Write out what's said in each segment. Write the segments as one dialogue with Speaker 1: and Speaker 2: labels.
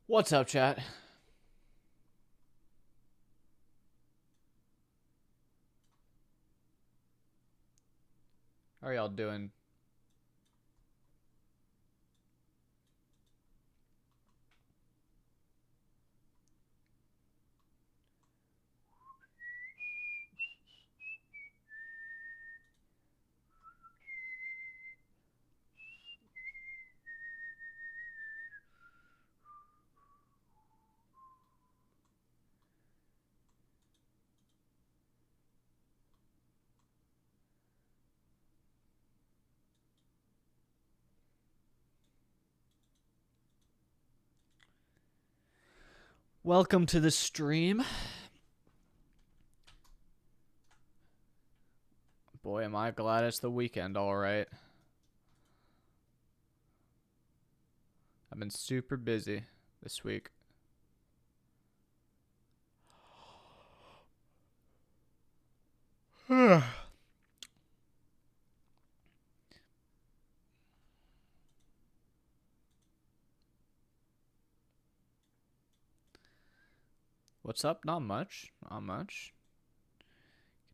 Speaker 1: What's up, chat? How are y'all doing? Welcome to the stream. Boy, am I glad it's the weekend, alright. I've been super busy this week. What's up? Not much. Not much.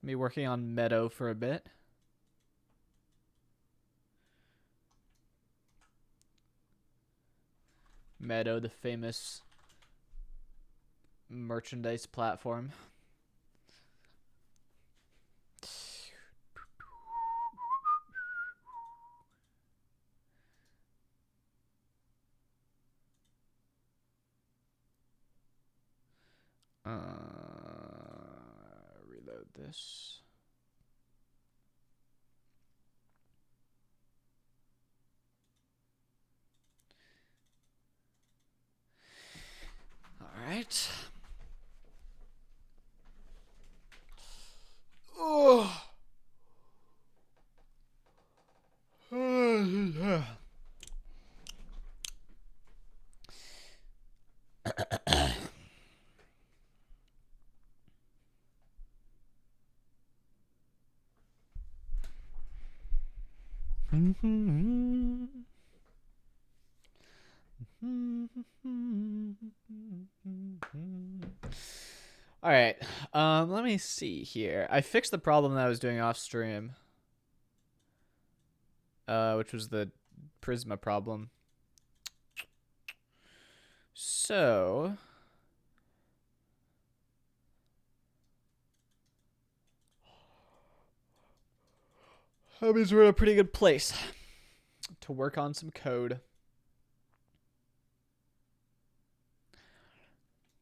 Speaker 1: Gonna be working on Meadow for a bit. Meadow, the famous merchandise platform. Reload this. Alright. Oh. All right. Let me see here. I fixed the problem that I was doing off stream, which was the Prisma problem. So that means we're in a pretty good place to work on some code.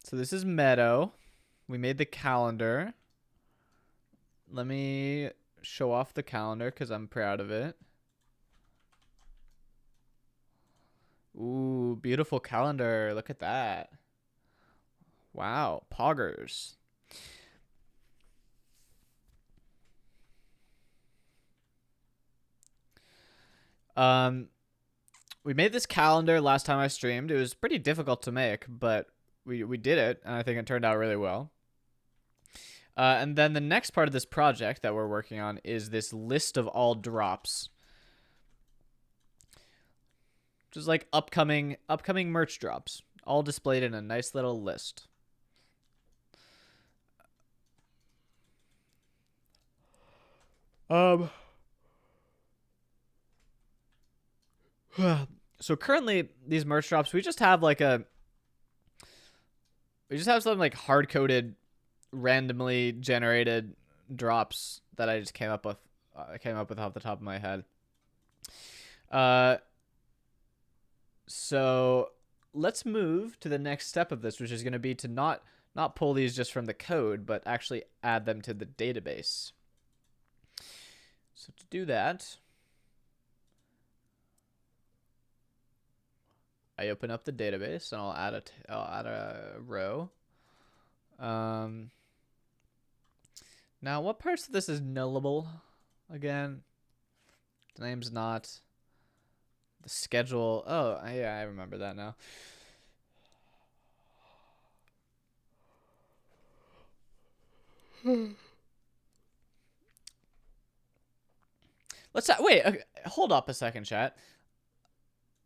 Speaker 1: So this is Meadow. We made the calendar. Let me show off the calendar because I'm proud of it. Ooh, beautiful calendar. Look at that. Wow, poggers. We made this calendar last time I streamed. It was pretty difficult to make, but we did it, and I think it turned out really well. And then the next part of this project that we're working on is this list of all drops. Just like upcoming merch drops, all displayed in a nice little list. So currently these merch drops, we just have something like hard-coded, randomly generated drops that I just came up with. I came up with off the top of my head. So let's move to the next step of this, which is going to be to not pull these just from the code, but actually add them to the database. So to do that, I open up the database and I'll add a row. Now what parts of this is nullable again? The name's not. The schedule. Oh, yeah, I remember that now. Let's wait. Okay, hold up a second, chat.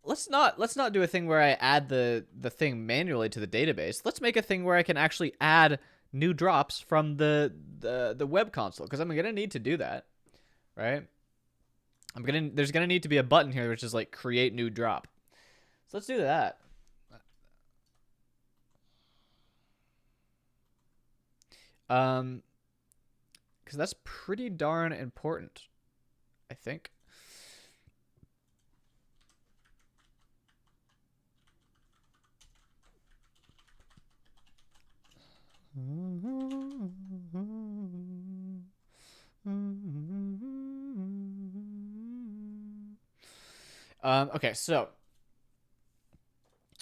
Speaker 1: let's not do a thing where I add the thing manually to the database. Let's make a thing where I can actually add new drops from the web console, because I'm gonna need to do that, right? There's gonna need to be a button here which is like create new drop. So let's do that. Because that's pretty darn important, I think. Okay, so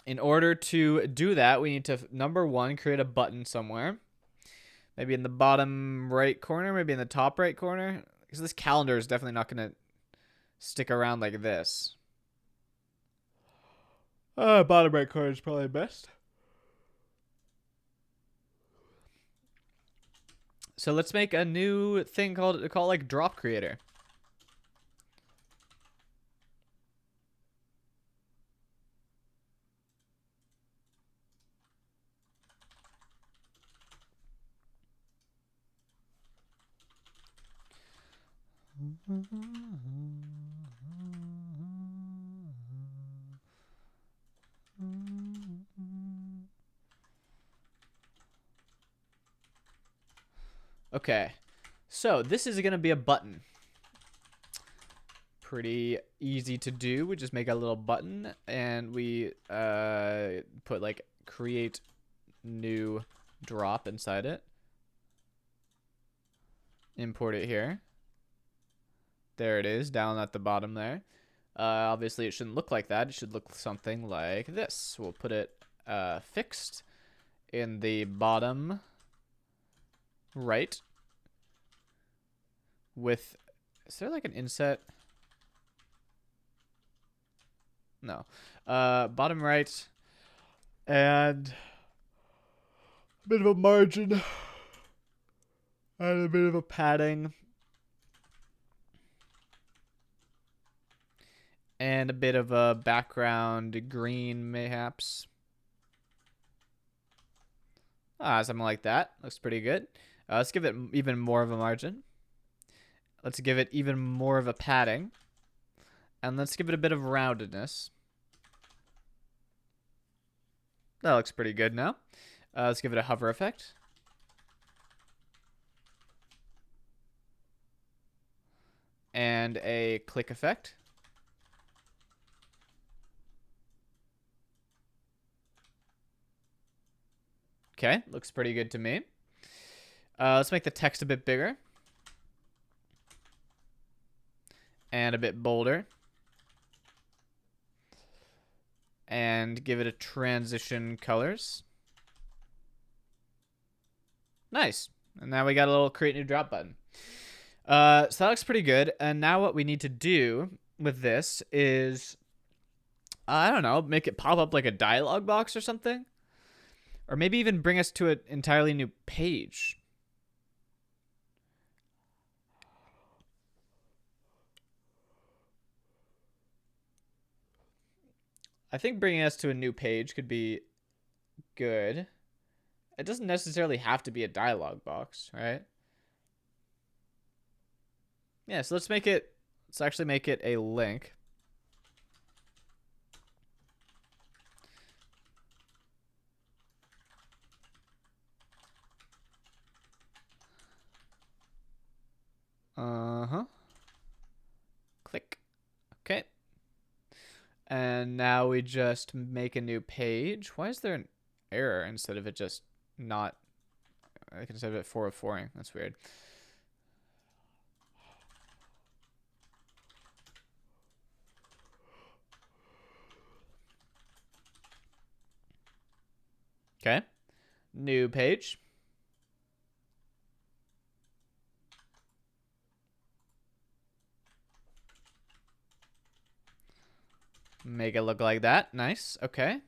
Speaker 1: in order to do that, we need to, number one, create a button somewhere. Maybe in the bottom right corner, maybe in the top right corner. Because this calendar is definitely not going to stick around like this. Bottom right corner is probably best. So let's make a new thing called like drop creator. Okay, so this is going to be a button. Pretty easy to do. We just make a little button and we put like create new drop inside it. Import it here. There it is, down at the bottom there. Obviously, it shouldn't look like that. It should look something like this. We'll put it fixed in the bottom right with, is there like an inset? No. Bottom right and a bit of a margin and a bit of a padding and a bit of a background green mayhaps. Something like that. Looks pretty good. Let's give it even more of a margin. Let's give it even more of a padding. And let's give it a bit of roundedness. That looks pretty good now. Let's give it a hover effect. And a click effect. Okay, looks pretty good to me. Let's make the text a bit bigger. And a bit bolder. And give it a transition colors. Nice. And now we got a little create new drop button. So that looks pretty good. And now what we need to do with this is, I don't know, make it pop up like a dialog box or something. Or maybe even bring us to an entirely new page. I think bringing us to a new page could be good. It doesn't necessarily have to be a dialog box, right? Yeah, so let's actually make it a link. Click. Okay. And now we just make a new page. Why is there an error instead of it just not, like instead of it 404ing? That's weird. Okay. New page. Make it look like that. Nice. Okay.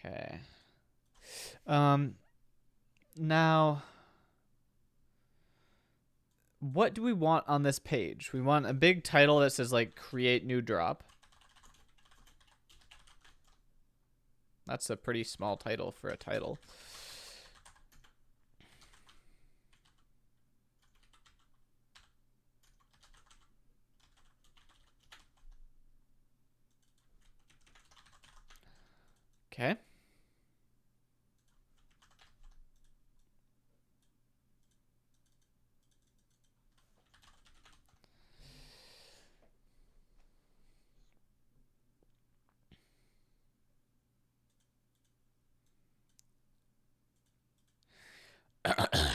Speaker 1: Okay. Now, what do we want on this page? We want a big title that says, like, create new drop. That's a pretty small title for a title. Okay.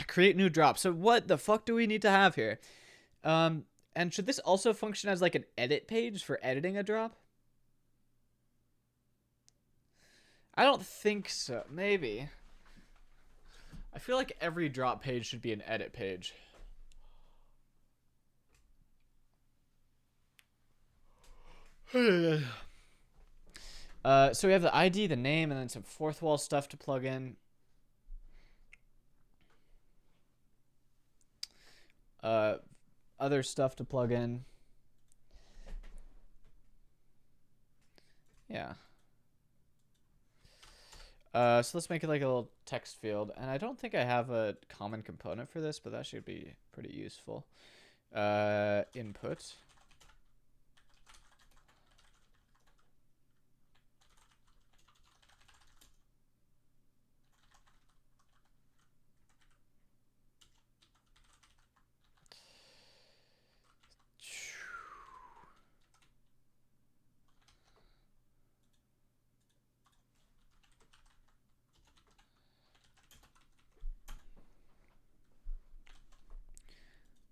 Speaker 1: Create new drop. So what the fuck do we need to have here? And should this also function as like an edit page for editing a drop? I don't think so. Maybe. I feel like every drop page should be an edit page. So we have the ID, the name, and then some fourth wall stuff to plug in. Other stuff to plug in. Yeah. So let's make it like a little text field. And I don't think I have a common component for this, but that should be pretty useful. Input.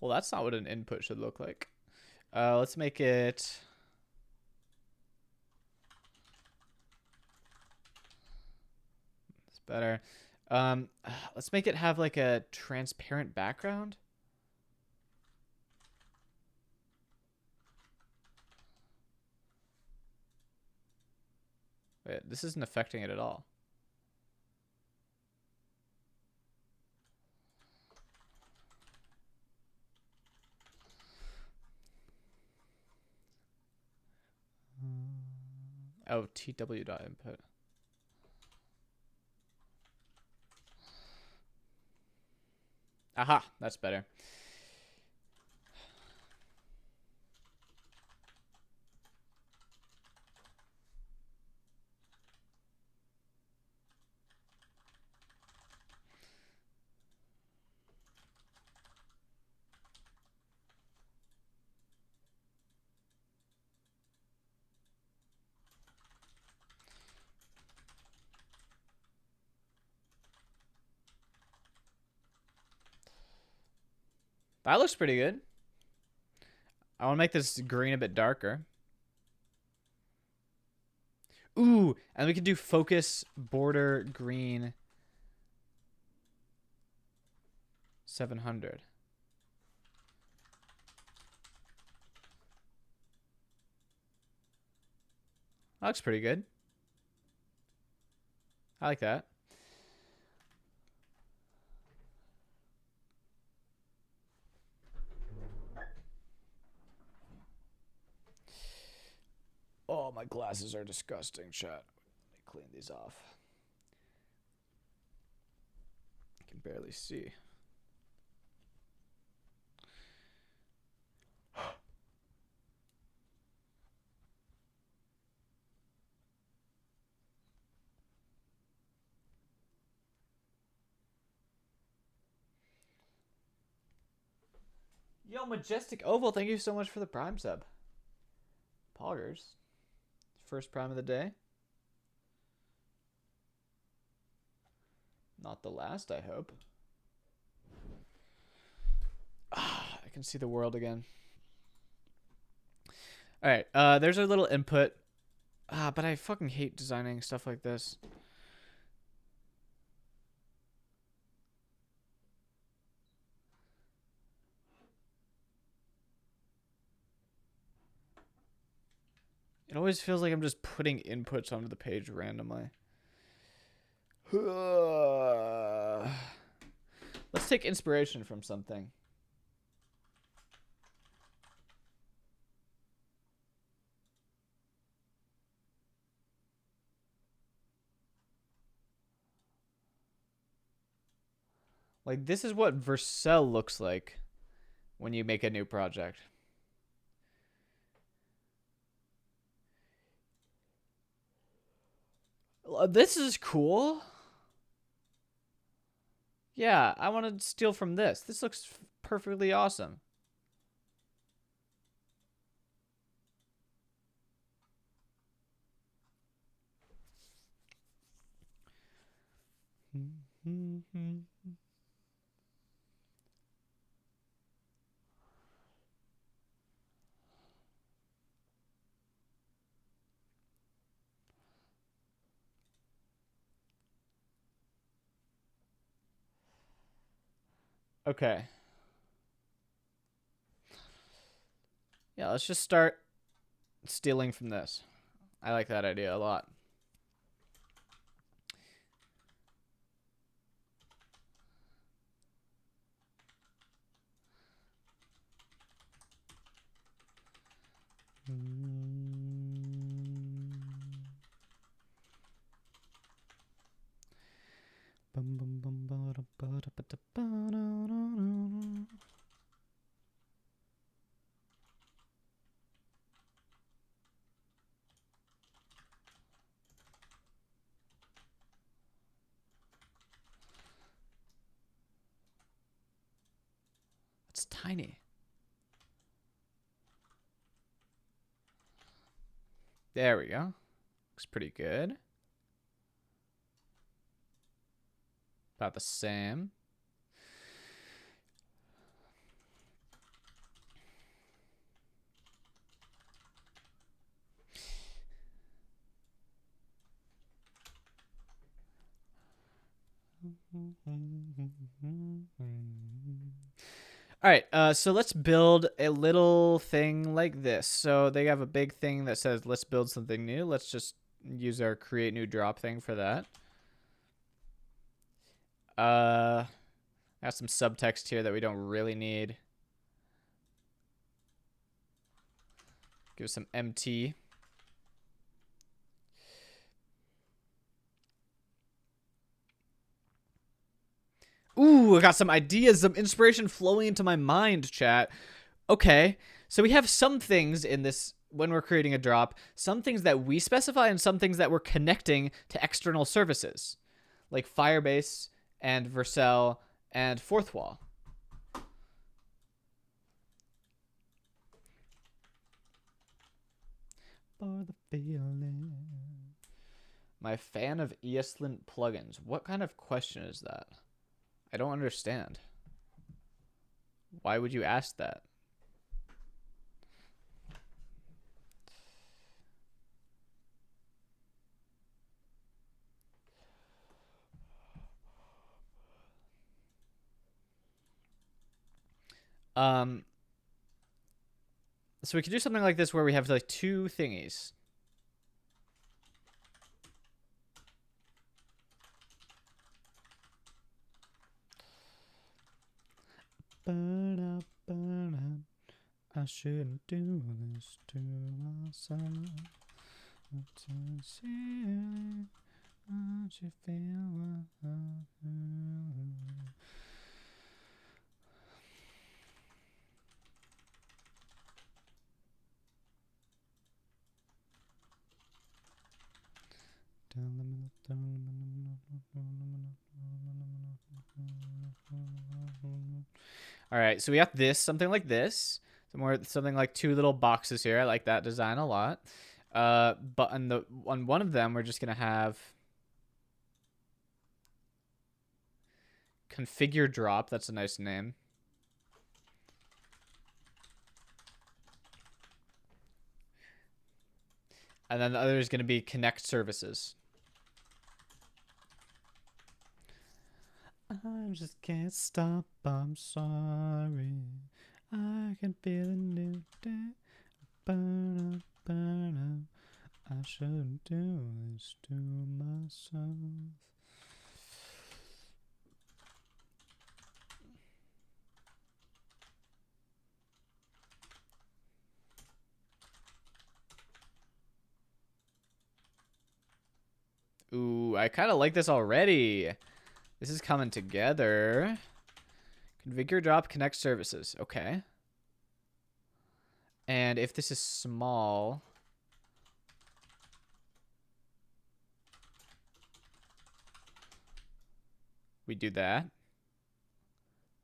Speaker 1: Well, that's not what an input should look like. Let's make it... It's better. Let's make it have like a transparent background. Wait, this isn't affecting it at all. Oh, tw.input. Aha, that's better. That looks pretty good. I want to make this green a bit darker. Ooh, and we can do focus border green 700. That looks pretty good. I like that. Oh, my glasses are disgusting, chat. Let me clean these off. I can barely see. Yo, Majestic Oval, thank you so much for the Prime sub. Poggers. First Prime of the day. Not the last, I hope. Ah, I can see the world again. Alright, there's our little input. But I fucking hate designing stuff like this. It always feels like I'm just putting inputs onto the page randomly. Let's take inspiration from something. Like, this is what Vercel looks like when you make a new project. This is cool. Yeah, I want to steal from this. This looks perfectly awesome. Okay. Yeah, let's just start stealing from this. I like that idea a lot. It's tiny. There we go. Looks pretty good. About the same. All right, so let's build a little thing like this. So they have a big thing that says, let's build something new. Let's just use our create new drop thing for that. I have some subtext here that we don't really need. Give some MT. Ooh, I got some ideas, some inspiration flowing into my mind, chat. Okay, so we have some things in this when we're creating a drop, some things that we specify and some things that we're connecting to external services, like Firebase and Vercel and Fourth Wall. For the feeling. My fan of ESLint plugins. What kind of question is that? I don't understand. Why would you ask that? So we could do something like this where we have like two thingies. I shouldn't do this to myself. What you feel? All right, so we got this, something like this. Something like two little boxes here. I like that design a lot. But on one of them, we're just gonna have configure drop. That's a nice name. And then the other is gonna be connect services. I just can't stop, I'm sorry. I can feel a new day. Burn up, burn up. I shouldn't do this to myself. Ooh, I kind of like this already. This is coming together. Configure, drop, connect services. Okay. And if this is small, we do that.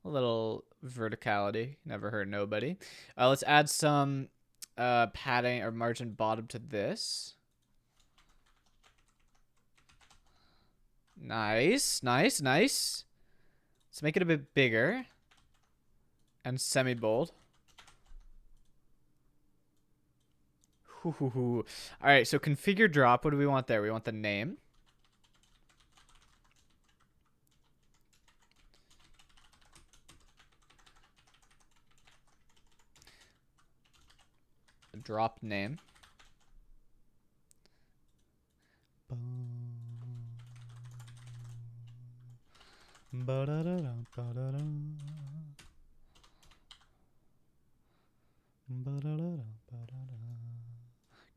Speaker 1: A little verticality. Never hurt nobody. Let's add some padding or margin bottom to this. Nice, nice, nice. Let's make it a bit bigger. And semi-bold. All right, so configure drop. What do we want there? We want the name. The drop name.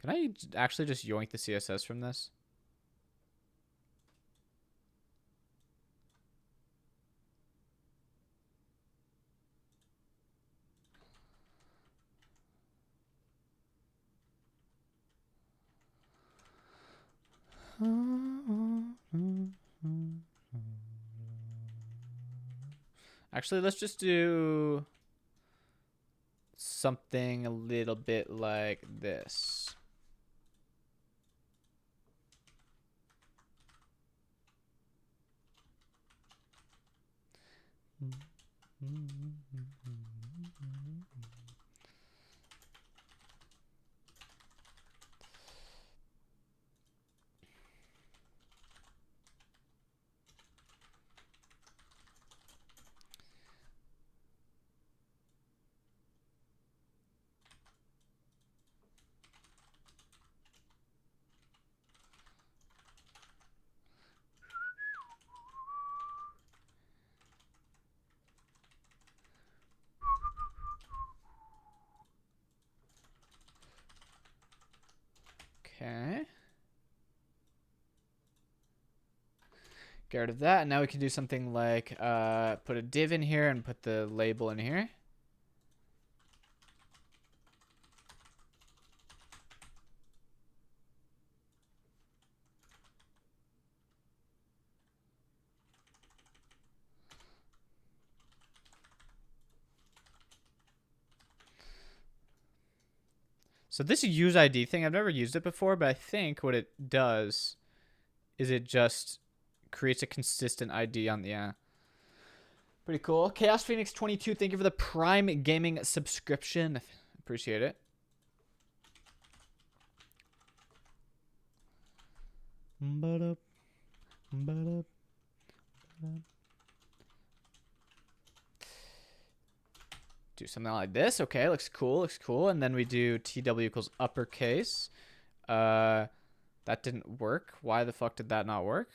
Speaker 1: Can I actually just yoink the CSS from this? Actually, let's just do something a little bit like this. Okay. Get rid of that. And now we can do something like put a div in here and put the label in here. So this use ID thing, I've never used it before, but I think what it does is it just creates a consistent ID on the pretty cool. Chaos Phoenix 22, thank you for the Prime Gaming subscription. Appreciate it. Do something like this. Okay, looks cool, looks cool. And then we do TW equals uppercase. That didn't work. Why the fuck did that not work?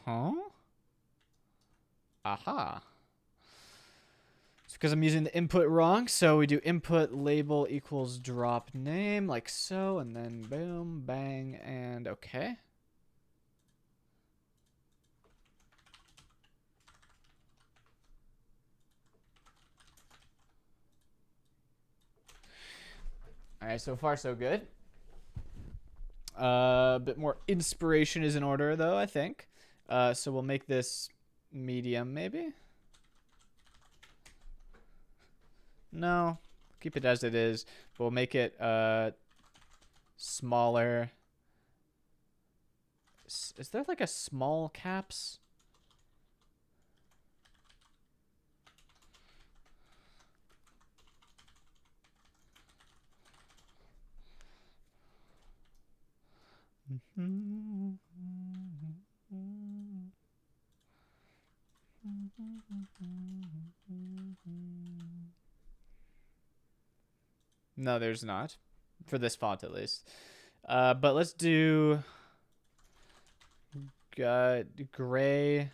Speaker 1: Huh? Aha. It's because I'm using the input wrong. So we do input label equals drop name, like so, and then boom, bang, and okay. All right, so far so good. A bit more inspiration is in order, though, I think. So we'll make this medium, maybe? No, keep it as it is. We'll make it smaller. Is there like a small caps? No, there's not. For this font, at least. But let's do gray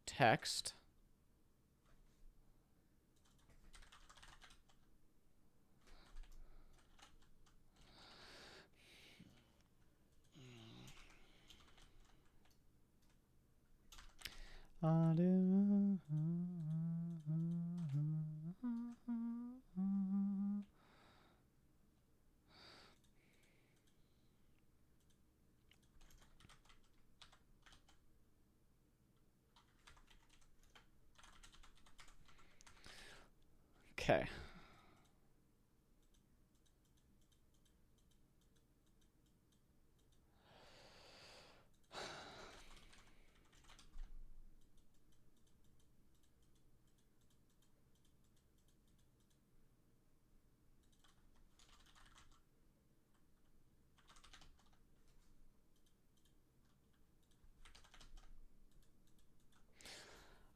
Speaker 1: text. Okay.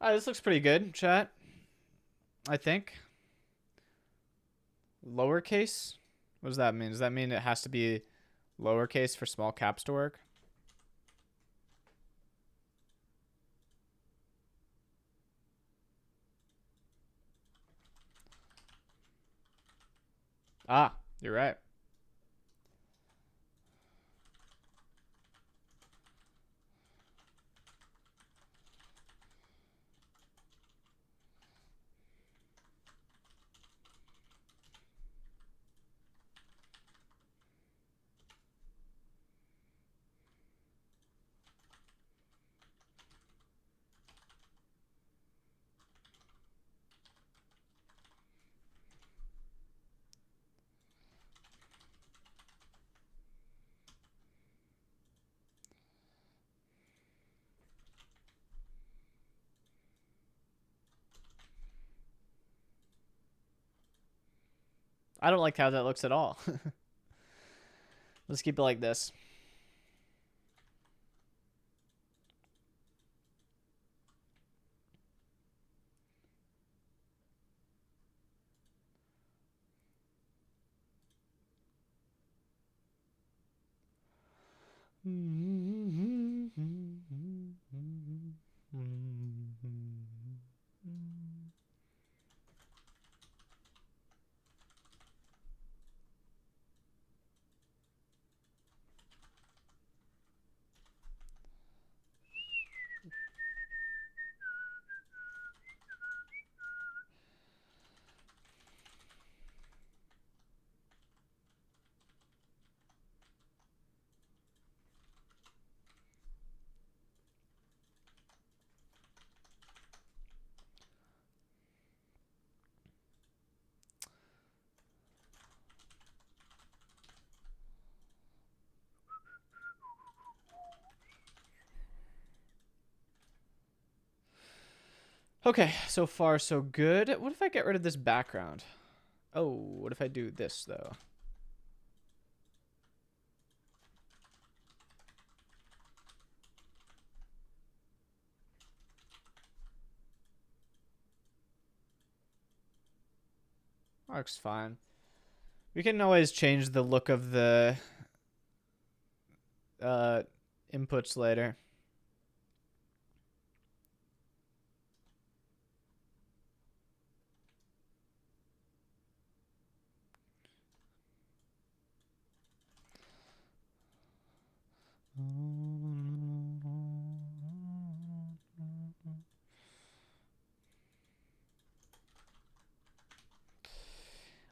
Speaker 1: Alright, this looks pretty good, chat. I think. Lowercase? What does that mean? Does that mean it has to be lowercase for small caps to work? Ah, you're right. I don't like how that looks at all. Let's keep it like this. Okay, so far so good. What if I get rid of this background? Oh, what if I do this though? Looks fine. We can always change the look of the inputs later.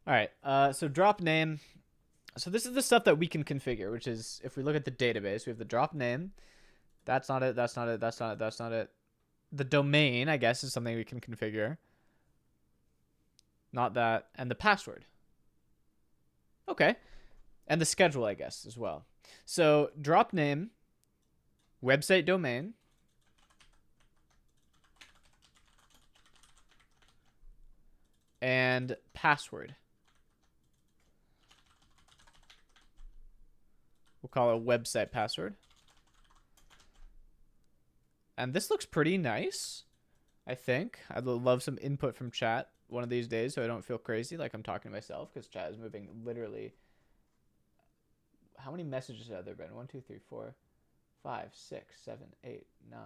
Speaker 1: All right. So drop name. So this is the stuff that we can configure, which is if we look at the database, we have the drop name. That's not it. That's not it. That's not it. That's not it. The domain, I guess, is something we can configure. Not that. And the password. Okay. And the schedule, I guess, as well. So drop name, website domain, and password. We'll call it website password. And this looks pretty nice, I think. I'd love some input from chat one of these days so I don't feel crazy like I'm talking to myself, because chat is moving literally. How many messages have there been? 1, 2, 3, 4, 5, 6, 7, 8, 9,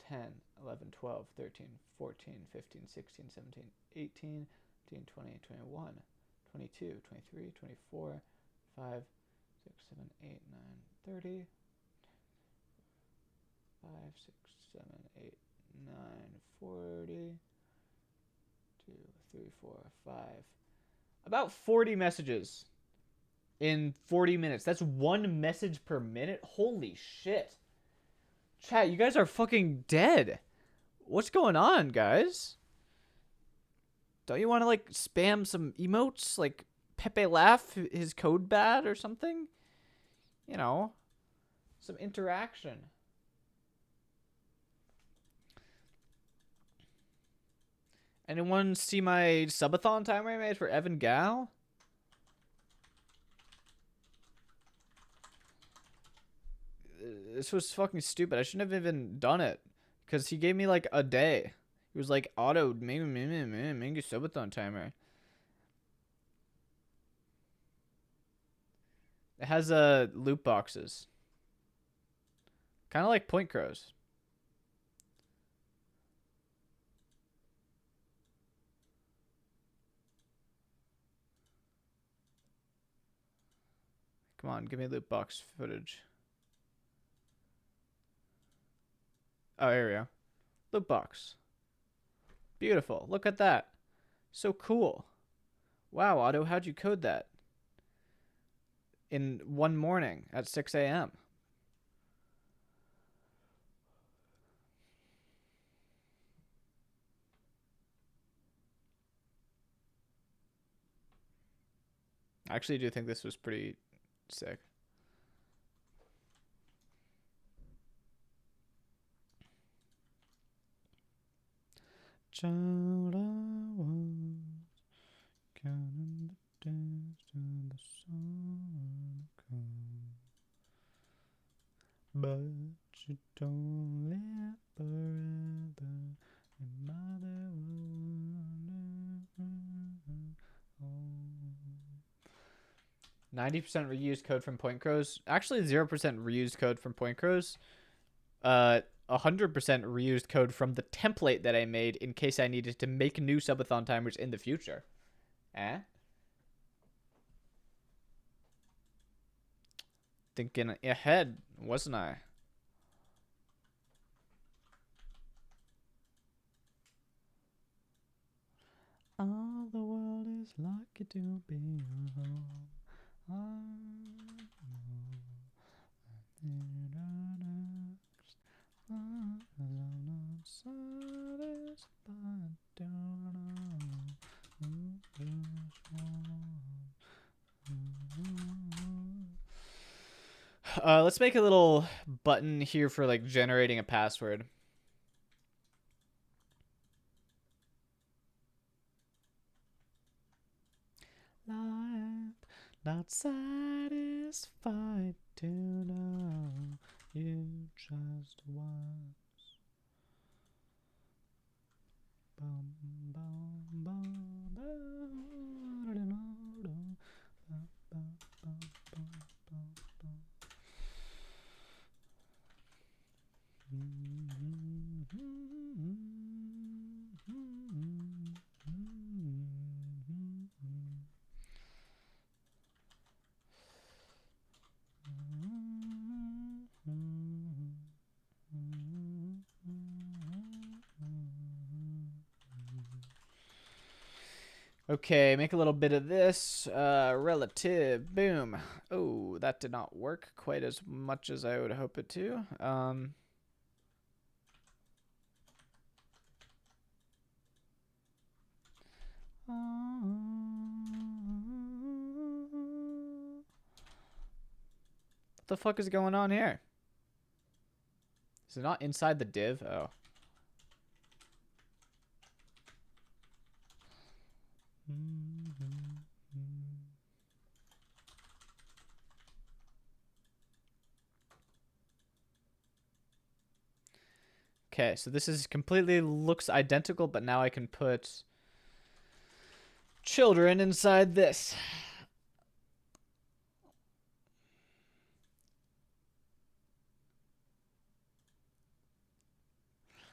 Speaker 1: 10, 11, 12, 13, 14, 15, 16, 17, 18, 19, 20, 21, 22, 23, 24, 5, 6, 7, 8, 9, 30. 5, 6, 7, 8, 9, 40. 2, 3, 4, 5. About 40 messages in 40 minutes. That's one message per minute? Holy shit. Chat, you guys are fucking dead. What's going on, guys? Don't you want to, like, spam some emotes? Like, Pepe laugh his code bad or something? You know, some interaction. Anyone see my subathon timer I made for Evan Gal? This was fucking stupid. I shouldn't have even done it. Because he gave me like a day. He was like, auto, make a subathon timer. It has loot boxes. Kind of like Point Crows. Come on, give me loot box footage. Oh, here we go. Loot box. Beautiful. Look at that. So cool. Wow, Otto, how'd you code that? In one morning at 6 a.m. I actually do think this was pretty sick. Child, I was counting the days till the sun come, but you don't live forever, and mother will 90% reused code from Point Crows. Actually, 0% reused code from Point Crows. 100% reused code from the template that I made in case I needed to make new subathon timers in the future. Thinking ahead, wasn't I? All the world is lucky to be your home. Let's make a little button here for like generating a password. Life not satisfied to know you just once. Bum, bum, bum, Okay, make a little bit of this. Relative. Boom. Oh, that did not work quite as much as I would hope it to. What the fuck is going on here? Is it not inside the div? Oh. Okay, so this is completely looks identical, but now I can put children inside this.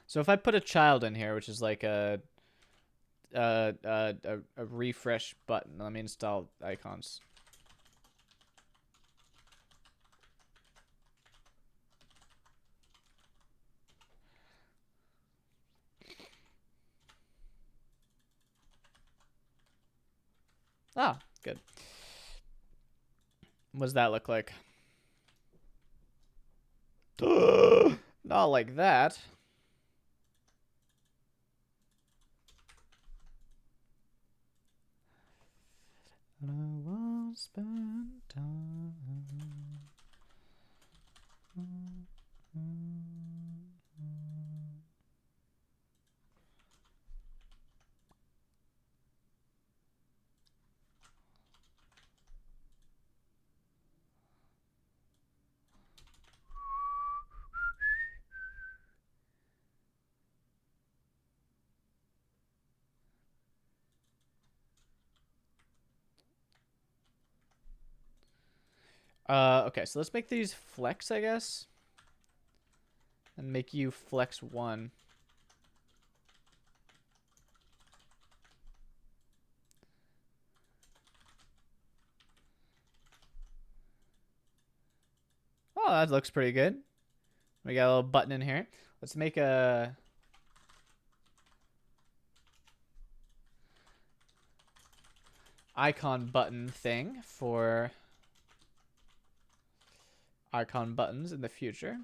Speaker 1: So if I put a child in here, which is like a refresh button, let me install icons. Ah, good. What does that look like? Not like that. I won't spend time. Okay, so let's make these flex, I guess. And make you flex 1. Oh, that looks pretty good. We got a little button in here. Let's make a icon button thing for icon buttons in the future.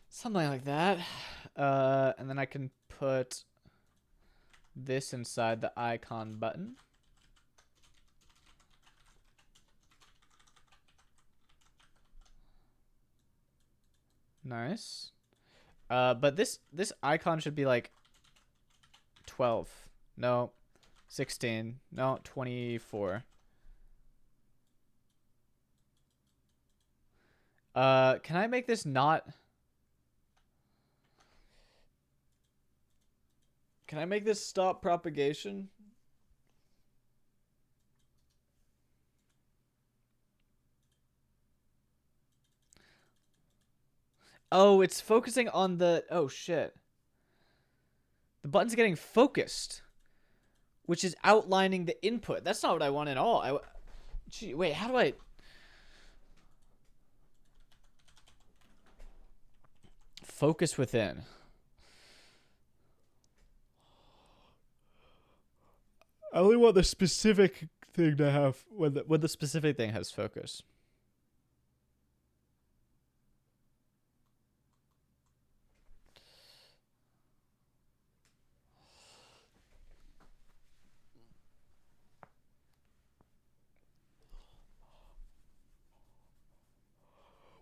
Speaker 1: Something like that. And then I can put this inside the icon button. Nice. But this icon should be like 12. No. 16. No, 24. Can I make this not... Can I make this stop propagation? Oh, it's focusing on the... Oh, shit. The button's getting focused, which is outlining the input. That's not what I want at all. Gee, wait, how do I... Focus within. I only want the specific thing to have when the specific thing has focus.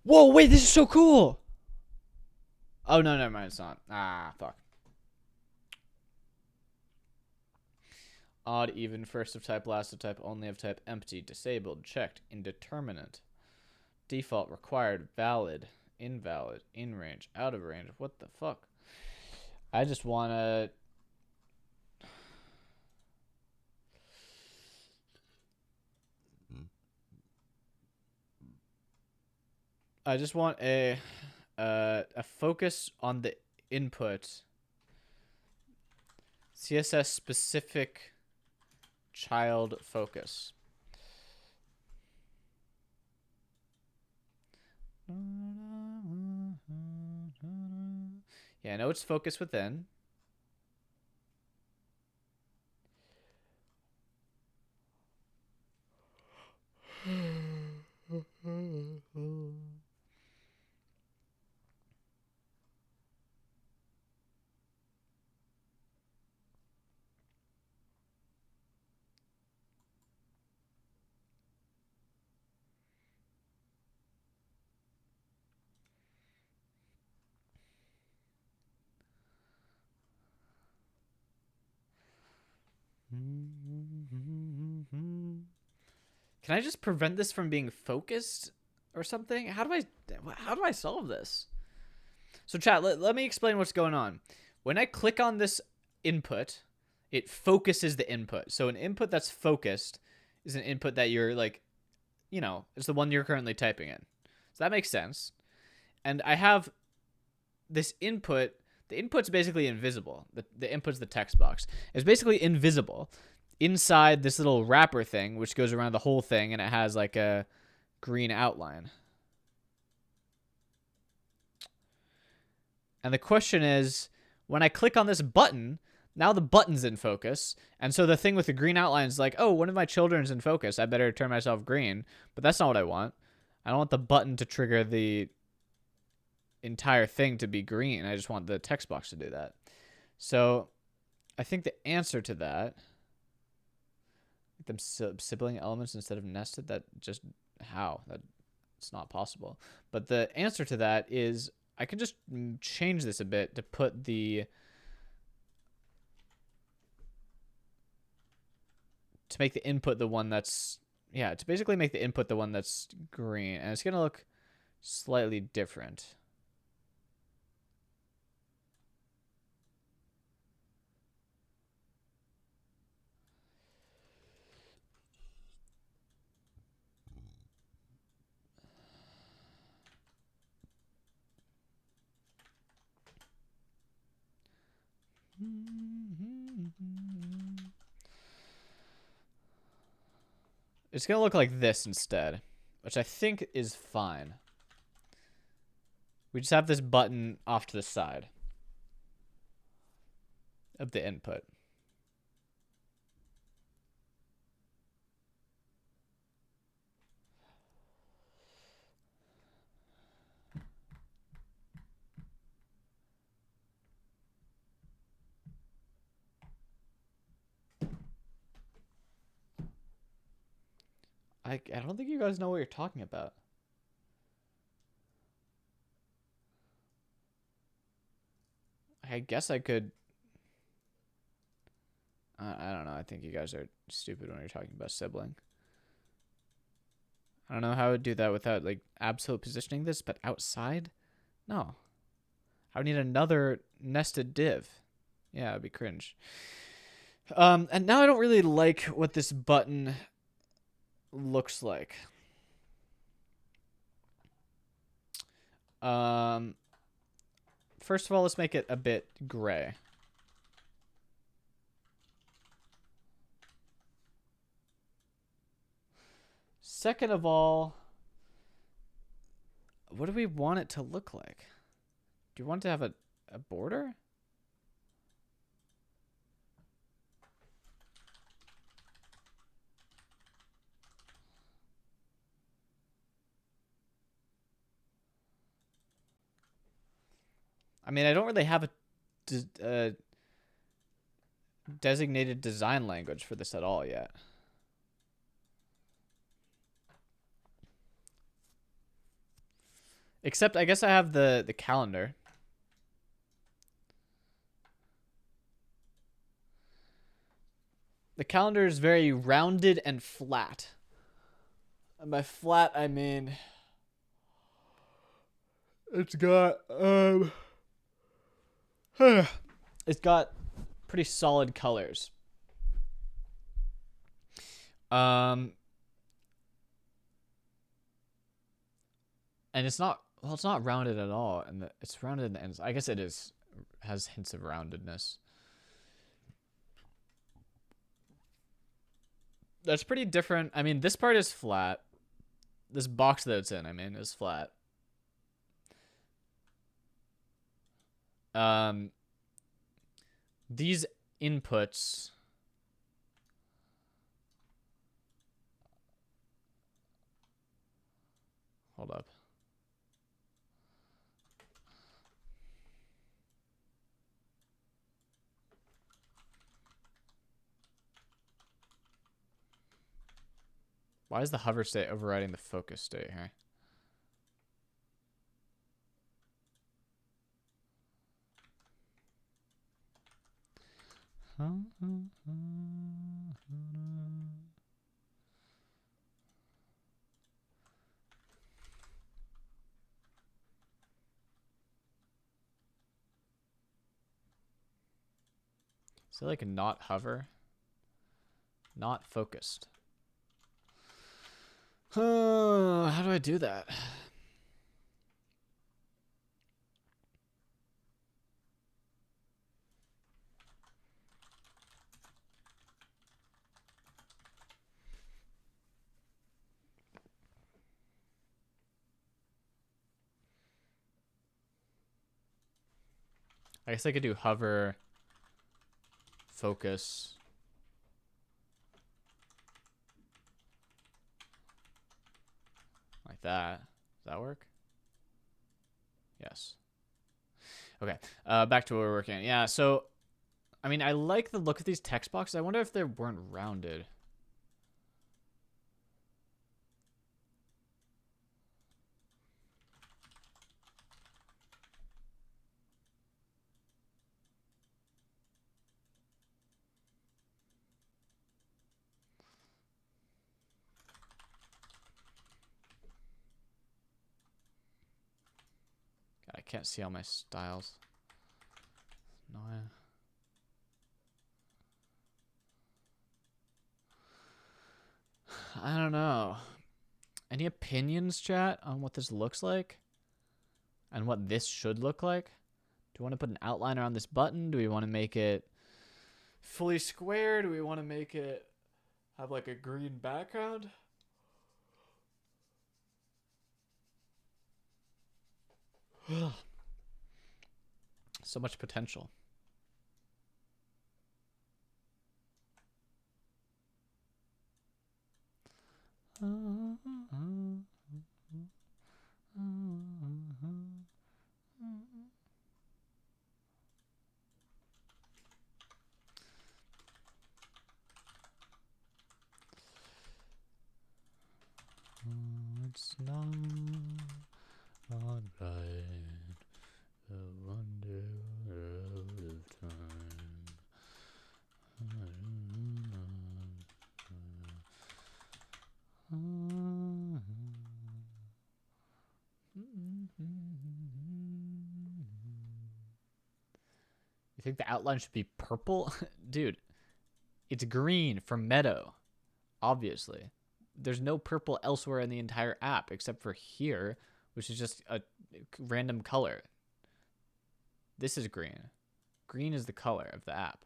Speaker 1: Whoa, wait, this is so cool. Oh, no, never mind, it's not. Ah, fuck. Odd, even, first of type, last of type, only of type, empty, disabled, checked, indeterminate. Default, required, valid, invalid, in range, out of range. What the fuck? I just want to... I just want a focus on the input. CSS specific child focus. Yeah, I know it's focus within. Can I just prevent this from being focused or something? How do I solve this? So chat, let me explain what's going on. When I click on this input, it focuses the input. So an input that's focused is an input that you're like, you know, it's the one you're currently typing in. So that makes sense. And I have this input the input's basically invisible. The input's the text box. It's basically invisible inside this little wrapper thing, which goes around the whole thing, and it has like a green outline. And the question is, when I click on this button, now the button's in focus. And so the thing with the green outline is like, oh, one of my children's in focus. I better turn myself green. But that's not what I want. I don't want the button to trigger the entire thing to be green. I just want the text box to do that. So I think the answer to that, them sibling elements instead of nested, that just, how? It's not possible. But the answer to that is, I can just change this a bit to put to make the input the one that's, to basically make the input the one that's green. And it's going to look slightly different. It's going to look like this instead, which I think is fine. We just have this button off to the side of the input. I don't think you guys know what you're talking about. I guess I could. I don't know. I think you guys are stupid when you're talking about sibling. I don't know how I would do that without like absolute positioning this, but outside? No. I would need another nested div. Yeah, it'd be cringe. And now I don't really like what this button looks like. First of all, let's make it a bit gray. Second of all, what do we want it to look like? Do you want it to have a border? I mean, I don't really have a designated design language for this at all yet. Except, I guess I have the calendar. The calendar is very rounded and flat. And by flat, I mean it's got it's got pretty solid colors. And it's not, well, it's not rounded at all, and it's rounded in the ends. I guess it has hints of roundedness. That's pretty different. I mean, this part is flat. This box that it's in, I mean, is flat. These inputs. Hold up. Why is the hover state overriding the focus state here? Is it like not hover? Not focused. How do I do that? 'Cause, I guess I could do hover, focus. Like that. Does that work? Yes. Okay. Back to what we're working on. Yeah, so, I mean, I like the look of these text boxes. I wonder if they weren't rounded. God, I can't see all my styles. No. I don't know. Any opinions, chat, on what this looks like? And what this should look like? Do we want to put an outline around this button? Do we want to make it fully square? Do we want to make it have like a green background? So much potential. It's not alright. The wonder of time. You think the outline should be purple? Dude, it's green for Meadow, obviously. There's no purple elsewhere in the entire app except for here, which is just a random color. This is green. Green is the color of the app.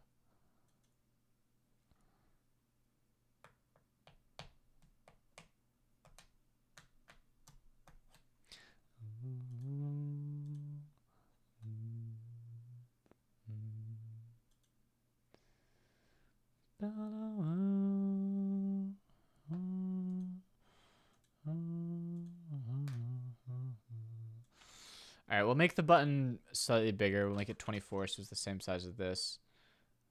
Speaker 1: All right, we'll make the button slightly bigger. We'll make it 24, so it's the same size as this.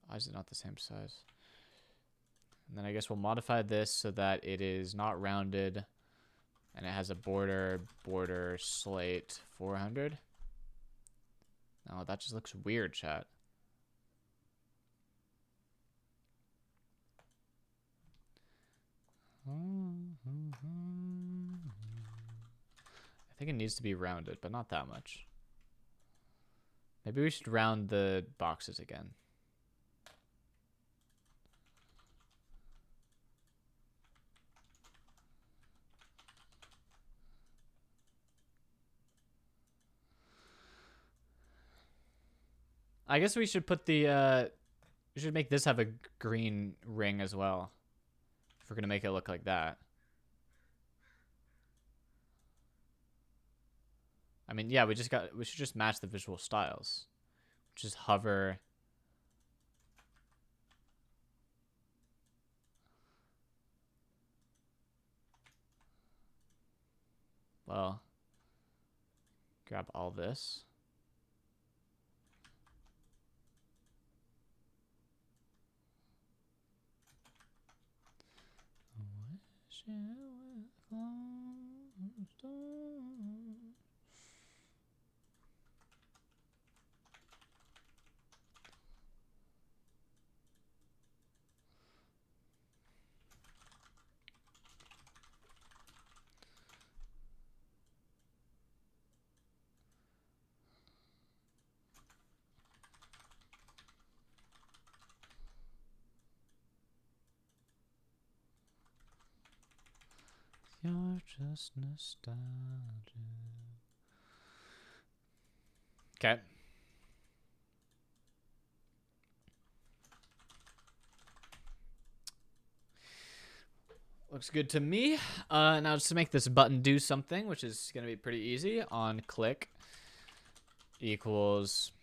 Speaker 1: Why is it not the same size? And then I guess we'll modify this so that it is not rounded and it has a border slate 400. No, that just looks weird, chat. I think it needs to be rounded, but not that much. Maybe we should round the boxes again. I guess we should put the, we should make this have a green ring as well. If we're going to make it look like that. I mean, yeah, we should just match the visual styles. Just hover. Well, grab all this. You're just nostalgia. Okay. Looks good to me. Now just to make this button do something, which is going to be pretty easy, on click equals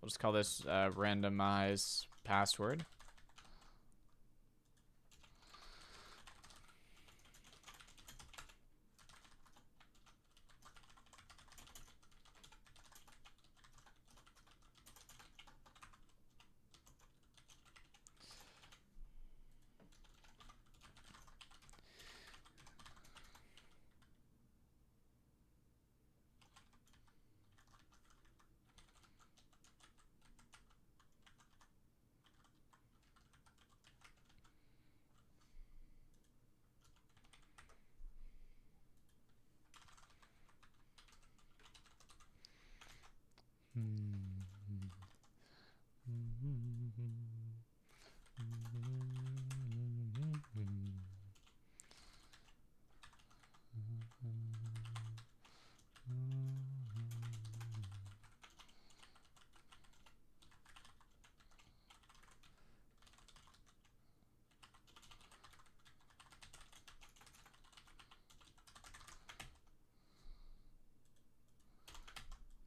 Speaker 1: Let's call this randomize password.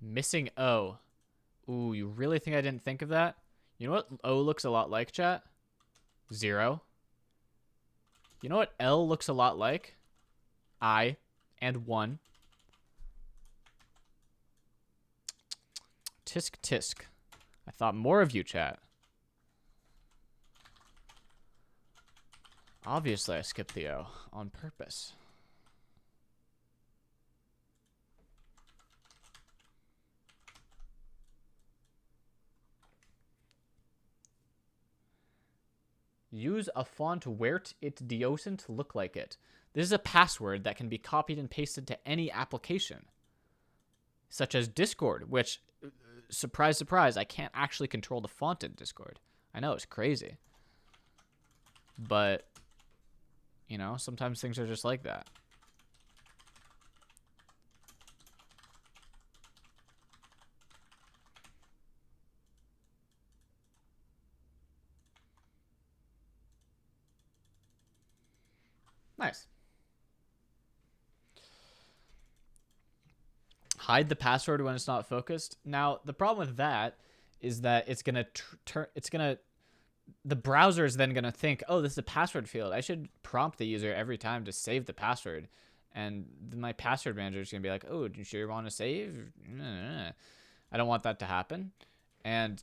Speaker 1: Missing O. Ooh, you really think I didn't think of that? You know what O looks a lot like, chat? 0. You know what L looks a lot like? I and 1. Tisk tisk. I thought more of you, chat. Obviously, I skipped the O on purpose. Use a font where it doesn't look like it. This is a password that can be copied and pasted to any application, such as Discord, which, surprise, surprise, I can't actually control the font in Discord. I know, it's crazy. But, you know, sometimes things are just like that. Nice. Hide the password when it's not focused. Now, the problem with that is that it's going to the browser is then going to think, oh, this is a password field. I should prompt the user every time to save the password. And my password manager is going to be like, oh, do you sure want to save? I don't want that to happen. And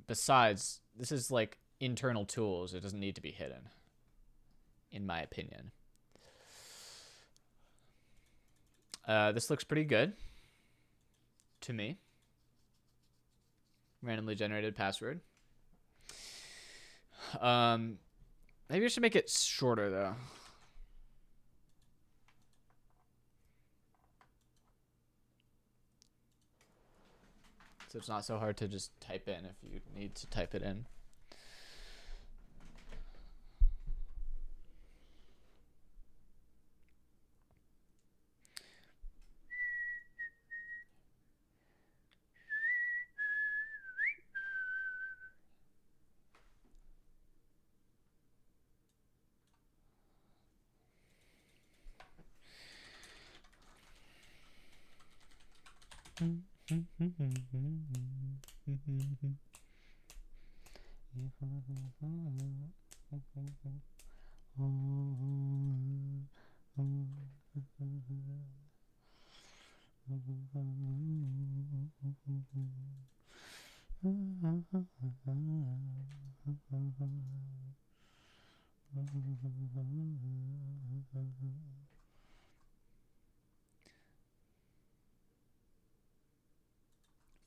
Speaker 1: besides, this is like internal tools. It doesn't need to be hidden, in my opinion. This looks pretty good to me. Randomly generated password. Maybe I should make it shorter though. So it's not so hard to just type in if you need to type it in.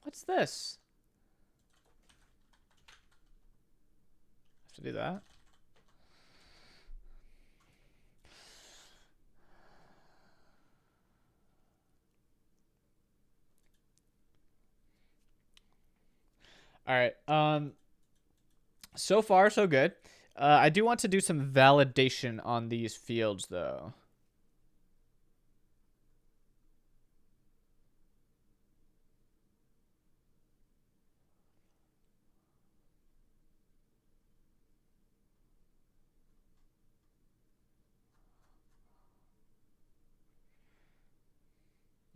Speaker 1: What's this? Have to do that. All right. So far, so good. I do want to do some validation on these fields, though.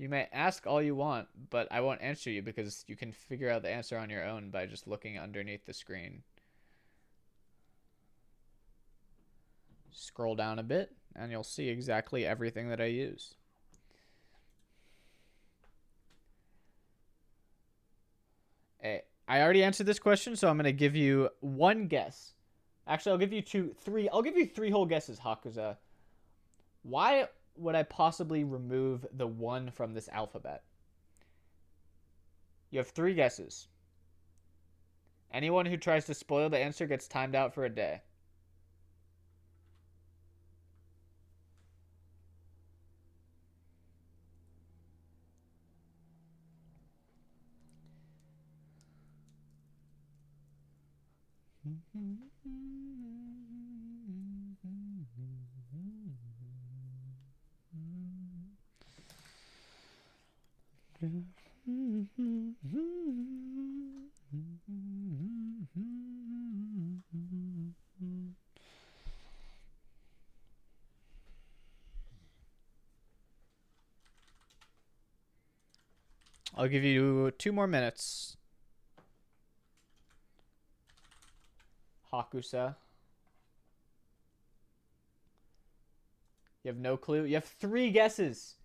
Speaker 1: You may ask all you want, but I won't answer you because you can figure out the answer on your own by just looking underneath the screen. Scroll down a bit, and you'll see exactly everything that I use. Hey, I already answered this question, so I'm going to give you one guess. Actually, I'll give you three. I'll give you three whole guesses, Hakuza. Why would I possibly remove the one from this alphabet? You have three guesses. Anyone who tries to spoil the answer gets timed out for a day. I'll give you 2 more minutes. Hakusa. You have no clue? You have 3 guesses.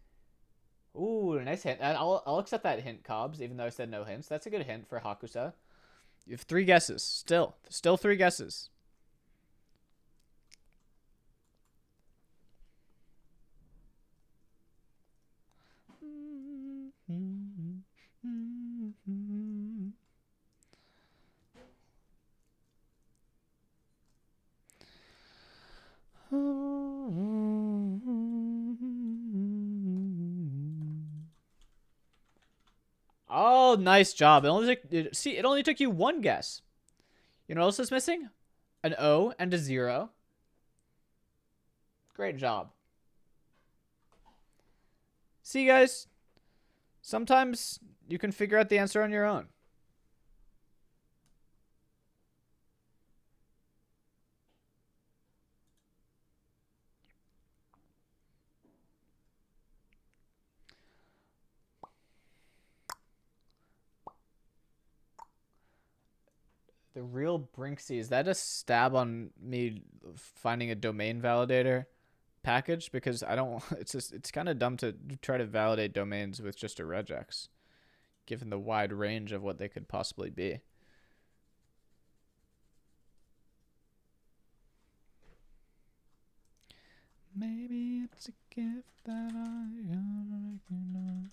Speaker 1: Ooh, nice hint. I'll accept that hint, Cobbs, even though I said no hints. That's a good hint for Hakusa. You have 3 guesses. Still 3 guesses. Oh, nice job. It only took you 1 guess. You know what else is missing? An O and a 0. Great job. See, guys? Sometimes you can figure out the answer on your own. The real Brinksy, is that a stab on me finding a domain validator package? Because I don't, it's kind of dumb to try to validate domains with just a regex, given the wide range of what they could possibly be. Maybe it's a gift that I recognize.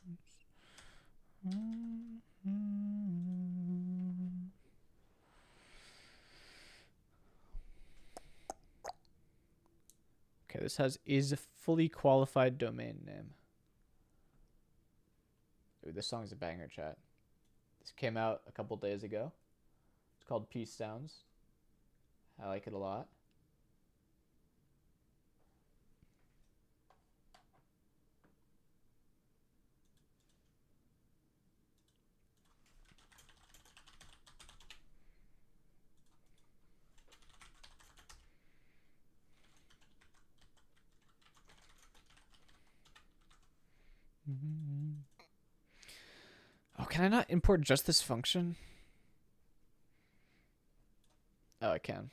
Speaker 1: Okay, this is a fully qualified domain name. Ooh, this song's a banger, chat. This came out a couple days ago. It's called Peace Sounds. I like it a lot. Oh, can I not import just this function? Oh, I can.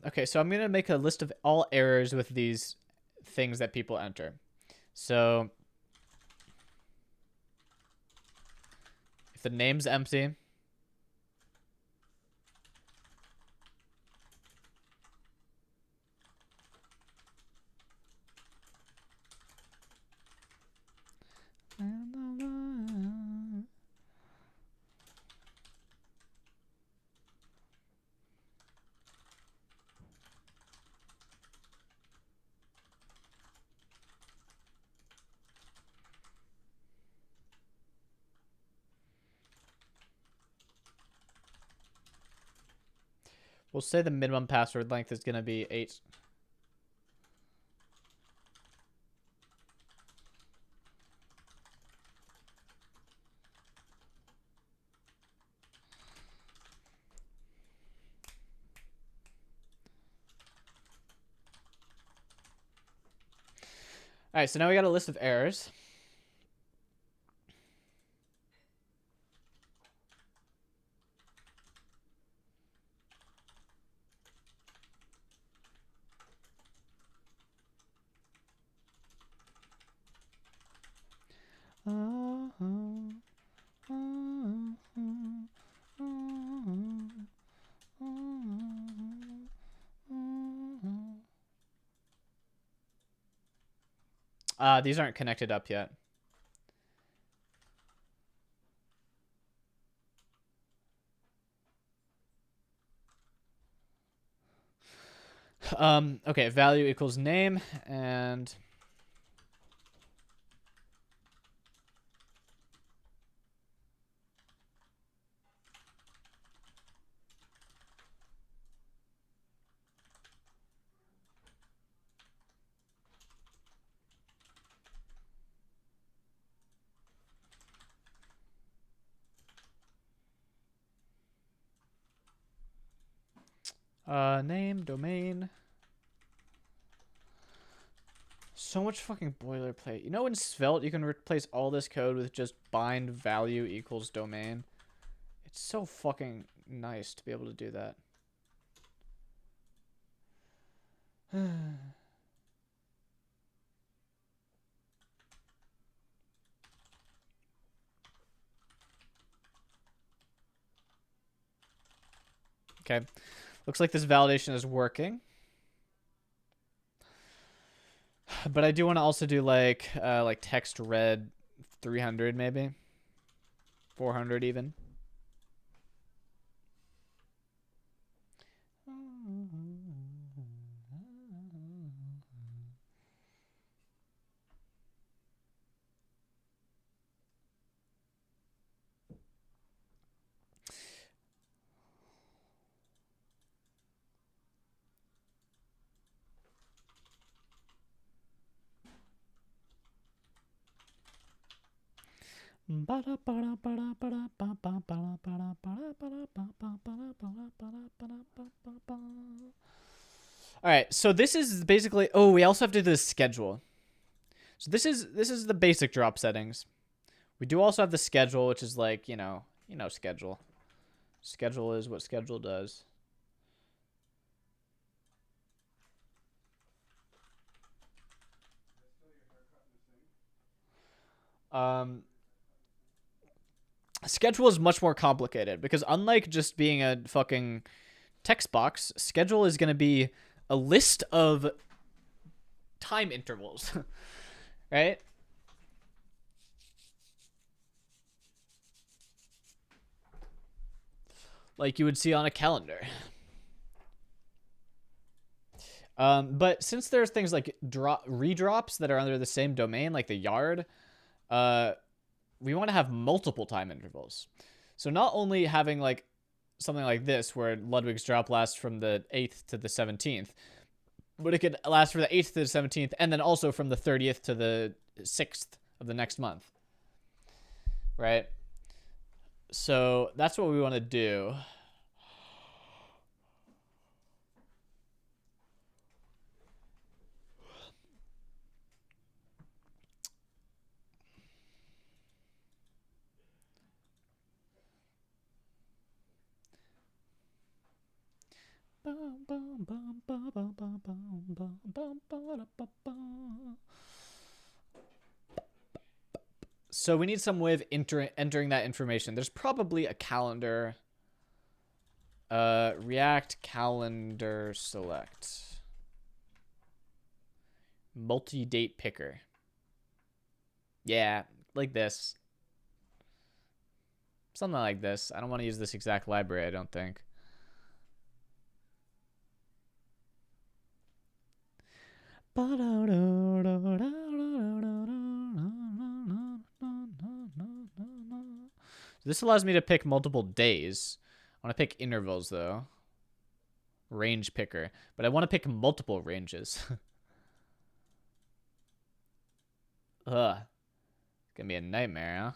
Speaker 1: Okay, so I'm going to make a list of all errors with these things that people enter. So if the name's empty, We'll say the minimum password length is going to be 8. All right, so now we got a list of errors. These aren't connected up yet. Okay, value equals name, and name, domain. So much fucking boilerplate. You know in Svelte you can replace all this code with just bind value equals domain? It's so fucking nice to be able to do that. Okay. Looks like this validation is working. But I do want to also do like text read 300 maybe. 400 even. All right, so this is basically, oh, we also have to do the schedule. So this is the basic drop settings. We do also have the schedule, which is like, you know schedule. Schedule is what schedule does. Schedule is much more complicated because unlike just being a fucking text box, schedule is going to be a list of time intervals, right? Like you would see on a calendar. But since there's things like redrops that are under the same domain, like the yard, we want to have multiple time intervals. So not only having like something like this where Ludwig's drop lasts from the 8th to the 17th, but it could last from the 8th to the 17th and then also from the 30th to the 6th of the next month. Right? So that's what we want to do. So we need some way of entering that information. There's probably a calendar. React calendar select. Multi-date picker. Yeah, like this. Something like this. I don't want to use this exact library, I don't think. This allows me to pick multiple days. I want to pick intervals, though. range picker, but I want to pick multiple ranges. Ugh. It's gonna be a nightmare, huh?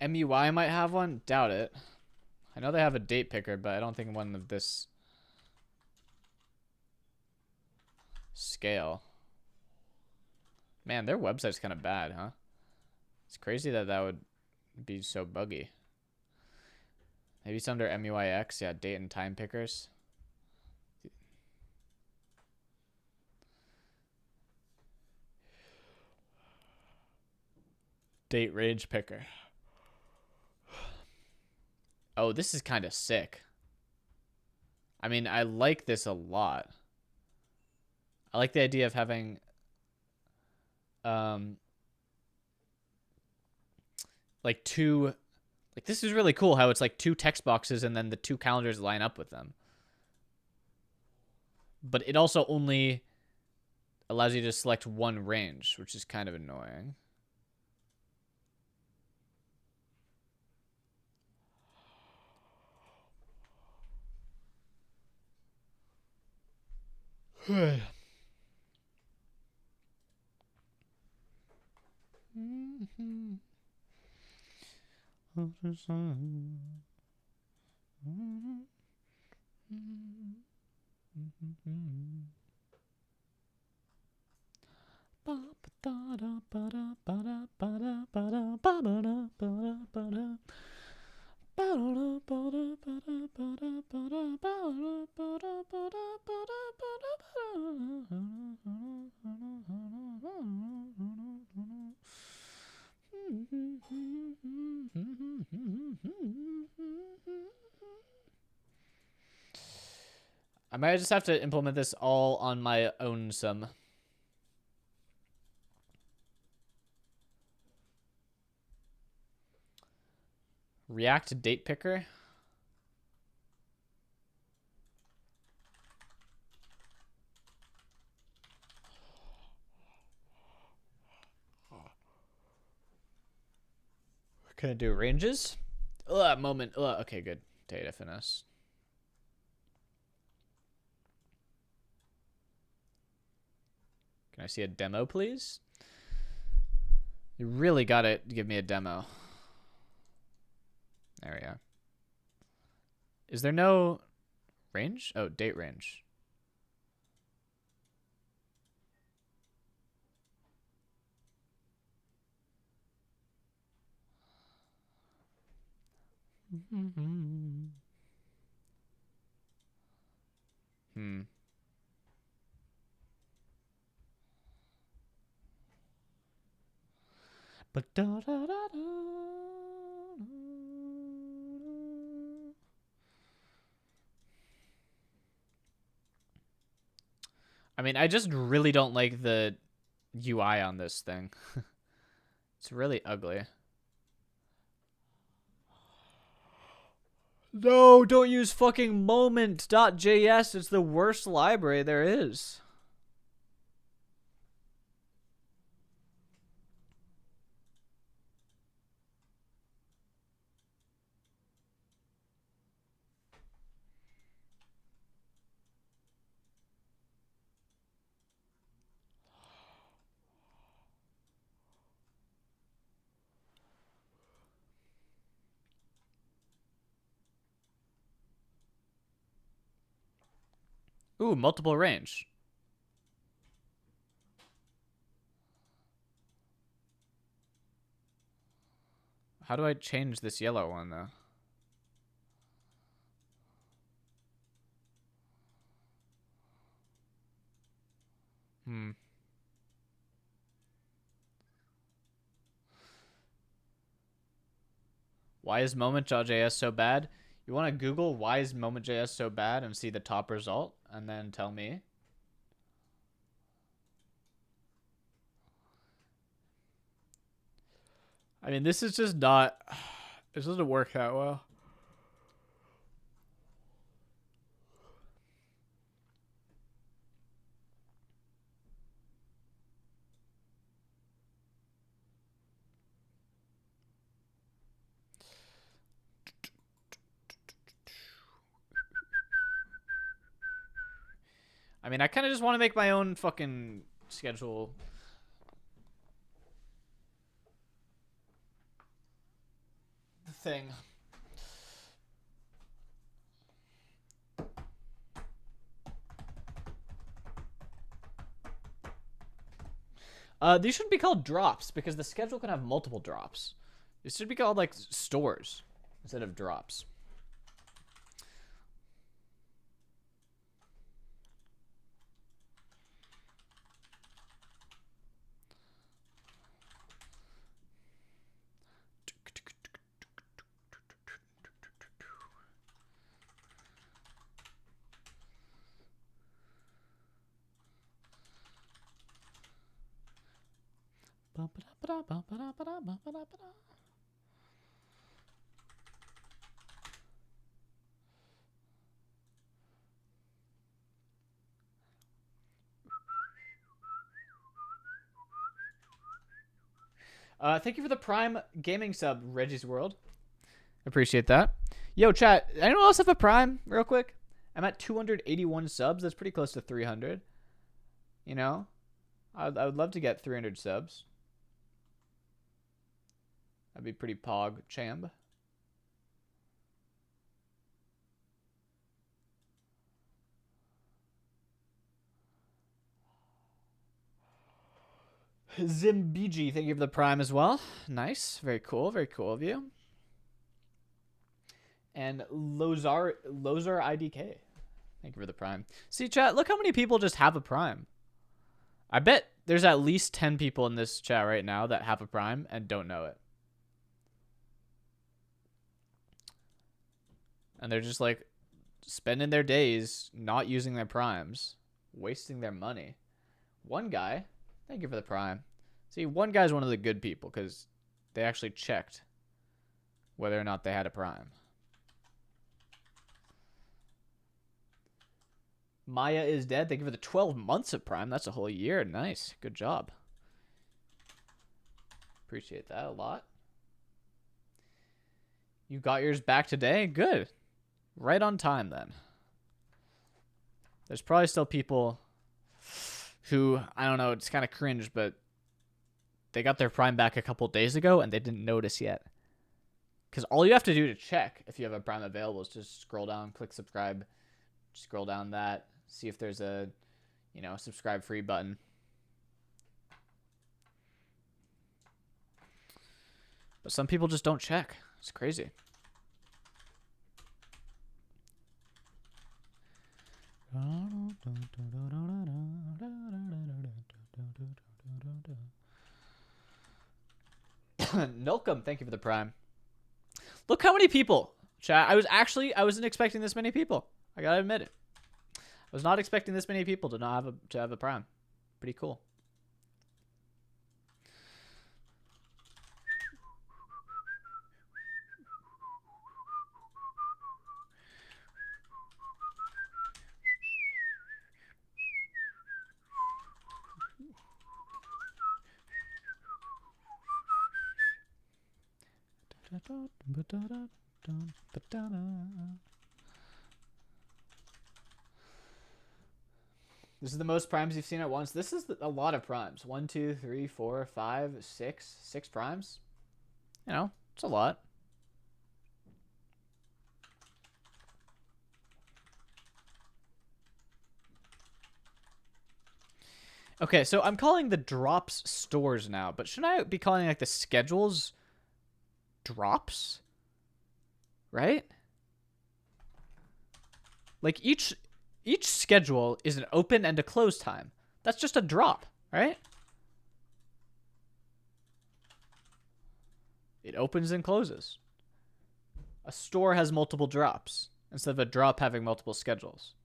Speaker 1: MUI might have one? Doubt it. I know they have a date picker, but I don't think one of this scale. Man, their website's kind of bad, huh? It's crazy that that would be so buggy. Maybe it's under MUIX. Yeah, date and time pickers. Date range picker. Oh, this is kind of sick. I mean, I like this a lot. I like the idea of having like two, like this is really cool how it's like two text boxes and then the two calendars line up with them. But it also only allows you to select one range, which is kind of annoying. I might just have to implement this all on my own some. React date picker. Can I do ranges? Moment. Okay, good. Data finesse. Can I see a demo, please? You really gotta give me a demo. There we go. Is there no range? Oh, date range. Hmm. But I mean, I just really don't like the UI on this thing. It's really ugly. No, don't use fucking moment.js. It's the worst library there is. Ooh, multiple range. How do I change this yellow one, though? Hmm. Why is moment.js so bad? You want to Google why is moment.js so bad and see the top result? and then tell me. I mean, this is just not... This doesn't work that well. I mean, I kind of just want to make my own fucking schedule. Thing. These shouldn't be called drops because the schedule can have multiple drops. These should be called like stores instead of drops. Thank you for the Prime Gaming sub, Reggie's World. Appreciate that. Yo, chat, anyone else have a Prime, real quick? I'm at 281 subs. That's pretty close to 300. You know? I would love to get 300 subs. That'd be pretty pog chamb. Zimbiji, thank you for the Prime as well. Nice. Very cool. Very cool of you. And Lozar IDK. Thank you for the Prime. See, chat, look how many people just have a Prime. I bet there's at least 10 people in this chat right now that have a Prime and don't know it. And they're just like spending their days not using their Primes, wasting their money. One guy, thank you for the Prime. See, one guy's one of the good people because they actually checked whether or not they had a Prime. Maya is dead. Thank you for the 12 months of Prime. That's a whole year. Nice. Good job. Appreciate that a lot. You got yours back today? Good. Right on time, then. There's probably still people who, I don't know, it's kind of cringe, but they got their Prime back a couple days ago and they didn't notice yet. Because all you have to do to check if you have a Prime available is just scroll down, click subscribe, scroll down that, see if there's a, you know, subscribe free button. But some people just don't check. It's crazy. Nilkum, thank you for the Prime. Look how many people. Chat. I wasn't expecting this many people. I gotta admit it. I was not expecting this many people to not have a Prime. Pretty cool. This is the most Primes you've seen at once. This is a lot of Primes. 1, 2, 3, 4, 5, 6. 6 Primes. You know, it's a lot. Okay, so I'm calling the drops stores now, but shouldn't I be calling like the schedules drops? Right? Like each schedule is an open and a close time. That's just a drop, right? It opens and closes. A store has multiple drops instead of a drop having multiple schedules.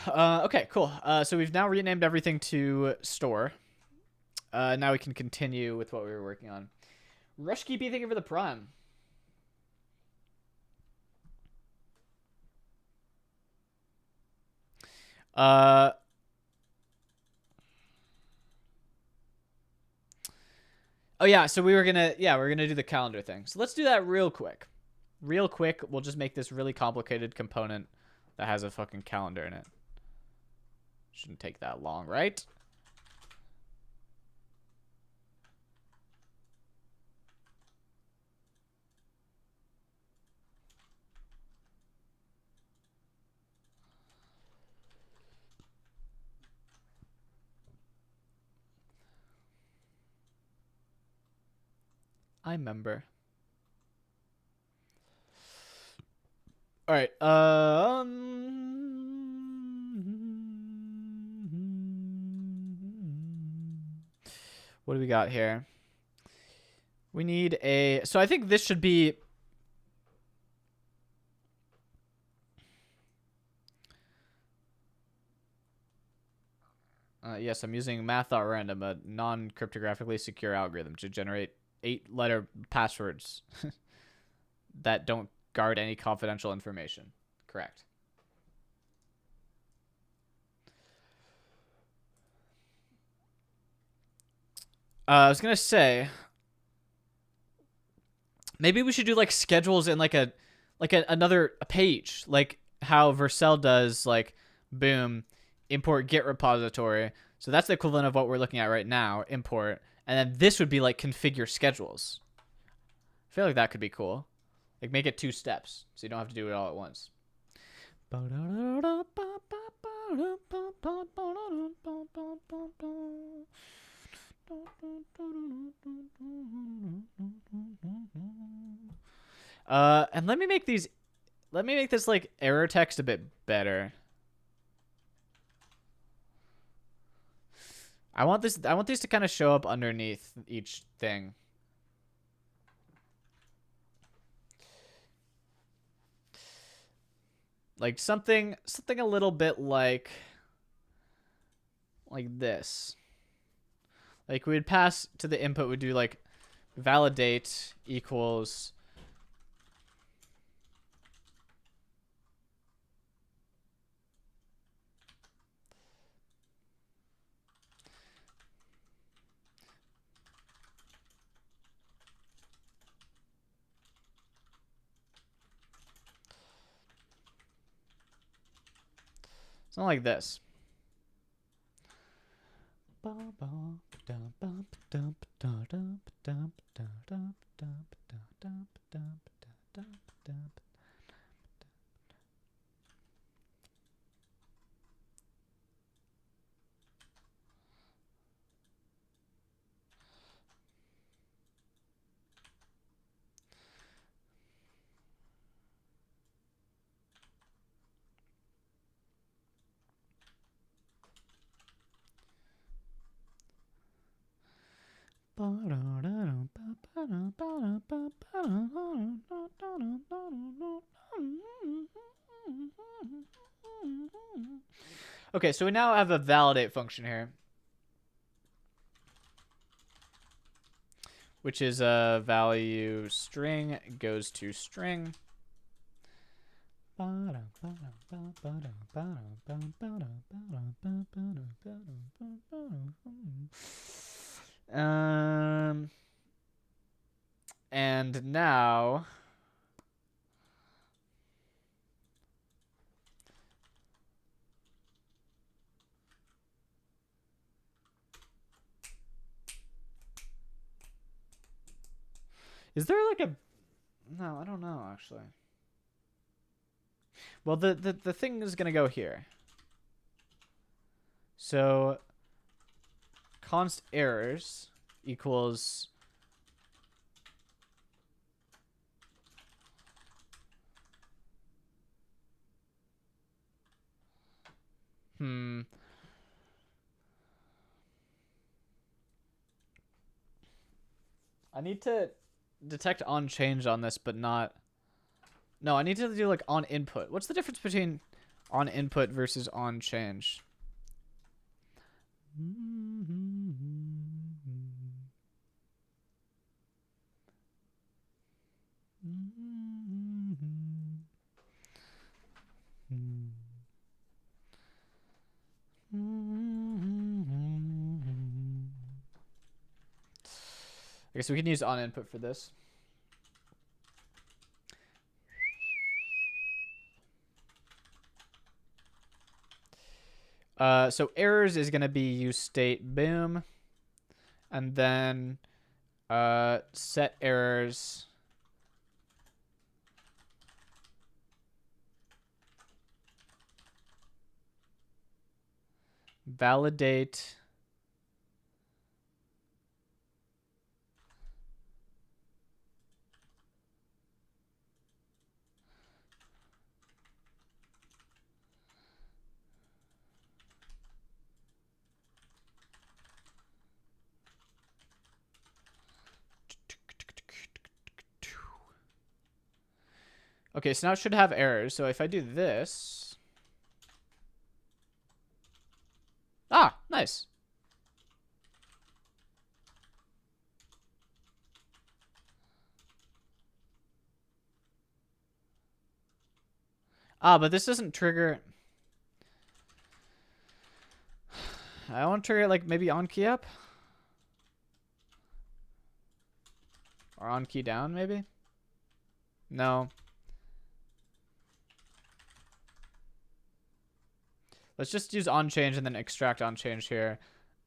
Speaker 1: Okay, cool. So we've now renamed everything to store. Now we can continue with what we were working on. Rushkeep, thank you for the prime. Oh yeah, so we're gonna do the calendar thing. So let's do that real quick. Real quick, we'll just make this really complicated component that has a fucking calendar in it. Shouldn't take that long, right? I remember. All right. What do we got here? We need a. So I think this should be. Yes, I'm using math.random, a non-cryptographically secure algorithm to generate 8-letter passwords that don't guard any confidential information. Correct. I was gonna say, maybe we should do like schedules in like another page, like how Vercel does. Like, boom, import Git repository. So that's the equivalent of what we're looking at right now. Import, and then this would be like configure schedules. I feel like that could be cool. Like, make it 2 steps, so you don't have to do it all at once. And let me make these. Let me make this like error text a bit better. I want these to kind of show up underneath each thing. Like something a little bit like this. Like we would pass to the input, we'd do like validate equals something like this. Okay, so we now have a validate function here, which is a value string goes to string. And now is there like a No, I don't know, actually. Well, the thing is going to go here. So const errors equals I need to detect on change on this, but not. No, I need to do like on input. What's the difference between on input versus on change? I guess we can use on input for this. So errors is gonna be use state boom, and then set errors validate Okay, so now it should have errors. So if I do this. Ah, nice. Ah, but this doesn't trigger. I want to trigger it like maybe on key up. Or on key down, maybe? No. Let's just use on change and then extract on change here.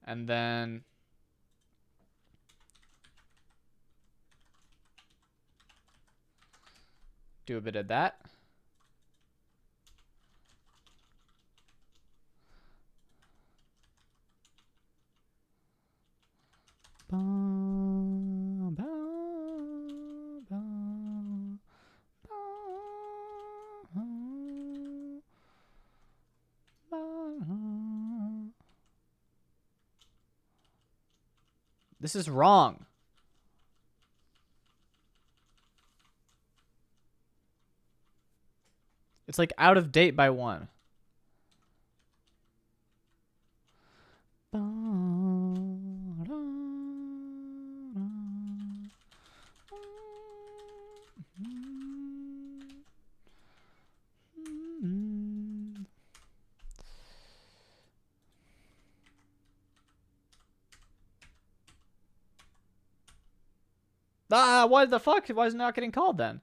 Speaker 1: And then do a bit of that. This is wrong. It's like out of date by 1. Ah, what the fuck? Why is it not getting called then?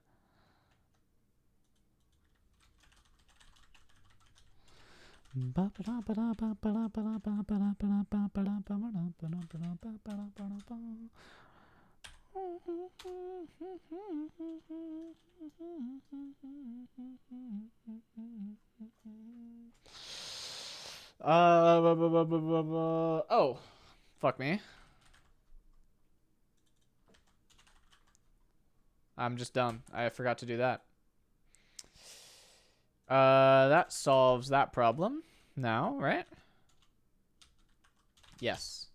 Speaker 1: Oh, fuck me. I'm just dumb. I forgot to do that. That solves that problem now, right? Yes.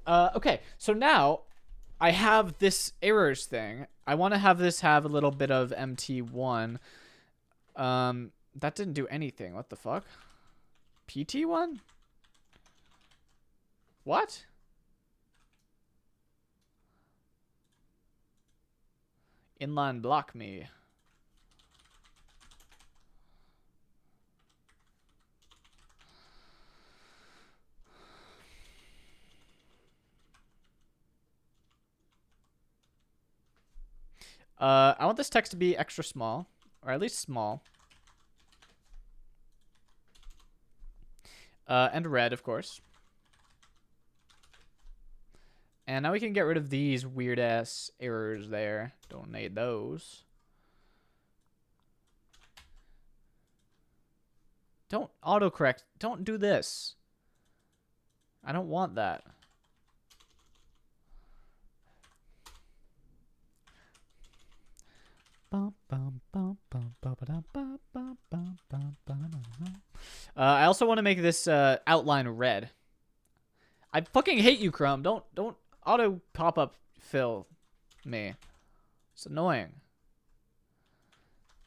Speaker 1: Okay, so now I have this errors thing. I want to have this have a little bit of MT1. That didn't do anything. What the fuck? PT1? What? Inline block me. I want this text to be extra small, or at least small. And red, of course. And now we can get rid of these weird ass errors there. Don't need those. Don't autocorrect. Don't do this. I don't want that. I also want to make this outline red. I fucking hate you, Chrome. Don't auto pop-up fill me. It's annoying.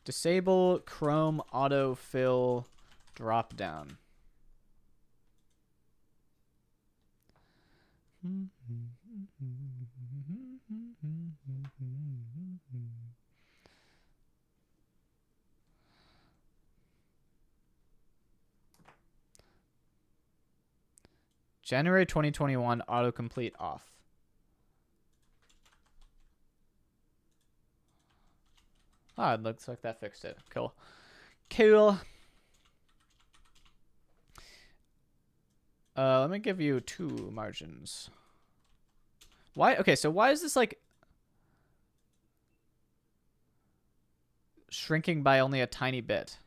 Speaker 1: Disable Chrome autofill drop down. January 2021 autocomplete off. Ah, it looks like that fixed it. Cool. Cool. Let me give you 2 margins. Why? Okay, so why is this like shrinking by only a tiny bit?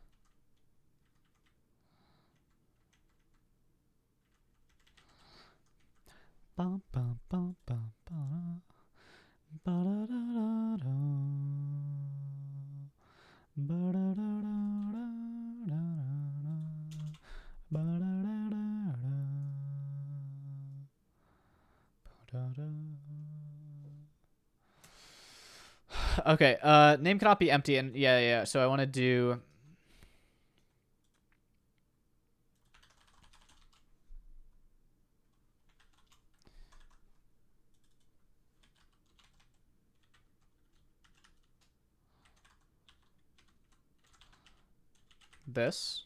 Speaker 1: Bum, bum, bum, bum, bum. Ba-da-da-da-da. Ba-da-da-da-da-da-da. Ba-da-da-da-da. Ba-da-da. Okay, name cannot be empty, and yeah, so I want to do this.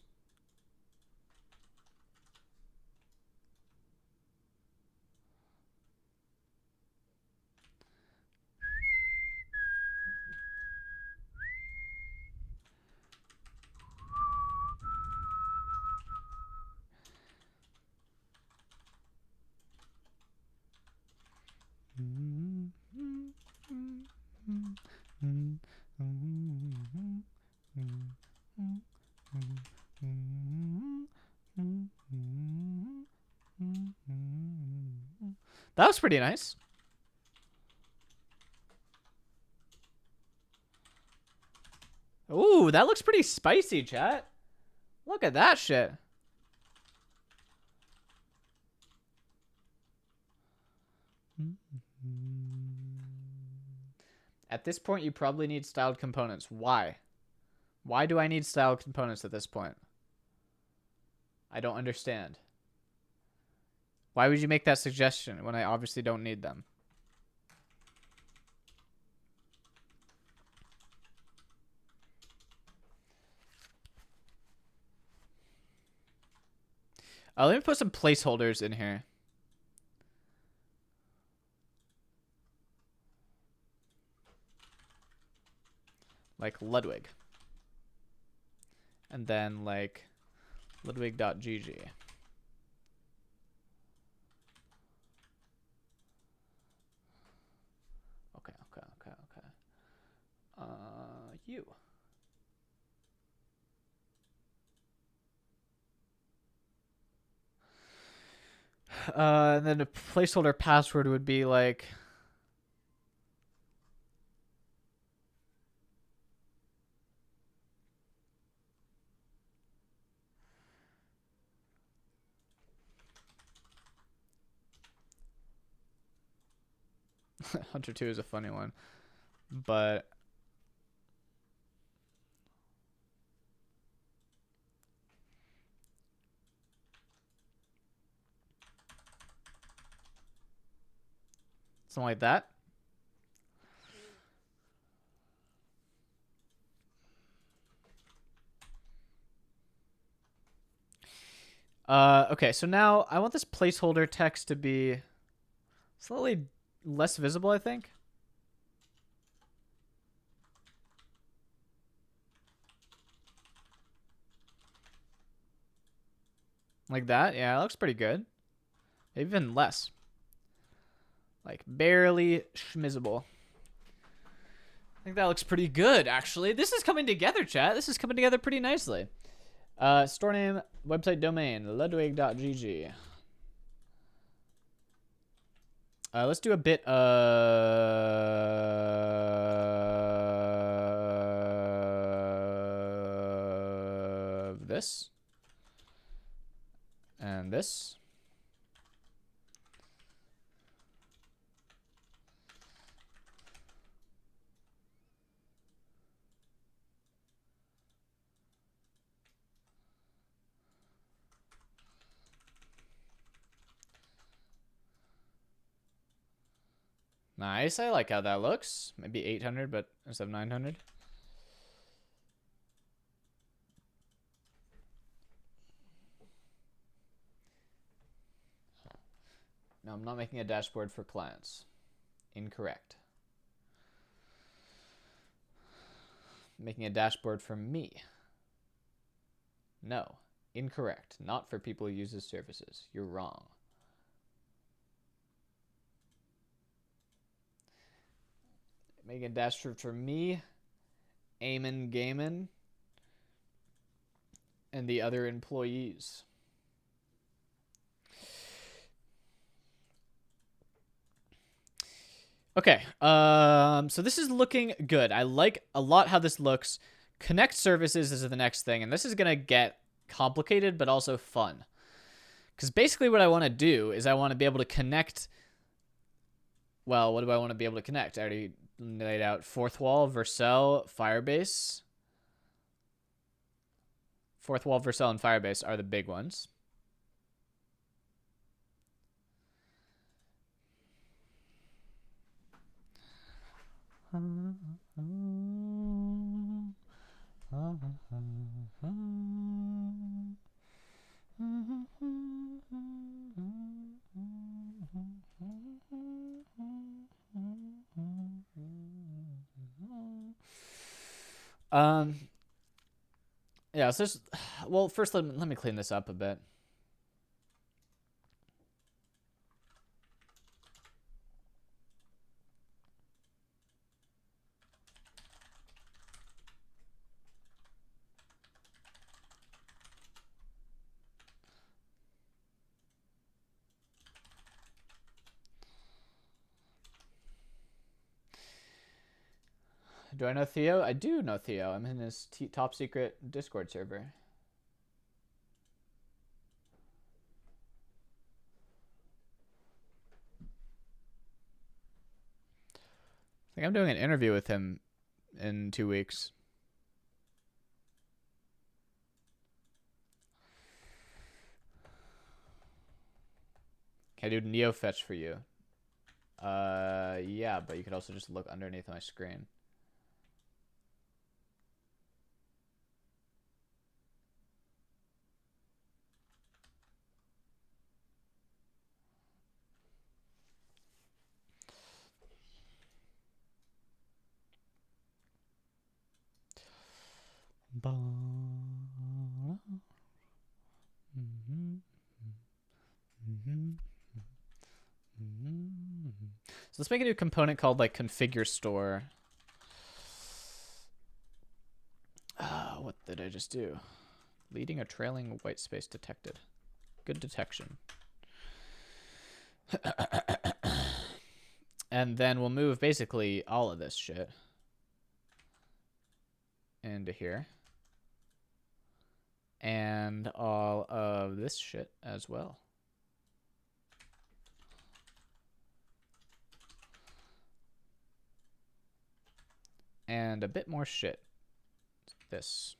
Speaker 1: That was pretty nice. Ooh, that looks pretty spicy, chat. Look at that shit. At this point, you probably need styled components. Why? Why do I need styled components at this point? I don't understand. Why would you make that suggestion when I obviously don't need them? Let me put some placeholders in here. Like Ludwig. And then like Ludwig.gg. Okay. You. And then a placeholder password would be like Hunter 2 is a funny one, but something like that. Okay, so now I want this placeholder text to be slightly less visible, I think. Like that? Yeah, it looks pretty good. Even less. Like barely schmizzable. I think that looks pretty good, actually. This is coming together, chat. This is coming together pretty nicely. Store name, website domain, ludwig.gg. Let's do a bit of this. And this. Nice, I like how that looks. Maybe 800, but instead of 900. No, I'm not making a dashboard for clients. Incorrect. Making a dashboard for me. No, incorrect. Not for people who use his services. You're wrong. Making a dashboard for me, Eamon Gaiman, and the other employees. Okay, so this is looking good. I like a lot how this looks. Connect services is the next thing, and this is gonna get complicated, but also fun. Because basically what I want to do is I want to be able to connect. Well, what do I want to be able to connect? I already laid out fourth wall, Vercel, Firebase. Fourth wall, Vercel, and Firebase are the big ones. Yeah, so there's, well, first let me clean this up a bit. Do I know Theo? I do know Theo. I'm in his top secret Discord server. I think I'm doing an interview with him in 2 weeks. Can I do NeoFetch for you? Yeah, but you could also just look underneath my screen. So let's make a new component called like configure store. What did I just do? Leading or trailing white space detected. Good detection. And then we'll move basically all of this shit into here. And all of this shit as well. And a bit more shit. This.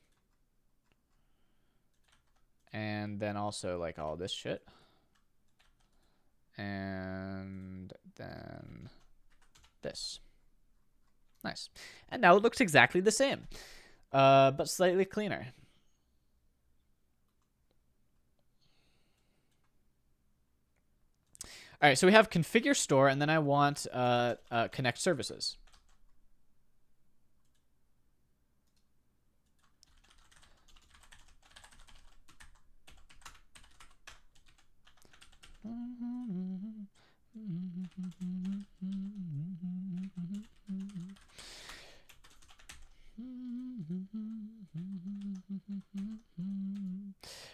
Speaker 1: And then also like all this shit. And then this. Nice. And now it looks exactly the same, but slightly cleaner. All right, so we have configure store, and then I want connect services.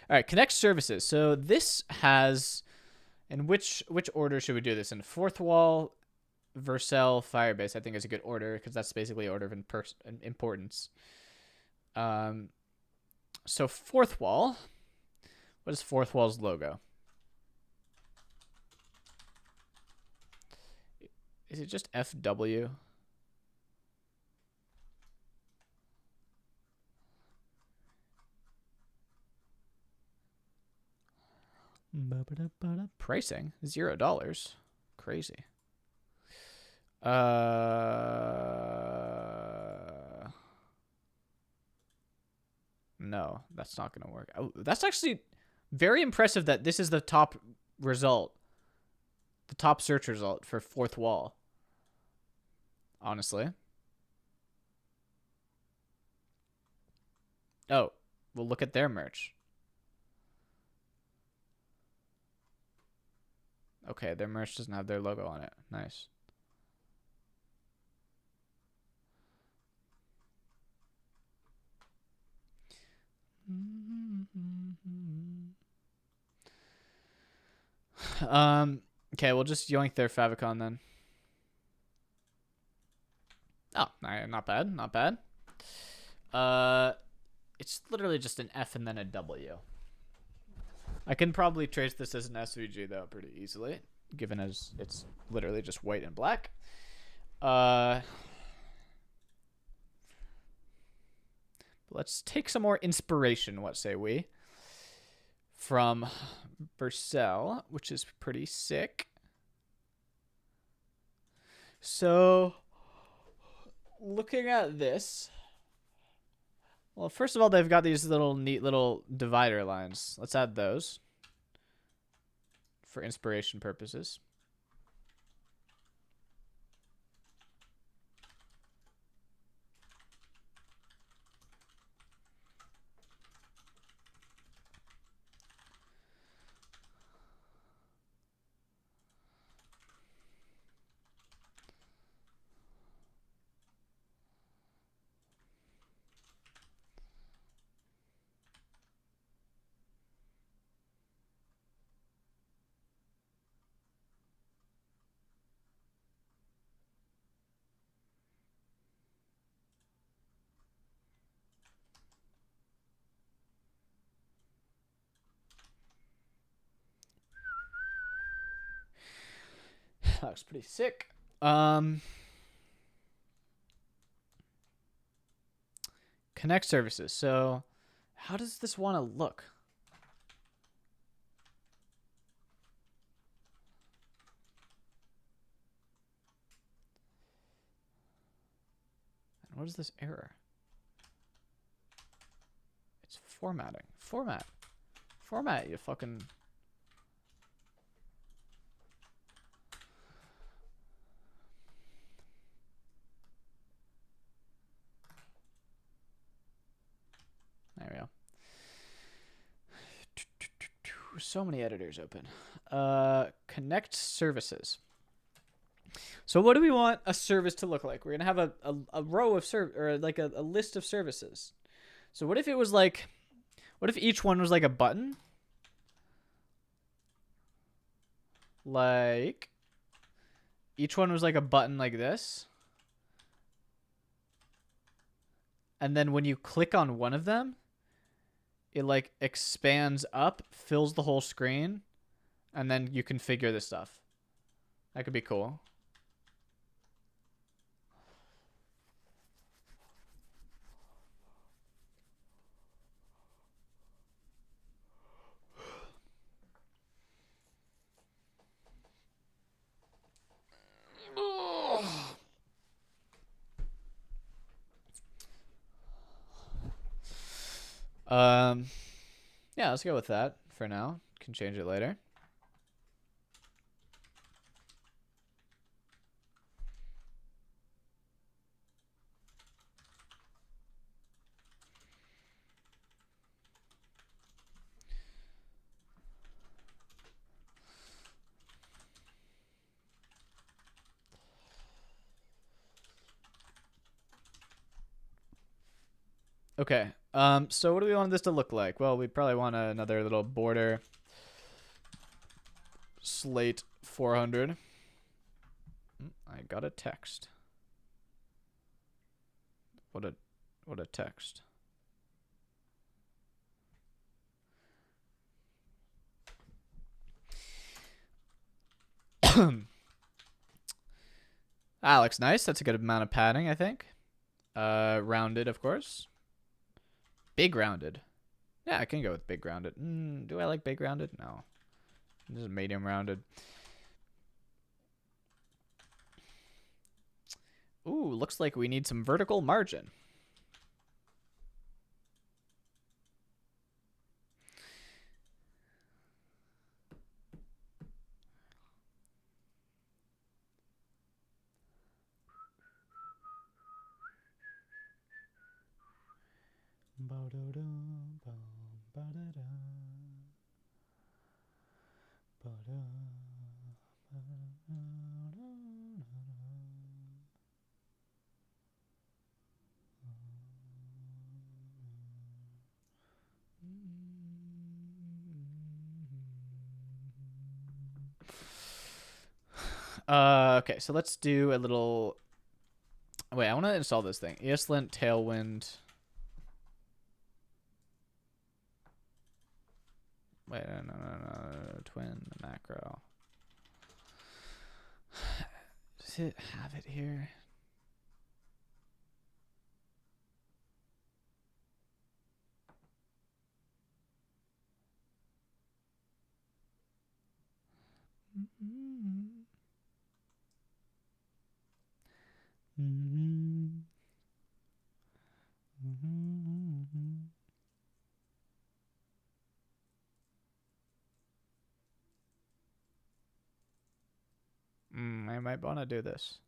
Speaker 1: All right, connect services. So this has, in which order should we do this in? Fourth wall, Vercel, Firebase. I think is a good order because that's basically order of importance. So fourth wall. What is fourth wall's logo? Is it just FW? Pricing $0. Crazy. No, that's not gonna work. Oh, that's actually very impressive that this is the top result, the top search result for fourth wall. Honestly. Oh, well, look at their merch. Okay, their merch doesn't have their logo on it. Nice. Okay, we'll just yoink their favicon then. Oh, not bad, not bad. It's literally just an F and then a W. I can probably trace this as an SVG though pretty easily, given as it's literally just white and black. Let's take some more inspiration, what say we? From Vercel, which is pretty sick. So, looking at this, well, first of all, they've got these little neat little divider lines. Let's add those for inspiration purposes. That looks pretty sick. Connect services. So, how does this want to look? And what is this error? It's formatting. Format, you fucking... There we go. So many editors open. Connect services. So what do we want a service to look like? We're gonna have a row of or like a list of services. So what if it was like, what if each one was like a button? Like, each one was like a button like this. And then when you click on one of them, it like expands up, fills the whole screen, and then you configure this stuff. That could be cool. Yeah, let's go with that for now. Can change it later. Okay. So what do we want this to look like? Well, we probably want another little border. Slate 400. I got a text. What a text. Ah, looks nice. That's a good amount of padding, I think. Rounded, of course. Big rounded. Yeah, I can go with big rounded. Do I like big rounded? No. This is medium rounded. Ooh, looks like we need some vertical margin. Okay, so let's do a little. Wait, I want to install this thing. ESLint Tailwind. Wait, no. Twin macro. Does it have it here? I might want to do this.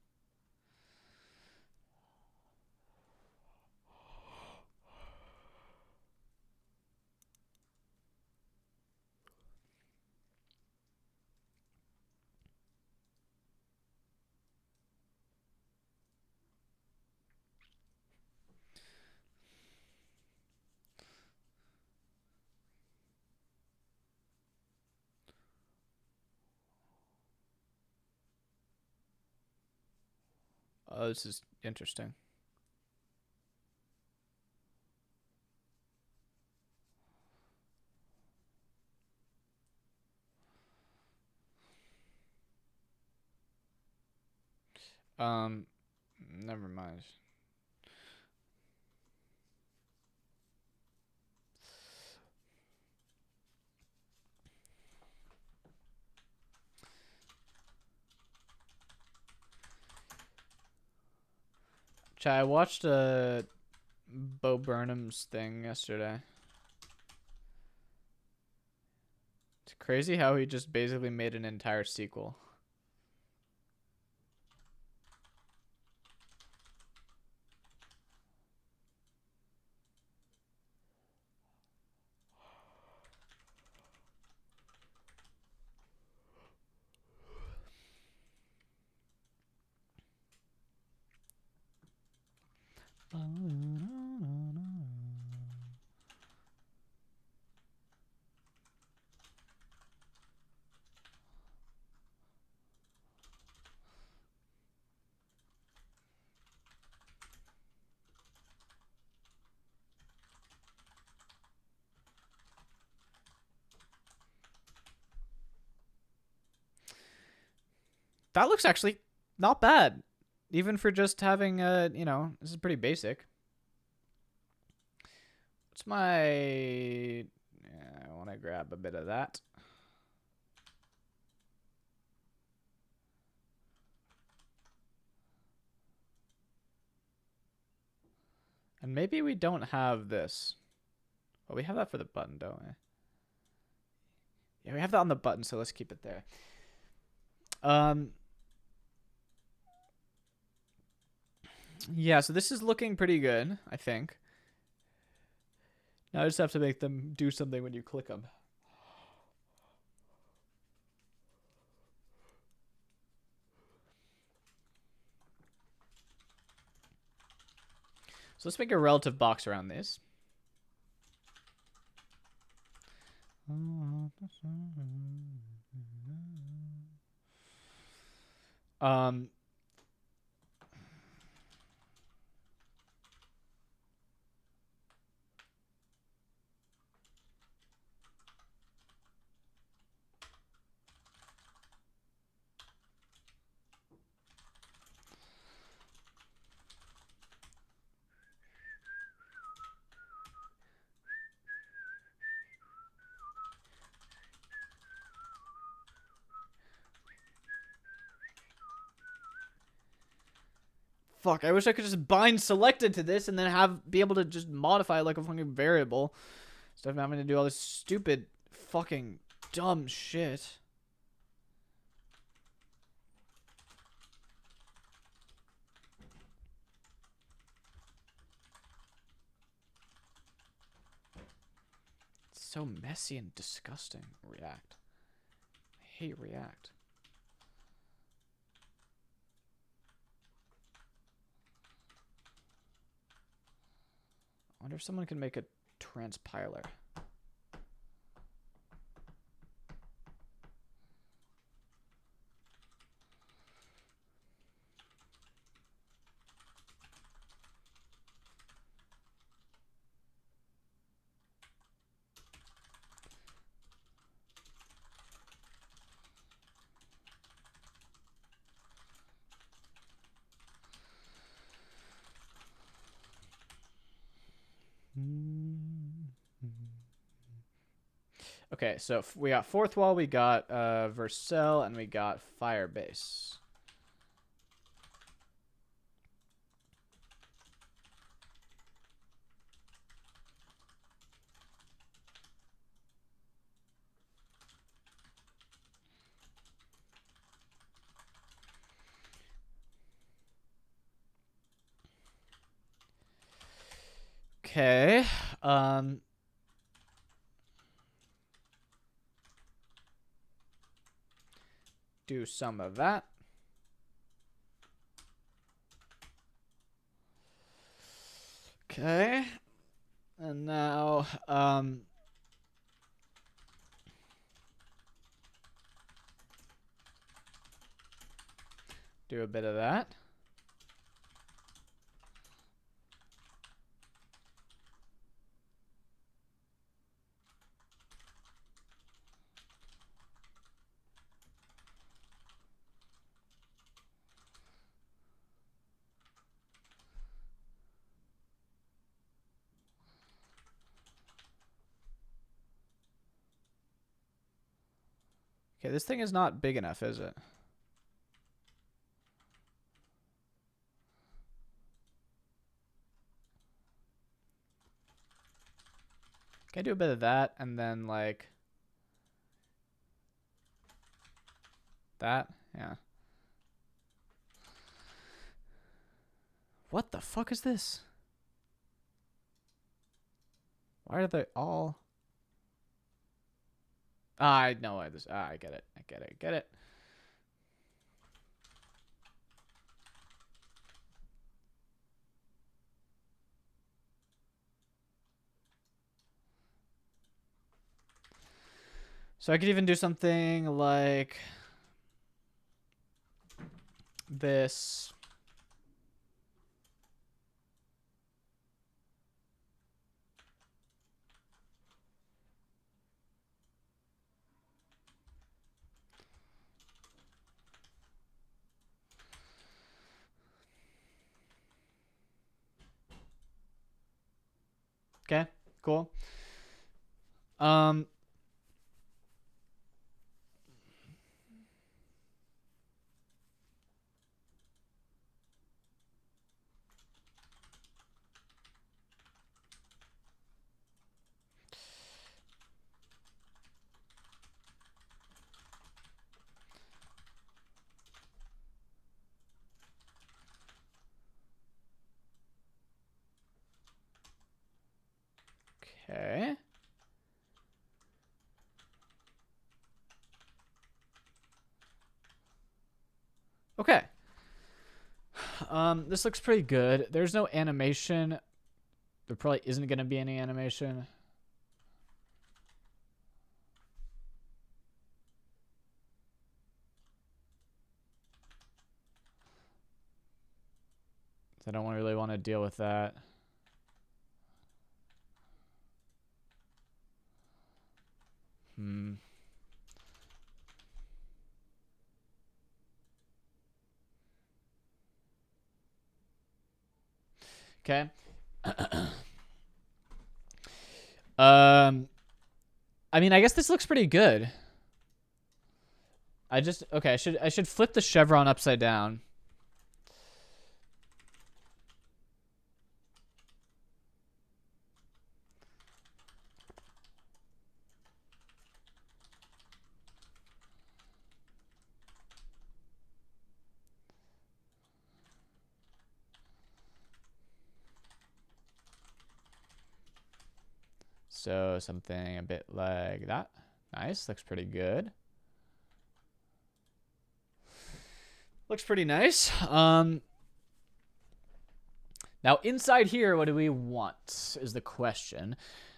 Speaker 1: Oh, this is interesting. Never mind. I watched Bo Burnham's thing yesterday. It's crazy how he just basically made an entire sequel. That looks actually not bad. Even for just having this is pretty basic. What's my... Yeah, I want to grab a bit of that. And maybe we don't have this. Well, we have that for the button, don't we? Yeah, we have that on the button, so let's keep it there. Yeah, so this is looking pretty good, I think. Now I just have to make them do something when you click them. So let's make a relative box around these. Um, Fuck, I wish I could just bind selected to this and then be able to just modify it like a fucking variable. Instead of having to do all this stupid fucking dumb shit. It's so messy and disgusting. React. I hate React. I wonder if someone can make a transpiler. Okay, so we got fourth wall, we got Vercel, and we got Firebase. Okay. Do some of that. Okay. And now, do a bit of that. Okay, this thing is not big enough, is it? Can I do a bit of that and then like that? Yeah. What the fuck is this? Why are they all... I know why this... I get it. I get it. I get it. So I could even do something like this. Okay, cool. Okay. Okay. This looks pretty good. There's no animation There probably isn't going to be any animation. I don't really want to deal with that. Okay. I mean, I guess this looks pretty good. Okay, I should flip the chevron upside down. So something a bit like that. Nice, looks pretty good. Looks pretty nice. Now inside here, what do we want is the question.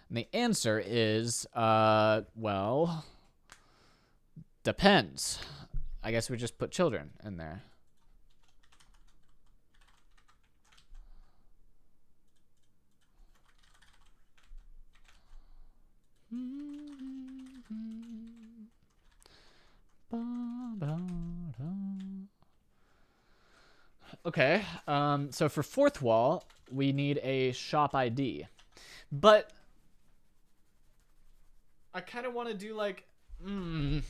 Speaker 1: And the answer is, well, depends. I guess we just put children in there. Okay, so for fourth wall, we need a shop ID. But I kind of want to do like... I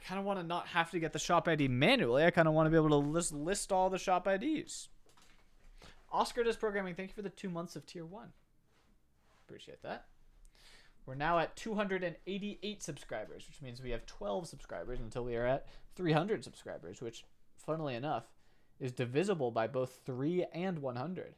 Speaker 1: kind of want to not have to get the shop ID manually. I kind of want to be able to list all the shop IDs. Oscar does programming. Thank you for the 2 months of tier 1. Appreciate that. We're now at 288 subscribers, which means we have 12 subscribers until we are at 300 subscribers, which, funnily enough, is divisible by both 3 and 100.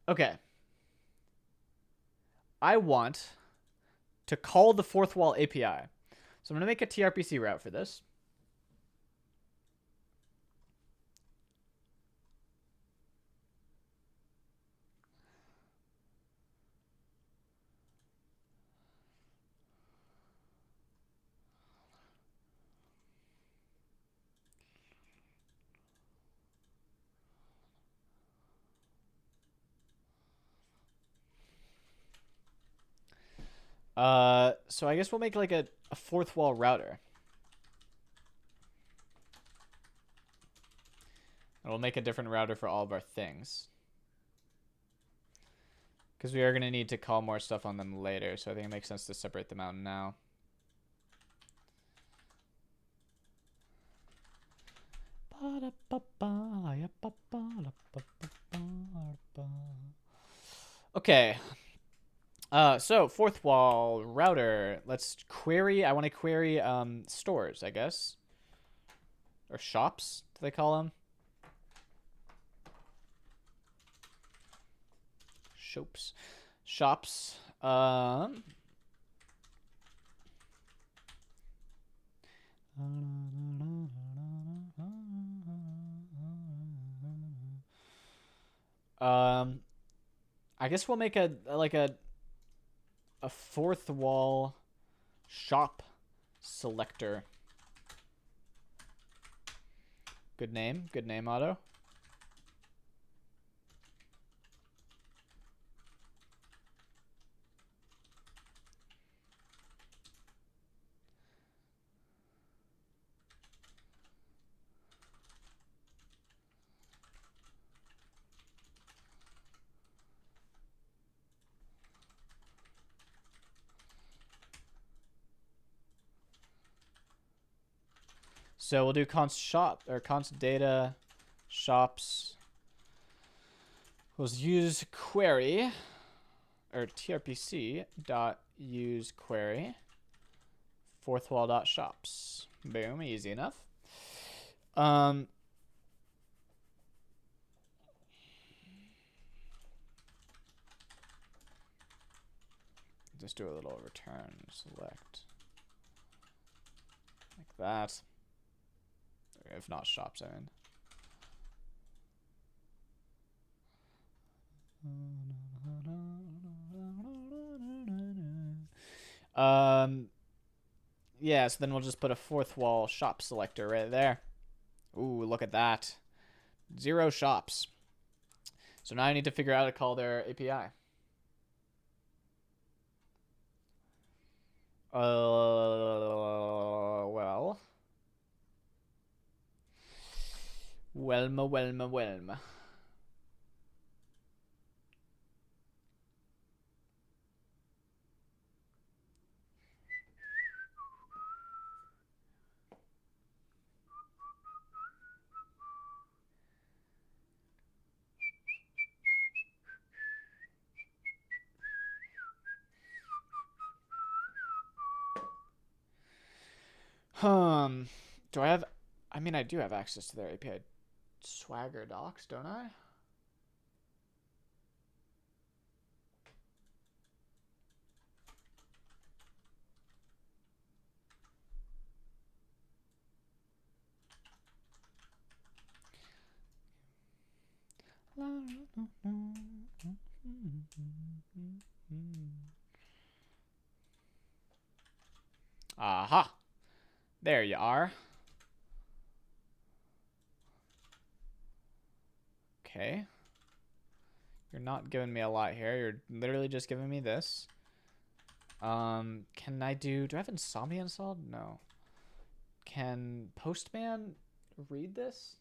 Speaker 1: Okay. I want to call the fourth wall API. So I'm going to make a TRPC route for this. So I guess we'll make like a fourth wall router. And we'll make a different router for all of our things. Because we are going to need to call more stuff on them later, so I think it makes sense to separate them out now. Okay. So fourth wall router. Let's query. I want to query stores, I guess, or shops. Do they call them? Shops. I guess we'll make a fourth wall shop selector. Good name, Otto. So we'll do const shop or const data shops. We'll use query or trpc dot use query Fourth wall dot shops. Boom, easy enough. Just do a little return select like that. If not shops, I mean. Yeah, so then we'll just put a fourth wall shop selector right there. Ooh, look at that. 0 shops. So now I need to figure out how to call their API. Well. Welma. Do I have... I mean, I do have access to their API Swagger docs, don't I? Aha. There you are. Okay. You're not giving me a lot here. You're literally just giving me this. Can I do I have Insomnia installed? No. Can Postman read this?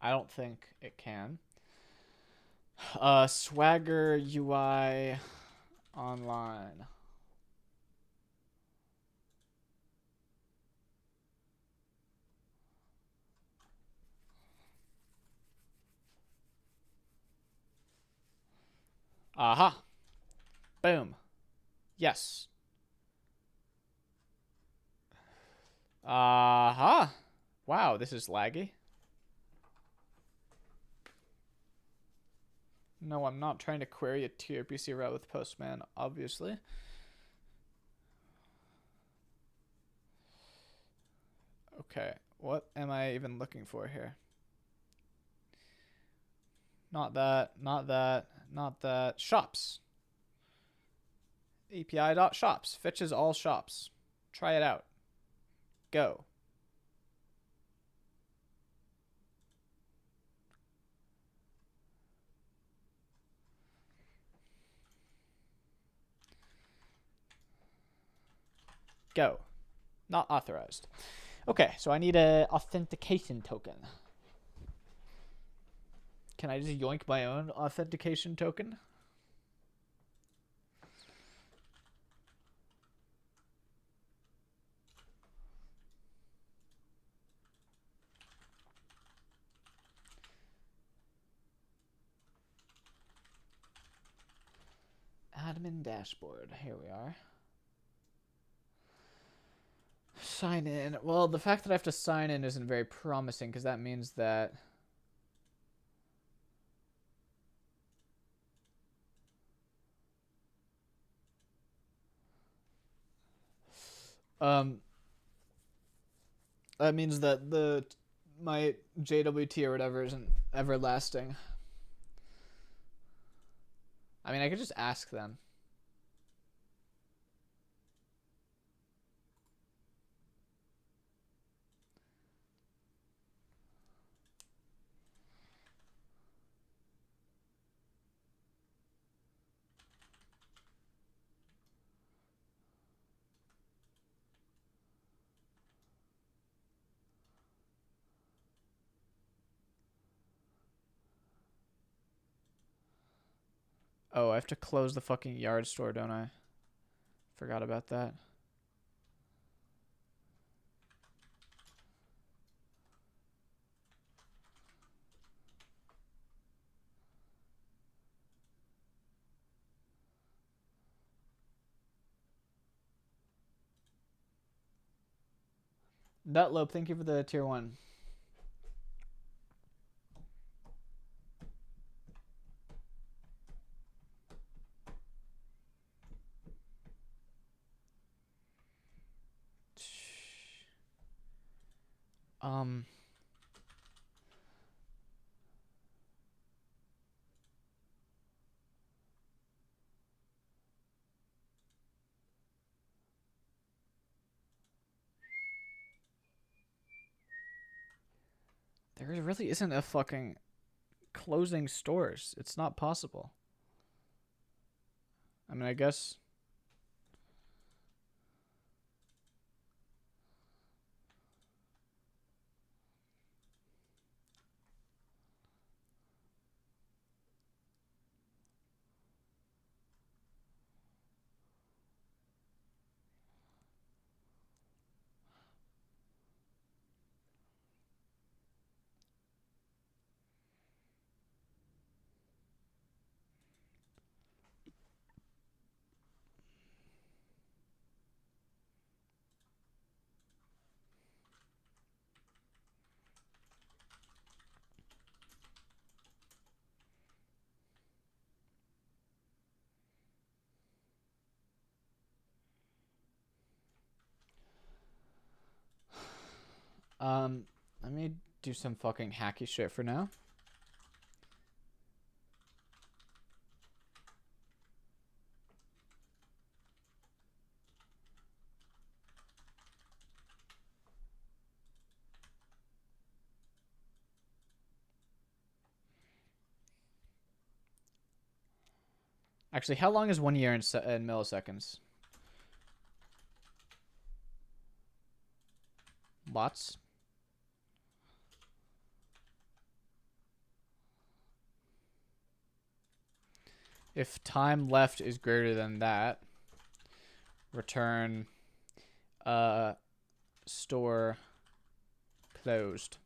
Speaker 1: I don't think it can. Swagger UI online. Aha. Boom. Yes. Aha. Wow, this is laggy. No, I'm not trying to query a tRPC route with Postman, obviously. Okay, what am I even looking for here? Not that, not that, not that. Shops. API.shops. Fetches all shops. Try it out. Go. Go. Not authorized. Okay, so I need an authentication token. Can I just yoink my own authentication token? Admin dashboard. Here we are. Sign in. Well, the fact that I have to sign in isn't very promising because that means that... that means that my JWT or whatever isn't everlasting. I mean, I could just ask them. Oh, I have to close the fucking yard store, don't I? Forgot about that. Nutlope, thank you for the tier 1. Um, there really isn't a fucking closing stores. It's not possible. I mean, I guess. Let me do some fucking hacky shit for now. Actually, how long is 1 year in milliseconds? Lots. If time left is greater than that, return store closed.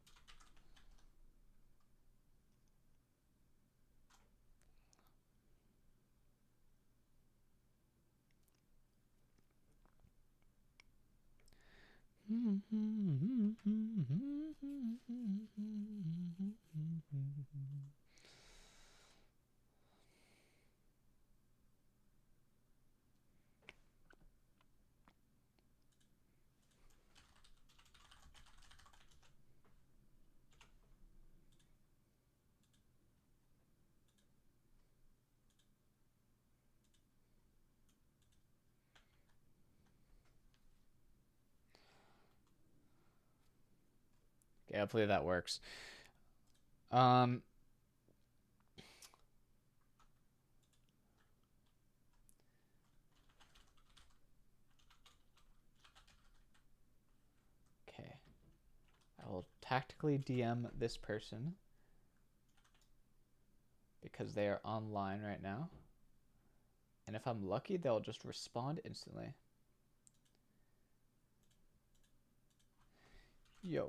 Speaker 1: Okay, hopefully that works. Okay. I will tactically DM this person because they are online right now. And if I'm lucky, they'll just respond instantly. Yo.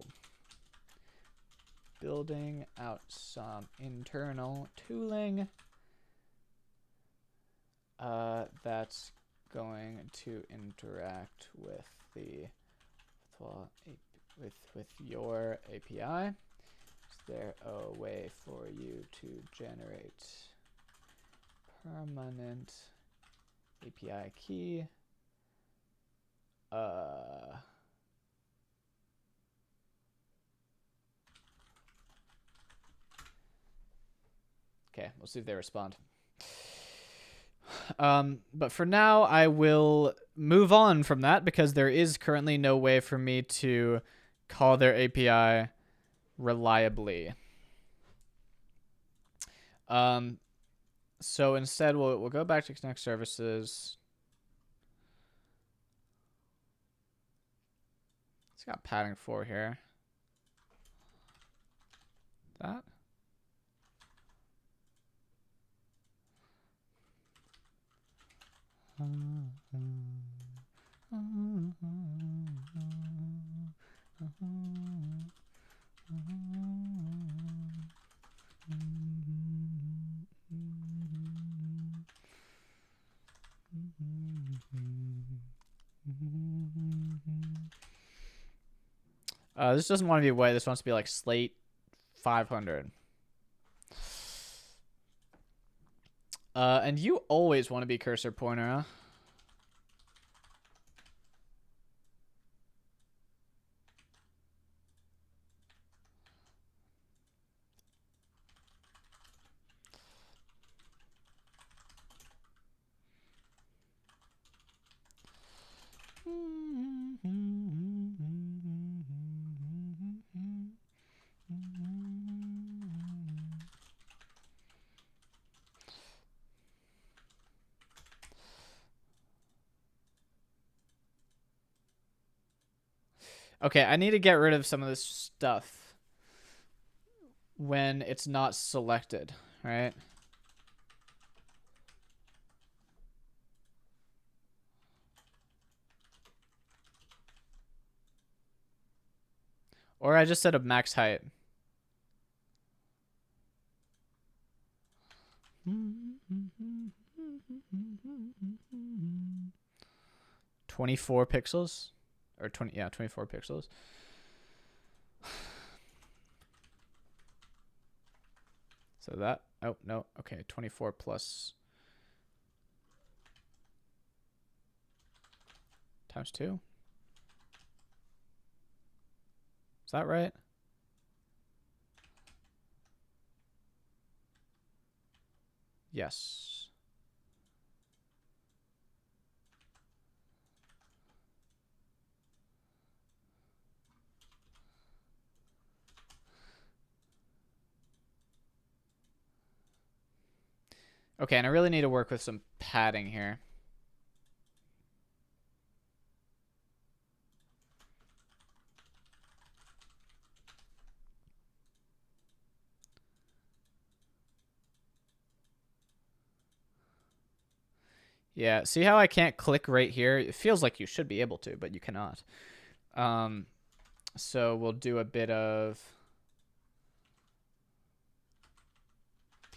Speaker 1: Building out some internal tooling that's going to interact with the with your API. Is there a way for you to generate permanent API key? Okay, we'll see if they respond. But for now, I will move on from that because there is currently no way for me to call their API reliably. So instead, we'll go back to Connect Services. It's got padding 4 here. That. This doesn't want to be white. This wants to be like slate 500. And you always want to be cursor pointer, huh? Okay, I need to get rid of some of this stuff when it's not selected, right? Or I just set a max height. 24 pixels? Or 24 pixels. So that, oh, no, okay, 24 plus times 2. Is that right? Yes. Okay, and I really need to work with some padding here. Yeah, see how I can't click right here? It feels like you should be able to, but you cannot. So we'll do a bit of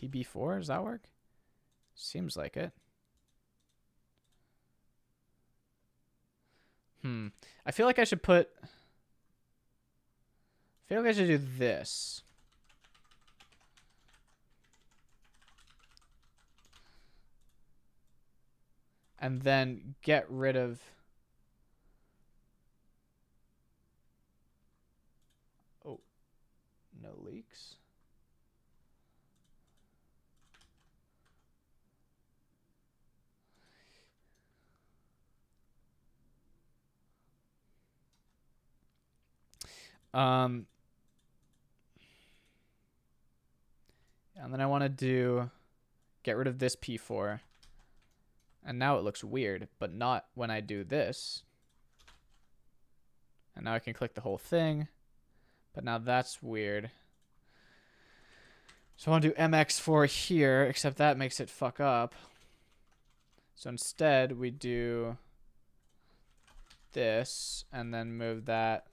Speaker 1: TB4. Does that work? Seems like it. I feel like I should put... I feel like I should do this. And then get rid of... Oh, no leaks. And then I want to do... Get rid of this P4. And now it looks weird, but not when I do this. And now I can click the whole thing. But now that's weird. So I want to do MX4 here, except that makes it fuck up. So instead, we do this, and then move that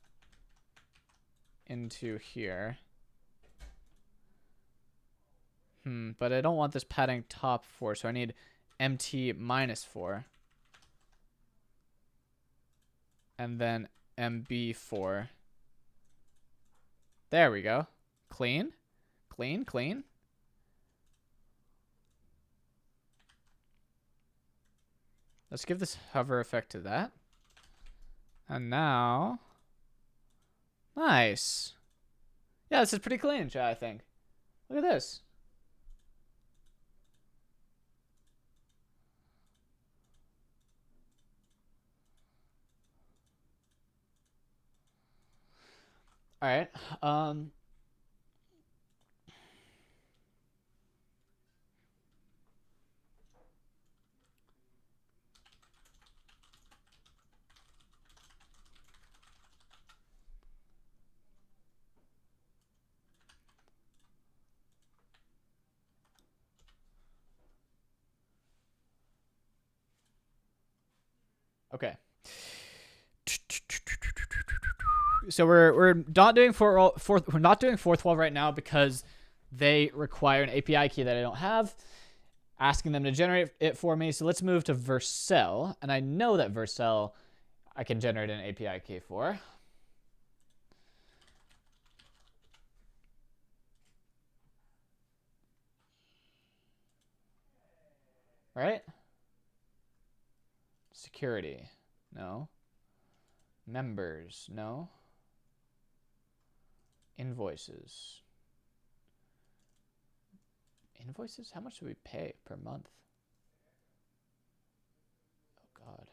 Speaker 1: into here. But I don't want this padding top 4, so I need MT minus 4. And then MB4. There we go. Clean. Clean, clean. Let's give this hover effect to that. And now... Nice. Yeah, this is pretty clean, chat, I think. Look at this. All right. Okay. So we're not doing we're not doing fourth wall right now because they require an API key that I don't have, asking them to generate it for me. So let's move to Vercel, and I know that Vercel I can generate an API key for. Right? Security. No. Members. No. Invoices. Invoices? How much do we pay per month? Oh, God.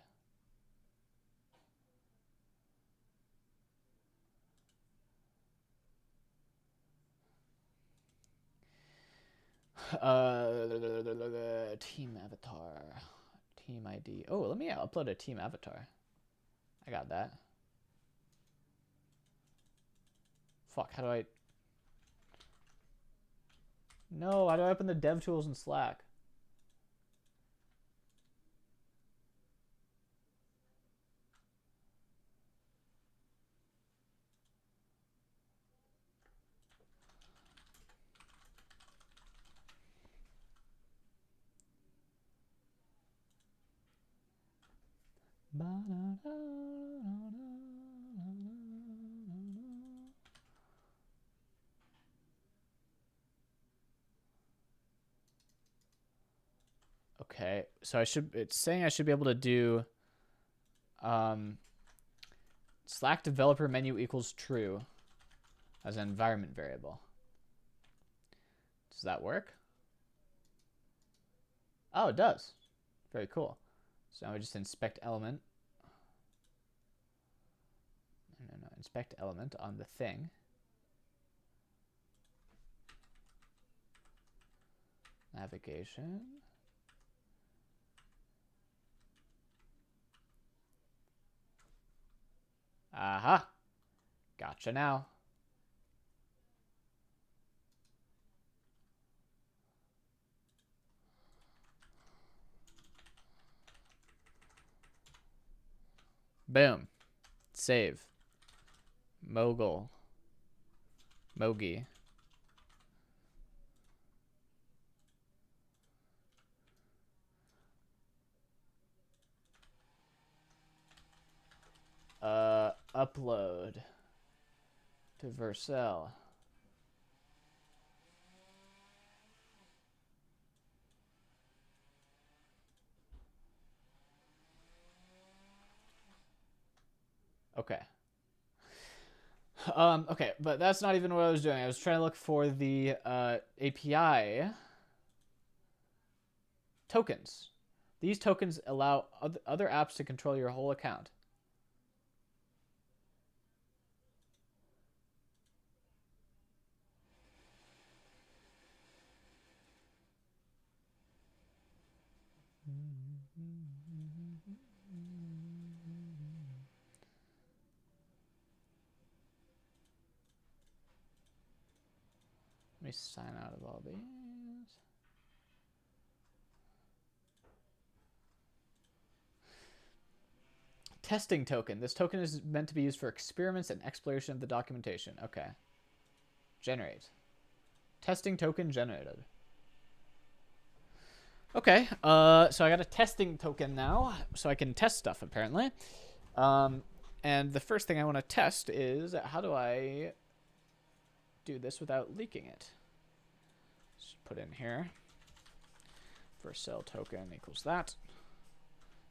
Speaker 1: Team avatar. Team ID. Oh, let me upload a team avatar. I got that. Fuck, how do I... No, how do I open the dev tools in Slack? Okay, so it's saying I should be able to do Slack developer menu equals true as an environment variable. Does that work? Oh, it does. Very cool. So now we just inspect element. No, inspect element on the thing. Navigation. Aha. Gotcha now. Boom. Save. Mogul. Mogi. Upload to Vercel. Okay. Okay, but that's not even what I was doing. I was trying to look for the API tokens. These tokens allow other apps to control your whole account. Let me sign out of all these. Testing token. This token is meant to be used for experiments and exploration of the documentation. Okay. Generate. Testing token generated. Okay. So I got a testing token now, so I can test stuff apparently. And the first thing I want to test is how do I do this without leaking it? Just put in here. Vercel token equals that.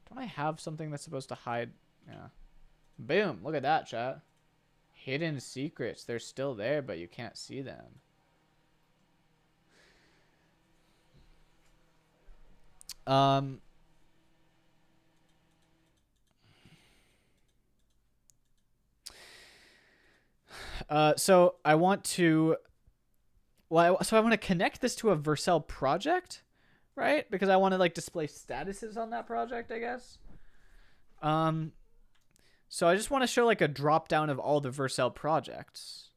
Speaker 1: Don't I have something that's supposed to hide? Yeah. Boom. Look at that, chat. Hidden secrets. They're still there, but you can't see them. So I want to, so I want to connect this to a Vercel project, right? Because I want to like display statuses on that project, I guess. Um, so I just want to show like a drop down of all the Vercel projects.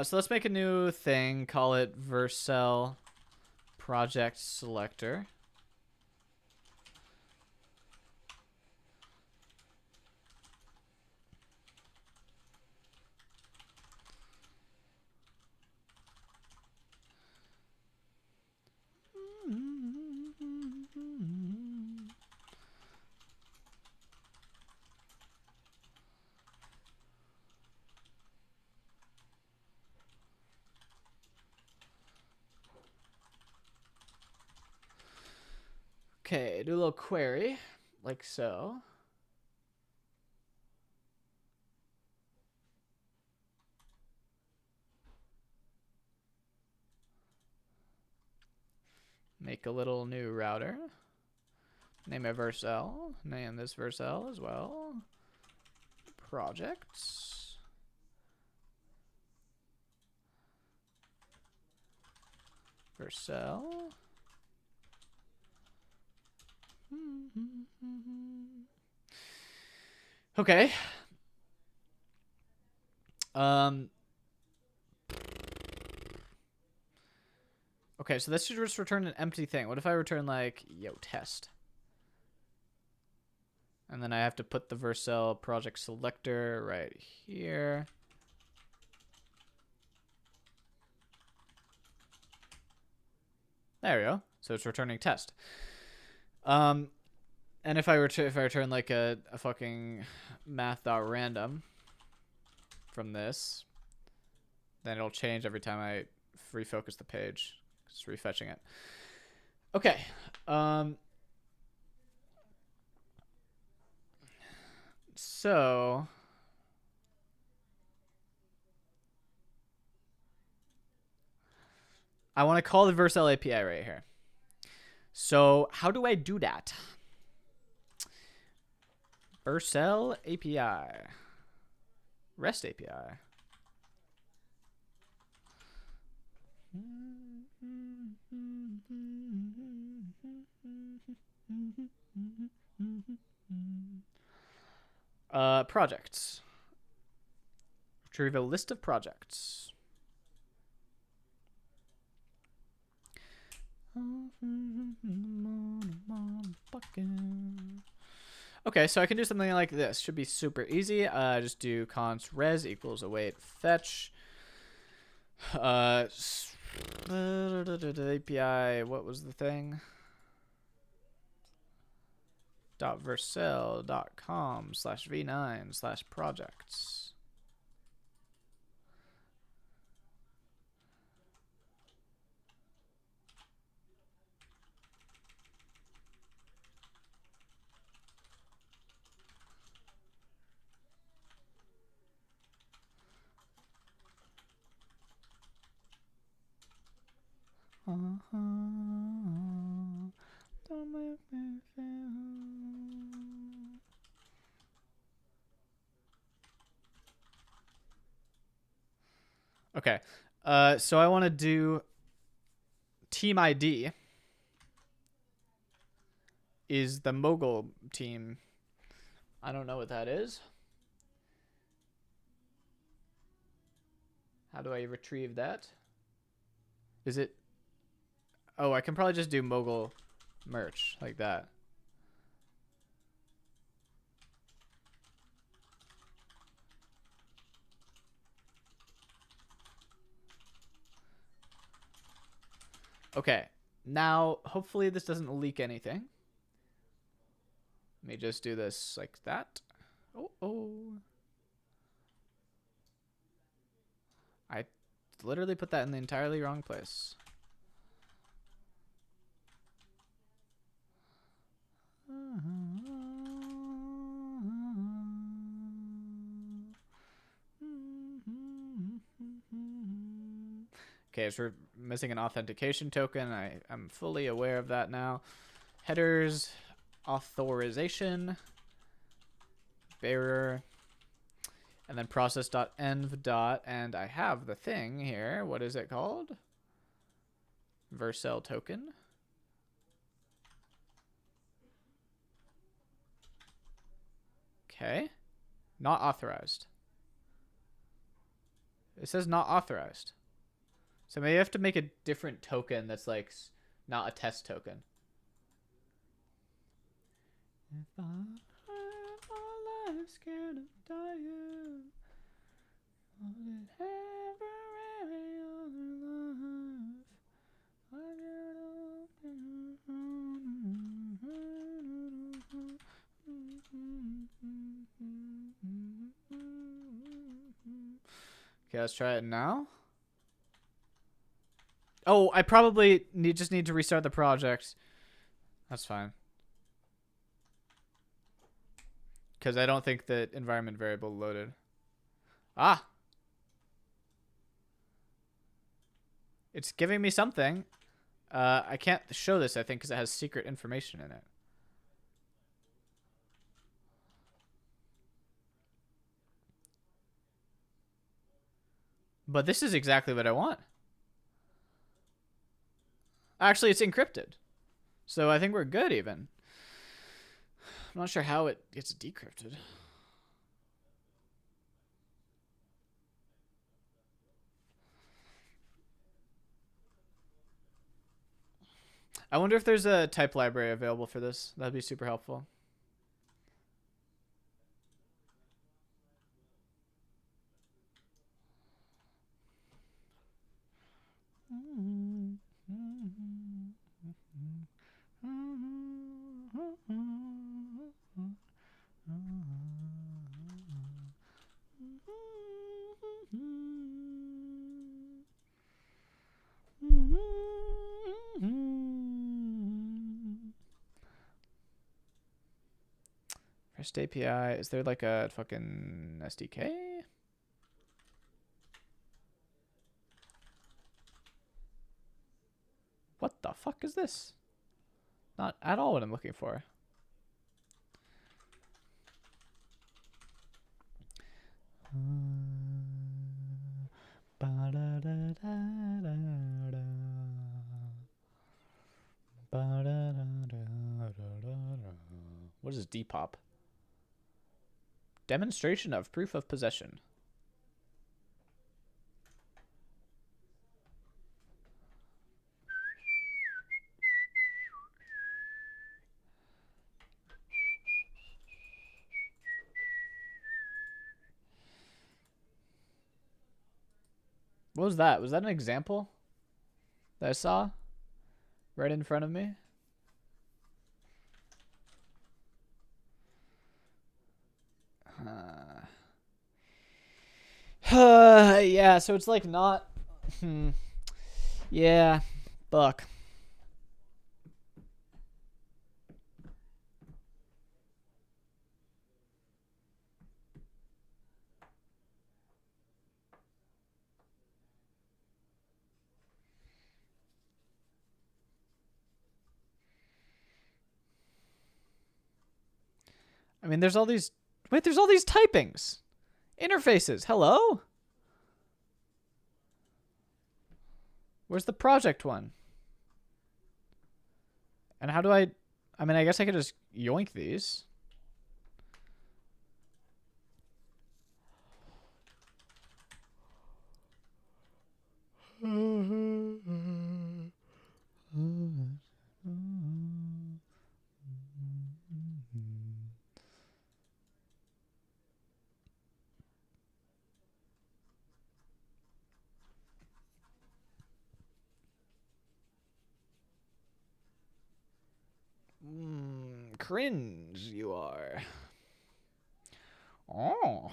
Speaker 1: So let's make a new thing. Call it Vercel Project Selector. Okay, do a little query, like so. Make a little new router. Name it Vercel. Name this Vercel as well. Projects. Vercel. Okay. Okay, so this should just return an empty thing. What if I return like yo test? And then I have to put the Vercel project selector right here. There we go. So it's returning test. And if I return like a fucking math.random from this, then it'll change every time I refocus the page. It's refetching it. Okay. So I want to call the Vercel API right here. So how do I do that? Vercel API. REST API. Projects. Retrieve a list of projects. Okay, so I can do something like this. Should be super easy. Just do const res equals await fetch. API, what was the thing? .vercel.com/v9/projects. Don't make me feel. Okay. So I want to do team ID is the mogul team. I don't know what that is. How do I retrieve that? Is it? Oh, I can probably just do mogul merch like that. Okay. Now, hopefully this doesn't leak anything. Let me just do this like that. Oh. I literally put that in the entirely wrong place. Okay, so we're missing an authentication token. I'm fully aware of that now. Headers, authorization, bearer, and then process.env dot, and I have the thing here. What is it called? Vercel token. Okay. Not authorized. It says not authorized. So maybe I have to make a different token that's like not a test token. If I had my life scared of dying, would it ever any other life? I get Okay, let's try it now. Oh, I probably just need to restart the project. That's fine. Because I don't think the environment variable loaded. Ah! It's giving me something. I can't show this, I think, because it has secret information in it. But this is exactly what I want. Actually, it's encrypted. So I think we're good, even. I'm not sure how it gets decrypted. I wonder if there's a type library available for this. That'd be super helpful. REST API. Is there like a fucking SDK? What the fuck is this? Not at all what I'm looking for. What is Depop? Demonstration of proof of possession. What was that? Was that an example that I saw right in front of me? Yeah, so it's like not... Yeah, fuck. I mean, there's all these... Wait, there's all these typings. Interfaces. Hello? Where's the project one? And how do I mean, I guess I could just yoink these. Cringe, you are. Oh.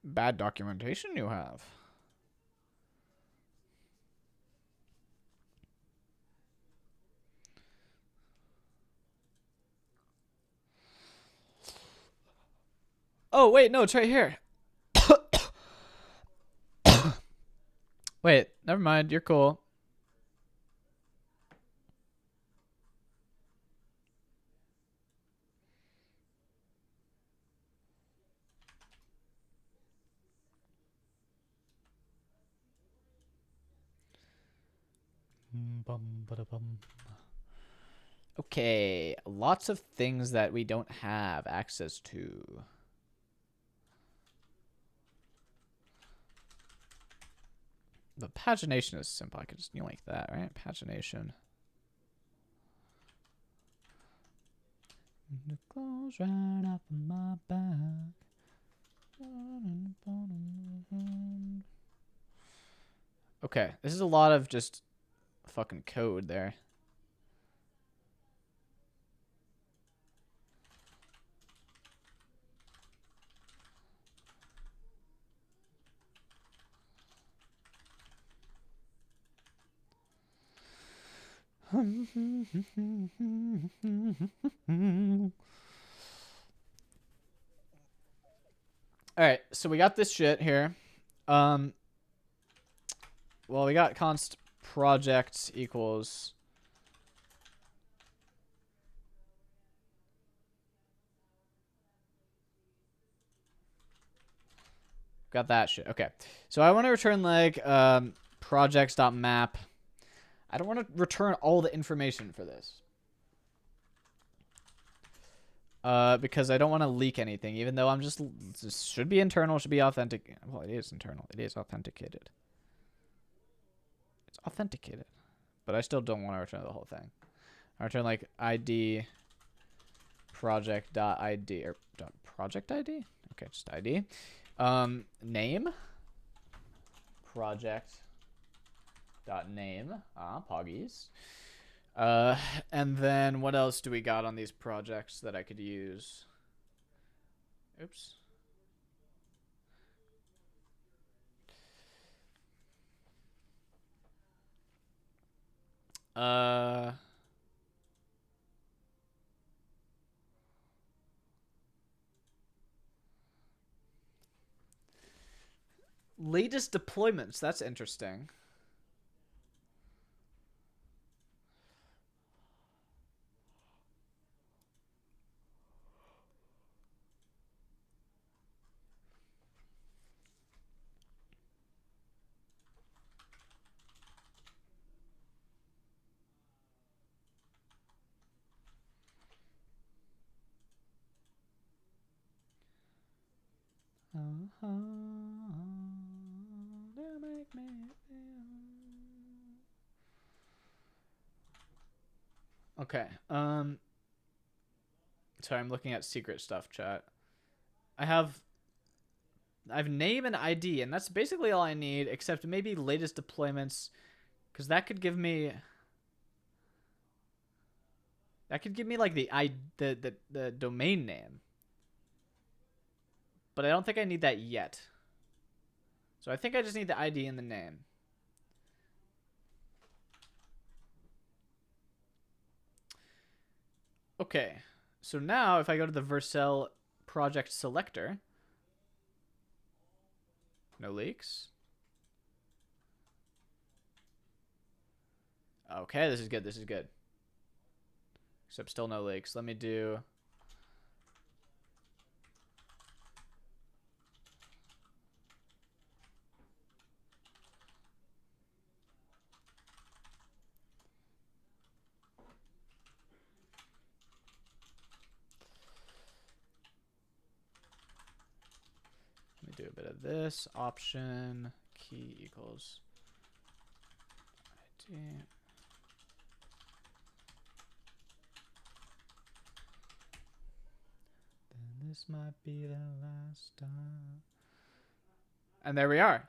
Speaker 1: Bad documentation you have. Oh, wait, no, it's right here. Wait, never mind. You're cool. Okay, lots of things that we don't have access to. The pagination is simple. I could just like that, right? Pagination. The clothes right off of my back. Okay, this is a lot of just fucking code there. All right, so we got this shit here. Well, we got const project equals. Got that shit. Okay, so I want to return like projects.map. I don't want to return all the information for this. Because I don't want to leak anything, even though this should be internal, should be authentic. Well, it is internal. It is authenticated. It's authenticated. But I still don't want to return the whole thing. I return like ID project.id or project ID? Okay, just ID. Name project.name. Poggies. And then what else do we got on these projects that I could use? Oops. Latest deployments. That's interesting. Okay. Sorry, I'm looking at secret stuff, chat. I have name and ID, and that's basically all I need, except maybe latest deployments, because that could give me like the domain name. But I don't think I need that yet. So I think I just need the ID and the name. Okay. So now if I go to the Vercel project selector, no leaks. Okay, this is good. This is good. Except still no leaks. Let me do... Let me do a bit of this. Option key equals ID. Then this might be the last time. And there we are.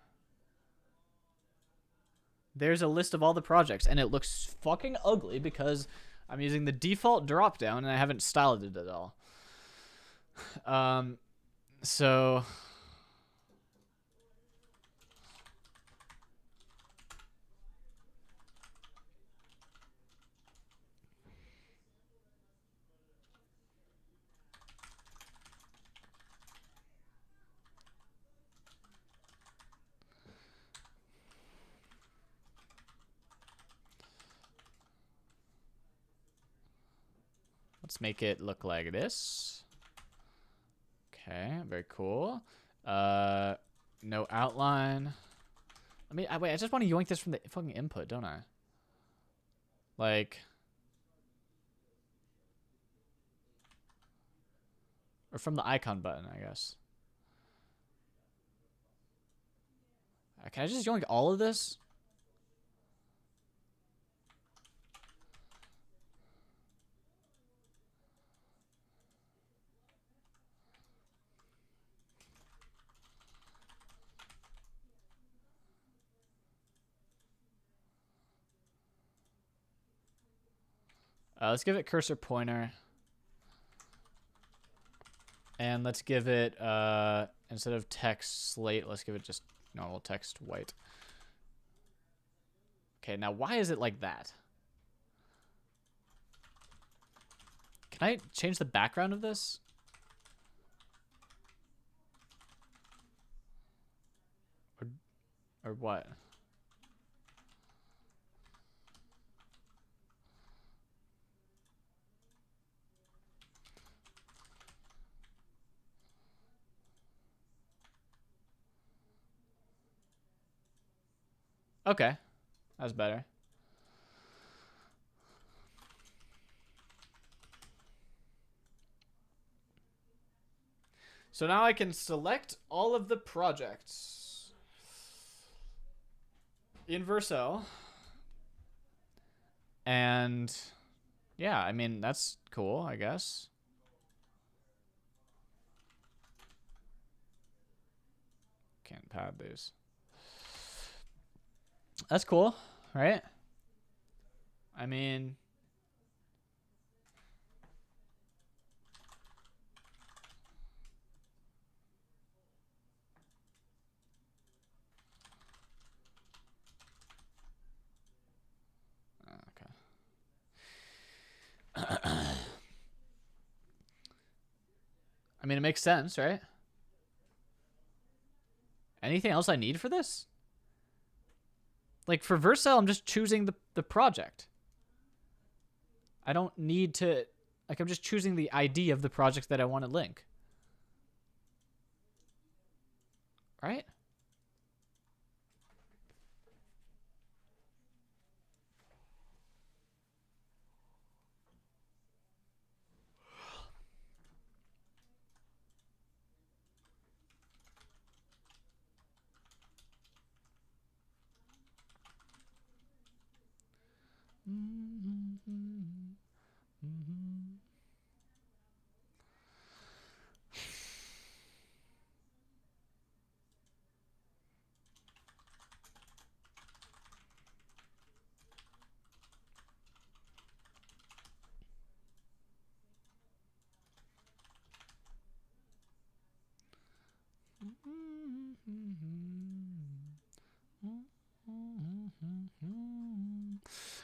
Speaker 1: There's a list of all the projects, and it looks fucking ugly because I'm using the default dropdown and I haven't styled it at all. So Let's make it look like this. Okay, very cool. No outline. Wait, I just want to yoink this from the fucking input, don't I? Like, or from the icon button, I guess. Can I just yoink all of this? Let's give it cursor pointer. And let's give it, instead of text slate, let's give it just normal text white. Okay, now why is it like that? Can I change the background of this? Or what? Okay, that's better. So now I can select all of the projects in Vercel. And yeah, I mean, that's cool, I guess. Can't pad these. That's cool, right? I mean, okay. I mean, it makes sense, right? Anything else I need for this? Like, for Vercel, I'm just choosing the project. I don't need to... Like, I'm just choosing the ID of the project that I want to link. Right?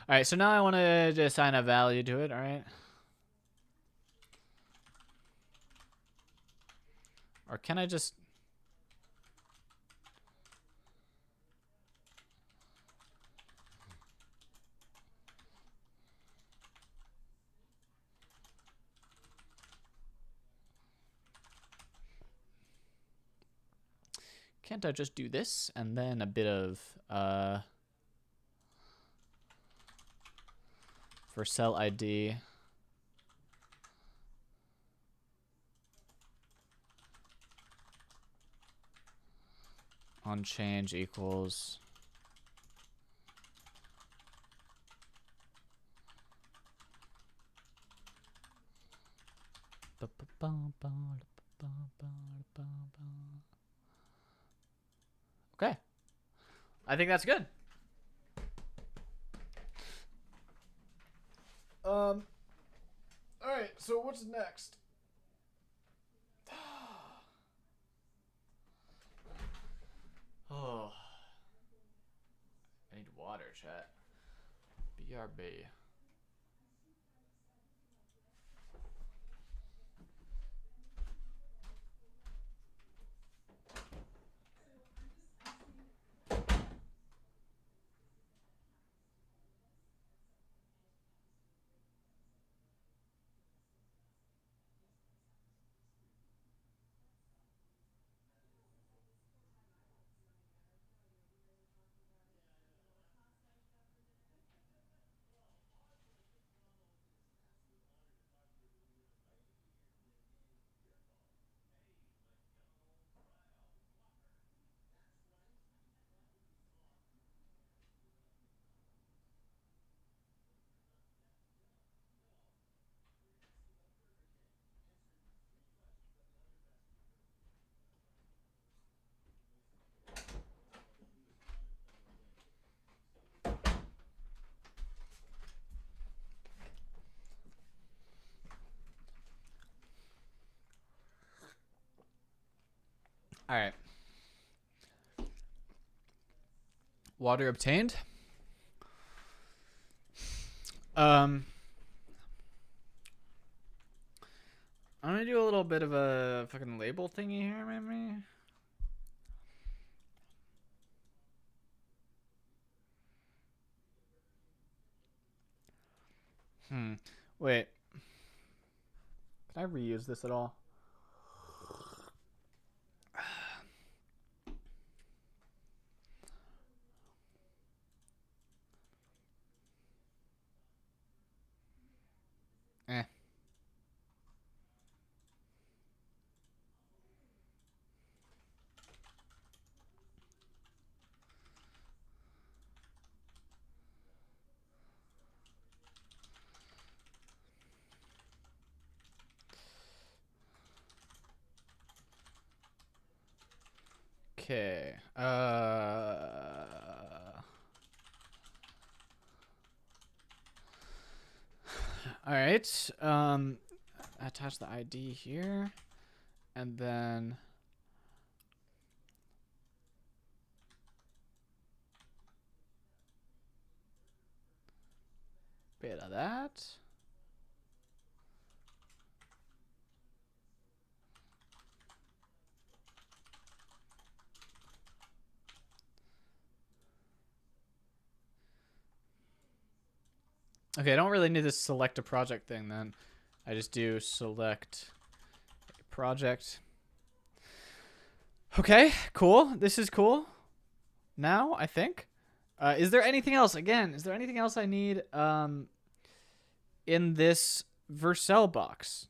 Speaker 1: All right, so now I want to assign a value to it, all right? Or can I just... Can't I just do this and then a bit of for cell ID on change equals okay. I think that's good. All right, so what's next? Oh, I need water, chat. BRB. All right. Water obtained. I'm gonna do a little bit of a fucking label thingy here, maybe. Wait. Can I reuse this at all? Eh. Okay. All right. Attach the ID here, and then bit of that. Okay, I don't really need this select a project thing then. I just do select a project. Okay, cool. This is cool. Now, I think. Is there anything else? Again, is there anything else I need in this Vercel box?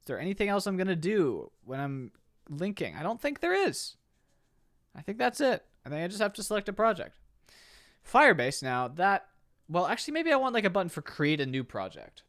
Speaker 1: Is there anything else I'm going to do when I'm linking? I don't think there is. I think that's it. I think I just have to select a project. Firebase now, that... Well, actually, maybe I want like a button for create a new project.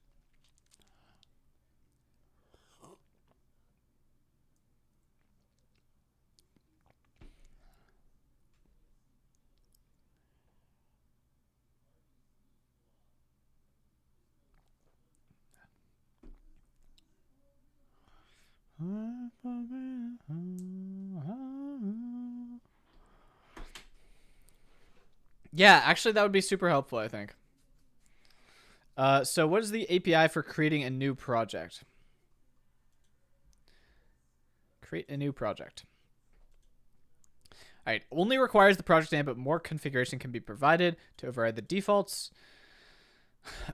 Speaker 1: Yeah, actually, that would be super helpful, I think. So what is the API for creating a new project? Create a new project. All right, only requires the project name, but more configuration can be provided to override the defaults.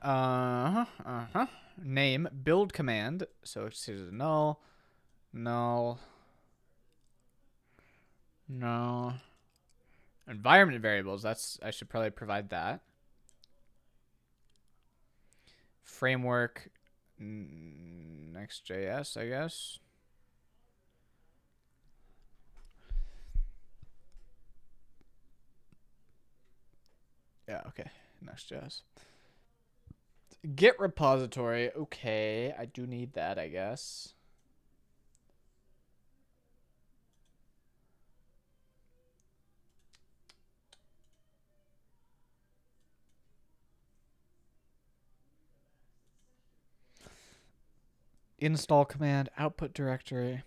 Speaker 1: Name, build command. So it's null, null, no. Environment variables. That's I should probably provide that. Framework, Next.js, I guess. Yeah, okay. Next.js. Git repository. Okay, I do need that, I guess. Install command, output directory.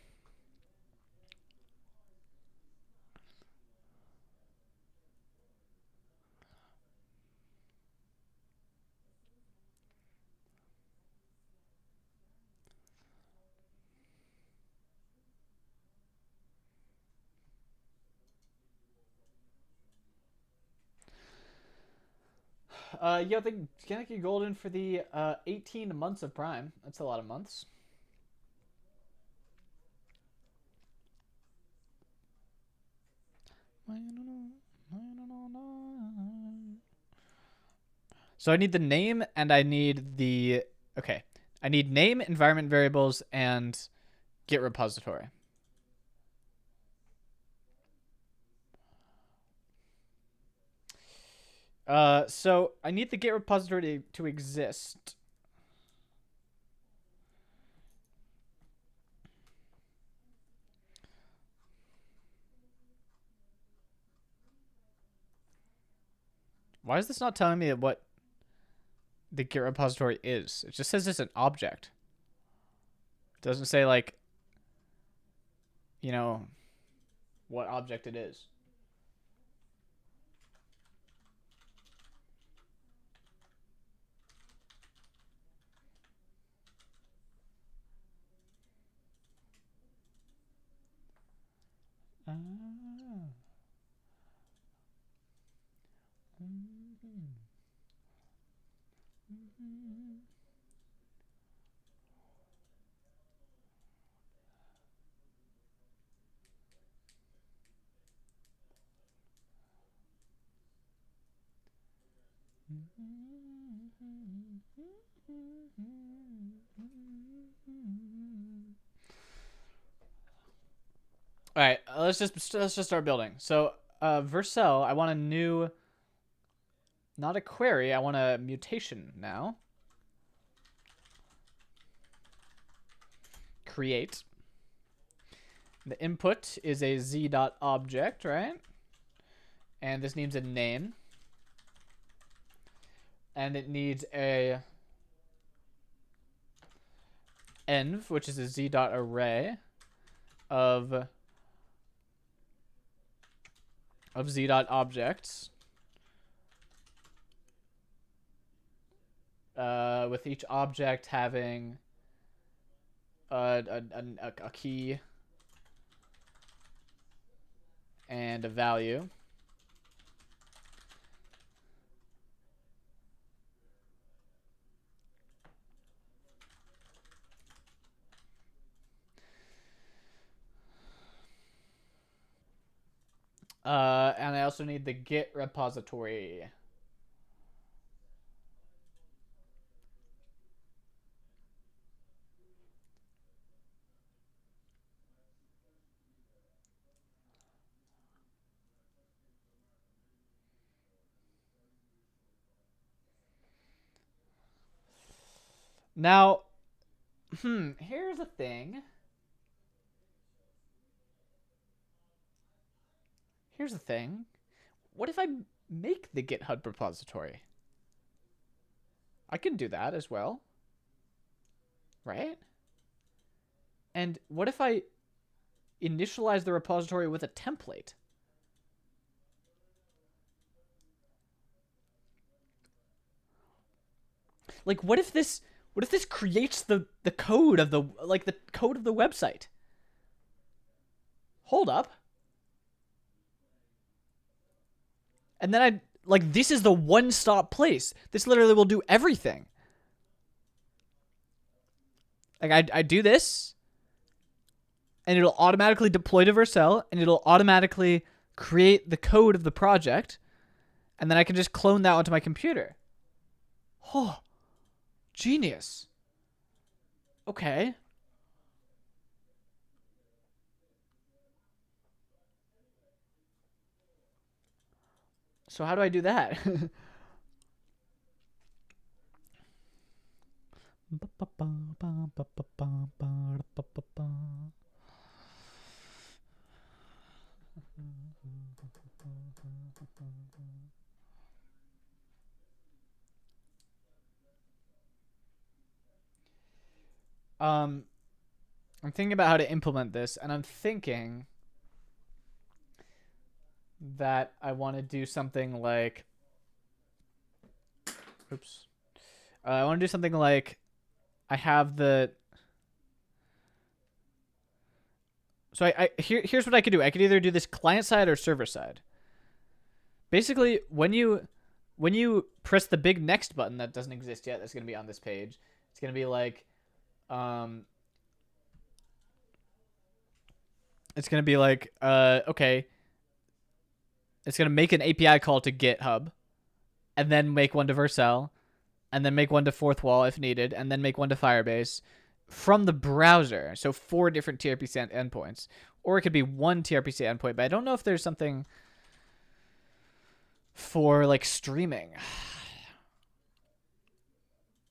Speaker 1: Yeah, the Geneki Golden for the 18 months of Prime. That's a lot of months. So I need the name and I need the... Okay. I need name, environment variables, and Git repository. So I need the Git repository to exist. Why is this not telling me what the Git repository is? It just says it's an object. It doesn't say like, you know, what object it is. Ah. All right, let's just start building. So, Vercel, I want a new, not a query. I want a mutation now. Create. The input is a z.object, right? And this needs a name. And it needs a env, which is a z.array of z.objects. With each object having a key and a value. And I also need the Git repository. Now, here's a thing. Here's the thing. What if I make the GitHub repository? I can do that as well. Right? And what if I initialize the repository with a template? Like, what if this creates the code of the code of the website? Hold up. And then this is the one-stop place. This literally will do everything. Like, I do this, and it'll automatically deploy to Vercel, and it'll automatically create the code of the project, and then I can just clone that onto my computer. Oh, genius. Okay. So how do I do that? I'm thinking about how to implement this, and I'm thinking that I want to do something like, oops. I want to do something like, I have the, so here's what I could do. I could either do this client side or server side. Basically, when you press the big next button that doesn't exist yet, that's going to be on this page, it's going to be like, it's going to be like, okay, it's going to make an API call to GitHub, and then make one to Vercel, and then make one to Fourth Wall if needed, and then make one to Firebase from the browser. So 4 different TRPC endpoints. Or it could be one TRPC endpoint, but I don't know if there's something for like streaming.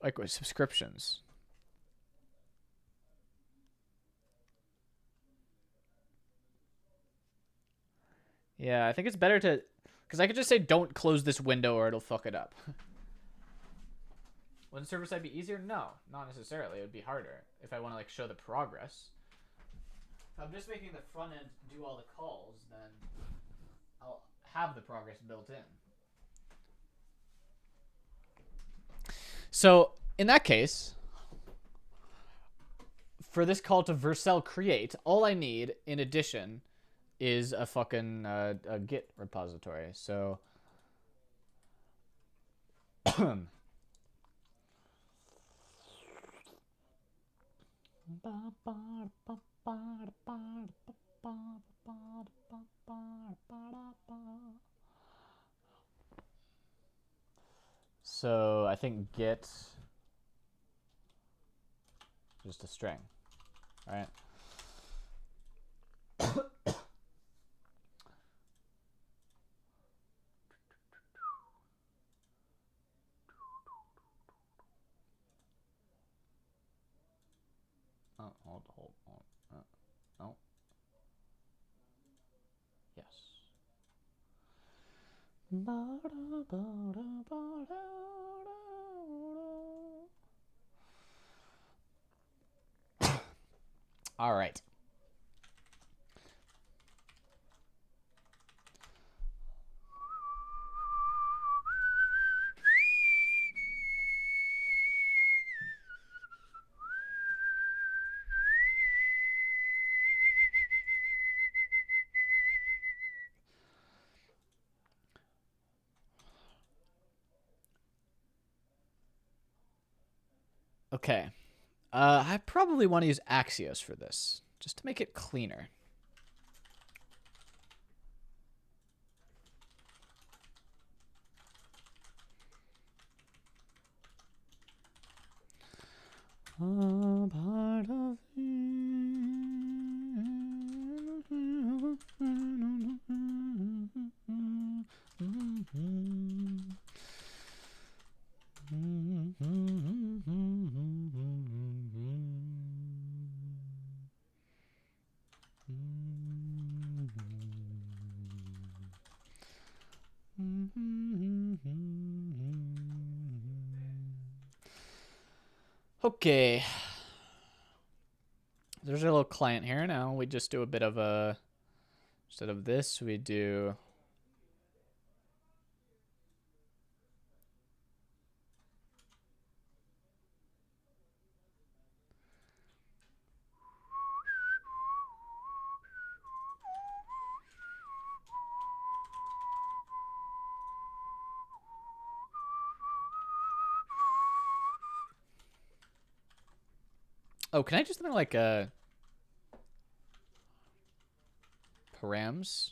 Speaker 1: Like with subscriptions. Yeah, I think it's better to, because I could just say don't close this window or it'll fuck it up. Would the server side be easier? No, not necessarily. It would be harder if I want to like show the progress. If I'm just making the front end do all the calls, then I'll have the progress built in. So in that case, for this call to Vercel create, all I need in addition is a fucking a Git repository. So so I think Git just a string, right? Oh, hold. Oh, yes. All right. Okay. I probably want to use Axios for this, just to make it cleaner. A part of Okay. There's our little client here. Now we just do a bit of a, instead of this, we do oh, can I just something like params?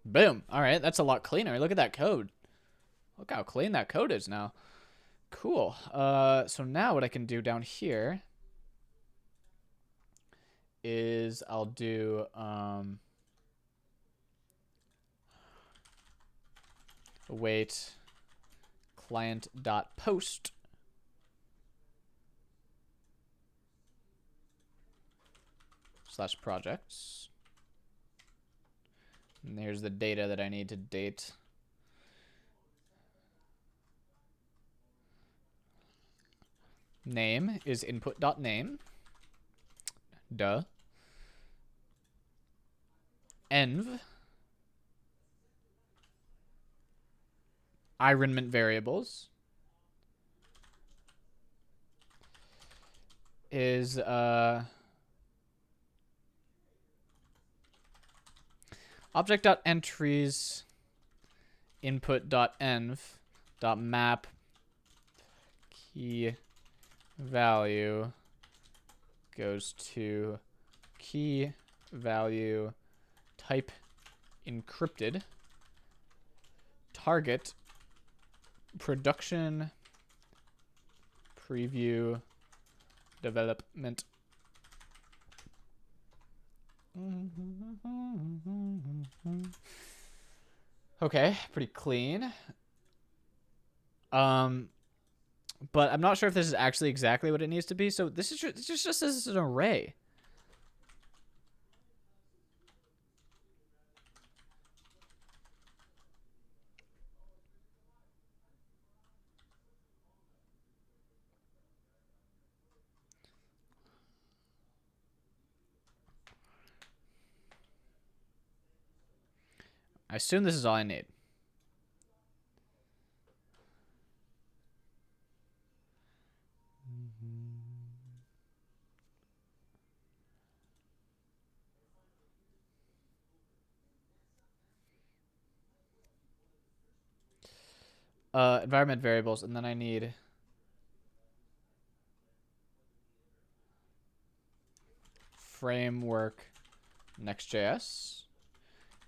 Speaker 1: Boom. All right, that's a lot cleaner. Look at that code. Look how clean that code is now. Cool. So now what I can do down here is I'll do await client.post / projects. And here's the data that I need to date. Name is input.name. Duh. Env. Ironment variables is object.entries input.env.map key value goes to key value type encrypted target production preview development. Okay, pretty clean. Um, but I'm not sure if this is actually exactly what it needs to be. So this is just this is an array. I assume this is all I need. Environment variables, and then I need framework Next.js,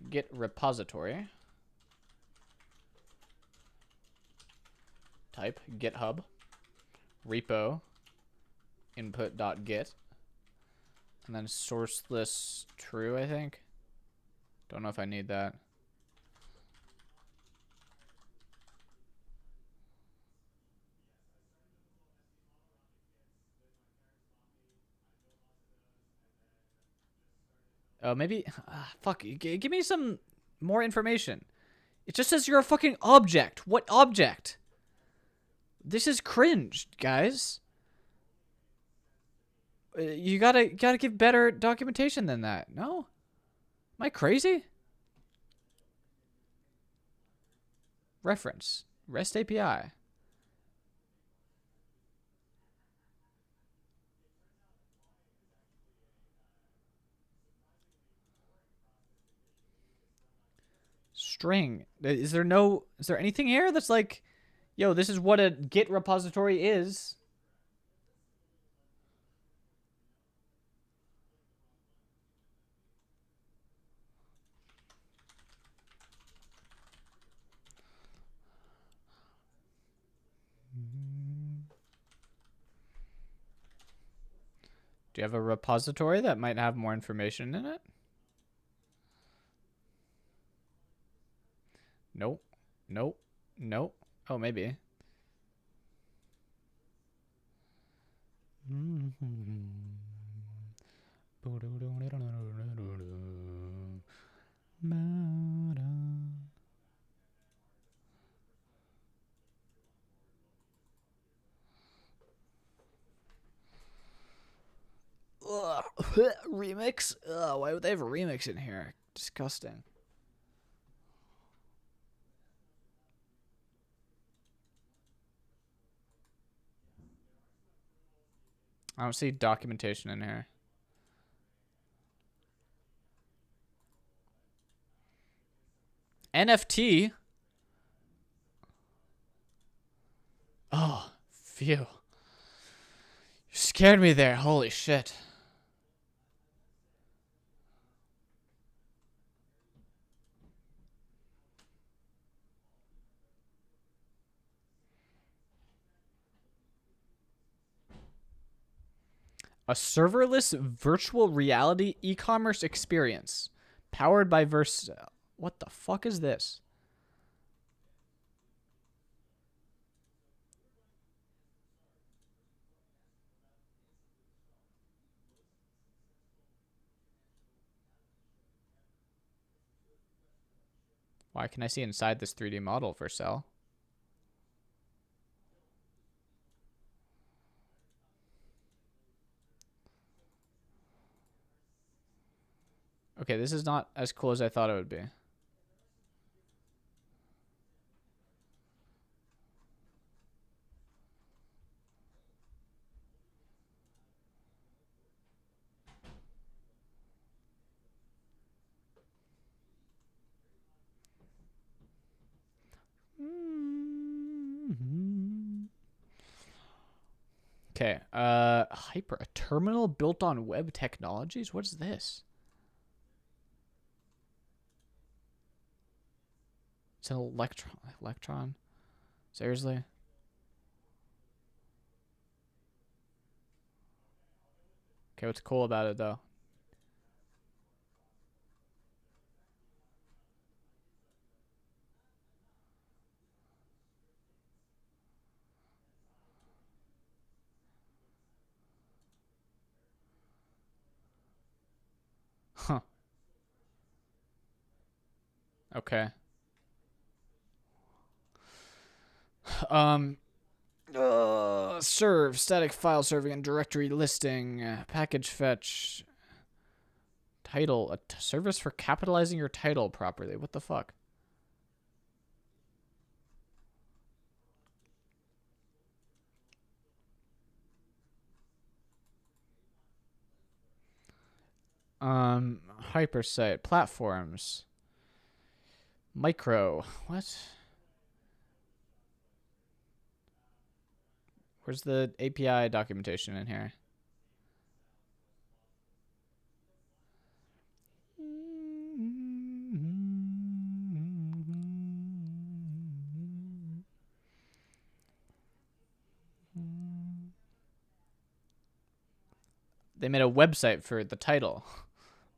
Speaker 1: Git repository, type GitHub, repo, input.git, and then sourceless true, I think. Don't know if I need that. Oh, maybe. Fuck. Give me some more information. It just says you're a fucking object. What object? This is cringe, guys. You gotta give better documentation than that. No? Am I crazy? Reference. REST API. String. Is there anything here that's like, yo, this is what a Git repository is? Do you have a repository that might have more information in it? Nope. Nope. Nope. Oh, maybe. Ugh. Remix? Ugh, why would they have a remix in here? Disgusting. I don't see documentation in here. NFT? Oh, phew. You scared me there. Holy shit. A serverless virtual reality e-commerce experience powered by Vercel. What the fuck is this? Why can I see inside this 3D model, Vercel? Okay, this is not as cool as I thought it would be. Okay, Hyper, a terminal built on web technologies? What is this? It's an electron? Seriously? Okay, what's cool about it, though? Okay. Um, serve, static file serving and directory listing, package fetch, title, a service for capitalizing your title properly. What the fuck? Hypersite, platforms, micro. What? Where's the API documentation in here? They made a website for the title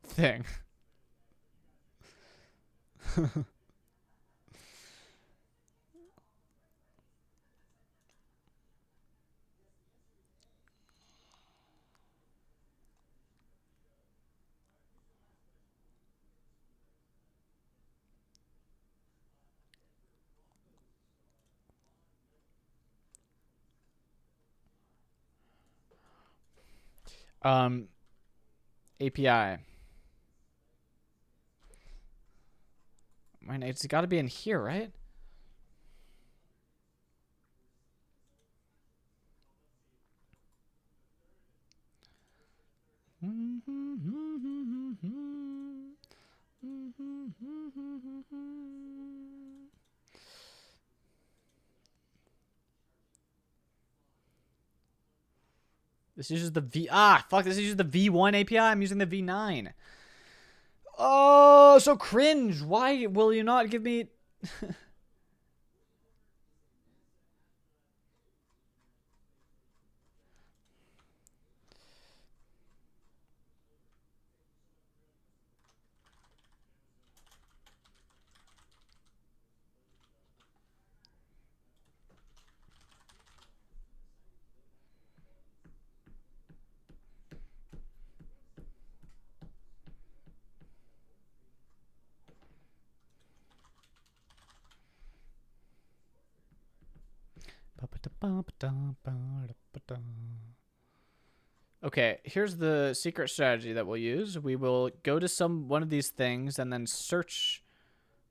Speaker 1: thing. um, API. It's got to be in here, right? This uses the this uses the V1 API. I'm using the V9. Oh, so cringe. Why will you not give me... Okay, here's the secret strategy that we'll use. We will go to one of these things and then search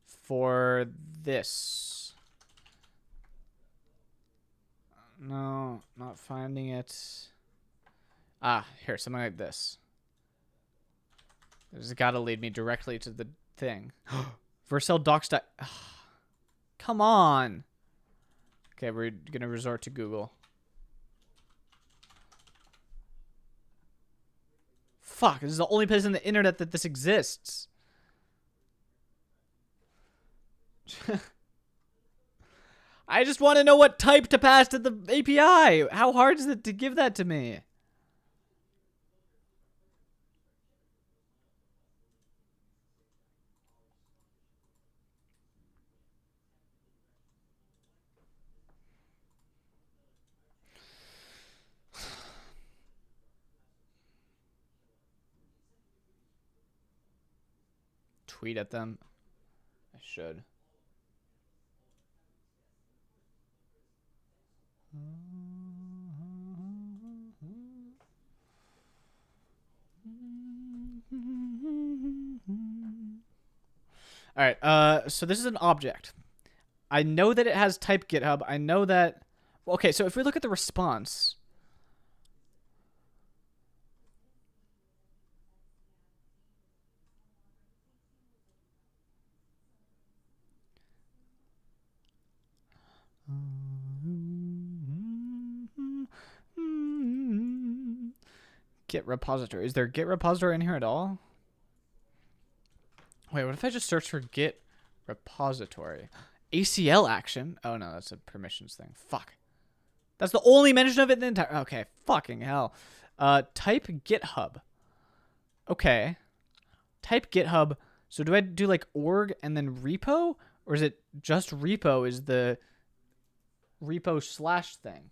Speaker 1: for this. No, not finding it. Here, something like this. This has got to lead me directly to the thing. Vercel docs. Come on. Okay, we're going to resort to Google. Fuck, this is the only place on the internet that this exists. I just want to know what type to pass to the API. How hard is it to give that to me? Tweet at them. I should. All right. So this is an object. I know that it has type GitHub. I know that. Okay. So if we look at the response. Git repository. Is there Git repository in here at all? Wait, what if I just search for Git repository? ACL action? Oh no, that's a permissions thing. Fuck. That's the only mention of it in the entire... Okay, fucking hell. Type GitHub. Okay. Type GitHub. So do I do like org and then repo? Or is it just repo is the repo slash thing?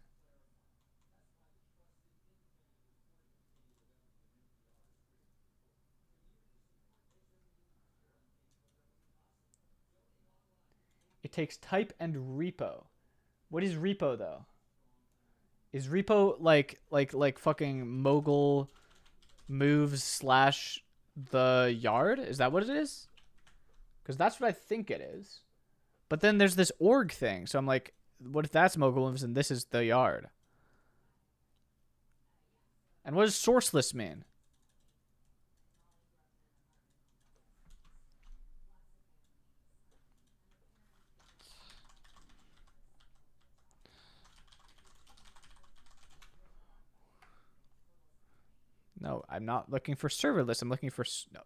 Speaker 1: It takes type and repo. What is repo though? Is repo like fucking mogul moves slash the yard? Is that what it is? Because that's what I think it is. But then there's this org thing. So I'm like, what if that's mogul moves and this is the yard? And what does sourceless mean? No, I'm not looking for serverless. I'm looking for... No.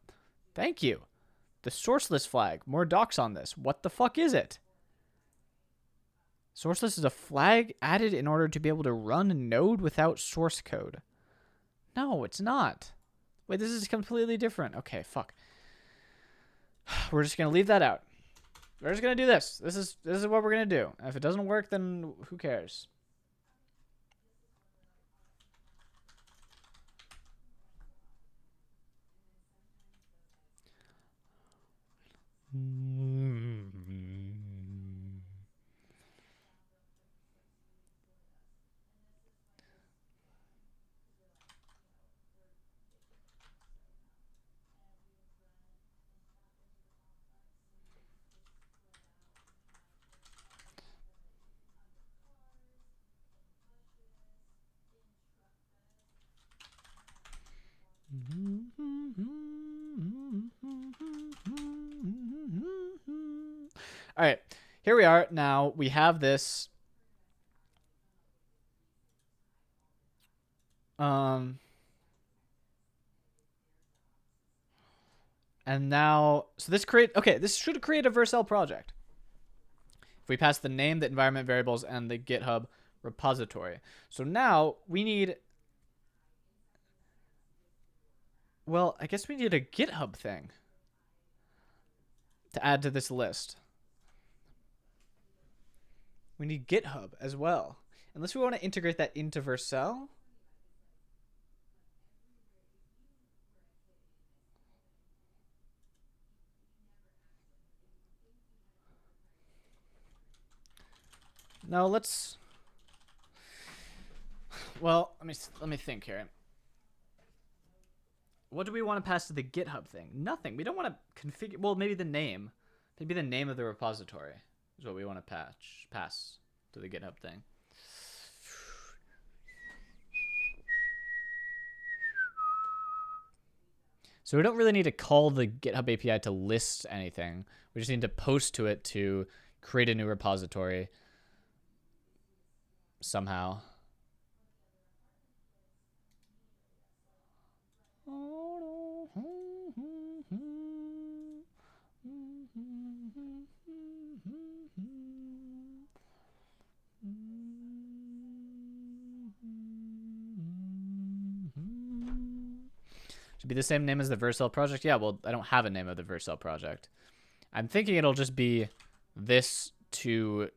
Speaker 1: Thank you. The sourceless flag. More docs on this. What the fuck is it? Sourceless is a flag added in order to be able to run a node without source code. No, it's not. Wait, this is completely different. Okay, fuck. We're just going to leave that out. We're just going to do this. This is what we're going to do. If it doesn't work, then who cares? All right, here we are. Now we have this. And now, so this this should create a Vercel project. If we pass the name, the environment variables, and the GitHub repository. So now we need, well, I guess we need a GitHub thing to add to this list. We need GitHub as well. Unless we want to integrate that into Vercel. No, let's... Well, let me think here. What do we want to pass to the GitHub thing? Nothing. We don't want to configure... Well, maybe the name. Maybe the name of the repository is what we want to pass to the GitHub thing. So we don't really need to call the GitHub API to list anything. We just need to post to it to create a new repository somehow. Should be the same name as the Vercel project. Yeah, well, I don't have a name of the Vercel project. I'm thinking it'll just be this to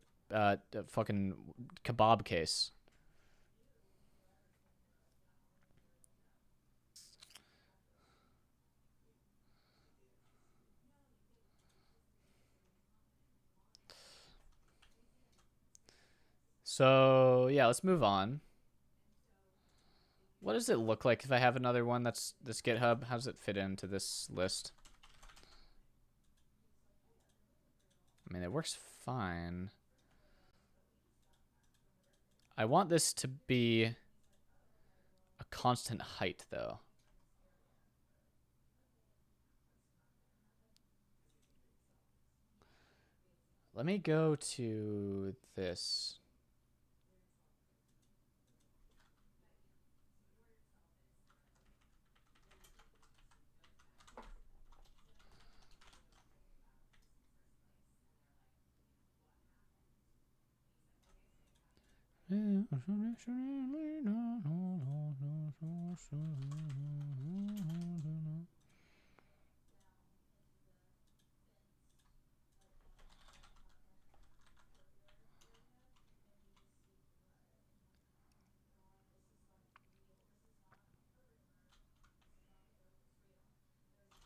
Speaker 1: fucking kebab case. So yeah, let's move on. What does it look like if I have another one that's this GitHub? How does it fit into this list? I mean, it works fine. I want this to be a constant height, though. Let me go to this.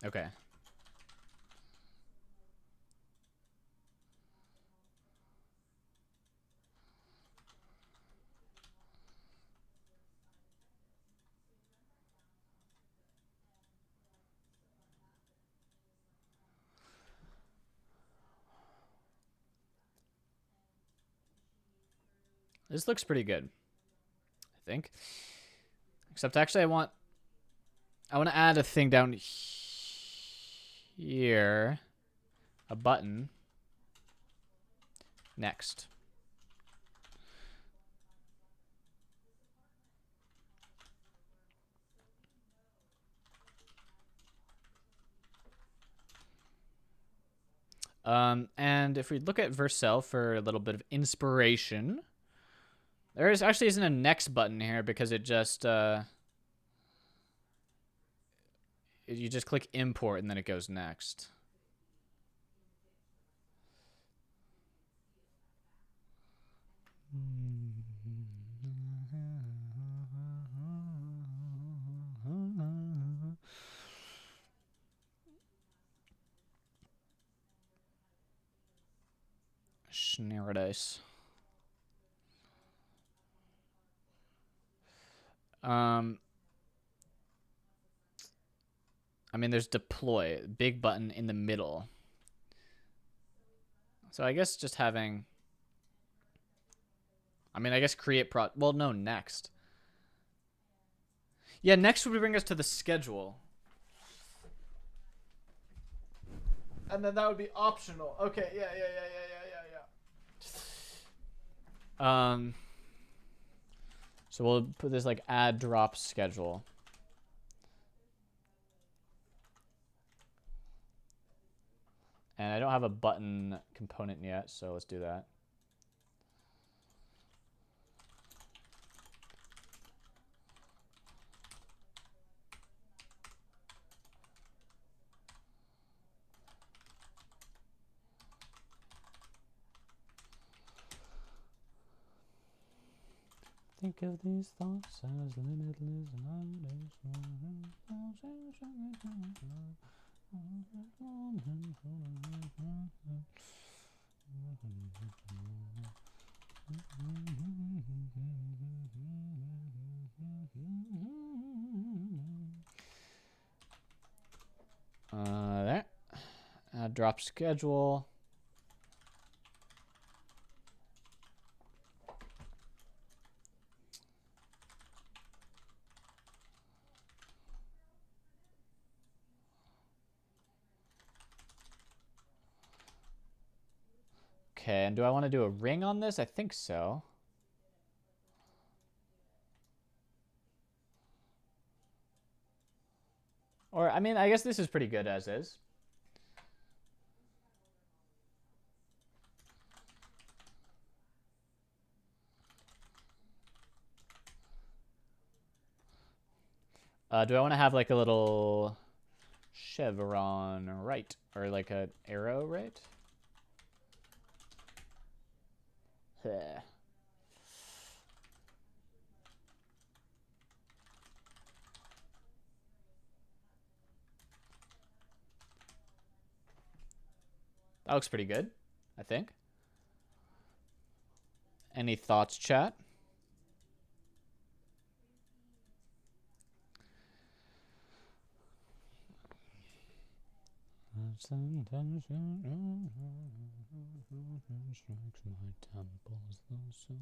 Speaker 1: Okay. This looks pretty good, I think. Except actually I want to add a thing down here. A button. Next. And if we look at Vercel for a little bit of inspiration, there actually isn't a next button here because it just you just click import and then it goes next. Schneerdice. I mean, there's deploy, big button in the middle. So I guess just having, I mean, I guess create well, no, next. Yeah, next would bring us to the schedule. And then that would be optional. Okay, yeah. So we'll put this like add drop schedule. And I don't have a button component yet, so let's do that. Think of these thoughts as limitless there. Drop schedule. Okay, and do I want to do a ring on this? I think so. Or, I mean, I guess this is pretty good as is. Do I want to have like a little chevron right? Or like an arrow right? That looks pretty good, I think. Any thoughts, chat? Sometimes strikes my temples, though so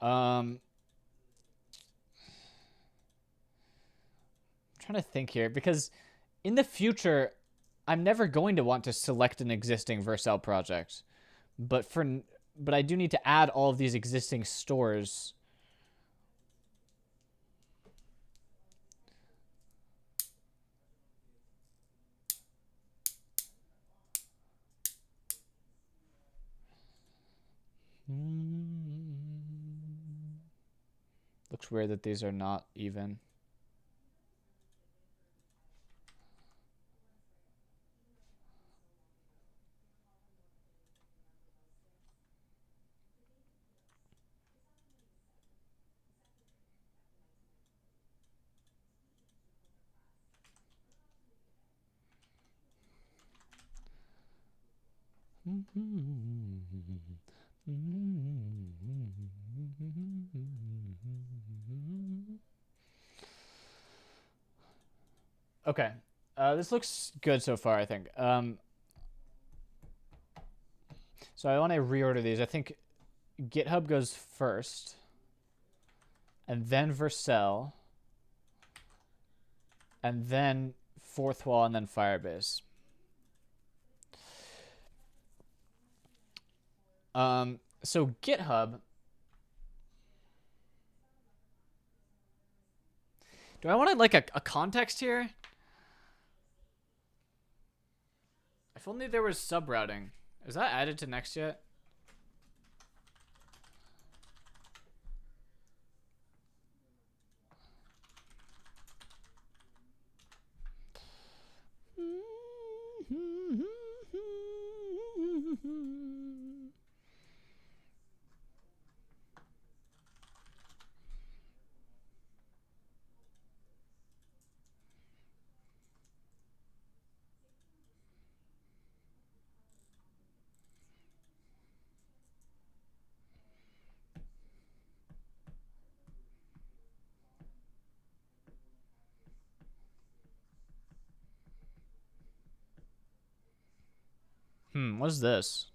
Speaker 1: I'm trying to think here because in the future, I'm never going to want to select an existing Vercel project, but I do need to add all of these existing stores. Looks weird that these are not even. Okay. This looks good so far, I think. So I want to reorder these. I think GitHub goes first, and then Vercel, and then Fourth Wall, and then Firebase. So GitHub. Do I want like a context here? If only there was subrouting. Is that added to Next yet? What is this?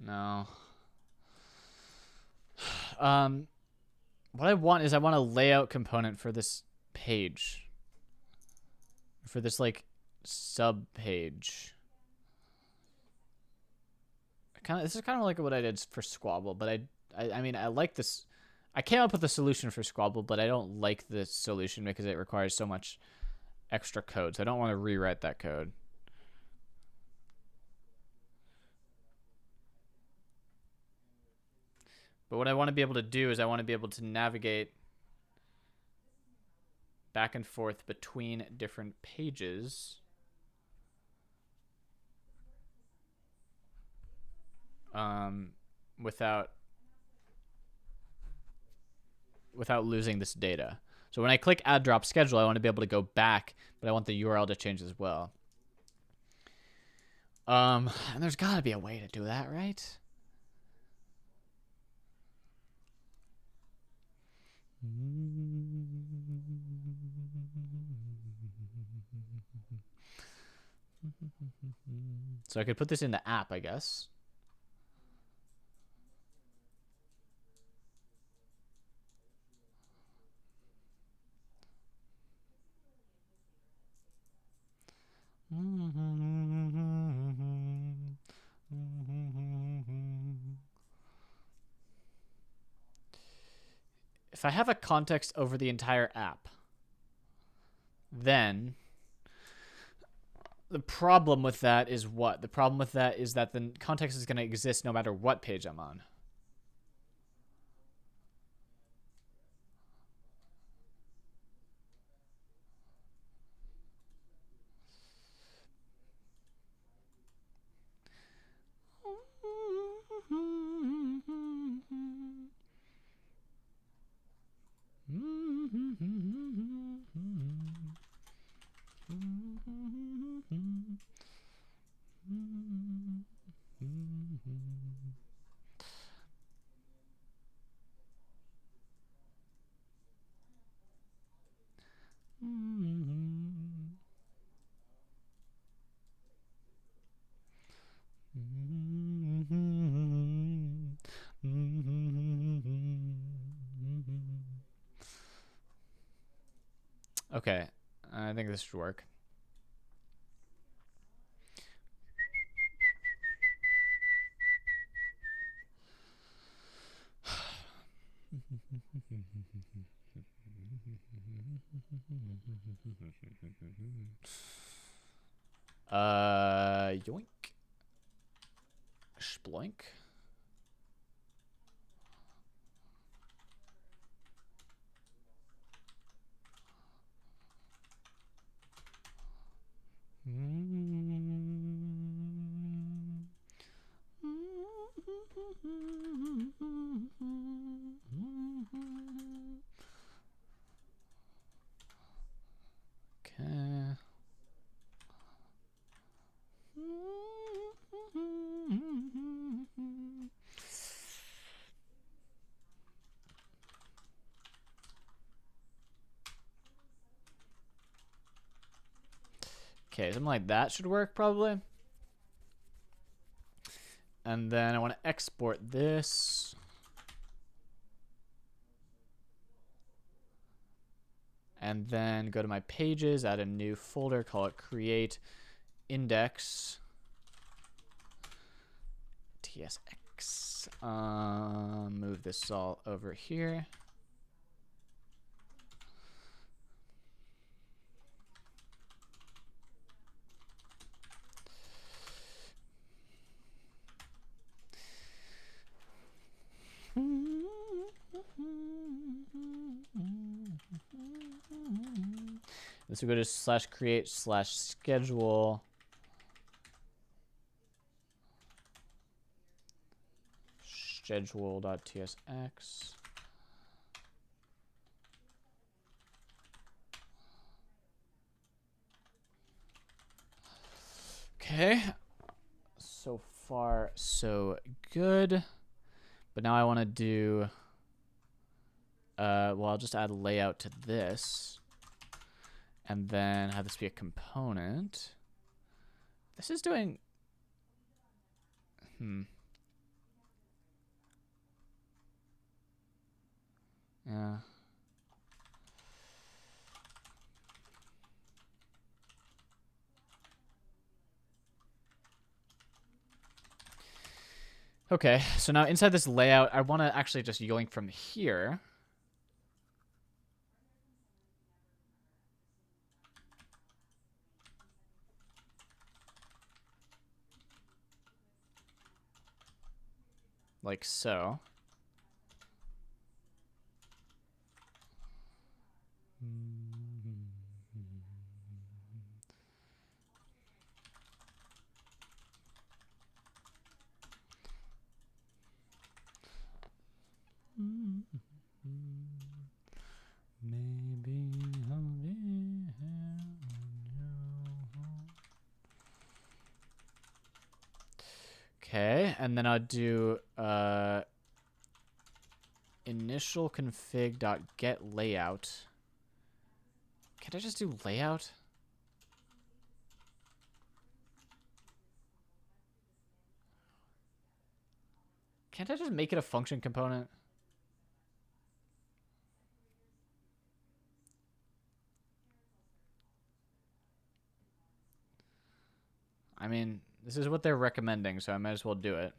Speaker 1: No. What I want is I want a layout component for this page. For this like sub page. This is kind of like what I did for Squabble, but I mean I like this. I came up with a solution for Squabble, but I don't like this solution because it requires so much extra code. So I don't want to rewrite that code. But what I want to be able to do is I want to be able to navigate back and forth between different pages. Without losing this data. So when I click add drop schedule, I want to be able to go back, but I want the URL to change as well. And there's got to be a way to do that, right? So I could put this in the app, I guess. If I have a context over the entire app, then the problem with that is what? The problem with that is that the context is going to exist no matter what page I'm on. Okay, I think this should work. Yoink. Sploink. Okay. Okay, something like that should work probably. And then I want to export this. And then go to my pages, add a new folder, call it create index tsx. Move this all over here. This will go to /create/schedule schedule.tsx. Okay. So far, so good. But now I want to do, well, I'll just add layout to this. And then have this be a component. This is doing, yeah. Okay, so now inside this layout, I want to actually just yoink from here. Like so. Maybe I'll be here when okay, and then I'll do initial config.get layout. Can't I just do layout? Can't I just make it a function component? I mean, this is what they're recommending, so I might as well do it.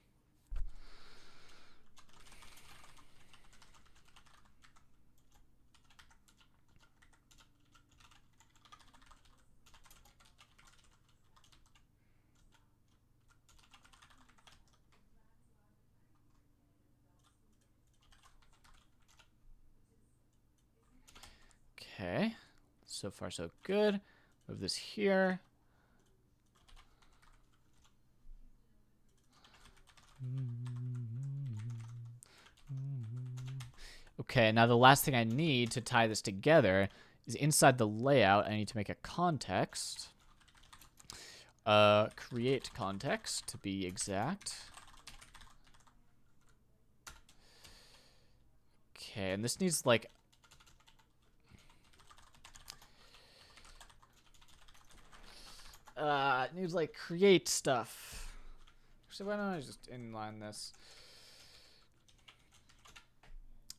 Speaker 1: Okay, so far so good. Move this here. Okay, now the last thing I need to tie this together is inside the layout, I need to make a context. Create context, to be exact. Okay, and this needs, like... it needs, like, create stuff. So why don't I just inline this?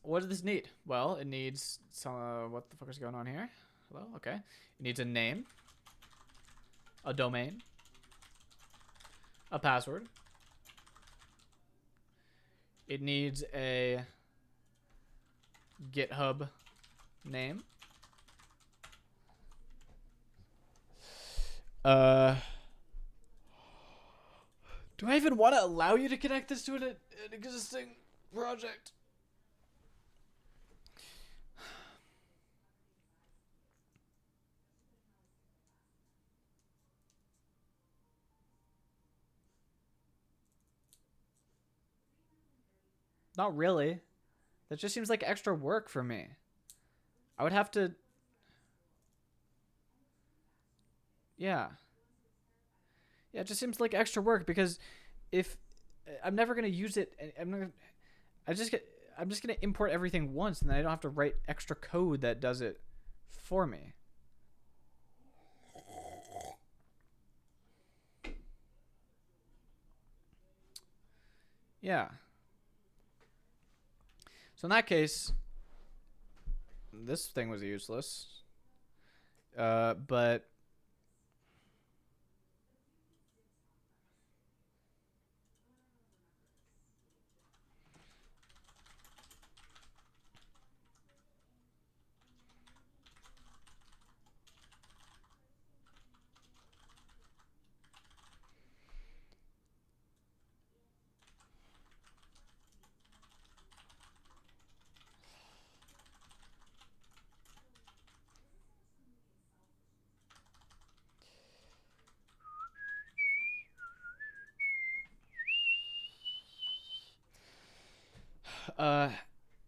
Speaker 1: What does this need? Well, it needs some, what the fuck is going on here? Hello? Okay. It needs a name, a domain, a password. It needs a GitHub name. Uh, do I even want to allow you to connect this to an existing project? Not really. That just seems like extra work for me. I would have to... Yeah. Yeah, it just seems like extra work because if... I'm never going to use it... I'm not gonna, I'm just going to import everything once and then I don't have to write extra code that does it for me. Yeah. So in that case, this thing was useless. But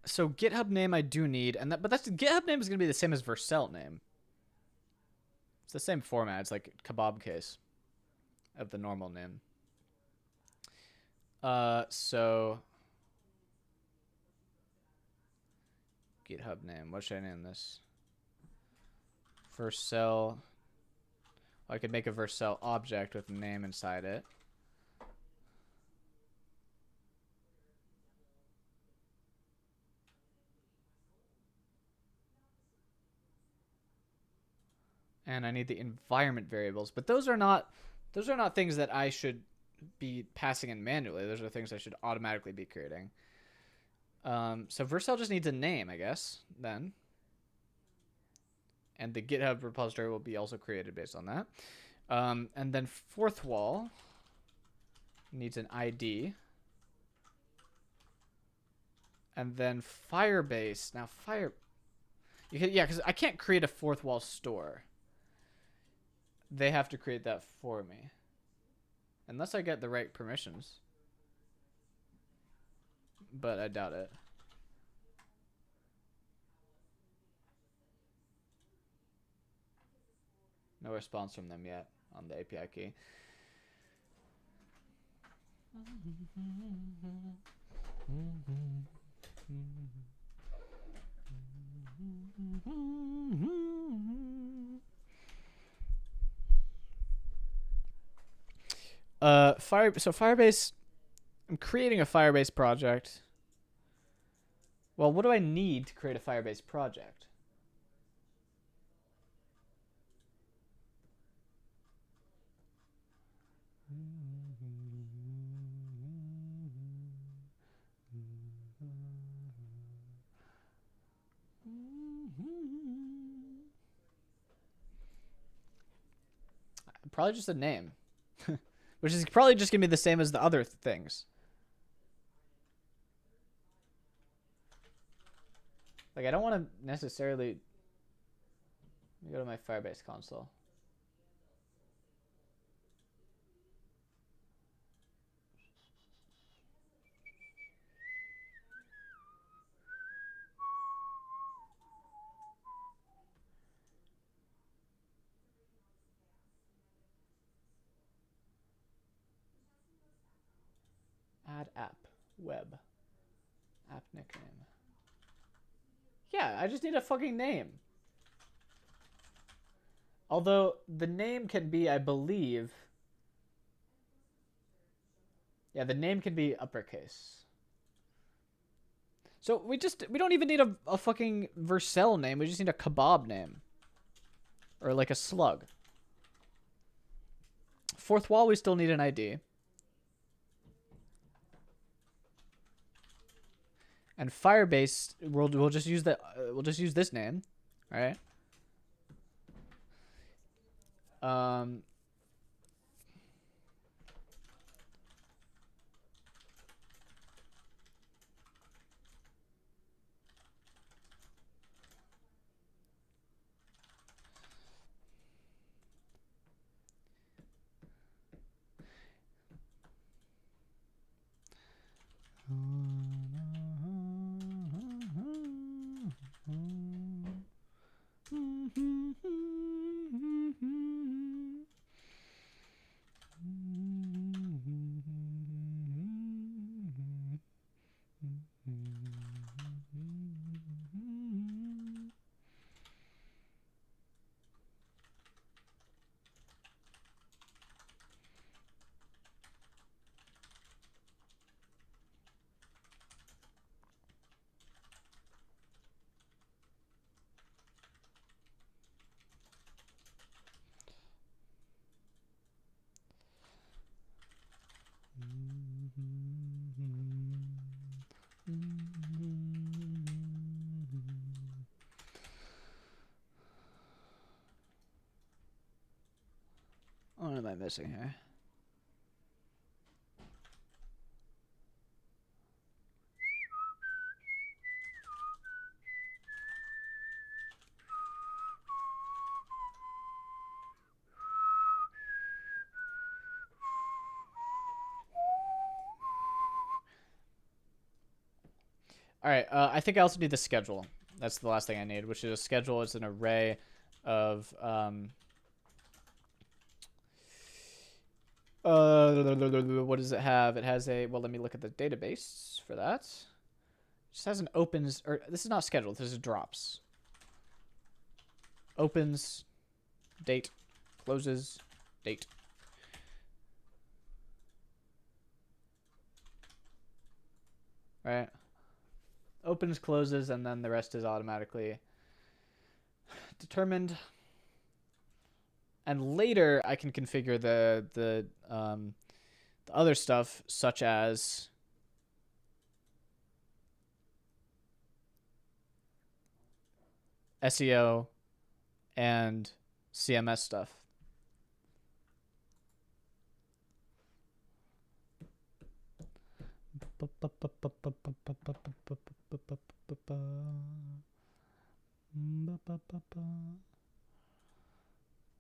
Speaker 1: so GitHub name I do need, and but that's GitHub name is gonna be the same as Vercel name. It's the same format. It's like kebab case of the normal name. So GitHub name. What should I name this? Vercel. I could make a Vercel object with name inside it. And I need the environment variables, but those are not things that I should be passing in manually. Those are things I should automatically be creating. So Vercel just needs a name, I guess, then. And the GitHub repository will be also created based on that. And then fourth wall needs an ID. And then Firebase. Now because I can't create a fourth wall store. They have to create that for me. Unless I get the right permissions. But I doubt it. No response from them yet on the API key. So Firebase, I'm creating a Firebase project. Well, what do I need to create a Firebase project? Probably just a name. Which is probably just going to be the same as the other things. Like, I don't want to necessarily... Let me go to my Firebase console. Add app. Web. App nickname. Yeah, I just need a fucking name. Although, the name can be, I believe... Yeah, the name can be uppercase. So, we don't even need a fucking Vercel name. We just need a kebab name. Or like a slug. Fourth wall, we still need an ID. And Firebase, we'll just use we'll just use this name, right? What am I missing here? All right, I think I also need the schedule. That's the last thing I need, which is a schedule. It's an array of what does it have? It has a, well, let me look at the database for that. It just has an opens, or this is not scheduled, this is drops. Opens, date, closes, date. Right? Opens, closes, and then the rest is automatically determined. And later I can configure the other stuff, such as SEO and CMS stuff.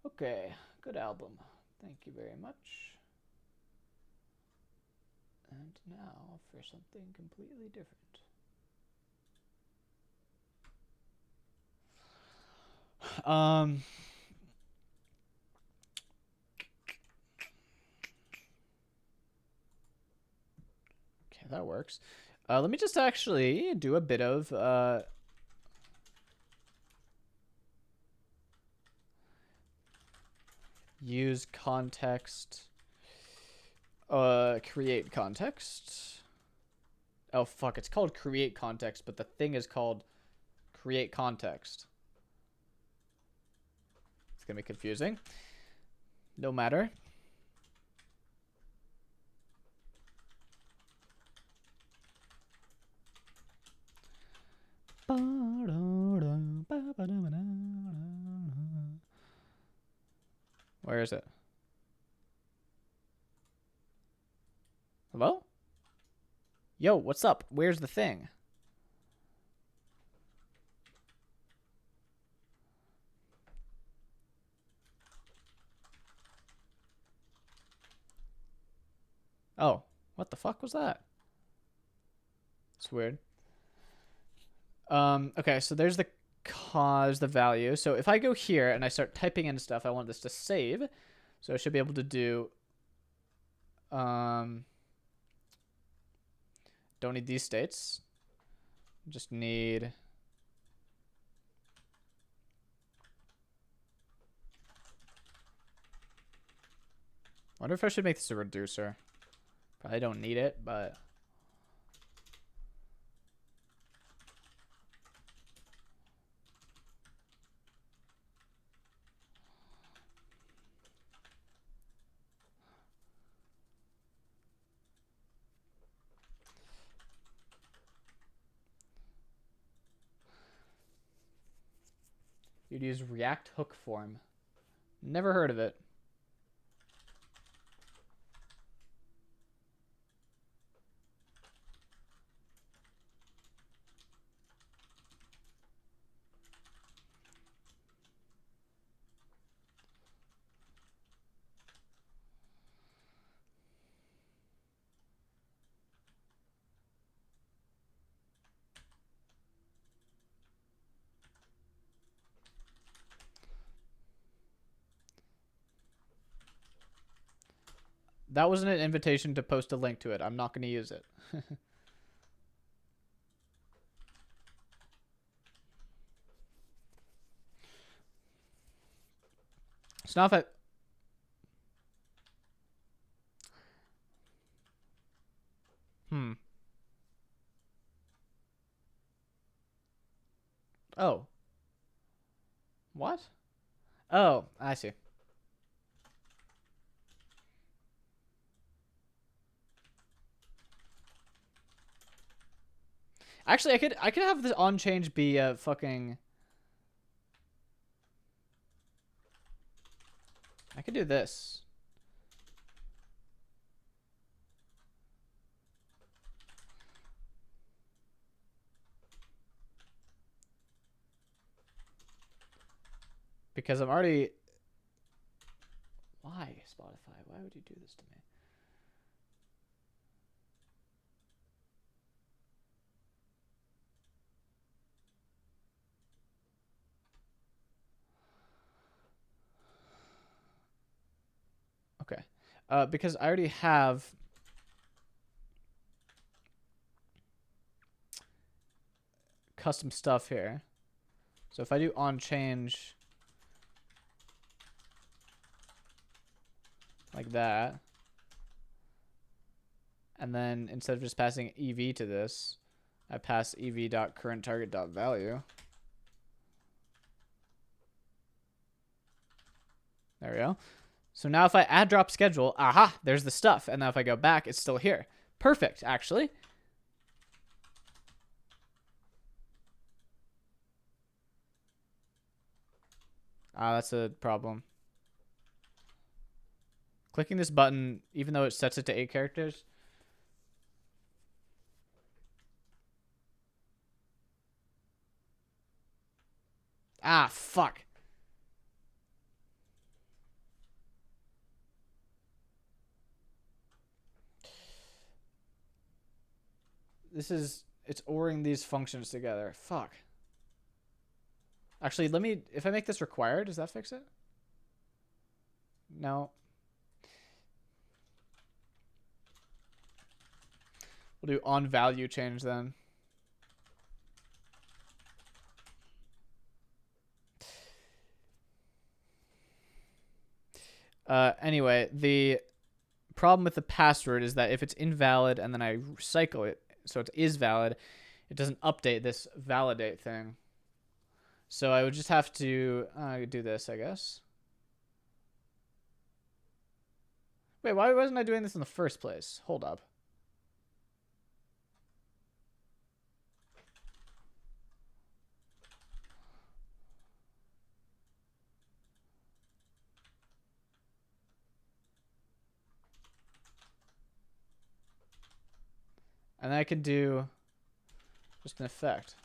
Speaker 1: Okay, good album. Thank you very much. And now for something completely different. Okay, that works. Let me just actually do a bit of use context, create context. Oh fuck, it's called create context, but the thing is called create context. It's gonna be confusing. No matter. Where is it? Hello? Yo, what's up? Where's the thing? Oh, what the fuck was that? It's weird. Okay, so there's the cause, the value. So if I go here and I start typing in stuff, I want this to save. So I should be able to do, don't need these states. Just need, wonder if I should make this a reducer. Probably don't need it, but you'd use React hook form. Never heard of it. That wasn't an invitation to post a link to it. I'm not going to use it. It's not that. Oh. What? Oh, I see. Actually, I could have this on change be a fucking. I could do this. Because I'm already... Why, Spotify? Why would you do this to me? Okay. Because I already have... custom stuff here. So if I do on change like that, and then instead of just passing EV to this, I pass EV.currentTarget.value. There we go. So now if I add drop schedule, aha, there's the stuff. And now if I go back, it's still here. Perfect, actually. That's a problem. Clicking this button, even though it sets it to 8 characters. Ah, fuck. It's ORing these functions together. Fuck. Actually, if I make this required, does that fix it? No. We'll do on value change then. Anyway, the problem with the password is that if it's invalid and then I cycle it so it is valid, it doesn't update this validate thing. So I would just have to do this, I guess. Wait, why wasn't I doing this in the first place? Hold up. And then I can do just an effect.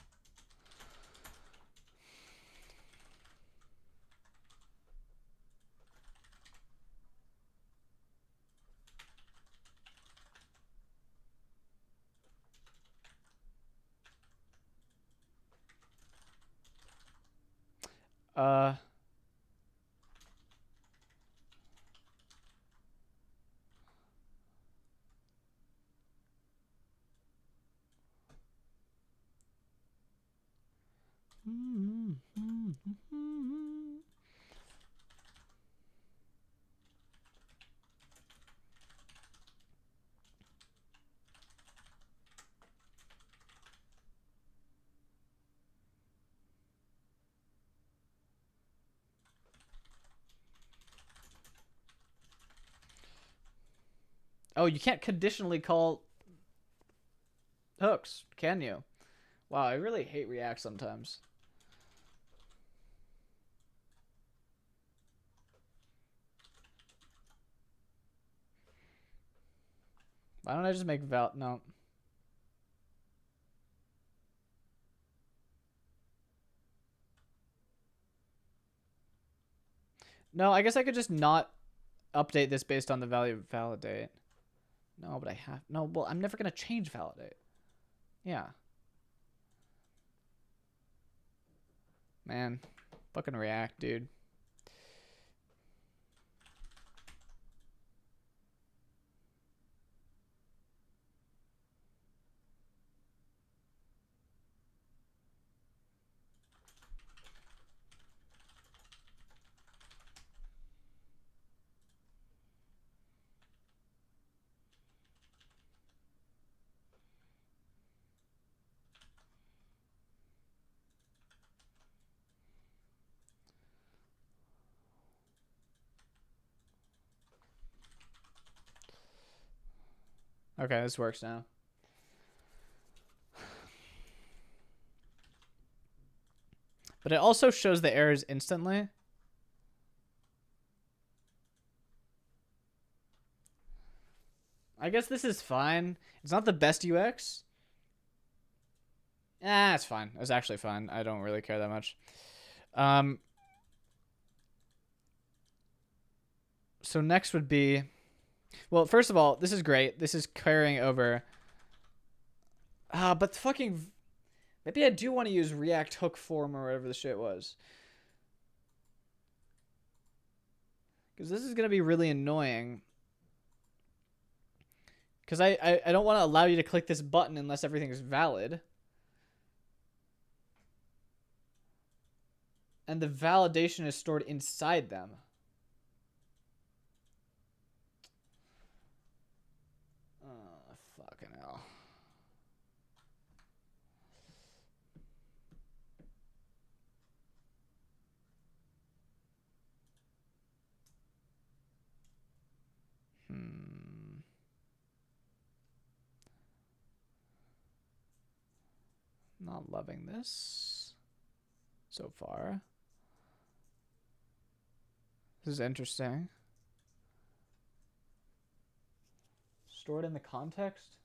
Speaker 1: Oh, you can't conditionally call hooks, can you? Wow, I really hate React sometimes. Why don't I just make no. No, I guess I could just not update this based on the value of validate. No, but I have no. Well, I'm never gonna change validate. Yeah. Man, fucking React, dude. Okay, this works now. But it also shows the errors instantly. I guess this is fine. It's not the best UX. It's fine. It's actually fine. I don't really care that much. So next would be, well, first of all, this is great. This is carrying over. But fucking, maybe I do want to use React Hook Form or whatever the shit was. Because this is going to be really annoying. Because I don't want to allow you to click this button unless everything is valid. And the validation is stored inside them. Oh, fucking hell. Not loving this so far. This is interesting. Stored in the context?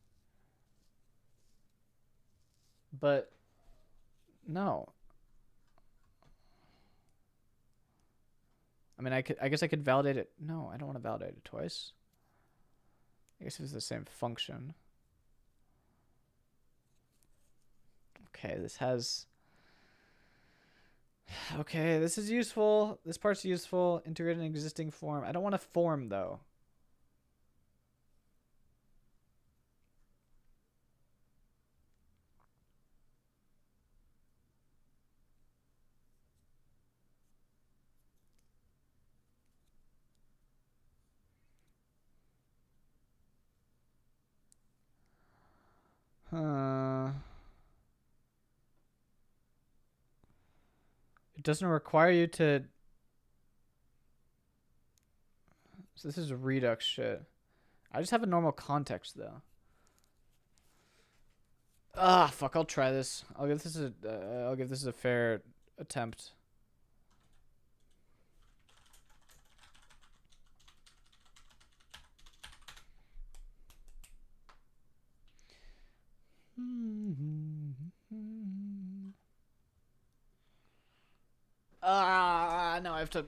Speaker 1: But no. I mean, I guess I could validate it. No, I don't want to validate it twice. I guess it's the same function. Okay, this has... Okay, this is useful. This part's useful. Integrate an existing form. I don't want a form, though. It doesn't require you to... So this is Redux shit. I just have a normal context, though. Ah, fuck, I'll try this. I'll give this a fair attempt. Now I have to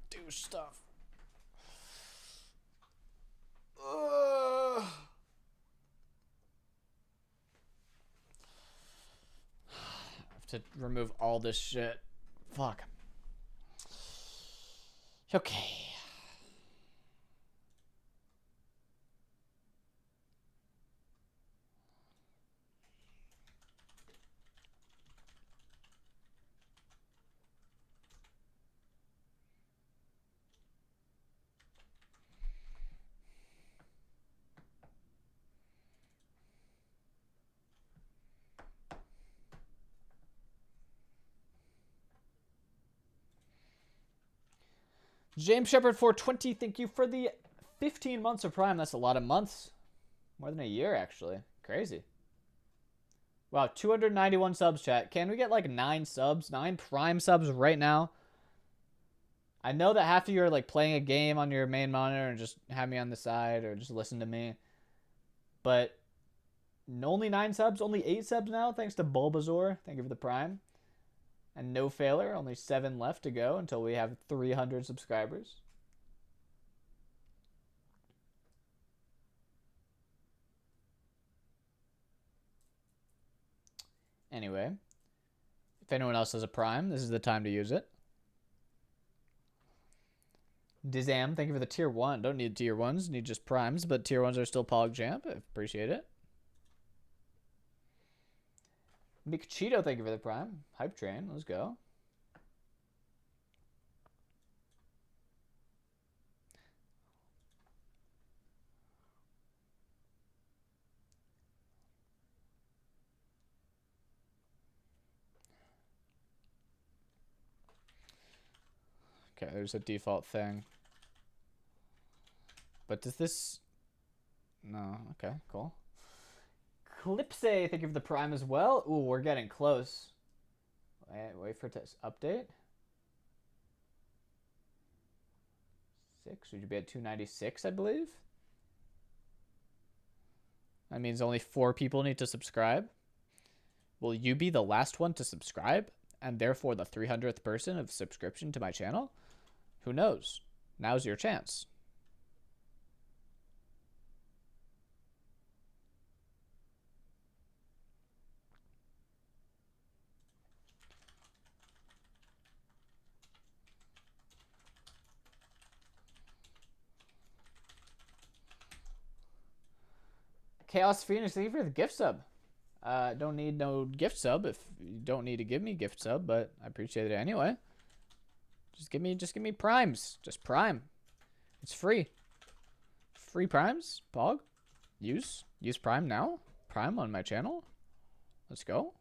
Speaker 1: do stuff. I have to remove all this shit. Fuck. Okay. James Shepard 420, thank you for the 15 months of Prime. That's a lot of months. More than a year, actually. Crazy. Wow, 291 subs, chat. Can we get like 9 subs? 9 Prime subs right now? I know that half of you are like playing a game on your main monitor and just have me on the side or just listen to me. But only 9 subs, only 8 subs now, thanks to Bulbasaur. Thank you for the Prime. And No Failer, only 7 left to go until we have 300 subscribers. Anyway, if anyone else has a Prime, this is the time to use it. Dizam, thank you for the tier 1. Don't need tier 1s, need just Primes, but tier 1s are still PogChamp. I appreciate it. Mick Cheeto, thank you for the Prime. Hype Train, let's go. Okay, there's a default thing. But does this... No, okay, cool. Clipse, thank you for the Prime as well. Ooh, we're getting close. Wait for it to update. 6, would you be at 296, I believe? That means only 4 people need to subscribe. Will you be the last one to subscribe? And therefore the 300th person of subscription to my channel? Who knows? Now's your chance. Chaos Phoenix, thank you for the gift sub. Don't need no gift sub if you don't need to give me gift sub, but I appreciate it anyway. Just give me primes. Just prime. It's free. Free primes, Pog. Use prime now. Prime on my channel. Let's go.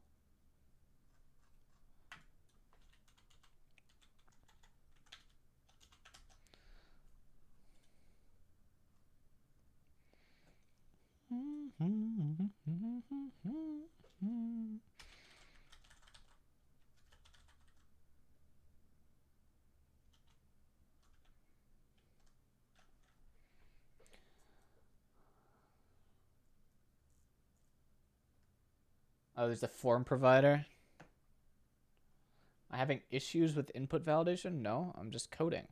Speaker 1: Oh, there's a form provider. Am I having issues with input validation? No, I'm just coding.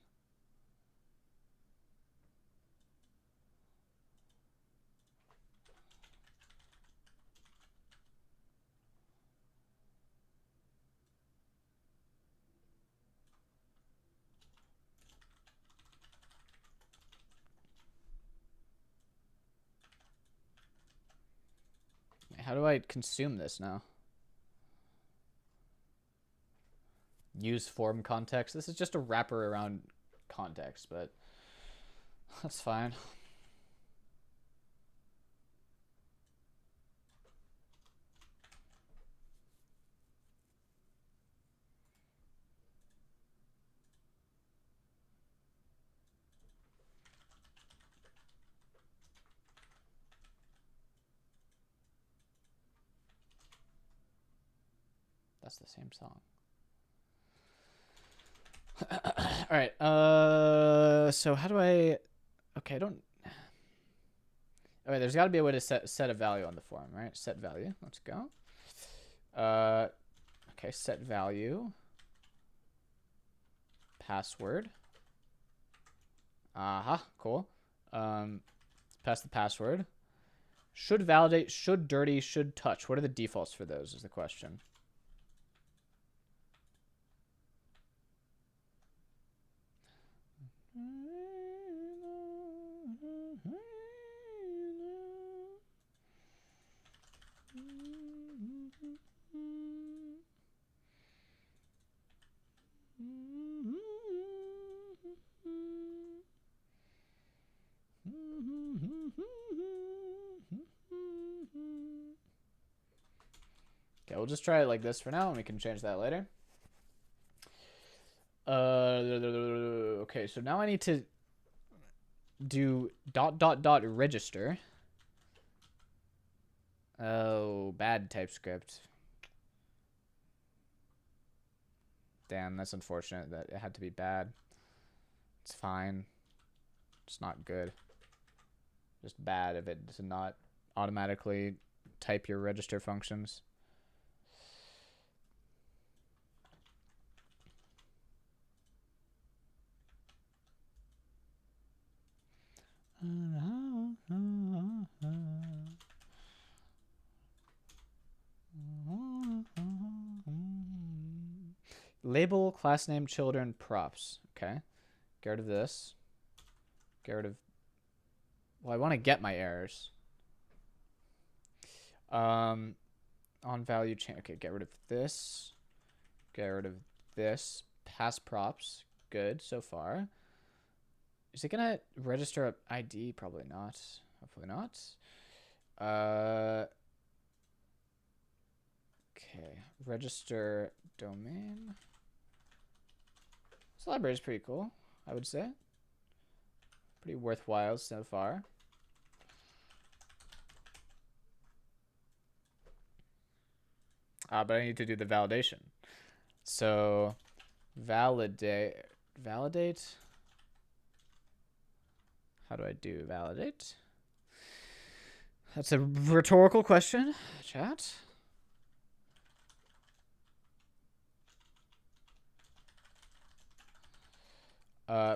Speaker 1: How do I consume this now? Use form context. This is just a wrapper around context, but that's fine. That's the same song. All right. So how do I? Okay, I don't. Okay, there's got to be a way to set a value on the form, right? Set value. Let's go. Okay, set value. Password. Cool. Pass the password. Should validate, should dirty, should touch. What are the defaults for those is the question. Okay, we'll just try it like this for now, and we can change that later. Okay, so now I need to do ... register. Oh, bad TypeScript. Damn, that's unfortunate that it had to be bad. It's fine. It's not good. Just bad if it does not automatically type your register functions. Label, class name, children, props. Okay. Get rid of this. Get rid of... Well, I want to get my errors. On value change. Okay, get rid of this. Get rid of this. Pass props. Good so far. Is it gonna register an ID? Probably not. Hopefully not. Okay. Register domain. This library is pretty cool, I would say. Pretty worthwhile so far. But I need to do the validation. So validate. How do I do validate? That's a rhetorical question, chat.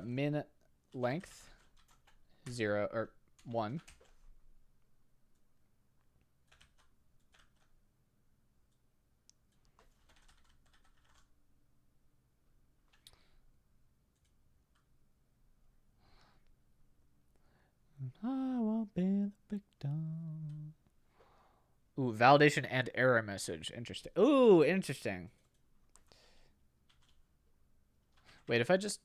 Speaker 1: Min length 0 or 1. I won't be the victim. Ooh, validation and error message. Interesting. Ooh, interesting. Wait, if I just...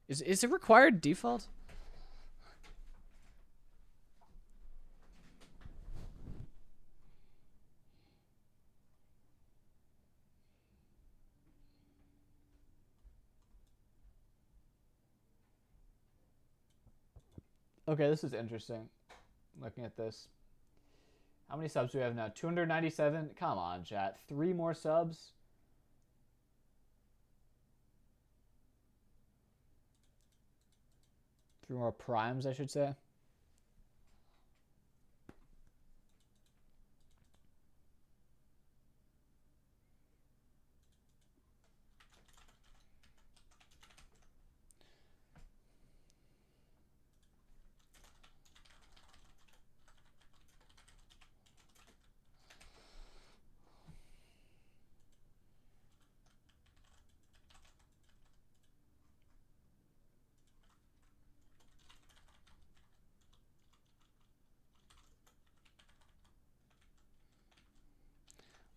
Speaker 1: Is it required default? Okay, this is interesting. Looking at this. How many subs do we have now? 297? Come on, chat. 3 more subs? Three more primes, I should say.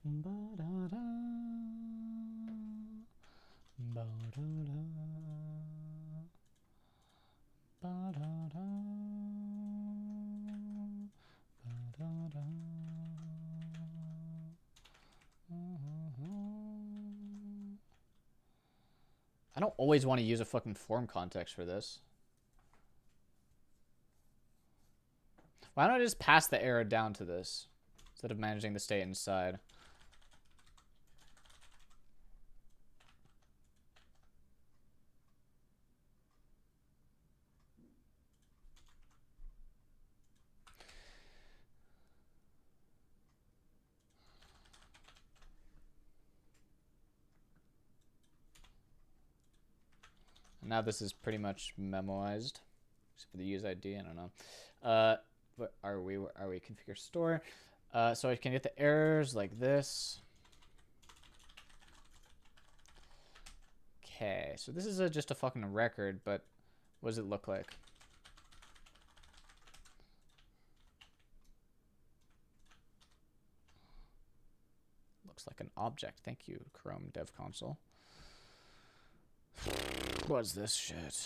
Speaker 1: Ba-da-da. Ba-da-da. Ba-da-da. Ba-da-da. I don't always want to use a fucking form context for this. Why don't I just pass the error down to this instead of managing the state inside? Now this is pretty much memoized, except for the use ID. I don't know. What are we? Where are we? Configure store. So I can get the errors like this. Okay, so this is just a fucking record, but what does it look like? Looks like an object. Thank you, Chrome Dev Console. What's this shit?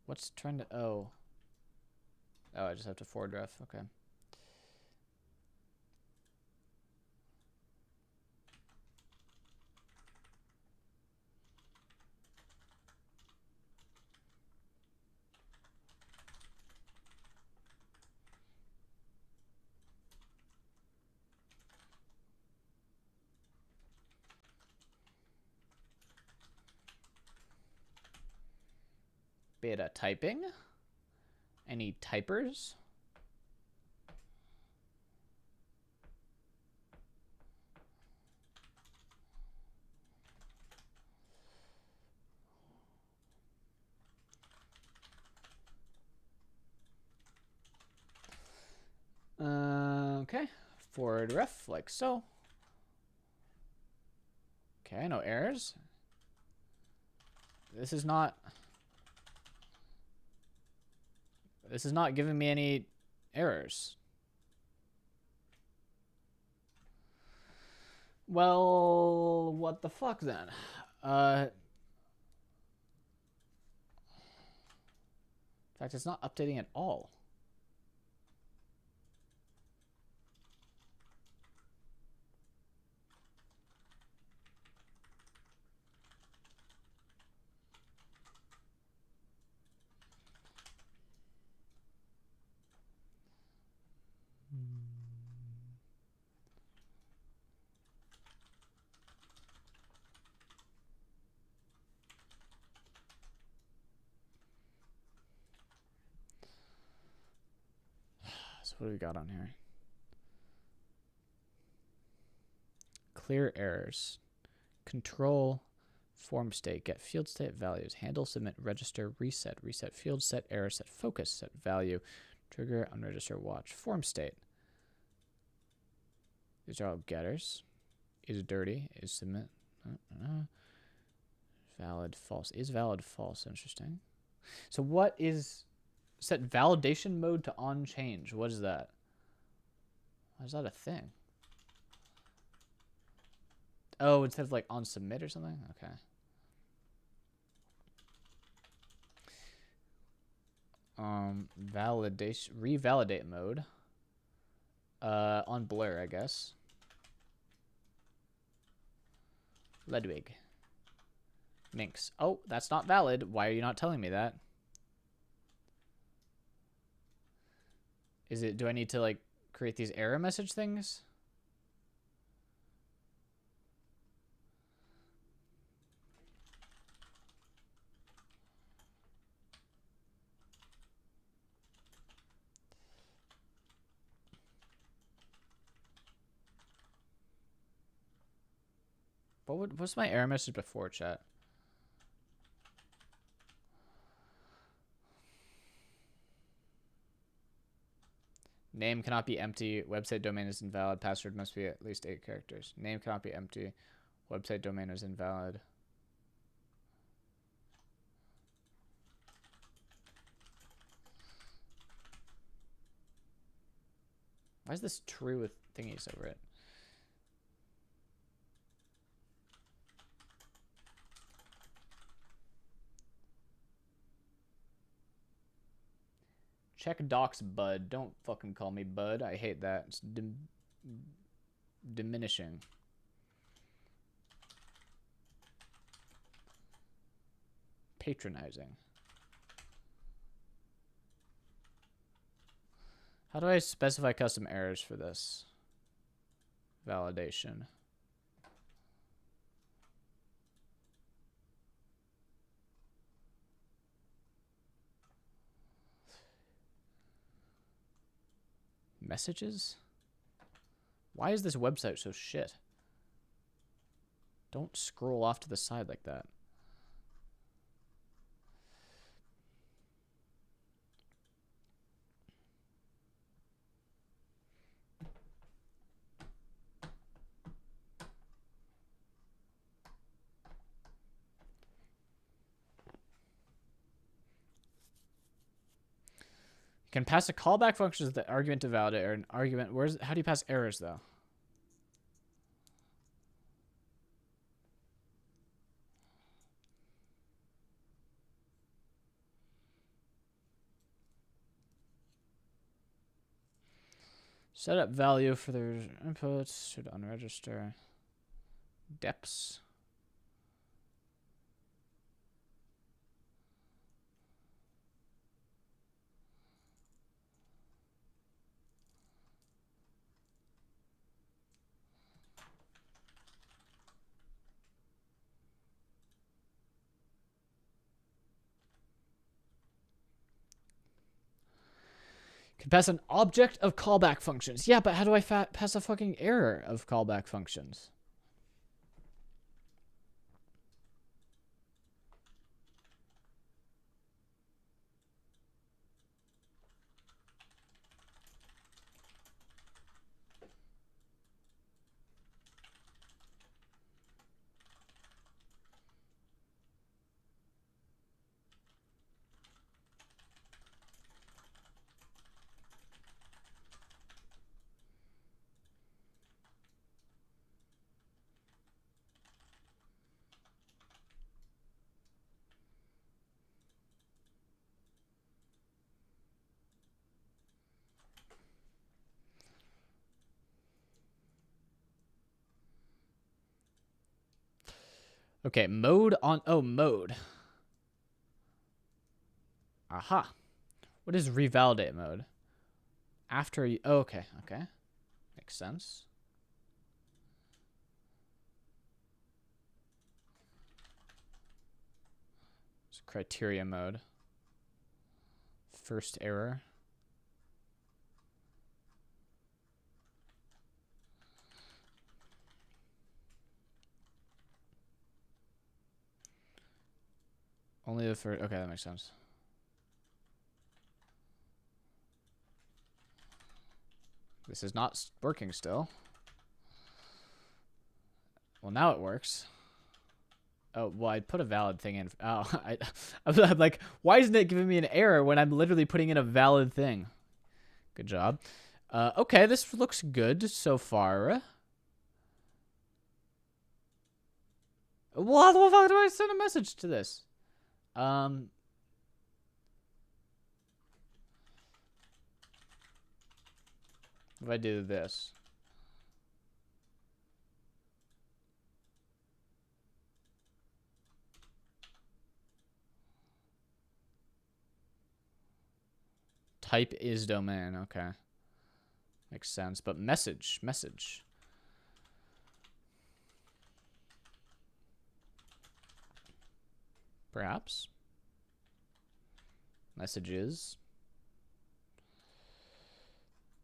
Speaker 1: What's trying to... Oh, I just have to forward ref. Okay. Beta typing. Any typers? Okay. Forward ref, like so. Okay, no errors. This is not giving me any errors. Well, what the fuck then? In fact, it's not updating at all. So what do we got on here? Clear errors. Control form state. Get field state values. Handle, submit, register, reset. Reset field, set error, set focus, set value. Trigger, unregister, watch. Form state. These are all getters. Is dirty. Is submit. Valid, false. Is valid, false. Interesting. So what is set validation mode to on change? What is that? Why is that a thing? Oh, instead of like on submit or something? Okay. Validation, revalidate mode. On blur, I guess. Ludwig. Minx. Oh, that's not valid. Why are you not telling me that? Is it, do I need to like create these error message things? What's my error message before, chat? Name cannot be empty. Website domain is invalid. Password must be at least 8 characters. Name cannot be empty. Website domain is invalid. Why is this true with thingies over it? Check docs, bud. Don't fucking call me bud. I hate that. It's diminishing. Patronizing. How do I specify custom errors for this? Validation. Messages? Why is this website so shit? Don't scroll off to the side like that. You can pass a callback function as the argument to validate or an argument. How do you pass errors though? Set up value for their inputs. Should unregister. Depths. Can pass an object of callback functions. Yeah, but how do I pass a fucking error of callback functions? Okay, mode on... Oh, mode. Aha. What is revalidate mode? After you... Oh, okay, okay. Makes sense. It's criteria mode. First error. Only the first... Okay, that makes sense. This is not working still. Well, now it works. Oh, well, I put a valid thing in. Oh, I'm like, why isn't it giving me an error when I'm literally putting in a valid thing? Good job. Okay, this looks good so far. What the fuck do I send a message to this? If I do this. Type is domain. Okay. Makes sense. But message. Perhaps. Messages.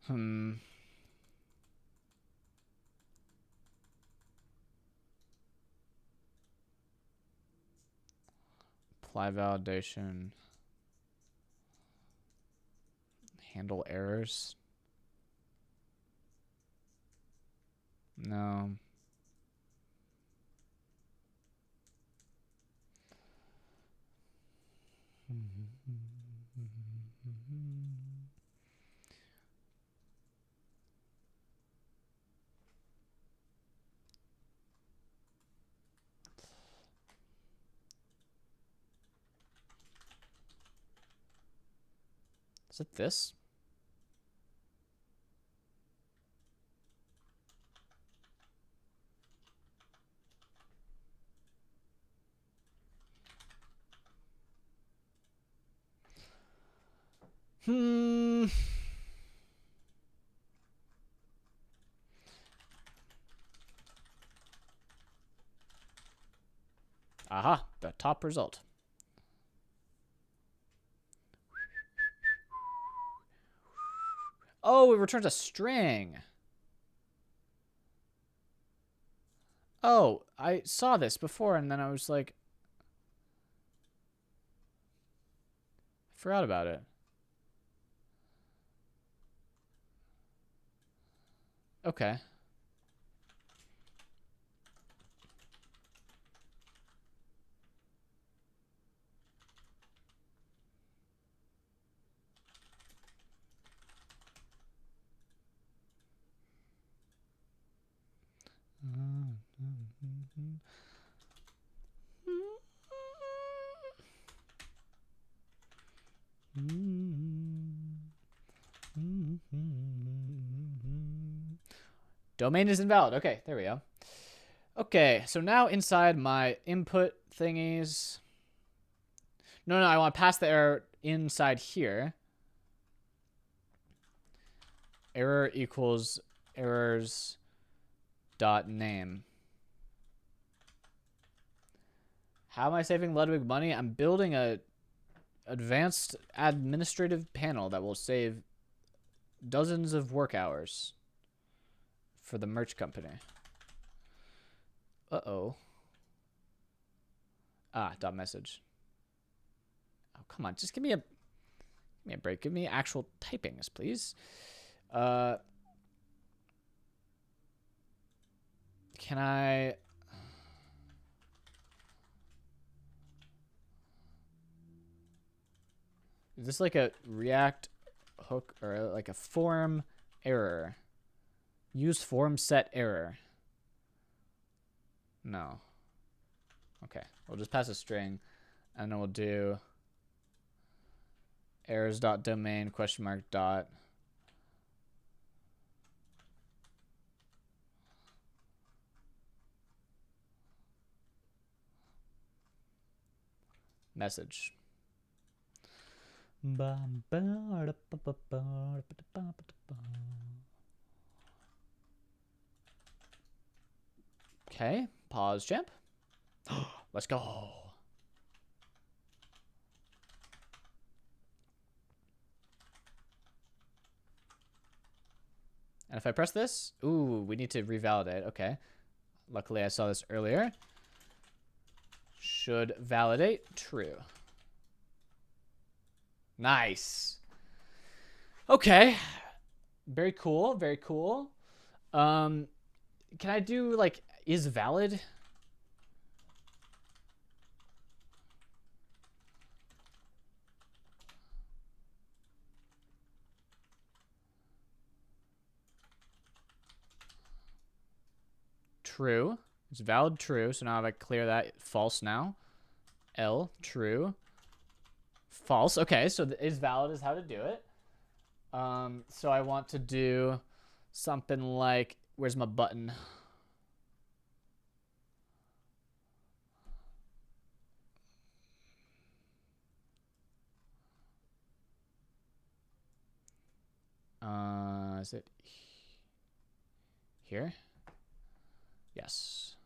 Speaker 1: Apply validation. Handle errors. No. Is it this? Aha, the top result. Oh, it returns a string. Oh, I saw this before and then I was like, I forgot about it. Okay. Domain is invalid. Okay, there we go. Okay, so now inside my input thingies. No, I want to pass the error inside here. Error equals errors dot name. How am I saving Ludwig money? I'm building a advanced administrative panel that will save dozens of work hours for the merch company. Uh-oh. Ah, dot message. Oh, come on. Just give me a break. Give me actual typings, please. Can I... Is this like a React hook or like a form error? Use form set error. No. Okay, we'll just pass a string and then we'll do errors.domain question mark dot message. Okay, pause champ. Let's go. And if I press this, ooh, we need to revalidate. Okay. Luckily, I saw this earlier. Should validate true. Nice. Okay. Very cool. Very cool. Can I do like is valid? true. It's valid true. So now if I clear that, false now. L, true. False. Okay, so is valid is how to do it. So I want to do something like, where's my button? Is it here? Yes.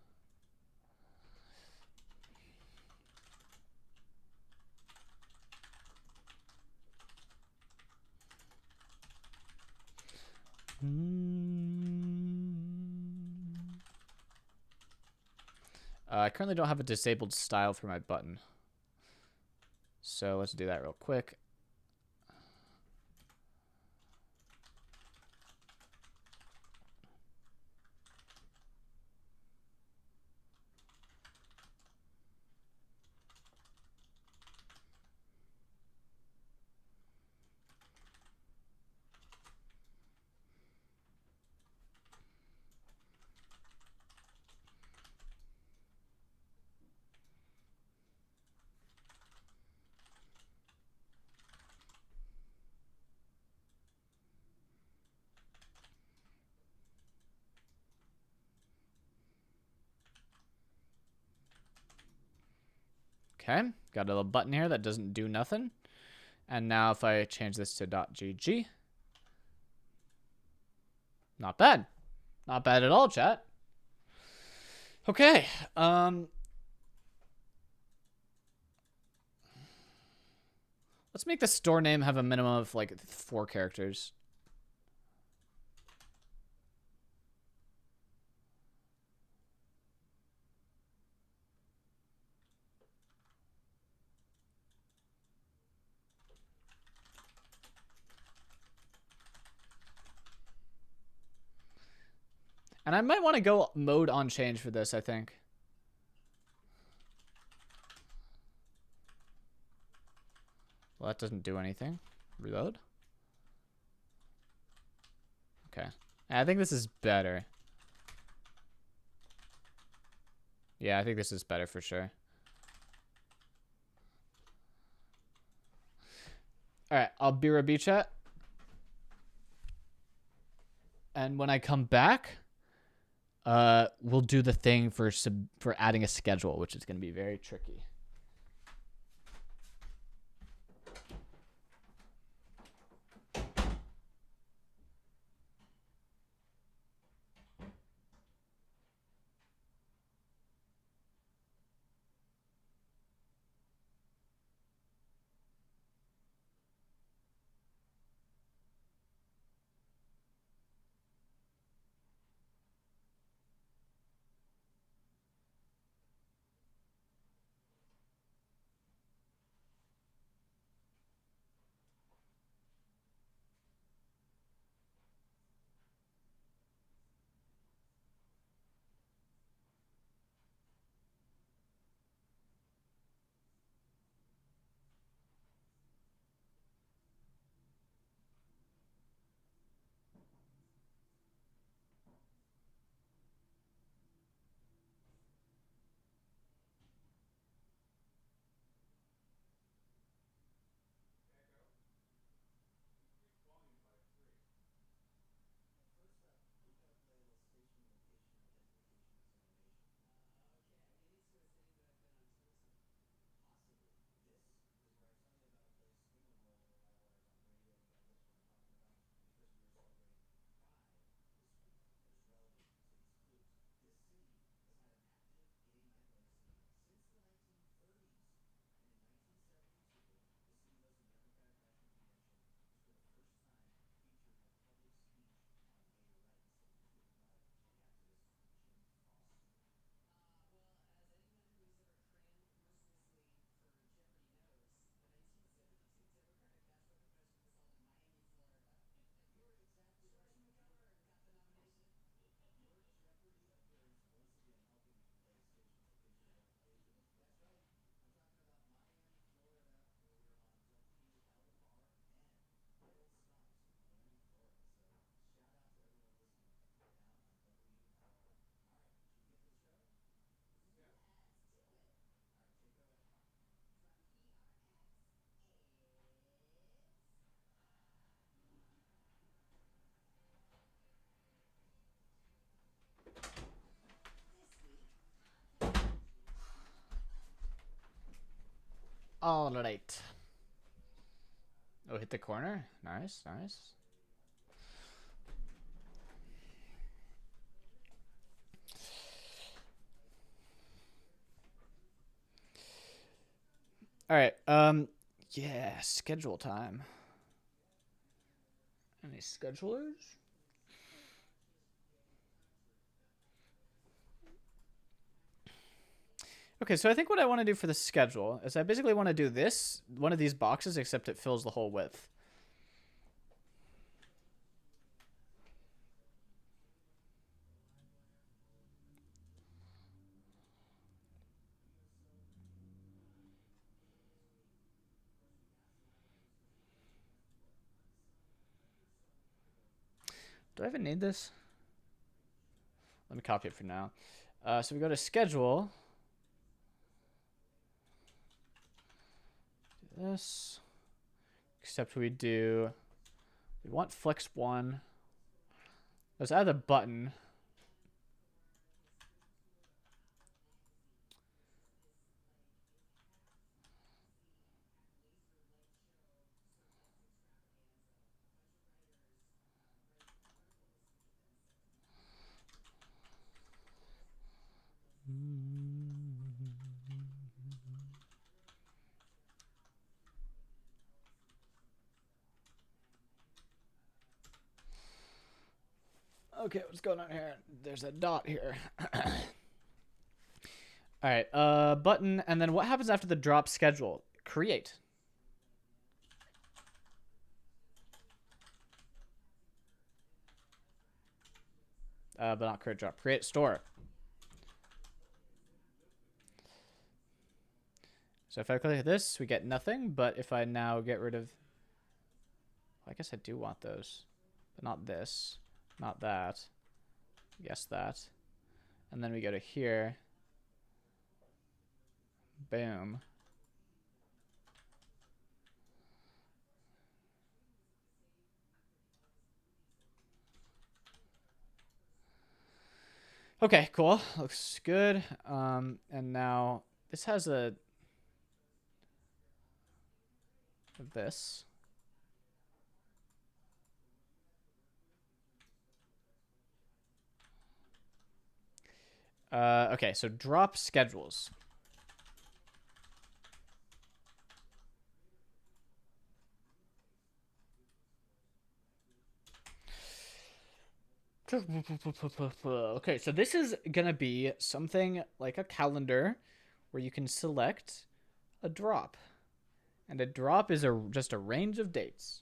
Speaker 1: I currently don't have a disabled style for my button. So let's do that real quick. Okay, got a little button here that doesn't do nothing. And now if I change this to .gg, not bad. Not bad at all, chat. Okay, let's make the store name have a minimum of like 4 characters. And I might want to go mode on change for this, I think. Well, that doesn't do anything. Reload. Okay. I think this is better. Yeah, I think this is better for sure. Alright, I'll be right back, chat. And when I come back, we'll do the thing for adding a schedule, which is going to be very tricky. All right. Oh, hit the corner. Nice, nice. All right. Yeah, schedule time. Any schedulers? Okay, so I think what I want to do for the schedule is I basically want to do this, one of these boxes, except it fills the whole width. Do I even need this? Let me copy it for now. So we go to schedule. Do this. Except we want flex 1. Let's add a button. Okay, what's going on here? There's a dot here. All right, button, and then what happens after the drop schedule? Create. But not create drop. Create store. So if I click this, we get nothing. But if I now get rid of, well, I guess I do want those, but not this, not that. Yes, that. And then we go to here. Boom. Okay, cool. Looks good. And now this has this. Okay, so drop schedules. Okay, so this is gonna be something like a calendar where you can select a drop. And a drop is just a range of dates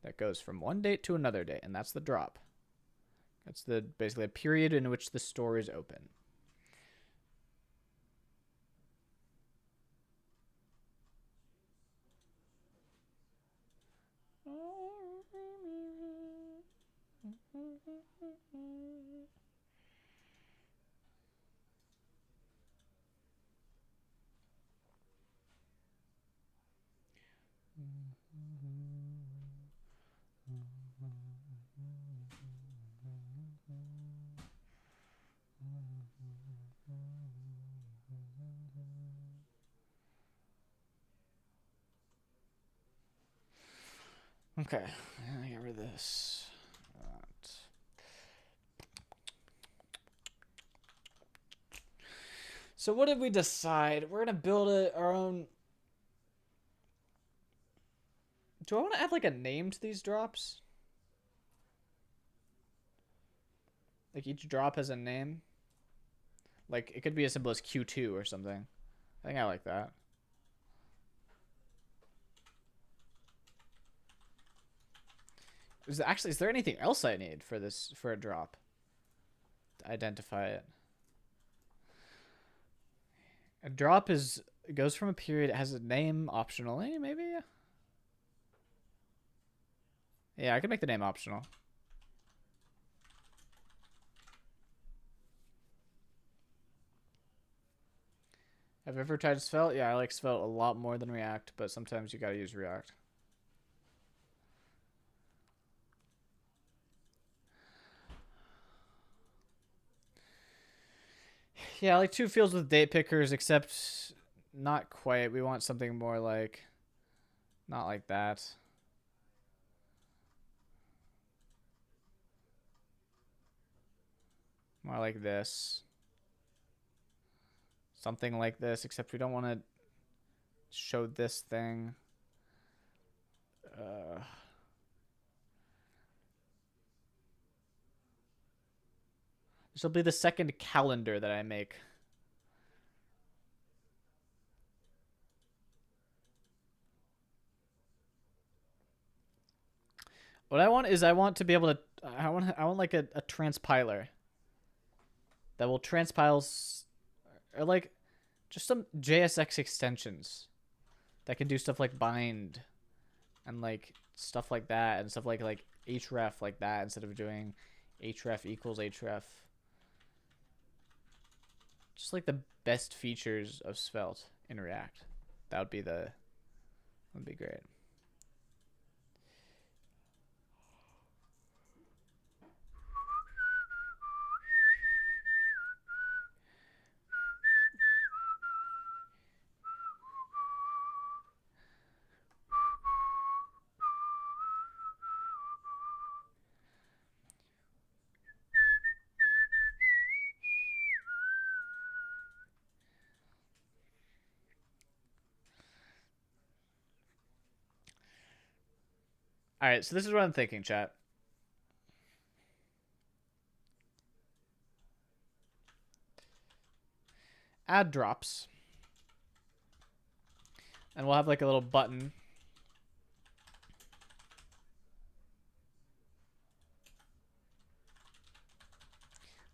Speaker 1: that goes from one date to another date, and that's the drop. That's basically a period in which the store is open. Okay, get rid of this. So what did we decide? We're gonna build our own. Do I want to add like a name to these drops? Like each drop has a name? Like it could be as simple as Q2 or something. I think I like that. Is there anything else I need for this, for a drop? To identify it. A drop goes from a period, it has a name optionally, maybe? Yeah, I can make the name optional. Have you ever tried Svelte? Yeah, I like Svelte a lot more than React, but sometimes you gotta use React. Yeah, I like two fields with date pickers, except not quite. We want something more like, not like that. More like this. Something like this, except we don't want to show this thing. This will be the second calendar that I make. What I want is I want to be able to I want like a transpiler that will transpile or like just some JSX extensions that can do stuff like bind and like stuff like that and stuff like href like that instead of doing href equals href. Just like the best features of Svelte in React. That would be great. All right, so this is what I'm thinking, chat. Add drops. And we'll have like a little button.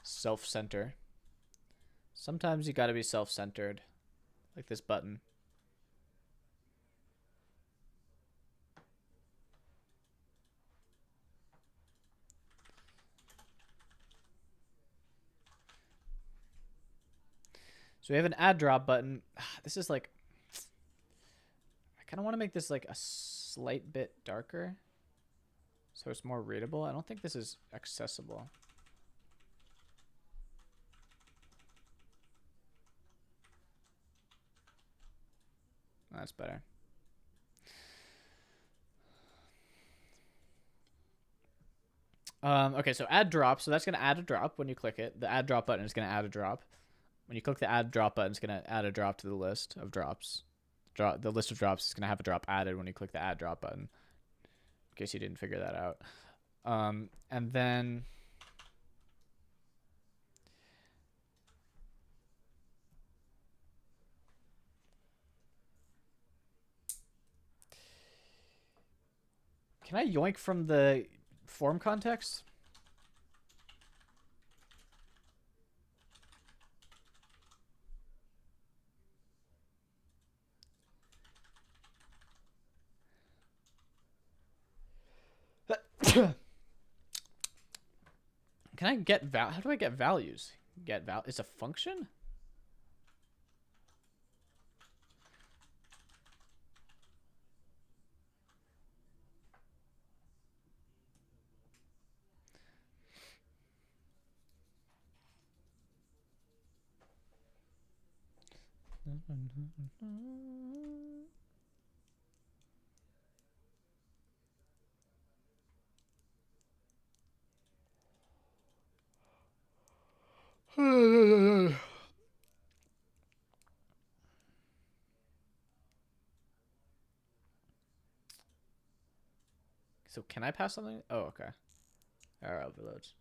Speaker 1: Self-center. Sometimes you gotta be self-centered. Like this button. So we have an add drop button. This is like, I kind of want to make this like a slight bit darker so it's more readable. I don't think this is accessible. That's better. Okay, so add drop. So that's going to add a drop when you click it. The add drop button is going to add a drop. When you click the add drop button, it's going to add a drop to the list of drops. The list of drops is going to have a drop added when you click the add drop button. In case you didn't figure that out. And then... Can I yoink from the form context? Can I get how do I get values? It's a function? So can I pass something? Oh, okay. Alright, overloads.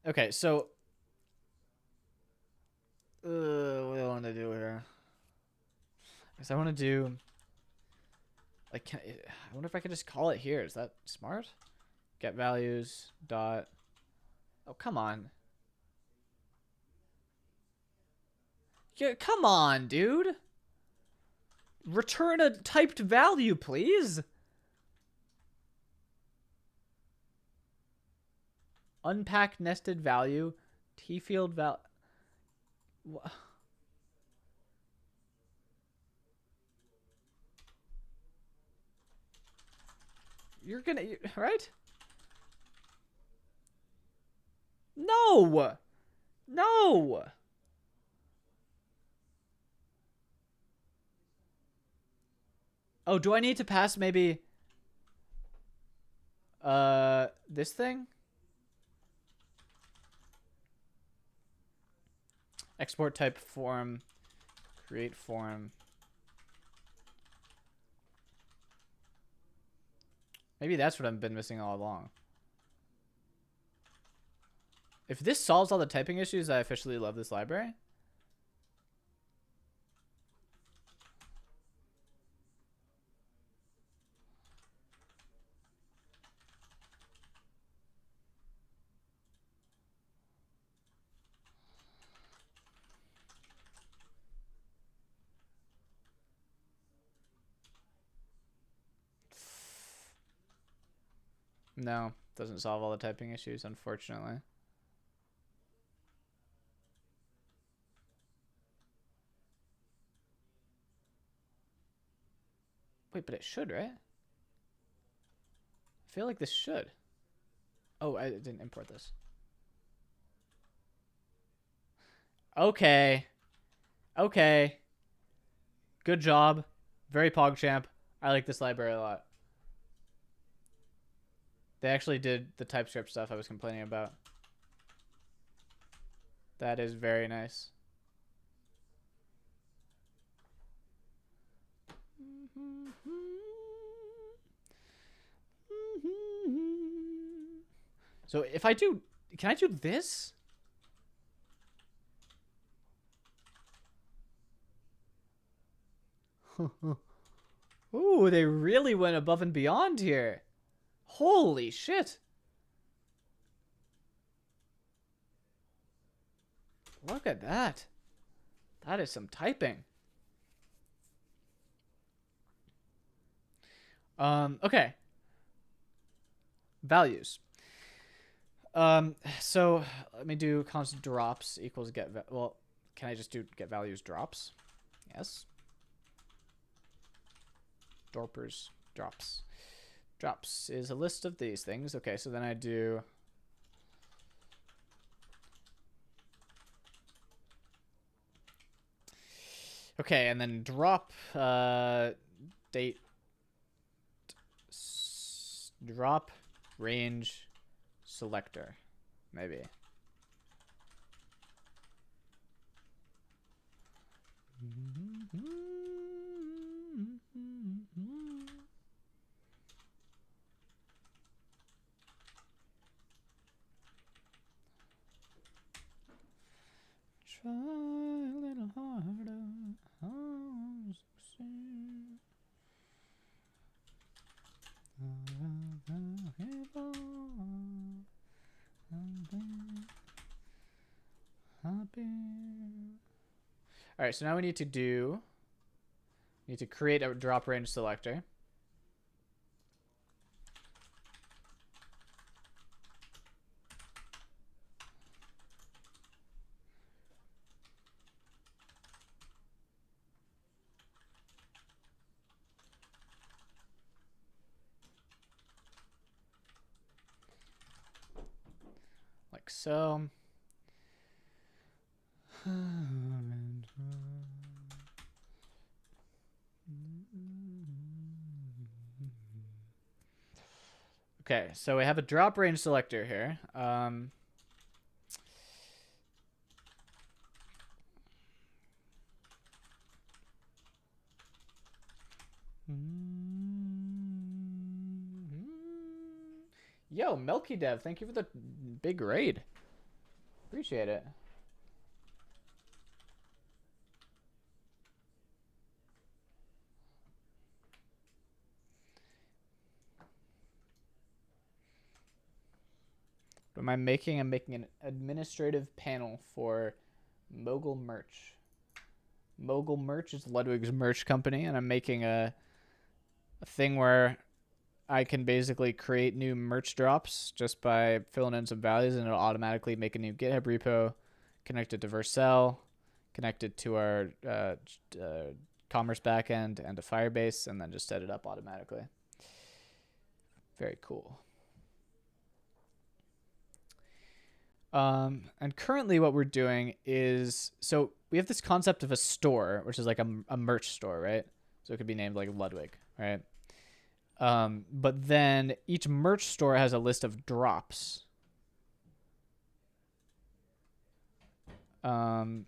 Speaker 1: Okay, so what do I want to do here? Because I want to do like I wonder if I could just call it here. Is that smart? Get values dot. Oh, come on. Yeah, come on, dude. Return a typed value, please. Unpack nested value. T field val. You're gonna, right? No. No. Oh, do I need to pass maybe this thing? Export type form, create form. Maybe that's what I've been missing all along. If this solves all the typing issues, I officially love this library. No, doesn't solve all the typing issues, unfortunately. Wait, but it should, right? I feel like this should. Oh, I didn't import this. Okay. Okay. Good job. Very PogChamp. I like this library a lot. They actually did the TypeScript stuff I was complaining about. That is very nice. So if I do, can I do this? Ooh, they really went above and beyond here. Holy shit. Look at that. That is some typing. Okay. Values. So let me do const drops equals get, well, can I just do get values drops? Yes. Dorpers drops. Drops is a list of these things. Okay, so then I do okay, and then drop date drop range selector, maybe. Try a little harder. All right, so now we need to create a drop range selector. Like so. Okay, so we have a drop range selector here. Yo, Milky Dev, thank you for the big raid. Appreciate it. What am I making? I'm making an administrative panel for Mogul Merch. Mogul Merch is Ludwig's merch company, and I'm making a thing where I can basically create new merch drops just by filling in some values, and it'll automatically make a new GitHub repo, connect it to Vercel, connect it to our commerce backend and to Firebase, and then just set it up automatically. Very cool. And currently what we're doing is, so we have this concept of a store, which is like a merch store, right? So it could be named like Ludwig right? But then each merch store has a list of drops. And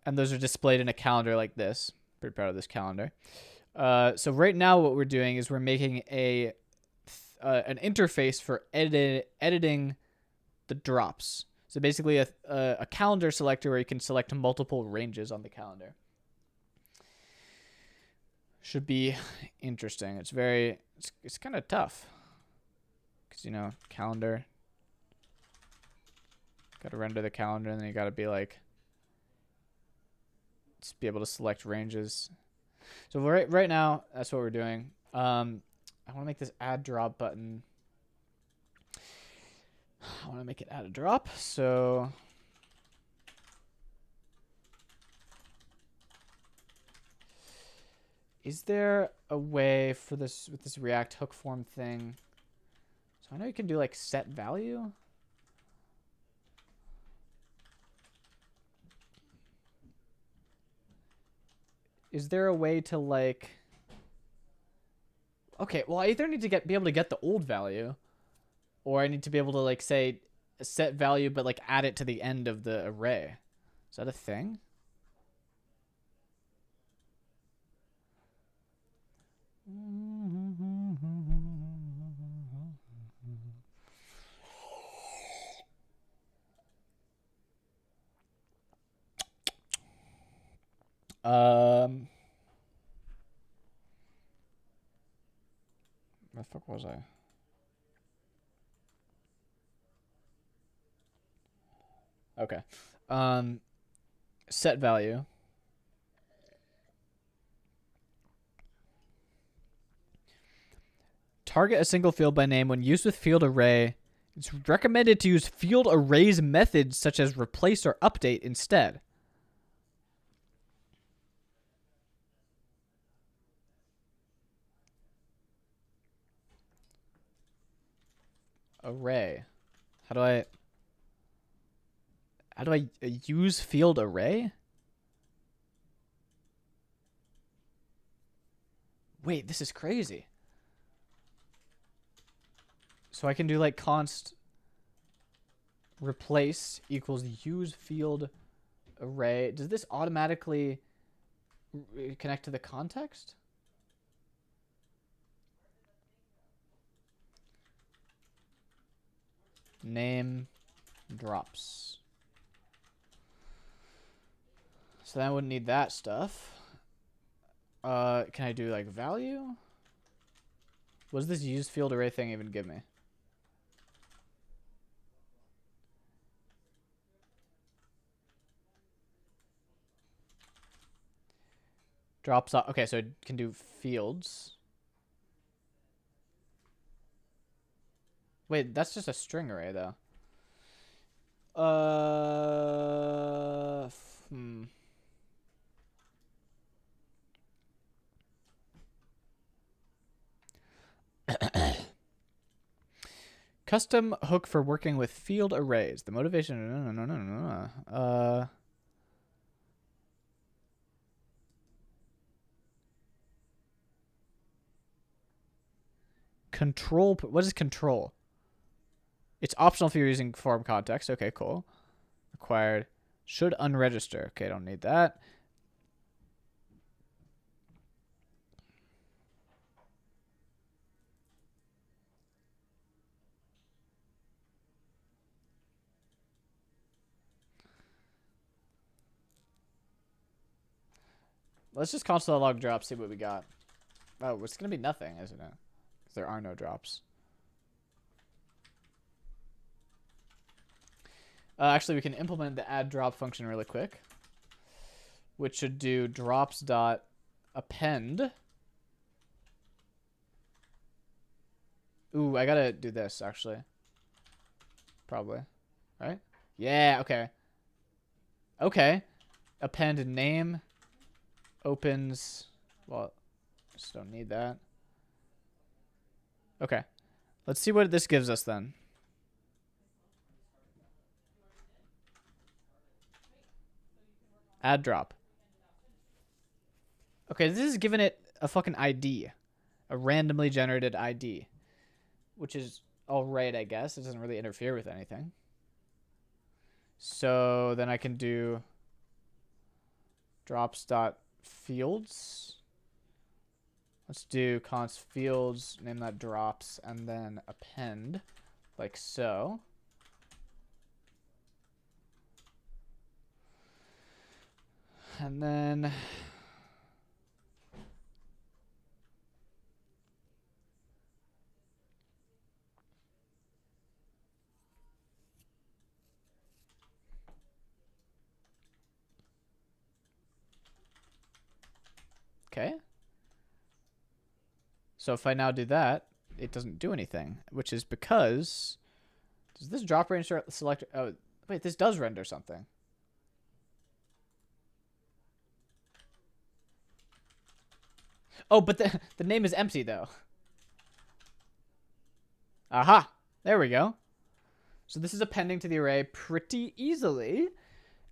Speaker 1: those are displayed in a calendar like this. Pretty proud of this calendar. So right now what we're doing is we're making an interface for editing the drops. So basically a calendar selector where you can select multiple ranges on the calendar. Should be interesting. It's kind of tough. Because, you know, calendar. Got to render the calendar, and then you got to be like, just be able to select ranges. So right now, that's what we're doing. I want to make this add drop button. I want to make it add a drop. So is there a way for this with this React hook form thing? So I know you can do like set value. Is there a way to like? Okay, well I either need to be able to get the old value, or I need to be able to like say set value but like add it to the end of the array. Is that a thing? Where the fuck was I? Okay. Set value. Target a single field by name when used with field array. It's recommended to use field arrays methods such as replace or update instead. Array. How do I use field array? Wait, this is crazy. So I can do like const replace equals use field array. Does this automatically connect to the context? Name drops. So then I wouldn't need that stuff. Can I do like value? What does this use field array thing even give me? Drops off. Okay, so it can do fields. Wait, that's just a string array though. Custom hook for working with field arrays. The motivation. No. Control. What is control? It's optional if you're using form context. Okay, cool. Required. Should unregister. Okay, don't need that. Let's just console log drop, see what we got. Oh, it's going to be nothing, isn't it? Because there are no drops. Actually, we can implement the add drop function really quick, which should do drops dot append. Ooh, I gotta do this actually. Probably, right? Yeah. Okay. Okay. Append name opens. Well, just don't need that. Okay. Let's see what this gives us then. Add drop. Okay, this is giving it a fucking ID. A randomly generated ID. Which is alright, I guess. It doesn't really interfere with anything. So then I can do drops.fields. Let's do const fields, name that drops, and then append, like so. And then okay. So if I now do that, it doesn't do anything, which is because does this drop range select? Oh, wait, this does render something. Oh, but the name is empty though. Aha, there we go. So this is appending to the array pretty easily.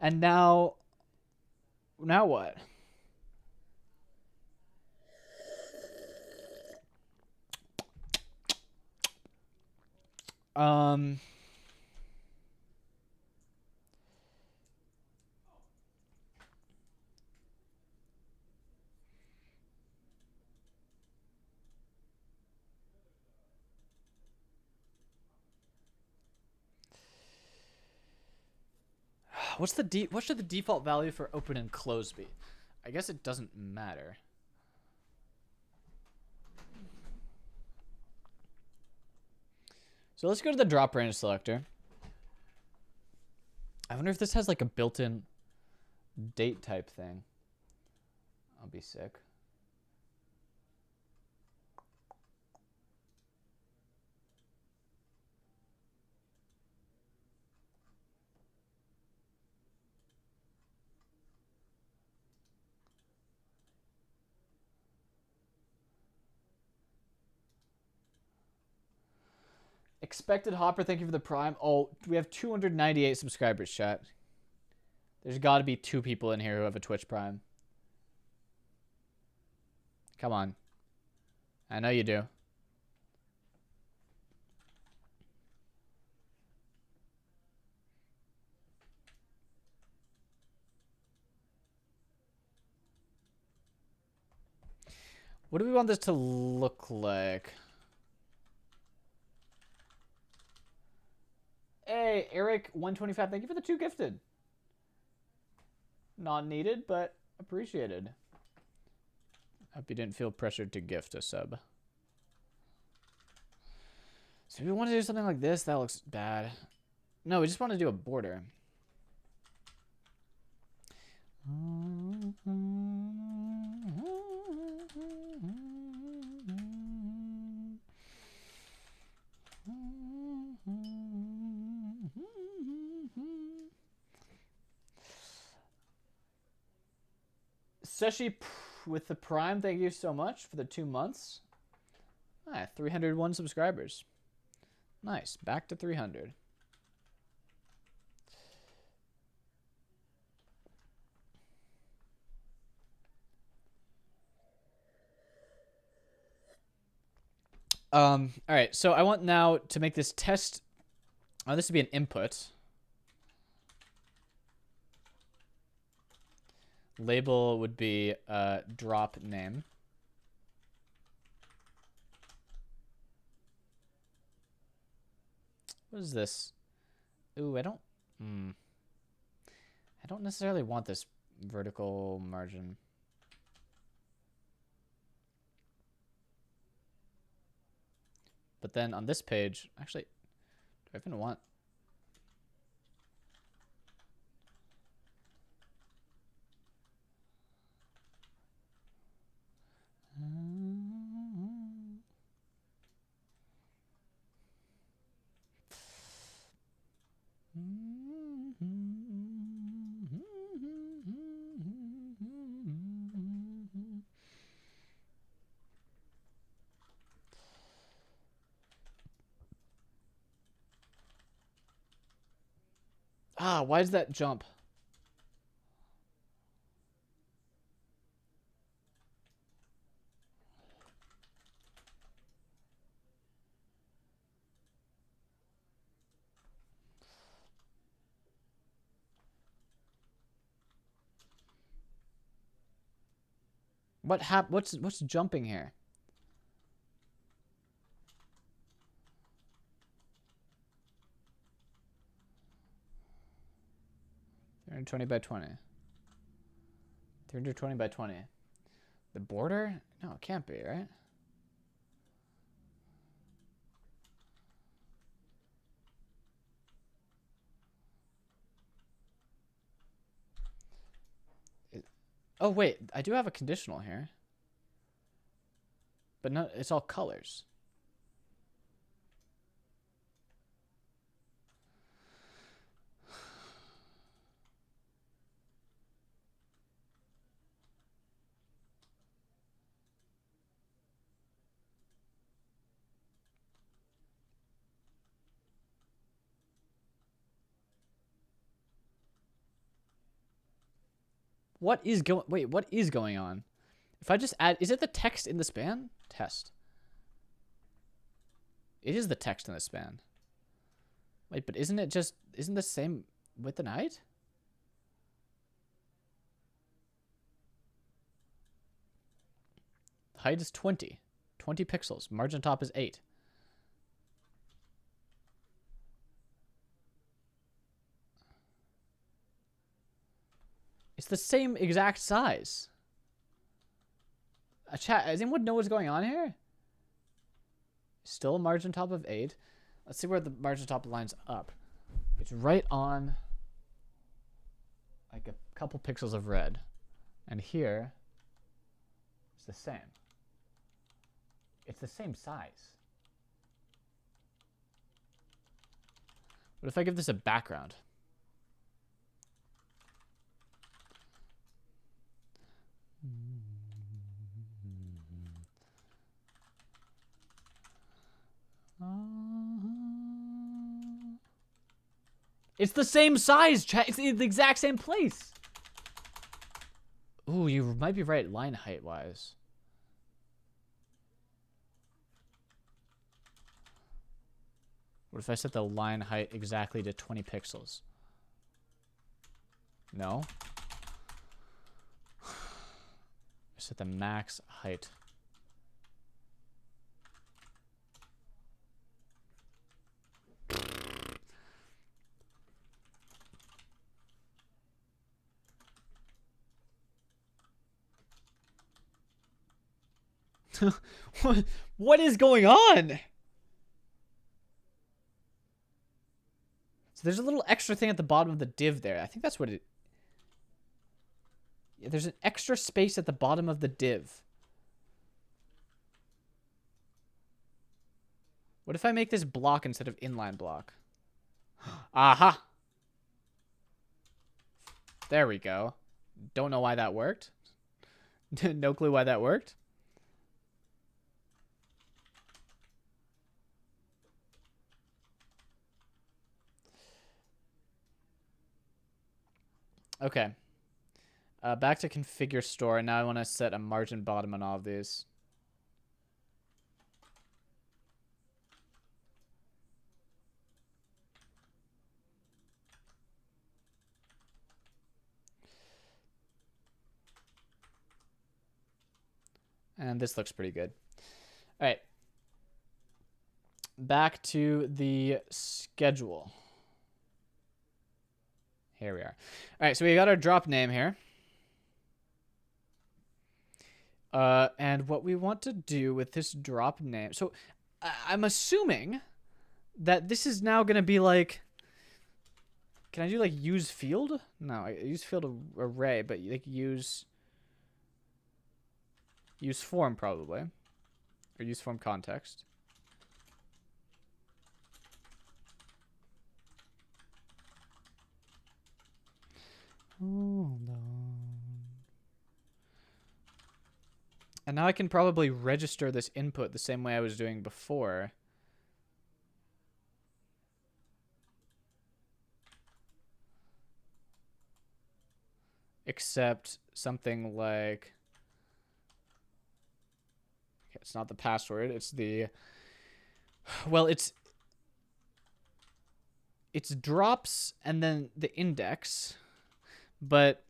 Speaker 1: And now what? Um, what should the default value for open and close be? I guess it doesn't matter. So let's go to the drop range selector. I wonder if this has like a built-in date type thing. I'll be sick. Expected Hopper, thank you for the prime. Oh, we have 298 subscribers, chat. There's got to be 2 people in here who have a Twitch Prime. Come on. I know you do. What do we want this to look like? Hey, Eric125, thank you for the 2 gifted. Not needed, but appreciated. Hope you didn't feel pressured to gift a sub. So we want to do something like this. That looks bad. No, we just want to do a border. Seshi with the prime, thank you so much for the 2 months. 301 subscribers. Nice, back to 300. All right, so I want now to make this test. Oh, this would be an input. Label would be drop name. What is this? Ooh, I don't necessarily want this vertical margin. But then on this page, actually, do I even want? Ah, why does that jump? What's jumping here? And 20 by 20. 320 by 20. The border? No, it can't be, right? Oh, wait. I do have a conditional here. But no, it's all colors. What is going on? If I just add, is it the text in the span? Test. It is the text in the span. Wait, but isn't the same width and height? The height is 20 pixels. Margin top is 8. It's the same exact size. Chat, does anyone know what's going on here? Still a margin top of 8. Let's see where the margin top lines up. It's right on like a couple pixels of red. And here it's the same. It's the same size. What if I give this a background? It's the same size, chat. It's the exact same place. Ooh, you might be right line height wise. What if I set the line height exactly to 20 pixels? No. I set the max height. What is going on? So there's a little extra thing at the bottom of the div there. I think that's what it... Yeah, there's an extra space at the bottom of the div. What if I make this block instead of inline block? Aha! There we go. Don't know why that worked. No clue why that worked. Okay. Back to configure store, and now I want to set a margin bottom on all of these. And this looks pretty good. All right. Back to the schedule. Here we are. All right, so we got our drop name here. And what we want to do with this drop name. So I'm assuming that this is now going to be like, can I do like use field? No, I use field array, but like use form probably, or use form context. Hold on. And now I can probably register this input the same way I was doing before. Except something like... Okay, it's not the password, it's the... Well, it's drops and then the index, but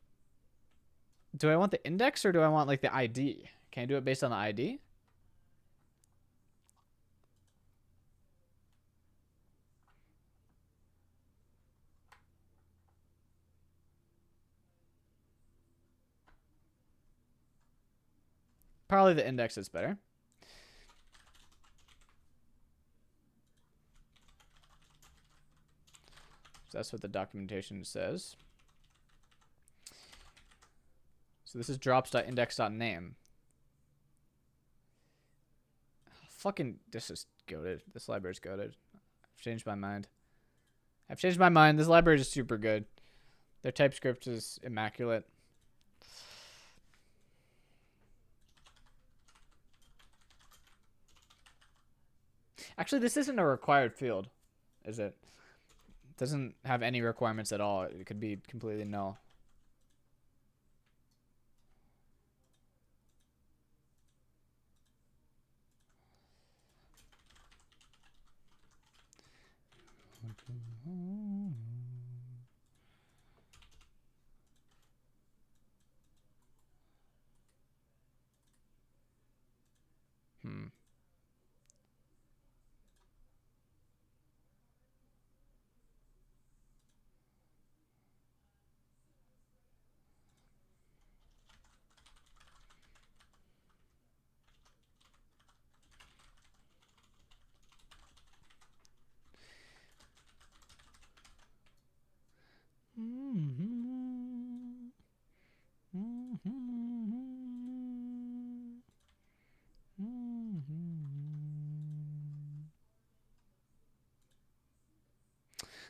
Speaker 1: Do I want the index or do I want like the ID? Can I do it based on the ID? Probably the index is better. So that's what the documentation says. So this is drops.index.name. Fucking, this is goated. This library's goated. I've changed my mind. This library is super good. Their TypeScript is immaculate. Actually, this isn't a required field, is it? It doesn't have any requirements at all. It could be completely null.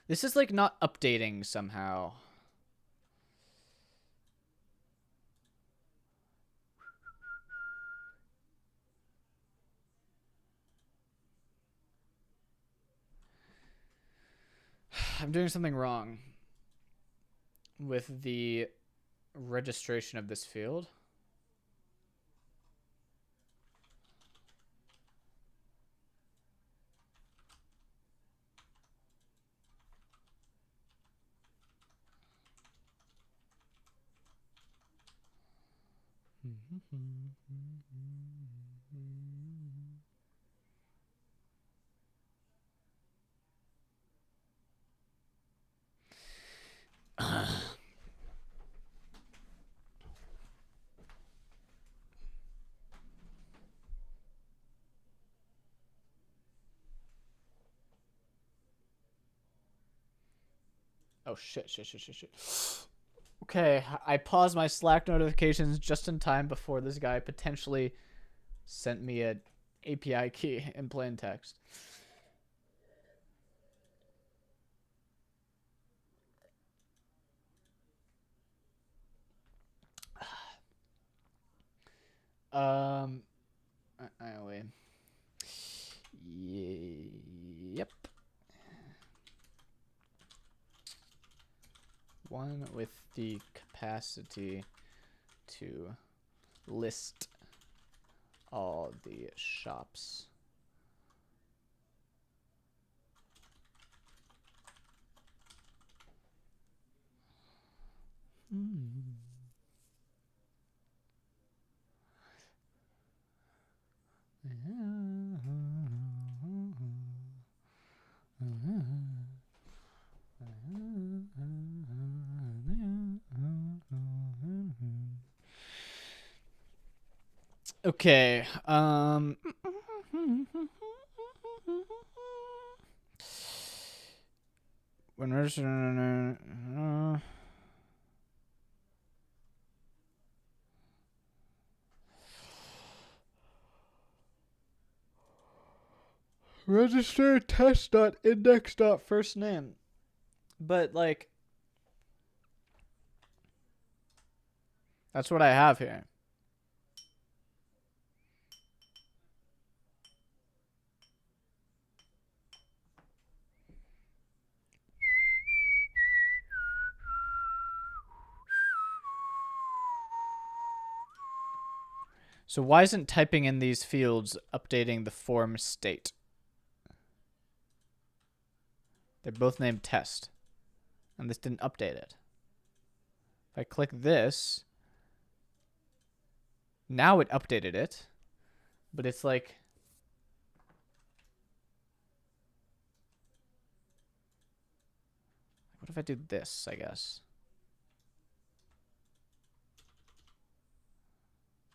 Speaker 1: This is like not updating somehow. I'm doing something wrong with the registration of this field. Oh, shit. Okay, I paused my Slack notifications just in time before this guy potentially sent me an API key in plain text. Anyway. Yep. One with the capacity to list all the shops. Okay. When register test.index.firstname. But like that's what I have here. So why isn't typing in these fields updating the form state? They're both named test. And this didn't update it. If I click this, Now it updated it, but it's like, what if I do this, I guess?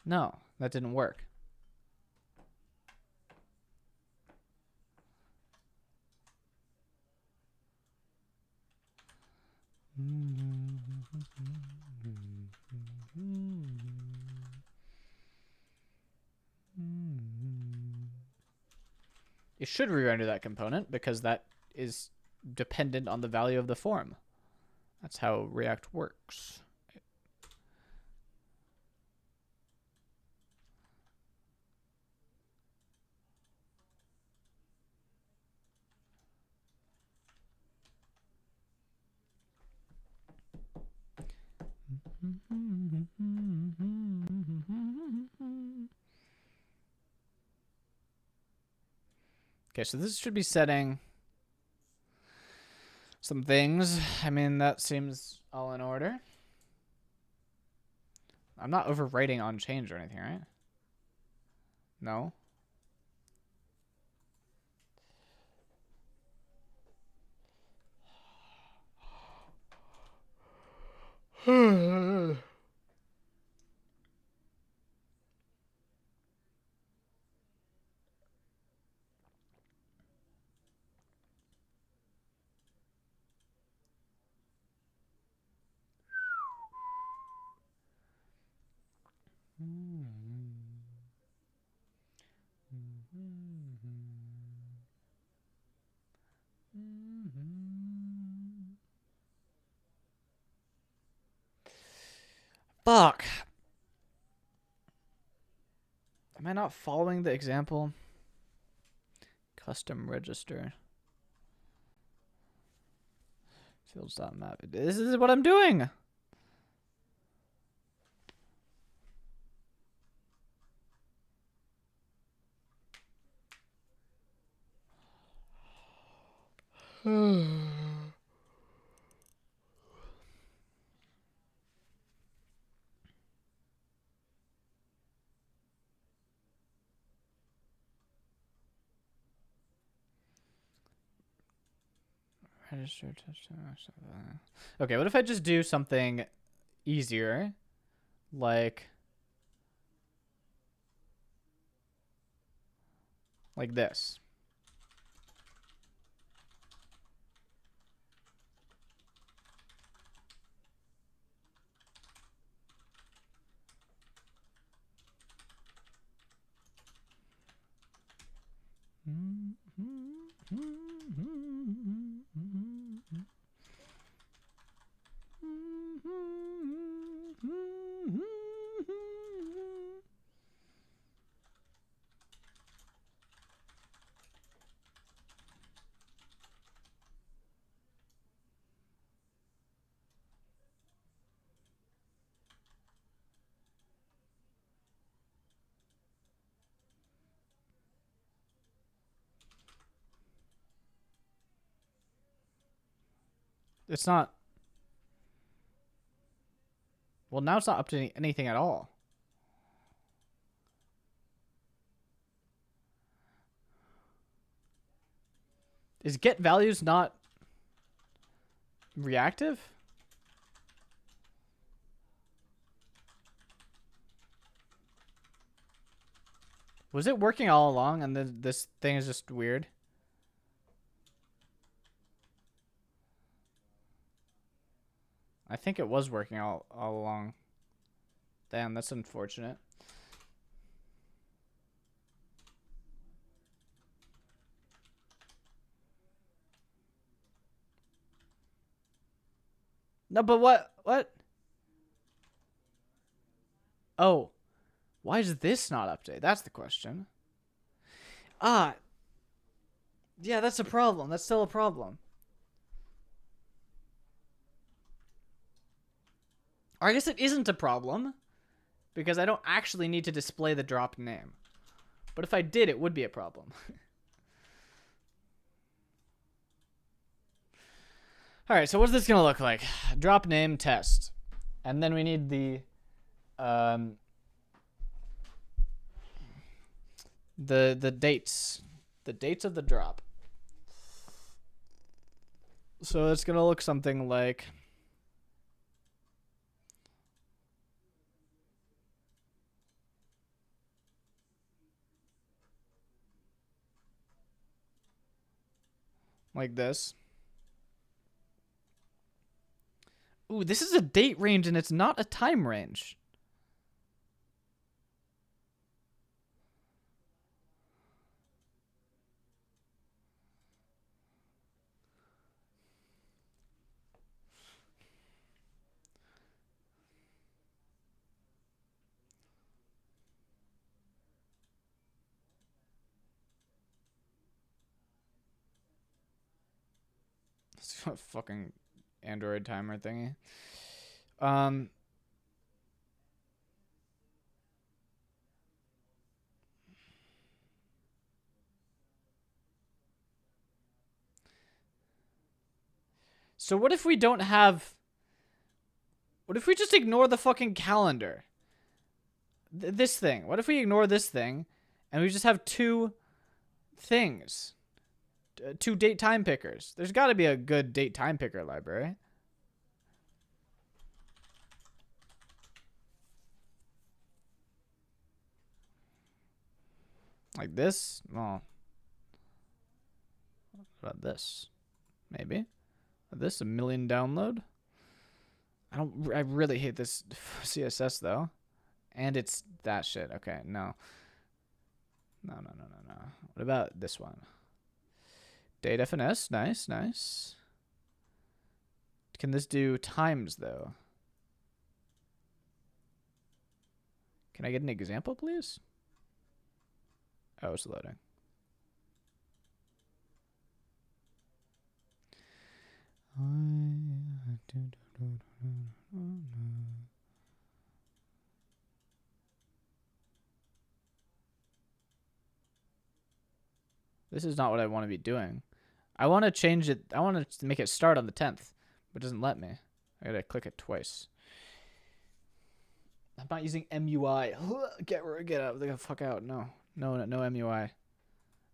Speaker 1: No, that didn't work. It should re-render that component because that is dependent on the value of the form. That's how React works. Okay, so this should be setting some things. I mean, that seems all in order. I'm not overwriting on change or anything, right? No. Fuck. Am I not following the example? Custom register. Fields.map. This is what I'm doing. Register touchdown. Okay, what if I just do something easier, like this? It's not. Well, now it's not updating anything at all. Is get values not reactive? Was it working all along and then this thing is just weird? I think it was working all along. Damn, that's unfortunate. No, but what? Oh, why is this not updated? That's the question. Ah, yeah, that's a problem. That's still a problem. Or I guess it isn't a problem because I don't actually need to display the drop name. But if I did, it would be a problem. All right, so what's this going to look like? Drop name test. And then we need the The dates. The dates of the drop. So it's gonna look something like this. Ooh, this is a date range and it's not a time range. It's a fucking Android timer thingy. So what if we don't have... What if we just ignore the fucking calendar? This thing. What if we ignore this thing and we just have two things? Two date time pickers. There's got to be a good date time picker library. Like this? Well, what about this? Maybe. This, 1 million download? I really hate this CSS though. And it's that shit. Okay, no. No. What about this one? Data finesse. Nice, nice. Can this do times though? Can I get an example, please? Oh, it's loading. This is not what I want to be doing. I want to change it. I want to make it start on the 10th, but it doesn't let me. I gotta click it twice. I'm not using MUI. Get out. The fuck out. No MUI. I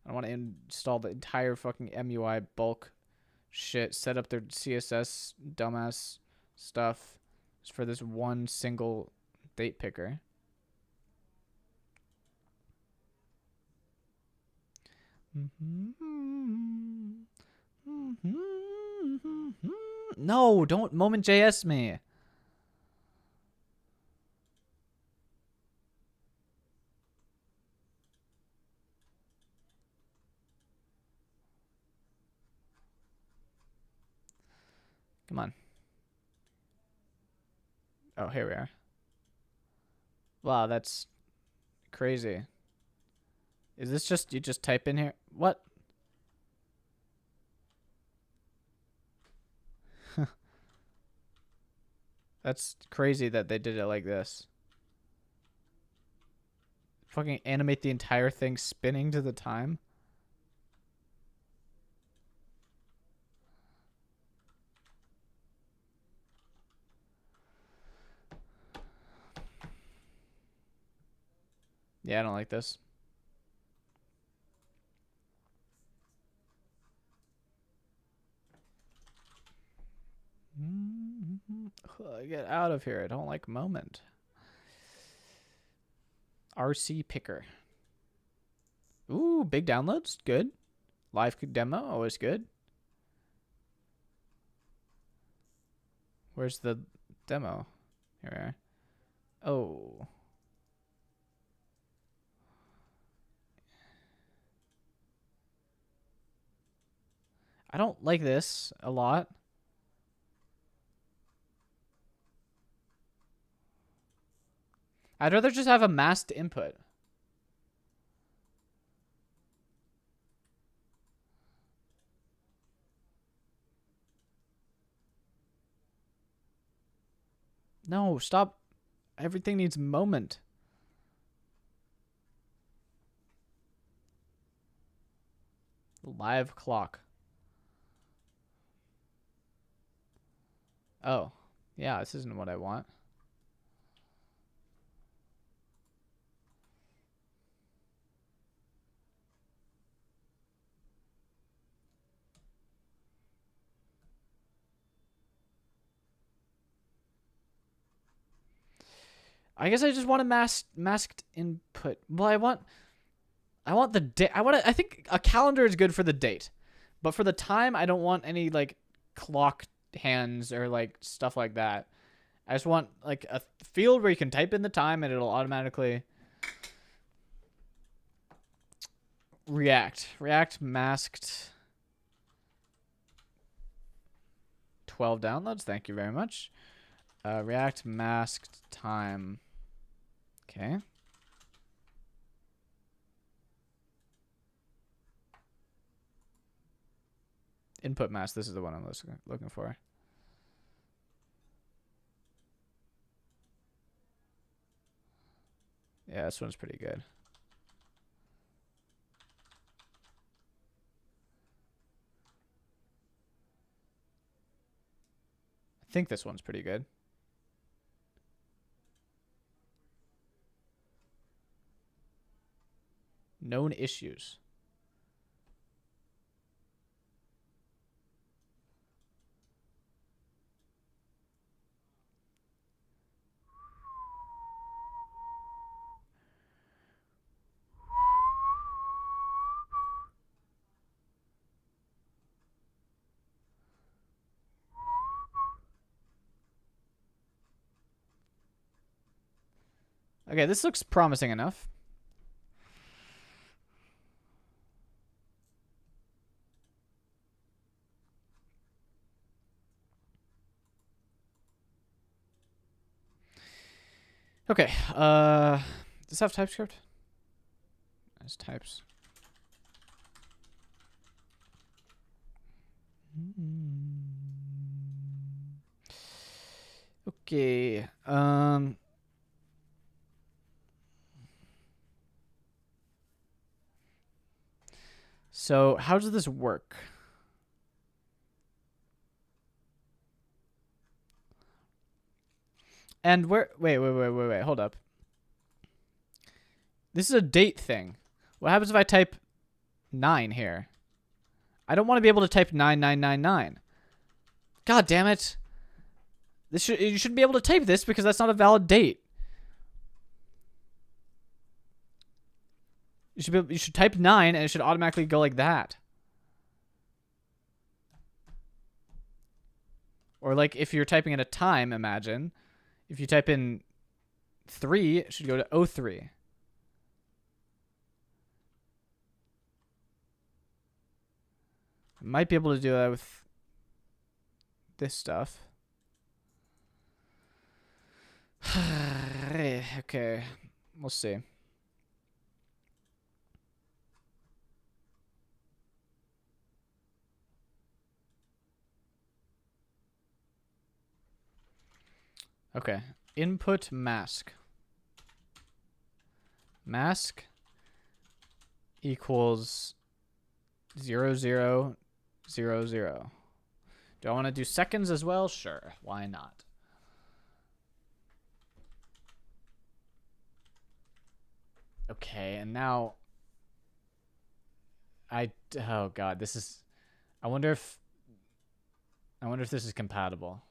Speaker 1: don't want to install the entire fucking MUI bulk shit. Set up their CSS dumbass stuff just for this one single date picker. No, don't Moment.js me. Come on. Oh, here we are. Wow, that's crazy. Is this just, you just type in here? What? That's crazy that they did it like this. Fucking animate the entire thing spinning to the time. Yeah, I don't like this. Get out of here. I don't like Moment. RC Picker. Ooh, big downloads. Good. Live demo. Always good. Where's the demo? Here we are. Oh. I don't like this a lot. I'd rather just have a masked input. No, stop. Everything needs moment. Live clock. Oh. Yeah, this isn't what I want. I guess I just want a masked input. Well, I want the date. I think a calendar is good for the date. But for the time, I don't want any like clock hands or like stuff like that. I just want like a field where you can type in the time and it'll automatically React masked 12 downloads. Thank you very much. React masked time. Okay. Input mask. This is the one I'm looking for. Yeah, this one's pretty good. I think this one's pretty good. Known issues. Okay, this looks promising enough. Okay, does this have TypeScript? Nice types. Okay, so how does this work? And where, wait, hold up. This is a date thing. What happens if I type 9 here? I don't want to be able to type 9999. God damn it. You shouldn't be able to type this because that's not a valid date. You should type 9 and it should automatically go like that. Or like if you're typing in a time, imagine. If you type in 3, it should go to 03. I might be able to do that with this stuff. Okay, we'll see. Okay, input mask. Mask equals 0000. Do I want to do seconds as well? Sure, why not? Okay, and now oh god, this is, I wonder if this is compatible.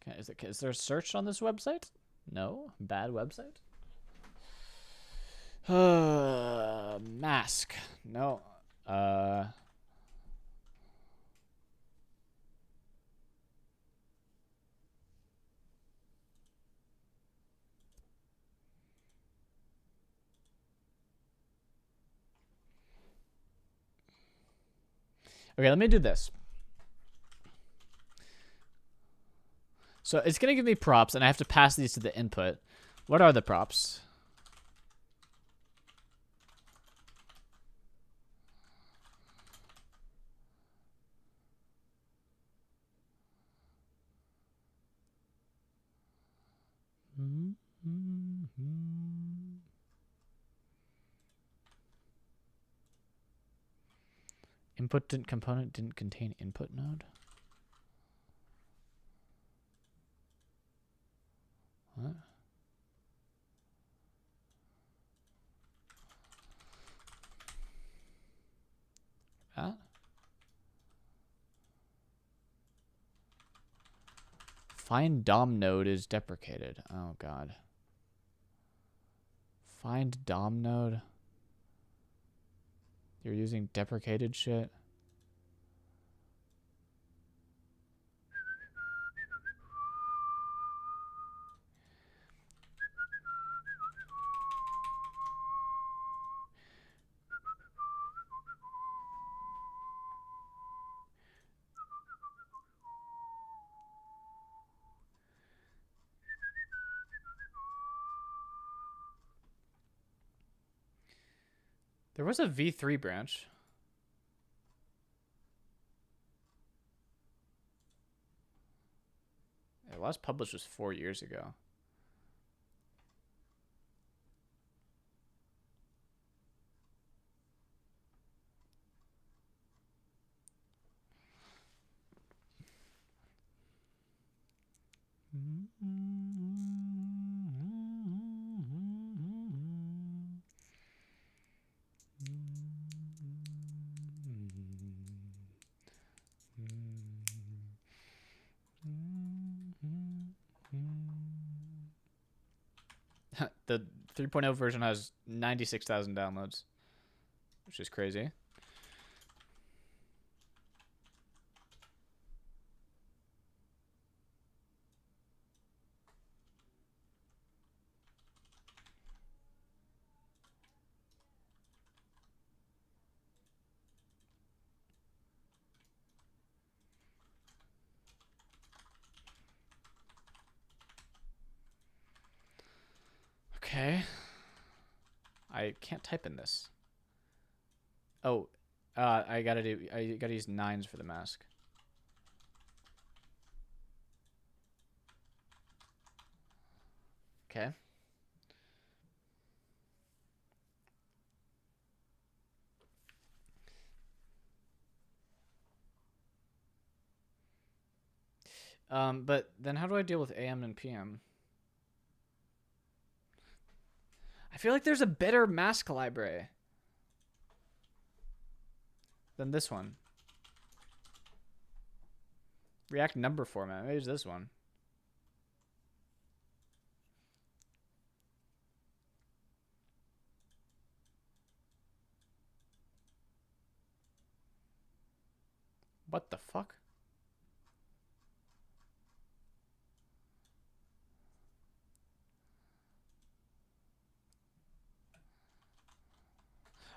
Speaker 1: Okay, is there a search on this website? No, bad website. Mask. No. Okay, let me do this. So it's going to give me props, and I have to pass these to the input. What are the props? Component didn't contain input node. What? Find DOM node is deprecated. Oh god. Find DOM node. You're using deprecated shit. There was a V3 branch. It last published was 4 years ago. The 3.0 version has 96,000 downloads, which is crazy. Okay. I can't type in this. Oh, I gotta use 9s for the mask. Okay. But then how do I deal with AM and PM? I feel like there's a better mask library than this one. React number format. Maybe it's this one. What the fuck?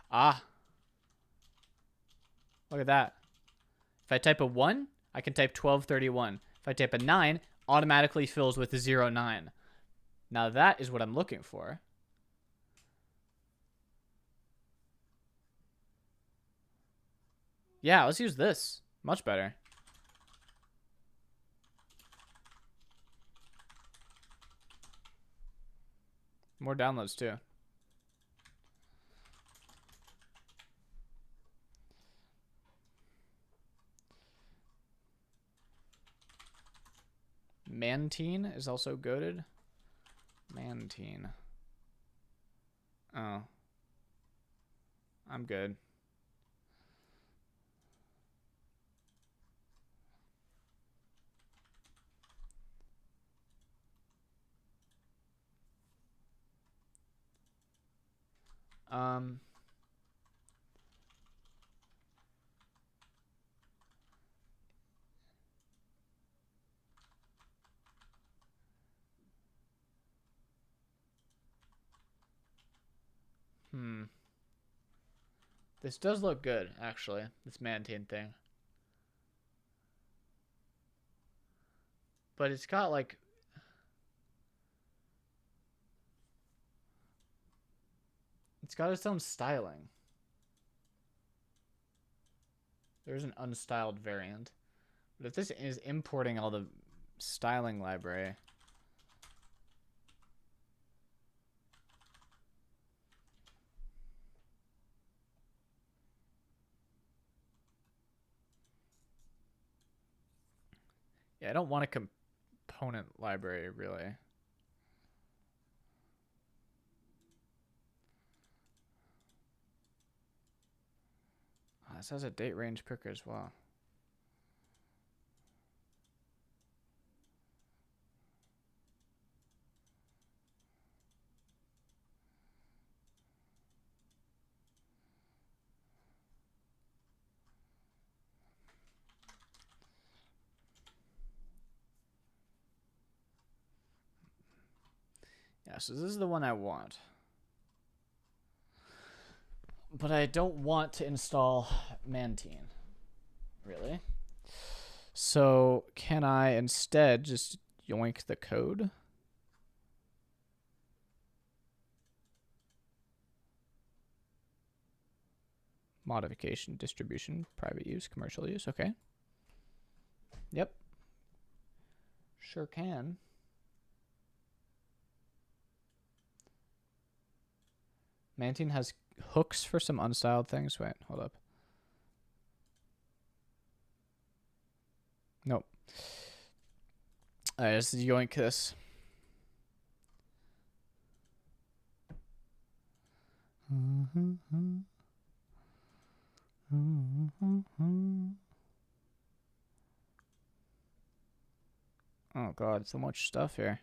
Speaker 1: Ah. Look at that. If I type a 1, I can type 1231. If I type a 9, automatically fills with 09. Now that is what I'm looking for. Yeah, let's use this. Much better. More downloads too. Mantine is also goated. Mantine. Oh. I'm good. This does look good, actually. This Mantine thing. But it's got like... It's got its own styling. There's an unstyled variant. But if this is importing all the styling library... Yeah, I don't want a component library, really. Oh, this has a date range picker as well. Yeah, so this is the one I want. But I don't want to install Mantine, really. So can I instead just yoink the code? Modification, distribution, private use, commercial use. Okay. Yep. Sure can. Mantine has hooks for some unstyled things. Wait, hold up. Nope. Alright, let's yoink this. Oh god, so much stuff here.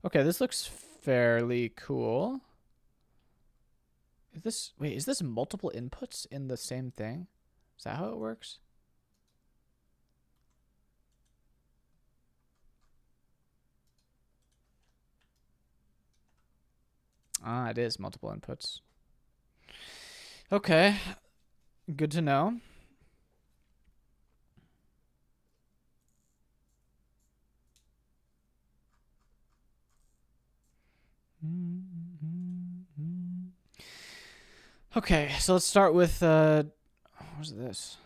Speaker 1: Okay, this looks fairly cool. Is this multiple inputs in the same thing? Is that how it works? Ah, it is multiple inputs. Okay, good to know. Okay, so let's start with what's this?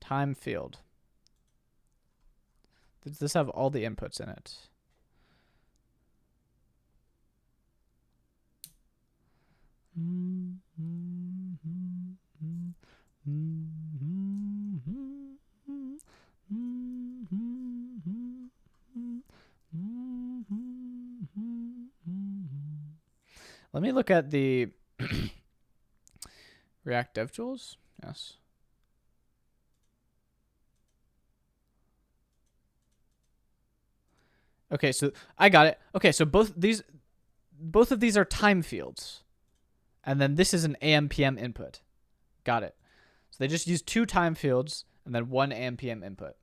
Speaker 1: Time field. Does this have all the inputs in it? Let me look at the React DevTools. Yes. Okay, so I got it. Okay, so both of these are time fields. And then this is an AM/PM input. Got it. So they just use 2 time fields and then 1 AM/PM input.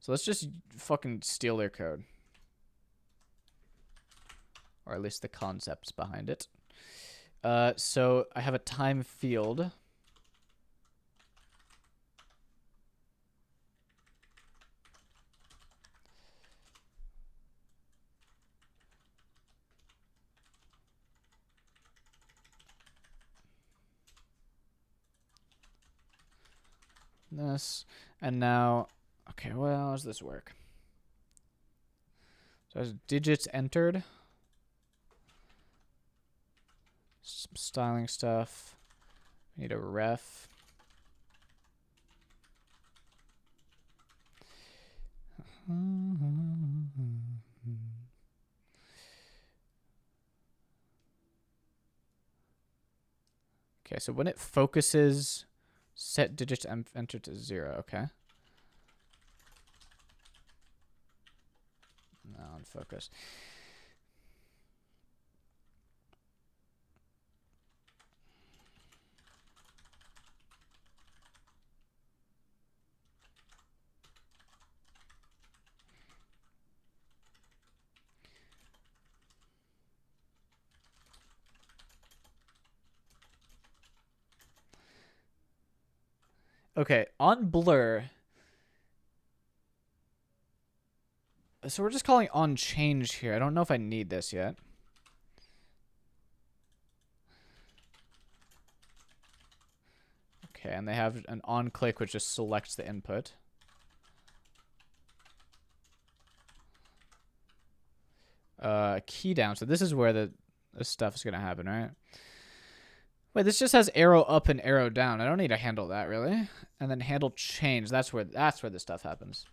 Speaker 1: So let's just fucking steal their code. Or at least the concepts behind it. So I have a time field. This. And now, okay, well, how does this work? So as digits entered. Some styling stuff. We need a ref. Okay, so when it focuses, set digits enter to 0. Okay. Now on focus. Okay, on blur. So we're just calling on change here. I don't know if I need this yet. Okay, and they have an on click which just selects the input. key down. So this is where the stuff is gonna happen, right? Wait, this just has arrow up and arrow down. I don't need to handle that really. And then handle change. That's where this stuff happens.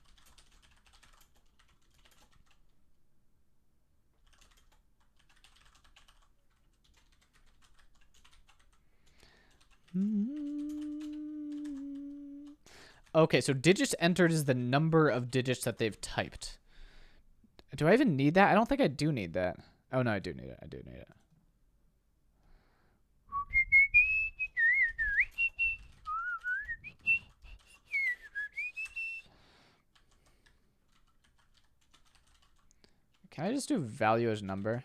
Speaker 1: Okay, so digits entered is the number of digits that they've typed. Do I even need that? I don't think I do need that. Oh, no, I do need it. I do need it. Can I just do value as number?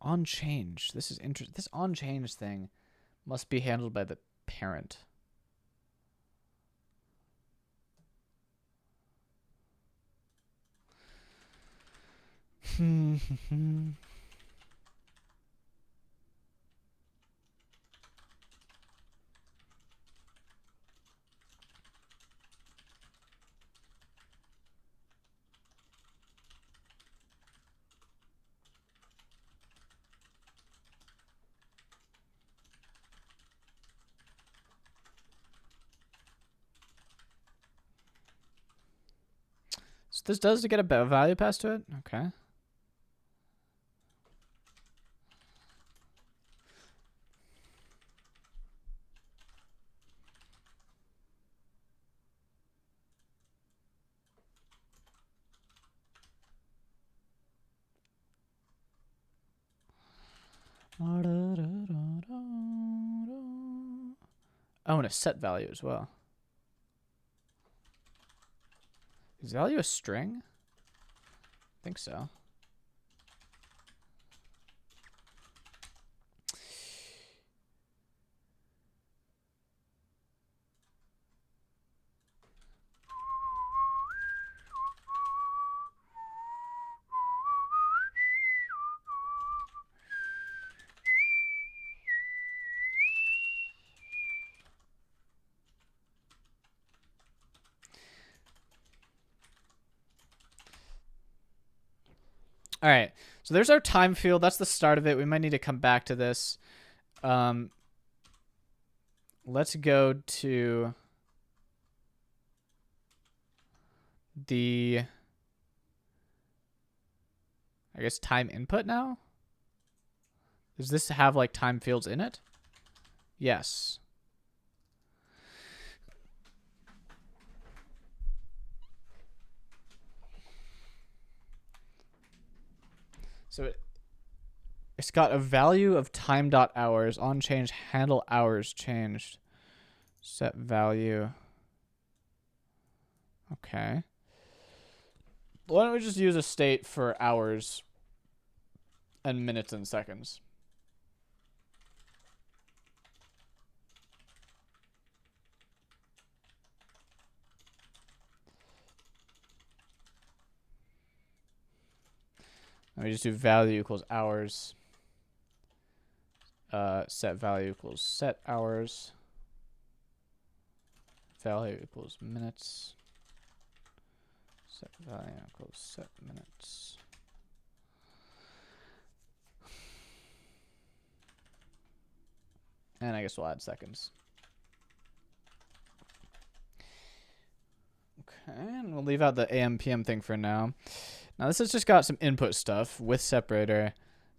Speaker 1: On change. This is interesting. This on change thing must be handled by the parent. So this does get a value passed to it? Okay. Oh, and a set value as well. Is value a string? I think so. All right, so there's our time field. That's the start of it. We might need to come back to this. Let's go to the, I guess, time input now. Does this have like time fields in it? Yes. So it's got a value of time.hours, on change, handle hours changed, set value. Okay. Why don't we just use a state for hours and minutes and seconds? Let me just do value equals hours. Set value equals set hours. Value equals minutes. Set value equals set minutes. And I guess we'll add seconds. Okay, and we'll leave out the AM PM thing for now. Now this has just got some input stuff with separator,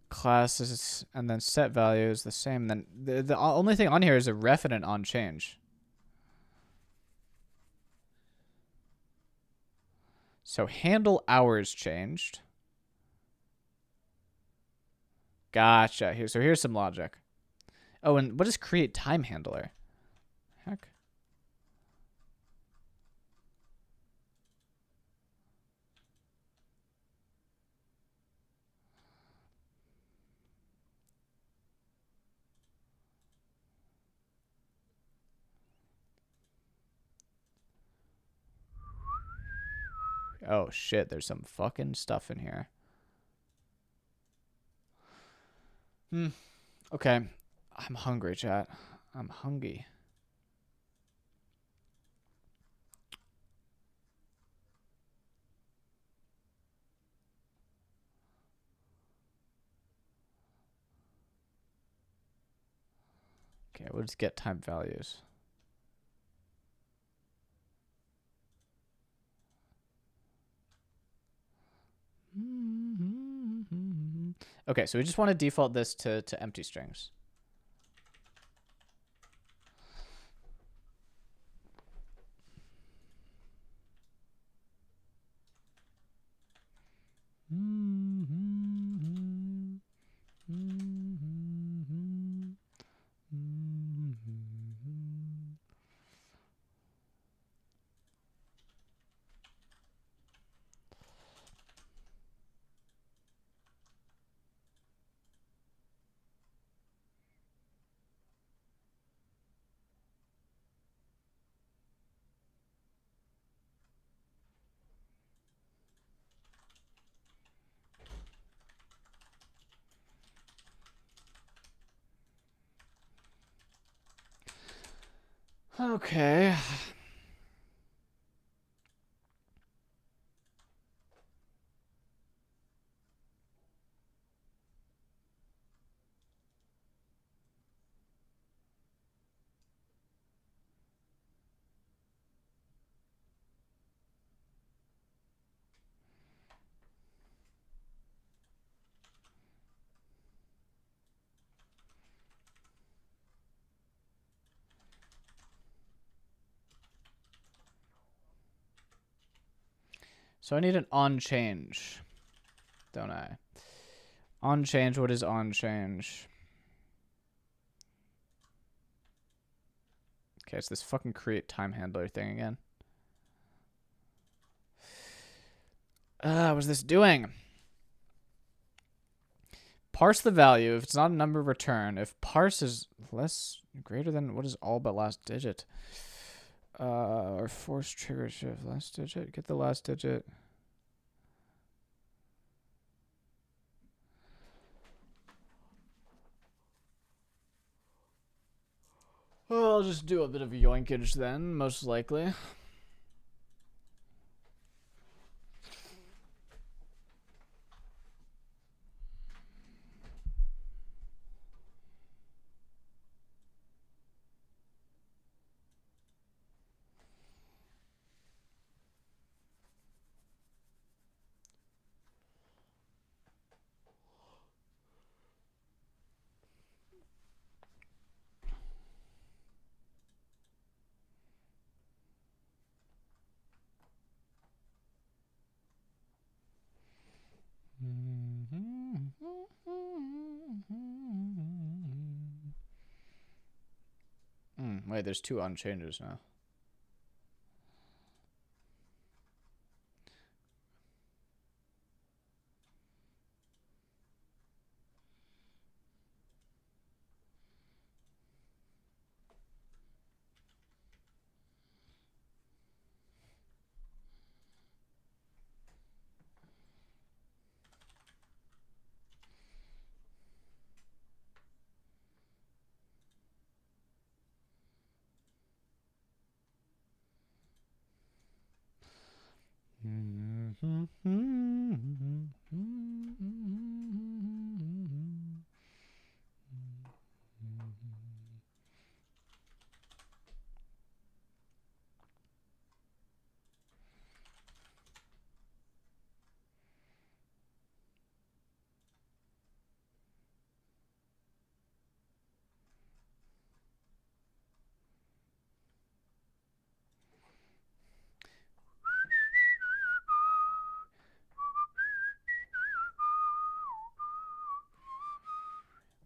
Speaker 1: classes, and then set values the same. Then the only thing on here is a ref and an on change. So handle hours changed. Gotcha. So here's some logic. Oh, and what is create time handler? Heck. Oh shit, there's some fucking stuff in here. Okay. I'm hungry, chat. I'm hungry. Okay, we'll just get time values. Okay, so we just want to default this to empty strings. Okay. So I need an on change, don't I? On change, what is on change? Okay, it's this fucking create time handler thing again. What's this doing? Parse the value. If it's not a number, return. If parse is greater than, what is all but last digit? Or force trigger shift last digit. Get the last digit. Well, I'll just do a bit of yoinkage then, most likely. Wait, there's two on changes now.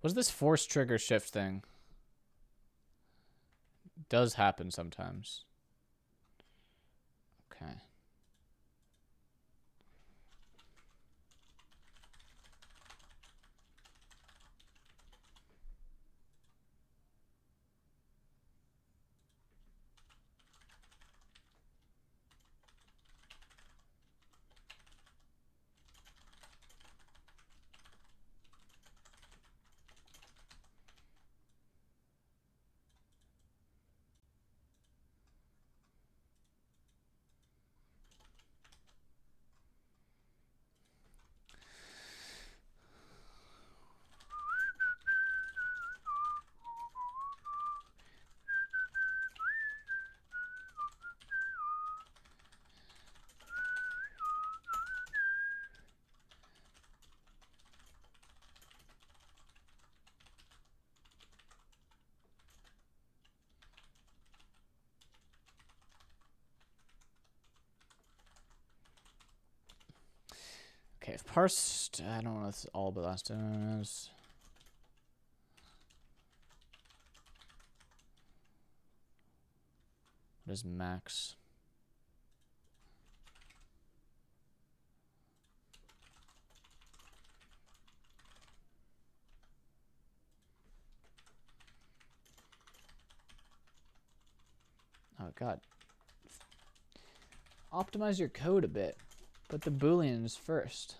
Speaker 1: What's this force trigger shift thing? It does happen sometimes. Okay. Okay, parsed. I don't know what this all but last is. What is max? Oh god. Optimize your code a bit. Put the booleans first.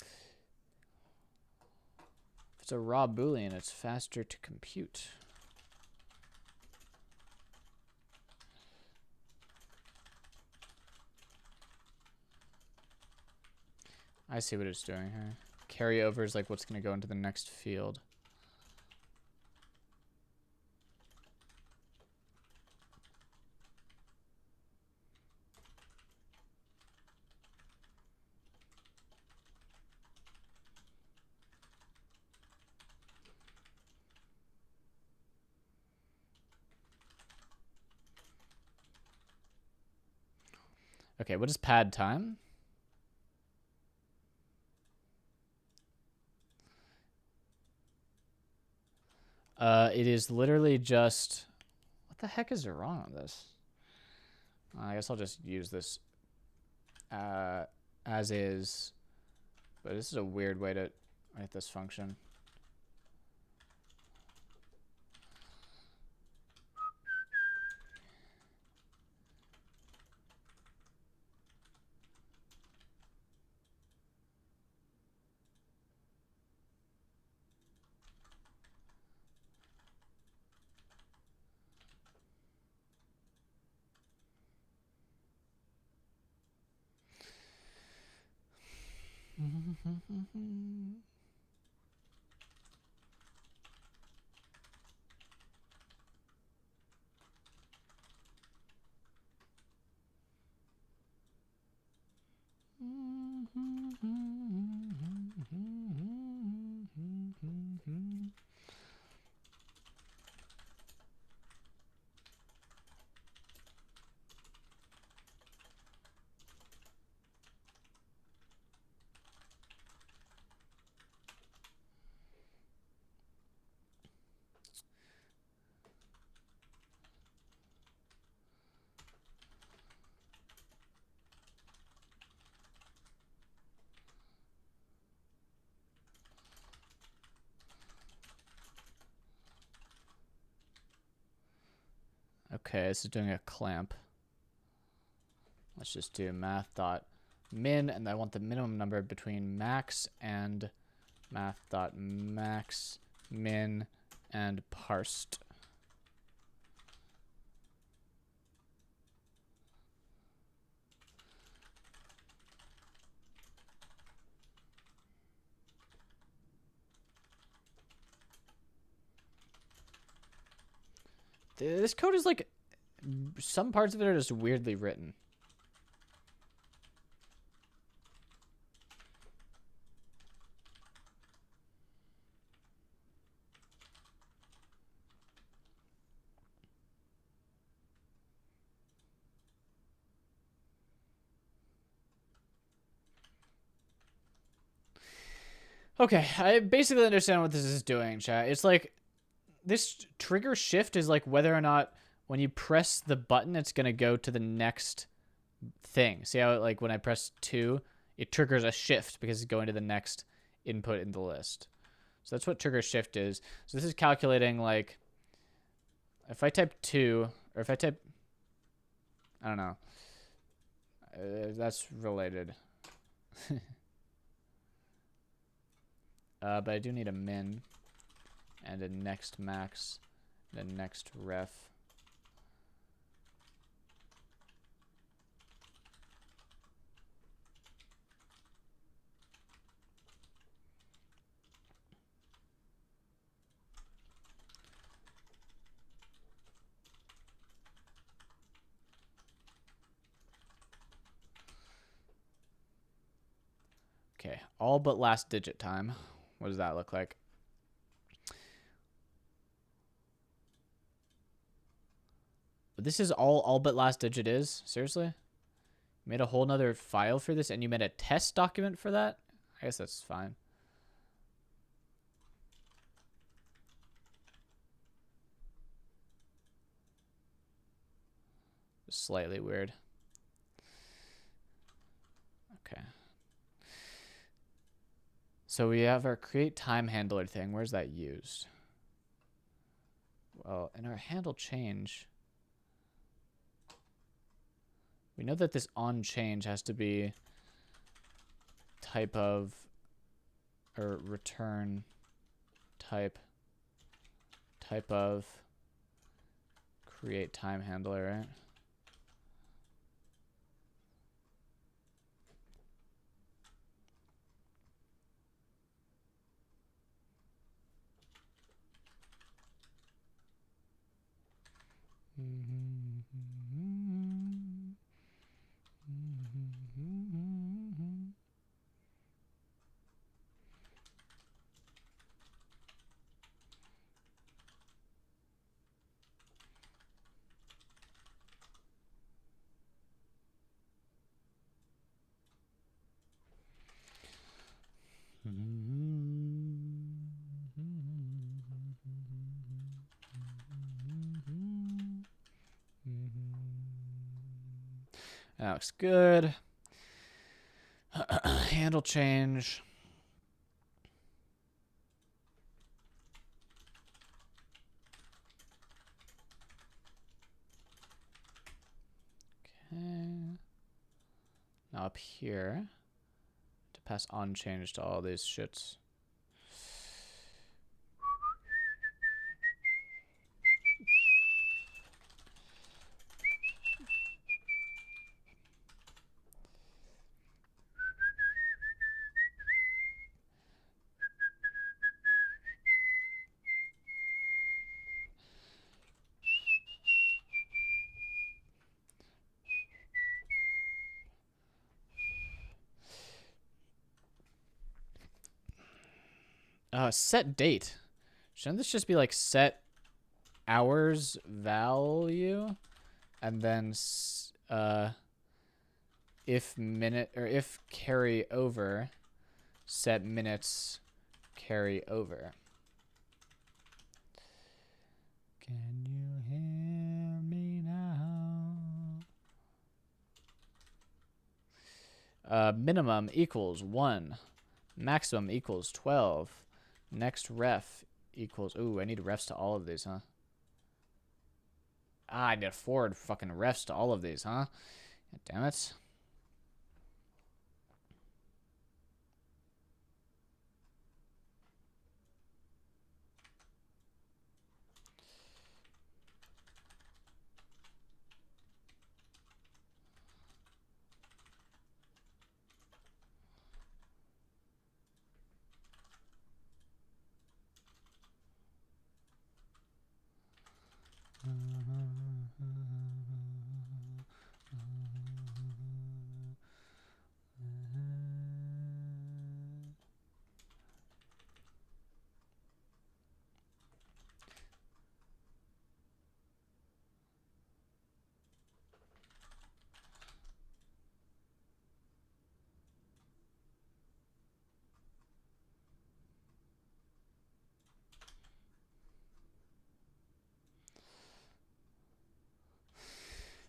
Speaker 1: If it's a raw boolean, it's faster to compute. I see what it's doing here. Carryover is like what's going to go into the next field. Okay, what is pad time? It is literally just... What the heck is wrong on this? I guess I'll just use this as is. But this is a weird way to write this function. Okay, this is doing a clamp. Let's just do math dot min, and I want the minimum number between max and math dot max min and parsed. This code is like, some parts of it are just weirdly written. Okay, I basically understand what this is doing, chat. It's like, this trigger shift is like whether or not when you press the button, it's going to go to the next thing. See how, like, when I press 2, it triggers a shift because it's going to the next input in the list. So that's what trigger shift is. So this is calculating, like, if I type 2, or if I type, I don't know. That's related. But I do need a min and a next max and a next ref. Okay, all but last digit time. What does that look like? But this is all but last digit is? Seriously? You made a whole nother file for this, and you made a test document for that? I guess that's fine. Slightly weird. Okay. So we have our create time handler thing. Where's that used? Well, in our handle change, we know that this on change has to be type of, or return type of create time handler, right? That looks good. Handle change. Okay. Now up here, to pass on change to all these shits. Set date. Shouldn't this just be like set hours value, and then if minute or if carry over, set minutes carry over. Can you hear me now? Minimum equals 1. Maximum equals 12. Next ref equals... Ooh, I need refs to all of these, huh? Ah, I need 4 fucking refs to all of these, huh? God damn it.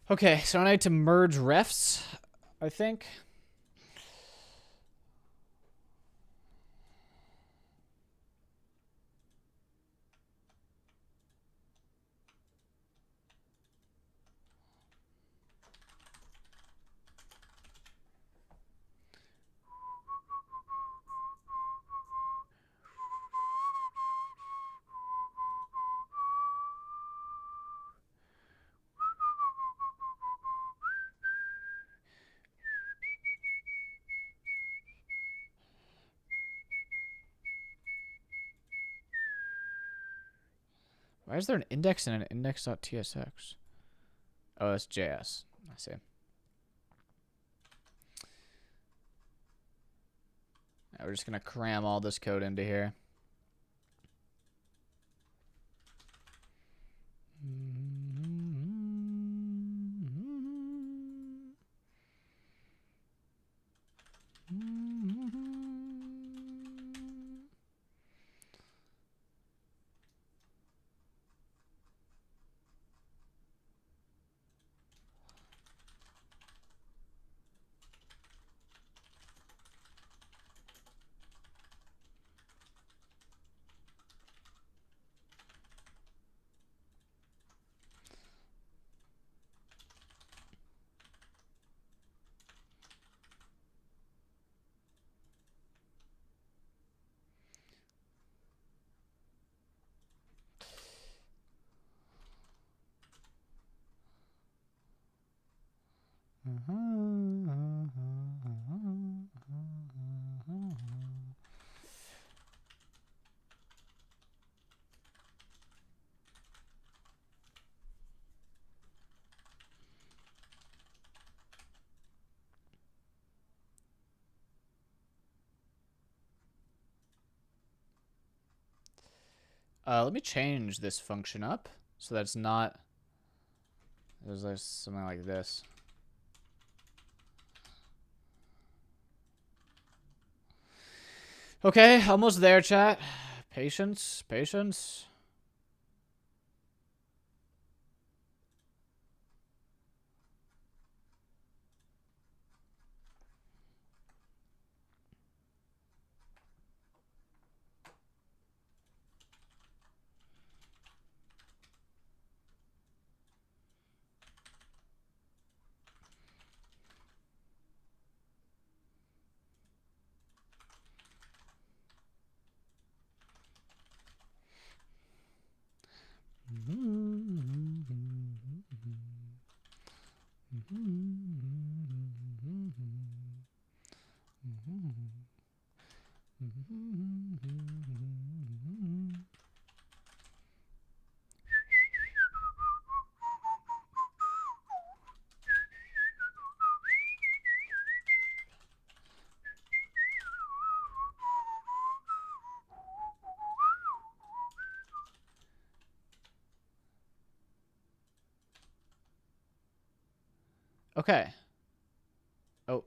Speaker 1: Okay, so I need to merge refs, I think. Why is there an index and an index.tsx? Oh, that's JS. I see. Right, we're just going to cram all this code into here. Let me change this function up so that's not. There's like something like this. Okay, almost there, chat. Patience, patience. Okay. Oh,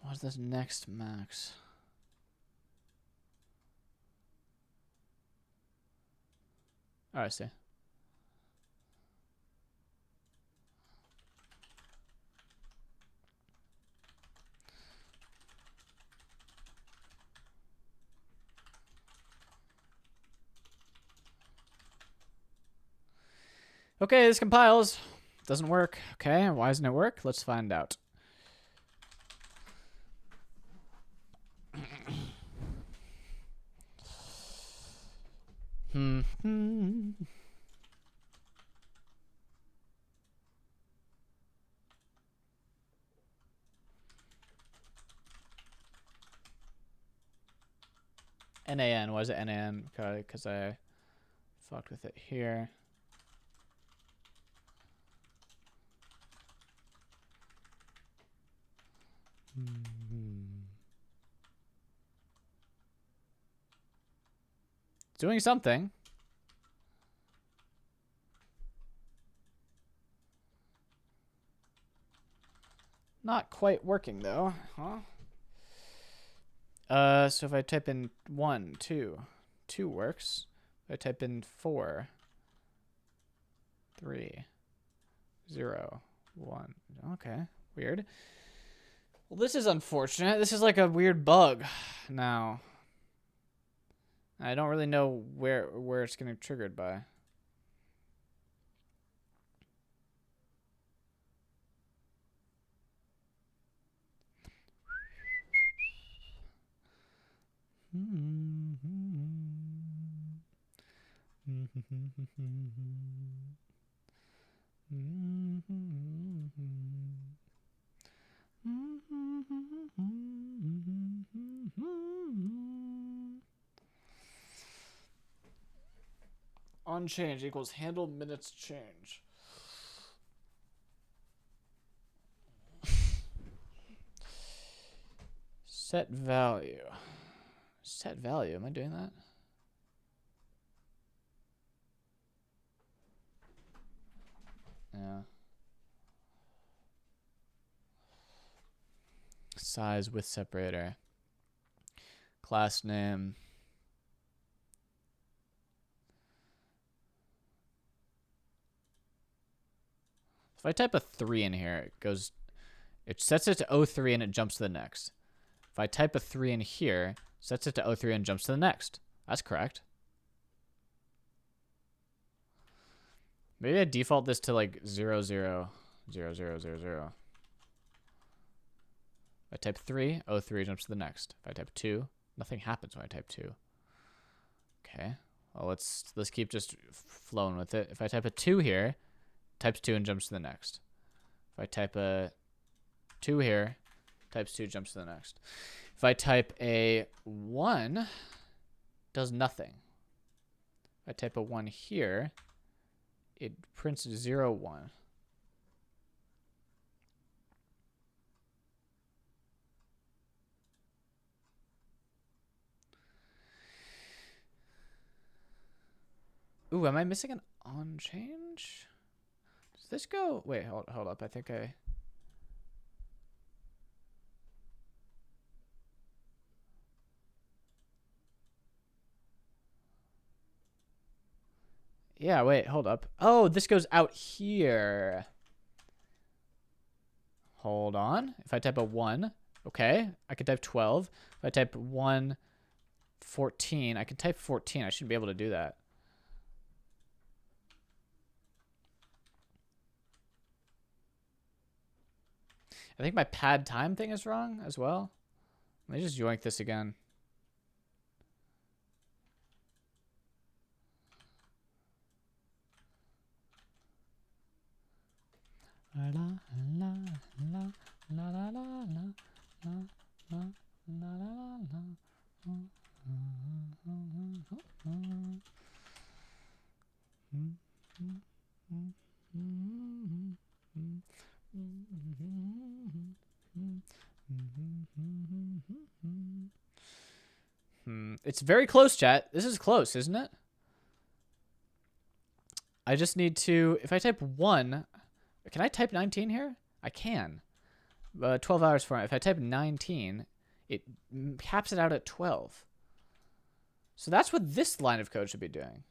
Speaker 1: what's this next max? Oh, I see. Okay, this compiles. Doesn't work. Okay, why doesn't it work? Let's find out. NAN, why is it NAN? Because I fucked with it here. It's doing something. Not quite working though, huh? So if I type in 1, 2, 2 works. If I type in 4, 3, 0, 1. Okay, weird. Well, this is unfortunate. This is like a weird bug now. I don't really know where it's getting triggered by. On change equals handle minutes change. Set value. Set value. Am I doing that? Yeah. Size with separator. Class name. If I type a 3 in here, it sets it to 03 and it jumps to the next. If I type a 3 in here, sets it to 03 and jumps to the next. That's correct. Maybe I default this to like 0, 0, 0, 0, 0, 0. If I type 3, 03 jumps to the next. If I type 2, nothing happens when I type 2. Okay. Well, let's keep just flowing with it. If I type a 2 here, types 2 and jumps to the next. If I type a 2 here, Types 2, jumps to the next. If I type a 1, does nothing. If I type a 1 here, it prints 0, 1. Ooh, am I missing an on change? Does this go? Wait, hold up. I think I... Yeah, wait, hold up. Oh, this goes out here. Hold on. If I type a 1, okay, I can type 12. If I type 1, 14, I can type 14. I should be able to do that. I think my pad time thing is wrong as well. Let me just yoink this again. La la la la la la la la la la la. It's very close, chat. This is close, isn't it? I just need to, if I type 1, can I type 19 here? I can. 12 hours for it. If I type 19, it caps it out at 12. So that's what this line of code should be doing.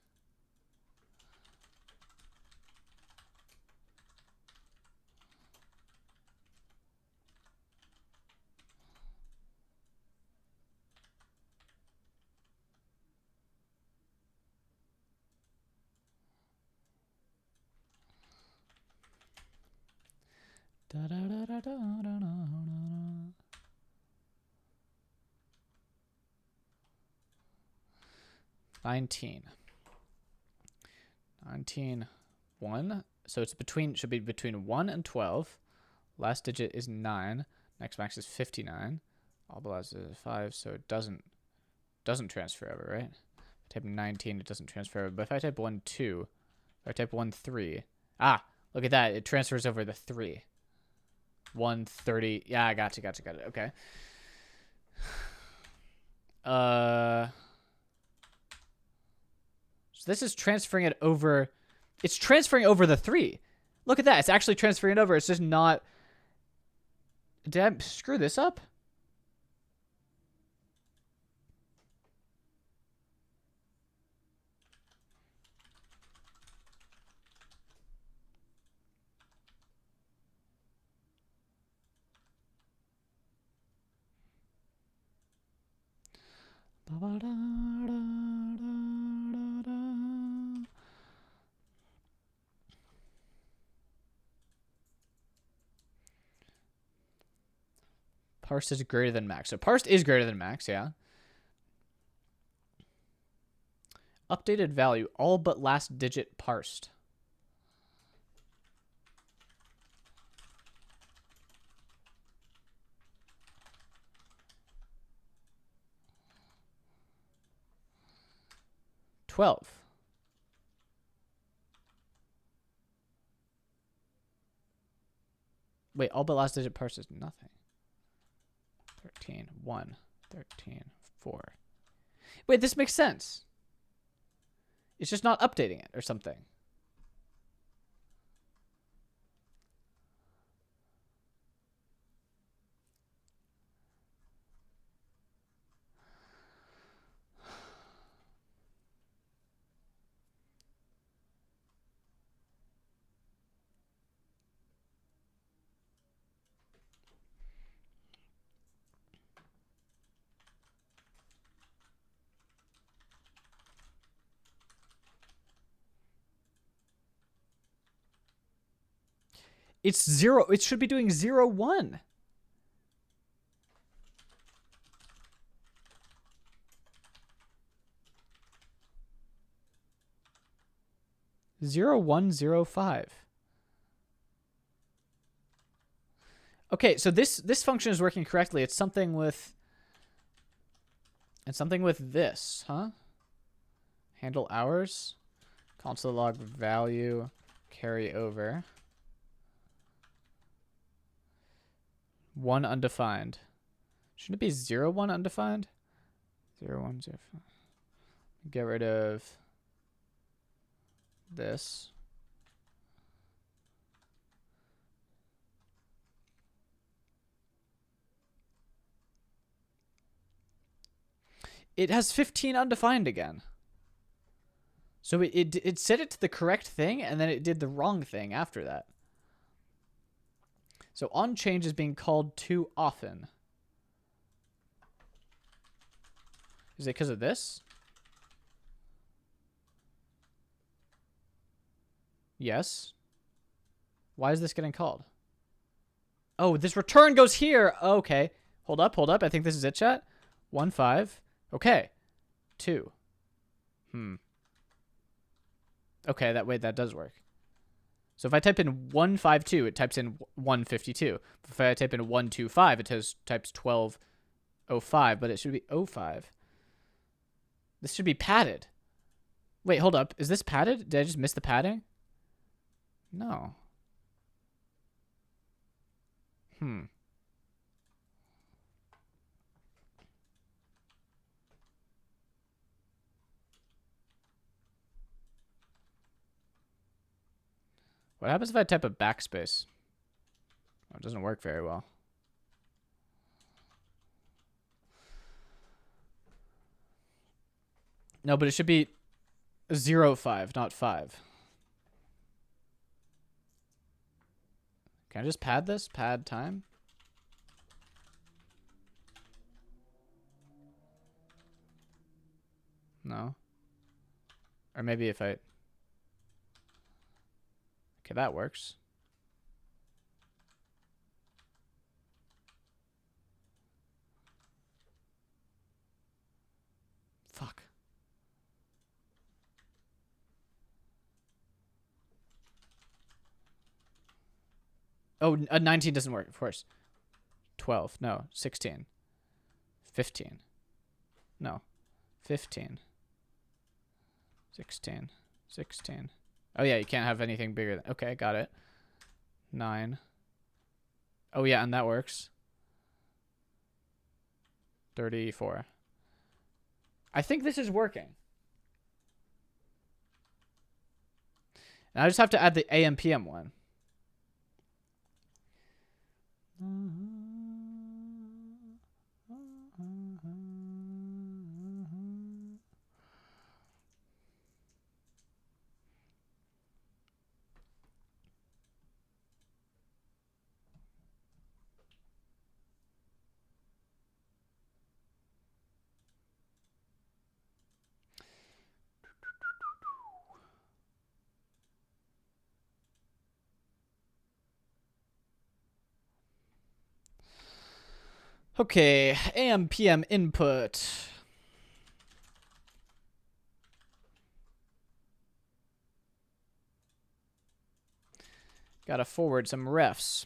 Speaker 1: Da, da, da, da, da, da, da. 19. 19, 1. So it's between, should be between 1 and 12. Last digit is 9. Next max is 59. All below is 5, so it doesn't transfer over, right? If I type 19, it doesn't transfer over. But if I type 1, 2, if I type 1, 3. Ah, look at that. It transfers over the 3. 130. Yeah, I got it. Okay. So this is transferring it over. It's transferring over the 3. Look at that. It's actually transferring it over. It's just not. Did I screw this up? Parsed is greater than max. So parsed is greater than max, yeah. Updated value, all but last digit parsed. $12. Wait, all but last digit parsed is nothing. 13, 1, 13, 4. Wait, this makes sense. It's just not updating it or something. It's 0. It should be doing 0, 1. Zero 1 0 5. Okay, so this function is working correctly. It's something with this, huh? Handle hours, console log value, carry over. 1 undefined. Shouldn't it be 0, 1 undefined? 0, 1, 0. Get rid of this. It has 15 undefined again. So it set it to the correct thing, and then it did the wrong thing after that. So onChange is being called too often. Is it because of this? Yes. Why is this getting called? Oh, this return goes here. Okay. Hold up. I think this is it, chat. 1, 5. Okay. 2. Okay, that does work. So if I type in 152, it types in 152. If I type in 125, it types 1205, but it should be 05. This should be padded. Wait, hold up. Is this padded? Did I just miss the padding? No. What happens if I type a backspace? Oh, it doesn't work very well. No, but it should be 05, not 5. Can I just pad this? Pad time? No. Or maybe if I... Okay, that works. Fuck. Oh, 19 doesn't work, of course. 12. No. 16. 15. No. 15. 16. 16. Oh, yeah, you can't have anything bigger than... Okay, got it. 9. Oh, yeah, and that works. 34. I think this is working. And I just have to add the AM PM one. Okay, AM PM input. Gotta forward some refs.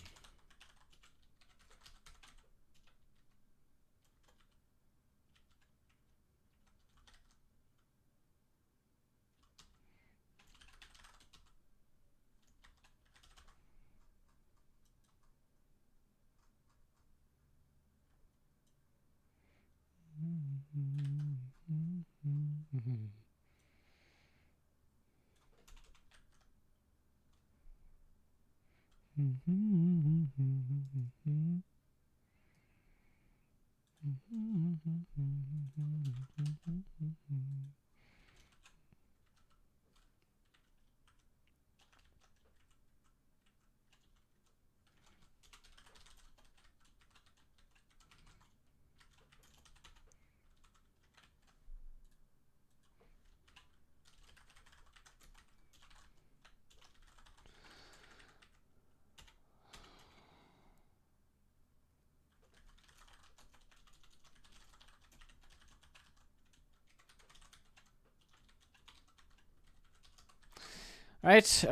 Speaker 1: Right.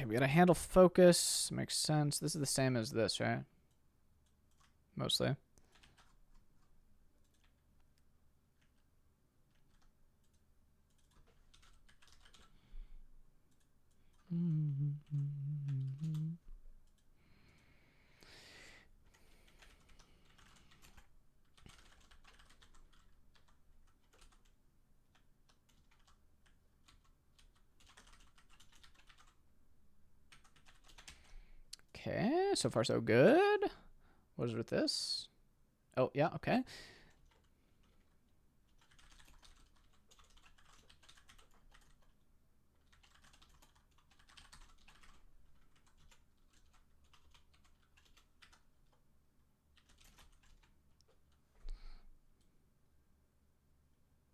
Speaker 1: Okay, we got a handle focus. Makes sense. This is the same as this, right? Mostly. Okay, so far so good. What is with this? Oh, yeah, okay.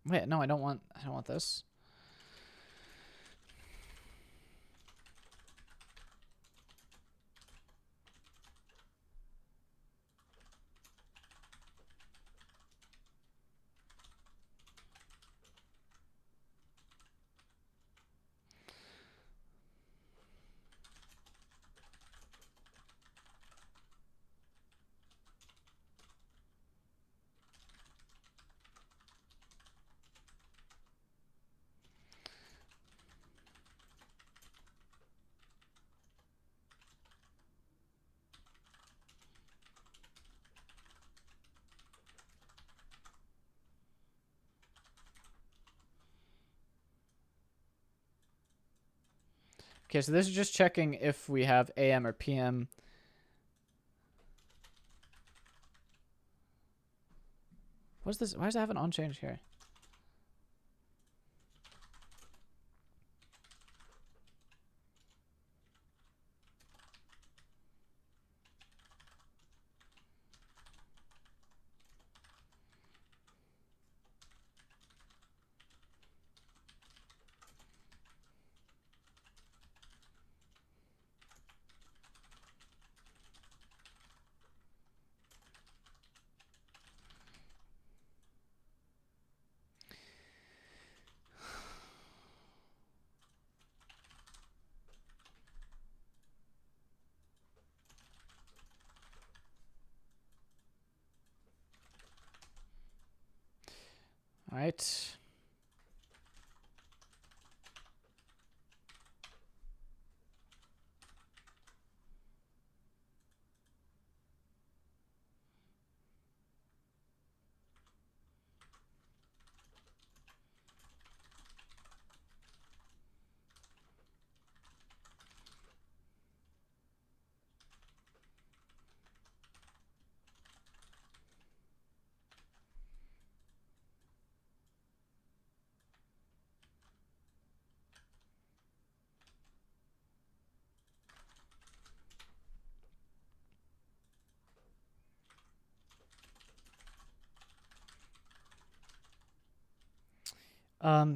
Speaker 1: Wait, no, I don't want this. Okay, so this is just checking if we have AM or PM. What's this? Why does it have an on change here? All right.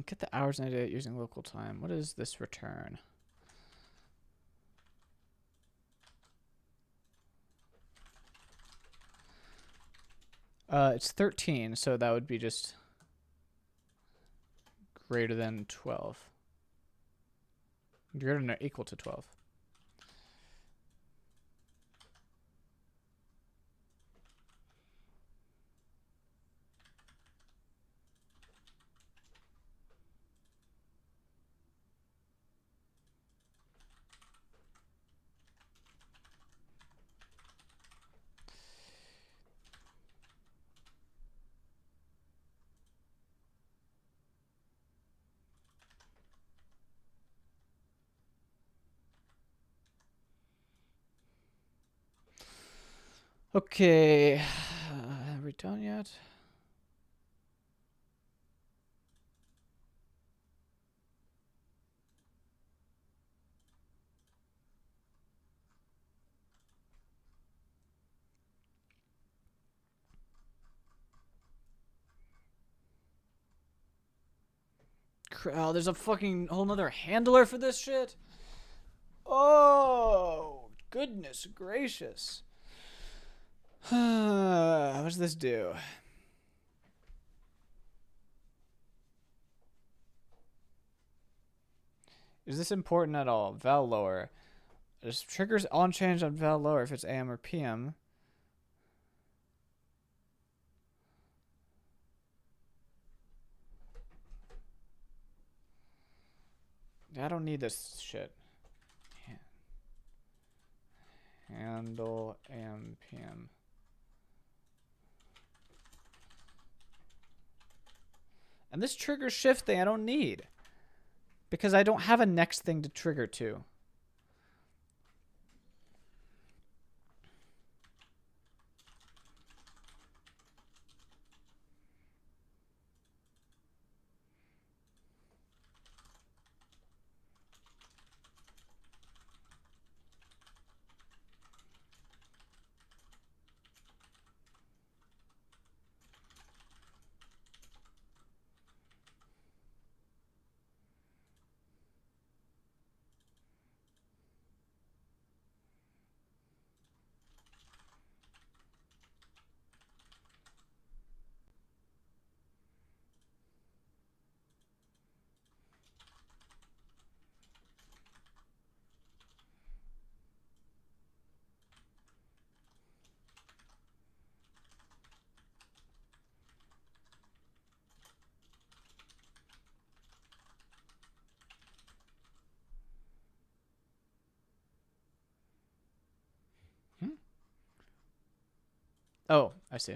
Speaker 1: Get the hours and date using local time. What is this return? It's 13, so that would be just greater than 12. Greater than or equal to 12. Okay. Are we done yet? Oh, there's a fucking whole nother handler for this shit? Oh, goodness gracious. What does this do? Is this important at all? Val lower. Just triggers on change on val lower if it's AM or PM. I don't need this shit. Handle AM PM. And this trigger shift thing I don't need, because I don't have a next thing to trigger to. Oh, I see.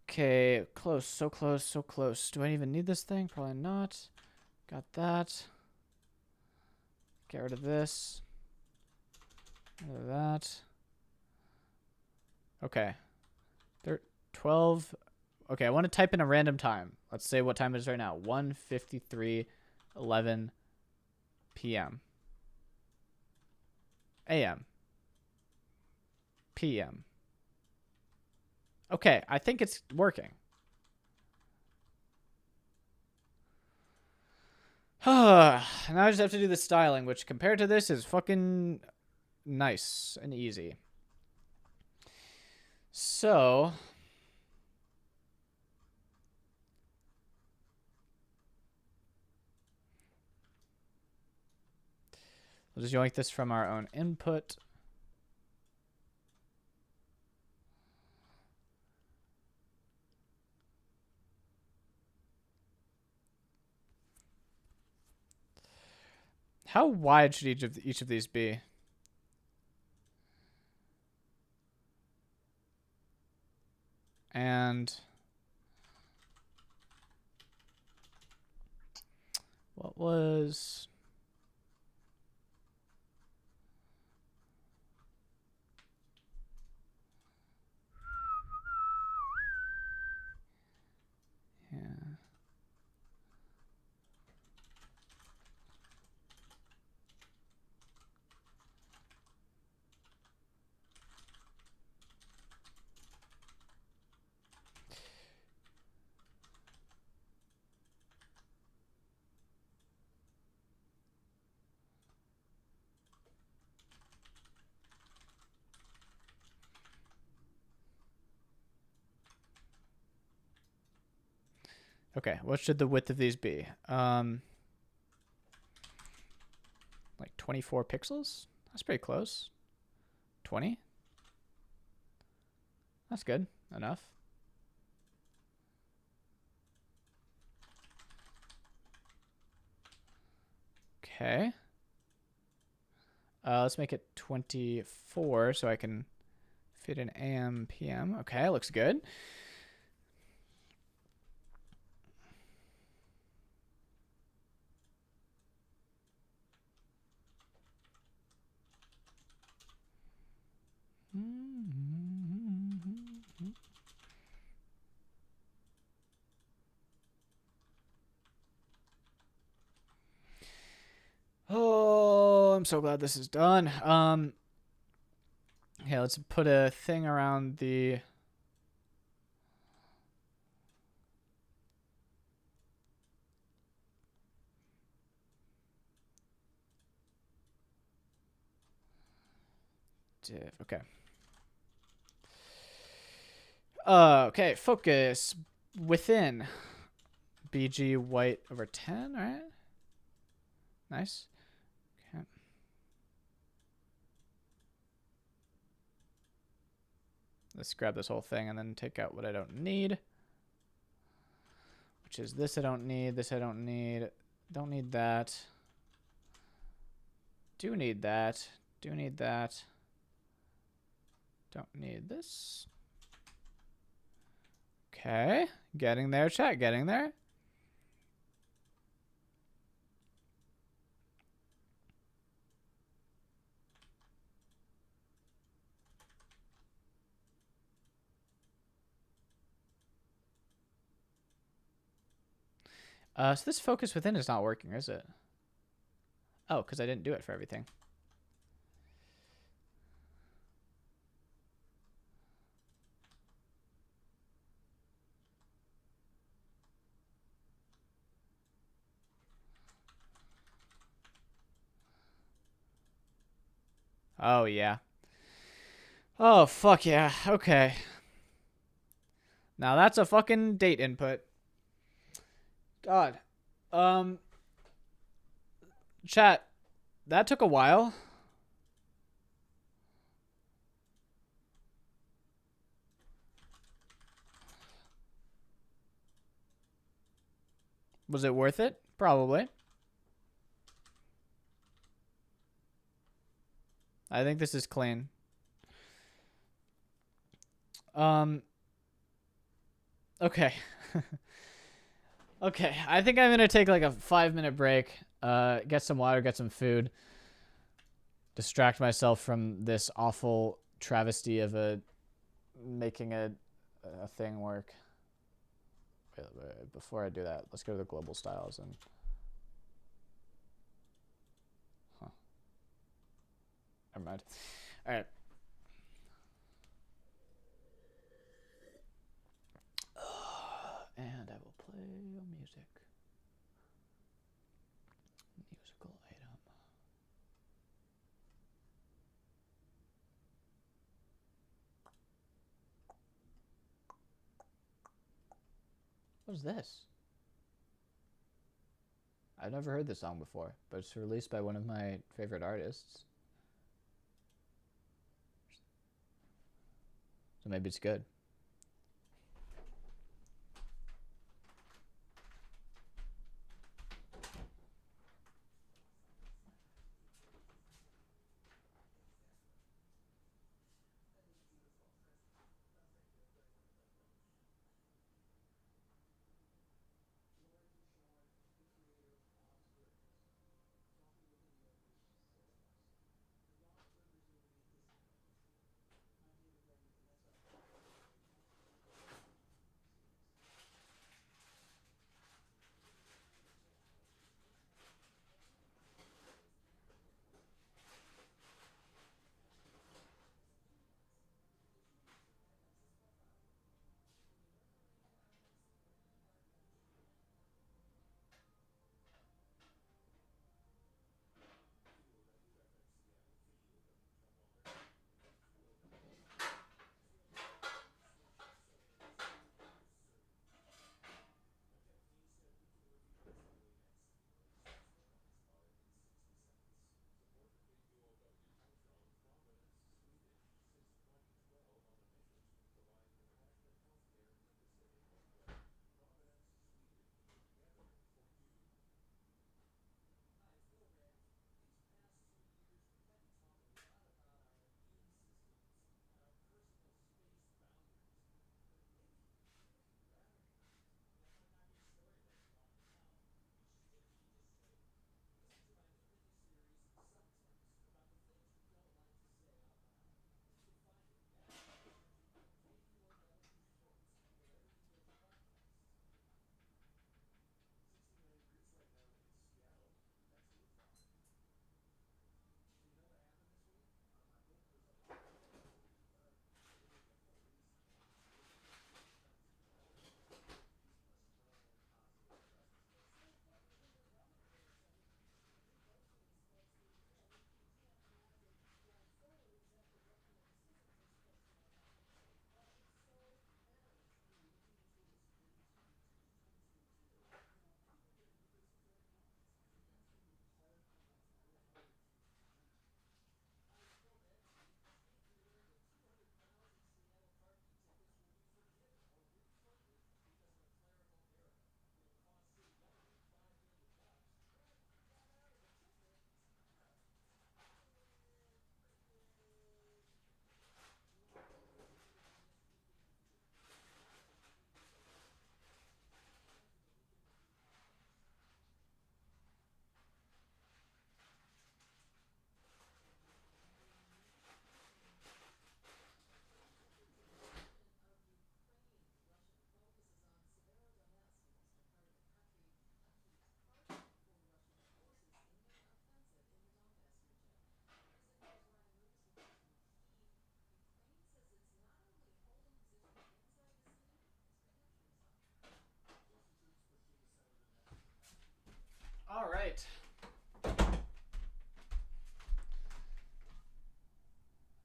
Speaker 1: Okay, close, so close, so close. Do I even need this thing? Probably not. Got that. Get rid of this. Get rid of that. Okay. 12. Okay, I want to type in a random time. Let's say what time it is right now. 1:53:11 p.m. a.m. p.m. Okay, I think it's working. Now I just have to do the styling, which compared to this is fucking nice and easy. So, we'll just yoink this from our own input. How wide should each of these be? And what was... Yeah. Okay, what should the width of these be? Like 24 pixels? That's pretty close. 20? That's good. Enough. Okay. Let's make it 24 so I can fit in AM, PM. Okay, looks good. Oh, I'm so glad this is done. Okay, let's put a thing around the... div. Okay. Okay, focus within BG white over 10, all right? Nice. Okay. Let's grab this whole thing and then take out what I don't need. Which is this I don't need, this I don't need. Don't need that. Do need that. Do need that. Don't need this. Okay. Getting there, chat. Getting there. So this focus within is not working, is it? Oh, because I didn't do it for everything. Oh, yeah. Oh, fuck yeah. Okay. Now that's a fucking date input. God. Chat, that took a while. Was it worth it? Probably. I think this is clean. Okay. Okay, I think I'm gonna take like a 5-minute break, get some water, get some food, distract myself from this awful travesty of making a thing work. Wait, before I do that, let's go to the global styles and never mind. All right. And I will play music. Musical item. What is this? I've never heard this song before, but it's released by one of my favorite artists. So maybe it's good.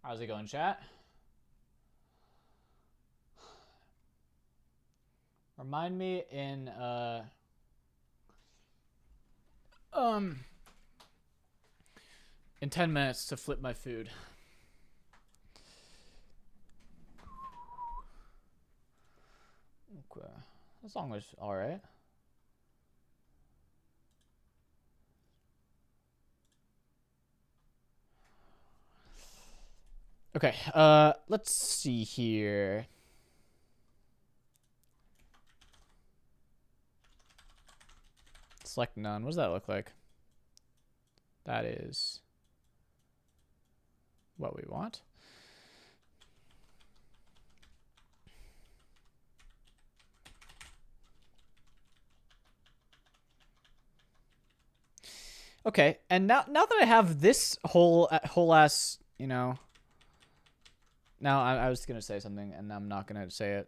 Speaker 1: How's it going, chat? Remind me in 10 minutes to flip my food. Okay. That song was alright. Okay, let's see here. Select none. What does that look like? That is what we want. Okay, and now that I have this whole ass, you know. Now I was gonna say something, and I'm not gonna say it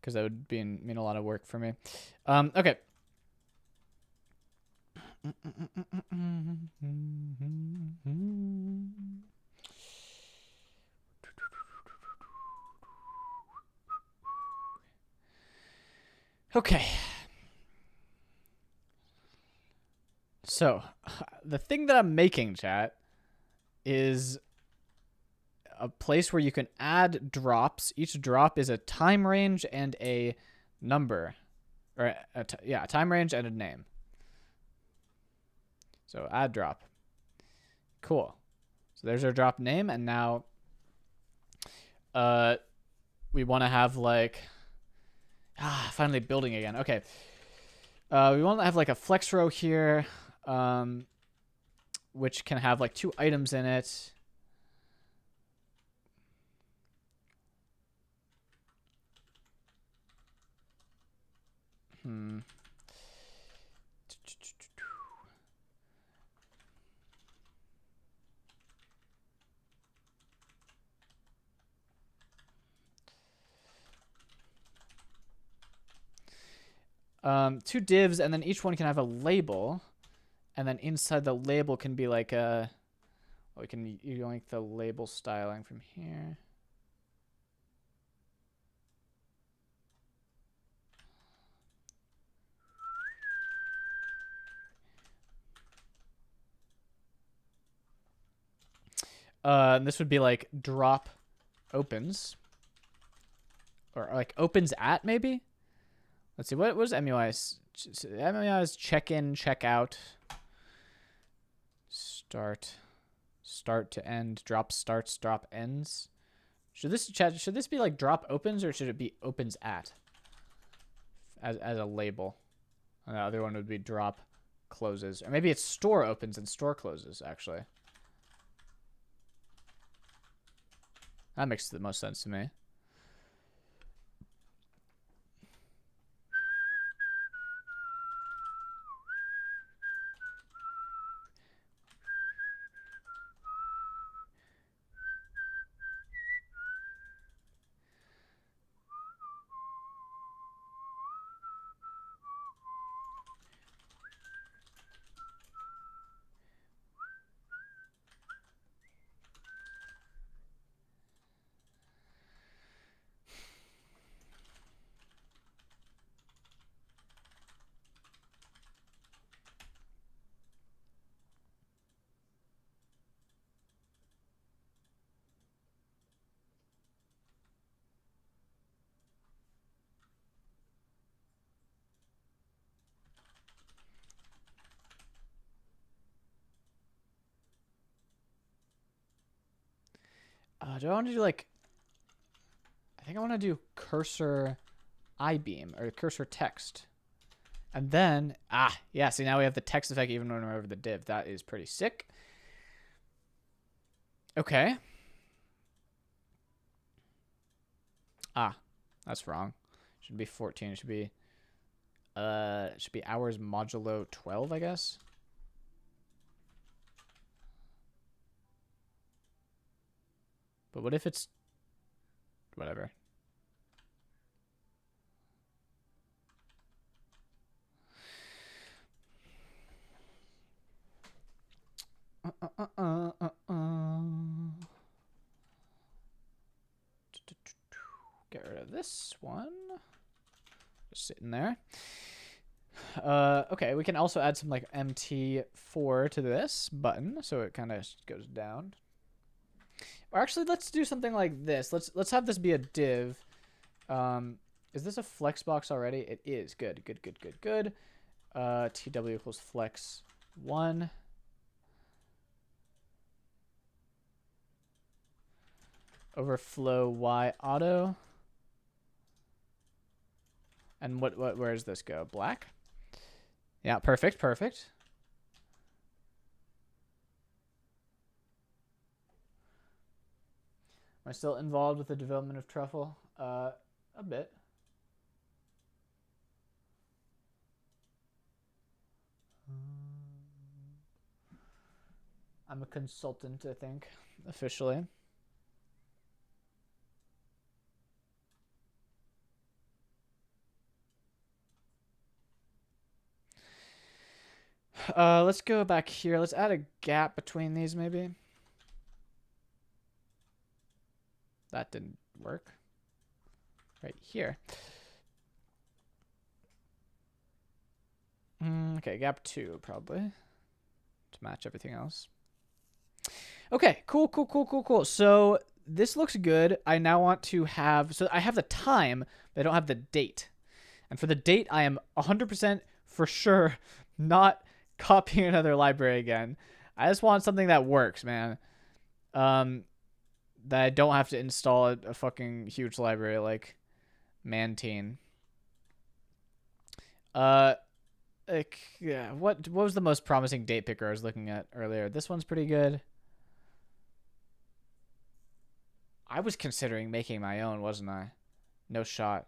Speaker 1: because that would mean a lot of work for me. Okay. Okay. So, the thing that I'm making, chat, is a place where you can add drops. Each drop is a time range and a number. Or, a time range and a name. So, add drop. Cool. So, there's our drop name, and now we want to have, like... finally building again. Okay. We want to have, like, a flex row here, which can have, like, 2 items in it. Two divs, and then each one can have a label, and then inside the label can be like a... Well, we can yoink the label styling from here. And this would be like drop opens, or like opens at, maybe. Let's see, what was MUI? MUI is check in, check out, start to end, drop starts, drop ends. Should this be like drop opens, or should it be opens at as a label? And the other one would be drop closes, or maybe it's store opens and store closes, actually. That makes the most sense to me. Do I want to do like... I think I want to do cursor I-beam, or cursor text. And then... yeah, see, now we have the text effect even when we're over the div. That is pretty sick. Okay. That's wrong. It should be 14. It should be hours modulo 12, I guess. But what if it's... Whatever. Get rid of this one. Just sitting there. Okay, we can also add some like MT4 to this button, so it kind of goes down. Or actually, let's do something like this. Let's have this be a div. Is this a flex box already? It is. Good. TW equals flex 1. Overflow Y auto. And where does this go? Black? Yeah, perfect. Am I still involved with the development of Truffle? A bit. I'm a consultant, I think, officially. Let's go back here. Let's add a gap between these, maybe. That didn't work. Right here. Okay, gap 2, probably. To match everything else. Okay, cool. So this looks good. I now want to have... So I have the time, but I don't have the date. And for the date, I am 100% for sure not copying another library again. I just want something that works, man. That I don't have to install a fucking huge library like Mantine. Like, yeah, what was the most promising date picker I was looking at earlier? This one's pretty good. I was considering making my own, wasn't I? No shot.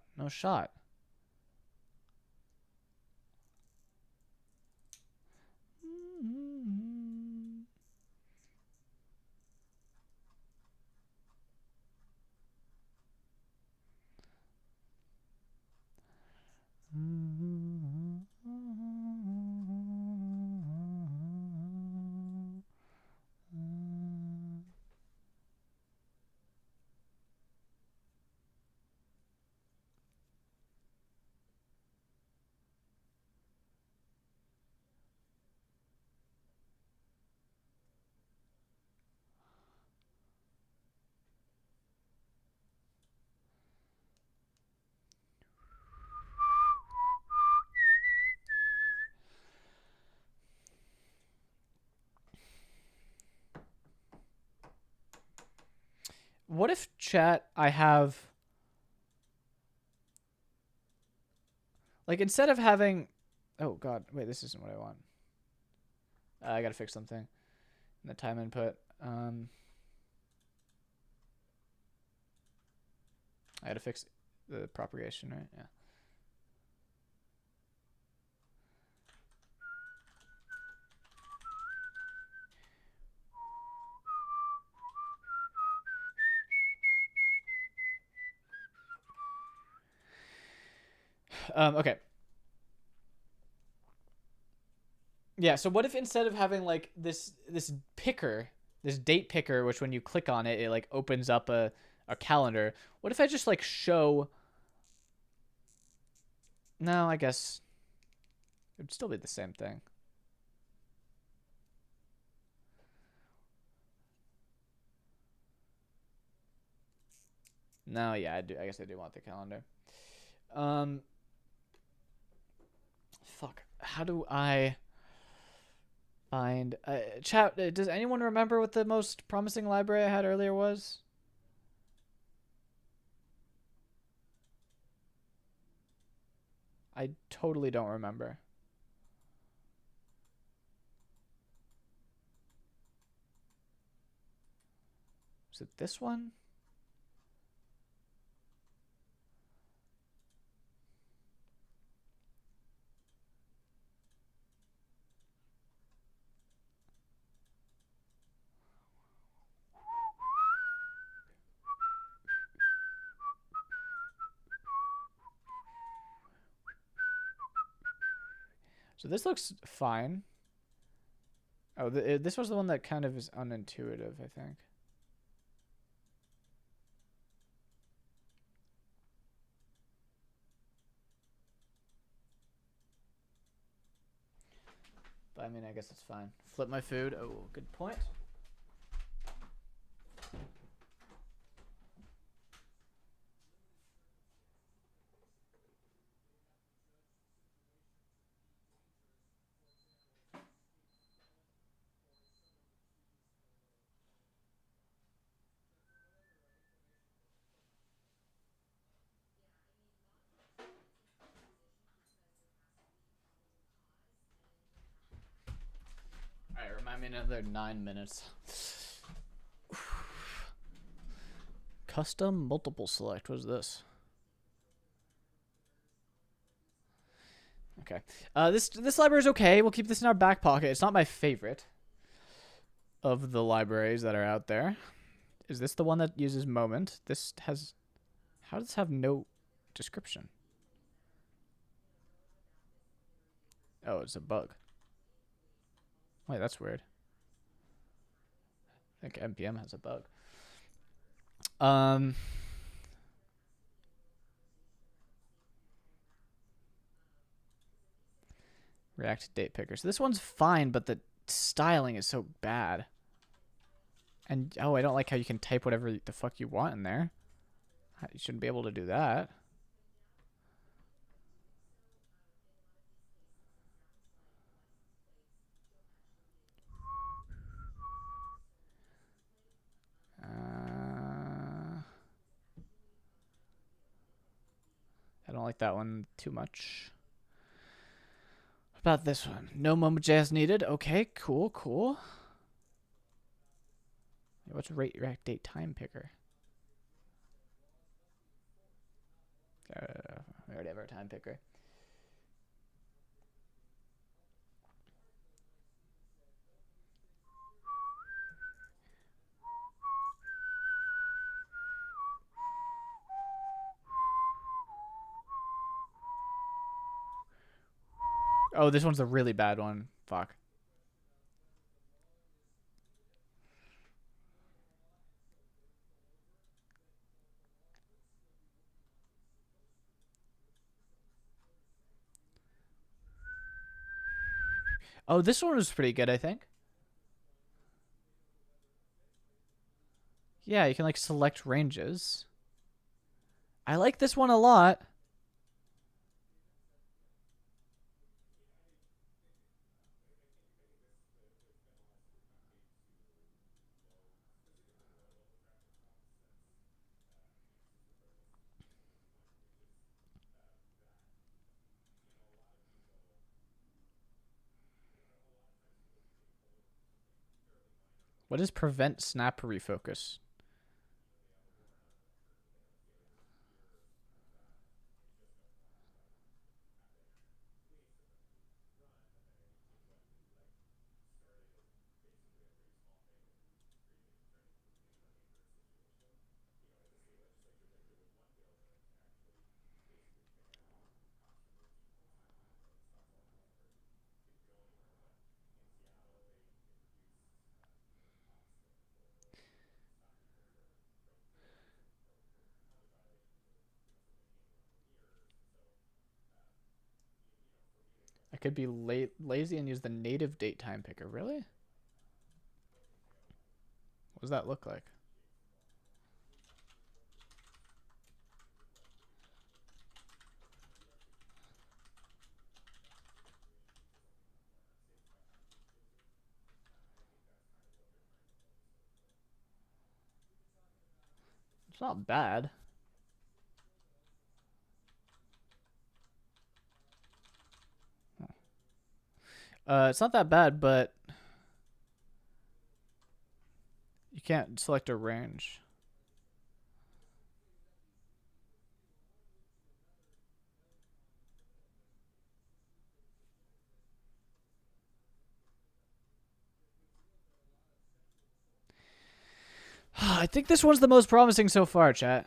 Speaker 1: What if, chat, I have... Like, instead of having... Oh, God. Wait, this isn't what I want. I gotta fix something. In the time input. I gotta fix the propagation, right? Yeah. Okay. Yeah, so what if instead of having like this picker, this date picker, which when you click on it, it like opens up a calendar. What if I just like show... No, I guess it would still be the same thing. No, yeah, I do. I guess I do want the calendar. Fuck. How do I find... chat, does anyone remember what the most promising library I had earlier was? I totally don't remember. Is it this one? So this looks fine. Oh, this was the one that kind of is unintuitive, I think. But I mean, I guess it's fine. Flip my food. Oh, good point. Alright, remind me another 9 minutes. Custom multiple select. What is this? Okay. This library is okay. We'll keep this in our back pocket. It's not my favorite of the libraries that are out there. Is this the one that uses moment? This has... How does this have no description? Oh, it's a bug. Wait, that's weird. I think NPM has a bug. React date picker. So this one's fine, but the styling is so bad. And, oh, I don't like how you can type whatever the fuck you want in there. You shouldn't be able to do that. I don't like that one too much. What about this one? No moment.js needed. Okay, cool, cool. What's React date time picker? We already have our time picker. Oh, this one's a really bad one. Fuck. Oh, this one was pretty good, I think. Yeah, you can like select ranges. I like this one a lot. What is prevent snap refocus? I could be lazy and use the native date time picker. Really? What does that look like? It's not bad. It's not that bad, but you can't select a range. I think this one's the most promising so far, chat.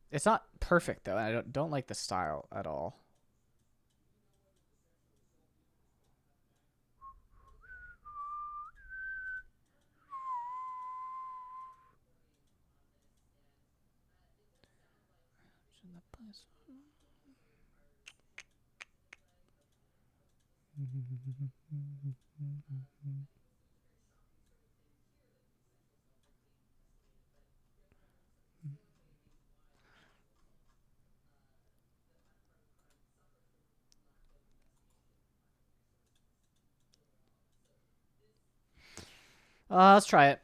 Speaker 1: It's not perfect though. I don't like the style at all. Let's try it.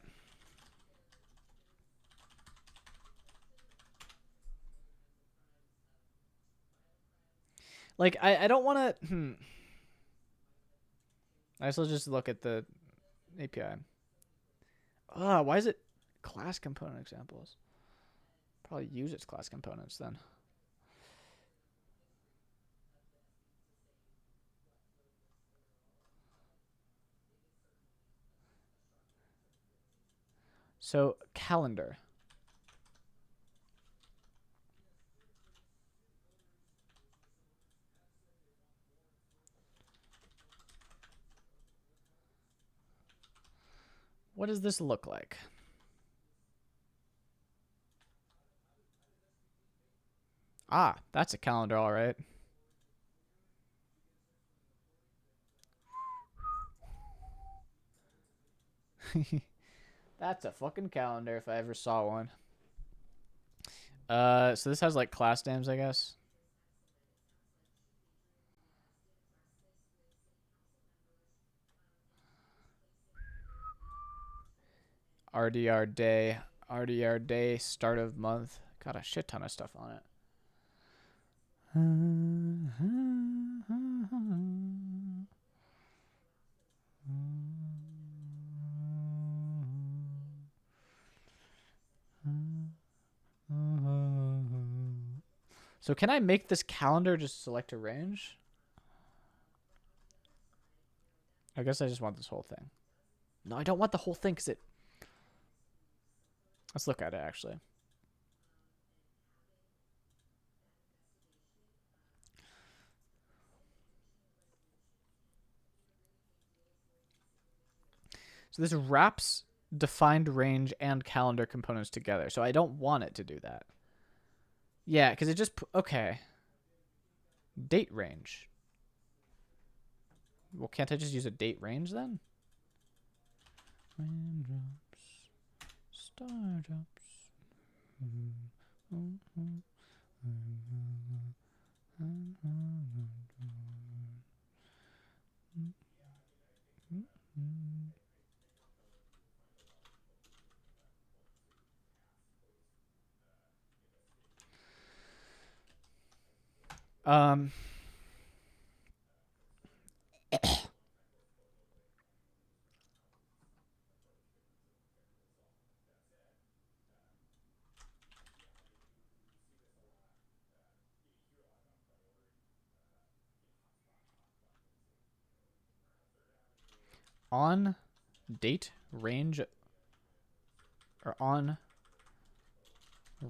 Speaker 1: Like, I don't want to... I guess let's just look at the API. Why is it class component examples? Probably use its class components then. So, calendar. What does this look like? Ah, that's a calendar, all right. That's a fucking calendar if I ever saw one. So this has like class names, I guess. RDR day, start of month. Got a shit ton of stuff on it. So can I make this calendar just select a range? I guess I just want this whole thing. No, I don't want the whole thing because it... Let's look at it, actually. So this wraps defined range and calendar components together. So I don't want it to do that. Yeah, because it just... Okay. Date range. Well, can't I just use a date range then? Raindrops, stardrops. On date range or on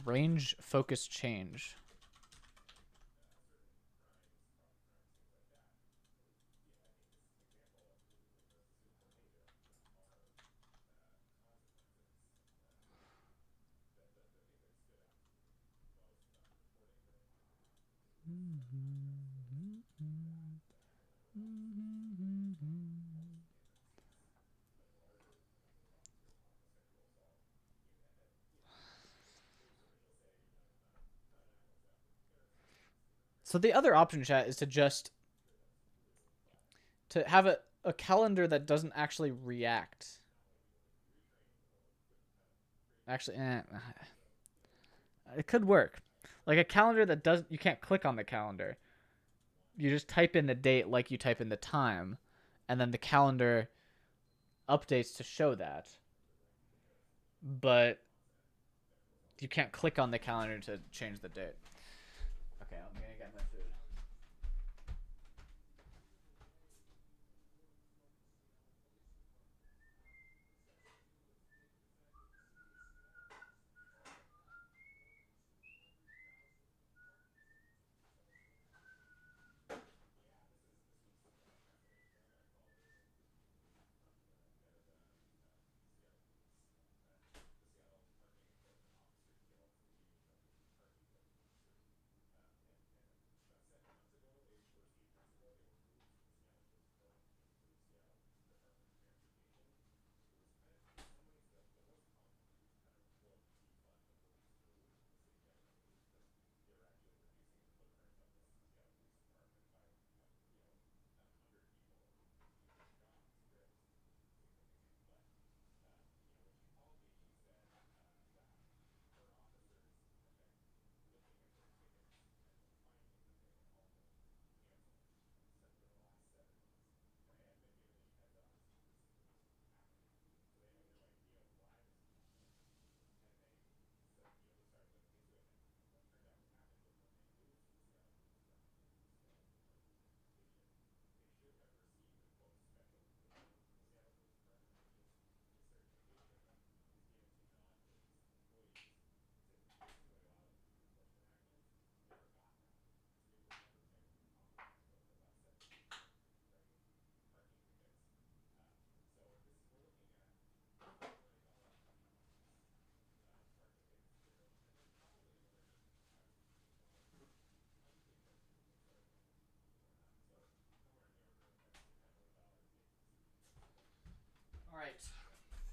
Speaker 1: range focus change. So the other option, chat, is to just to have a calendar that doesn't actually react. Actually, it could work. Like a calendar that doesn't, you can't click on the calendar. You just type in the date like you type in the time, and then the calendar updates to show that. But you can't click on the calendar to change the date. Okay, I'm gonna get my food.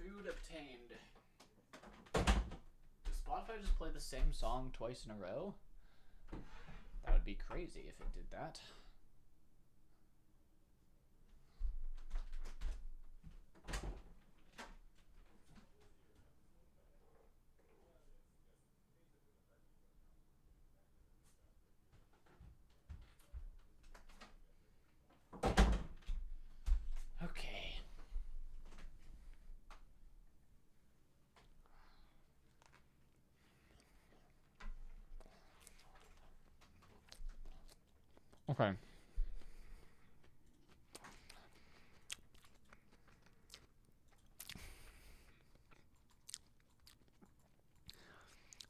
Speaker 1: Food obtained. Does Spotify just play the same song twice in a row? That would be crazy if it did that. Okay. Okay.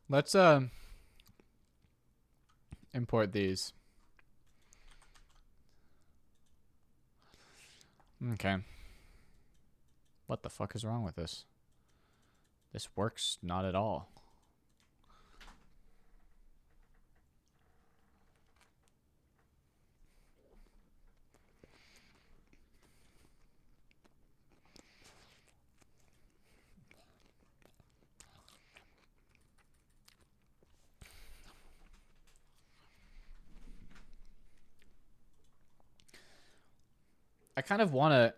Speaker 1: Let's import these. Okay. What the fuck is wrong with this? This works not at all. I kind of want to...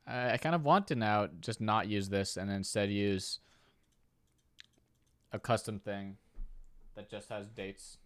Speaker 1: I kind of want to now just not use this and instead use a custom thing that just has dates.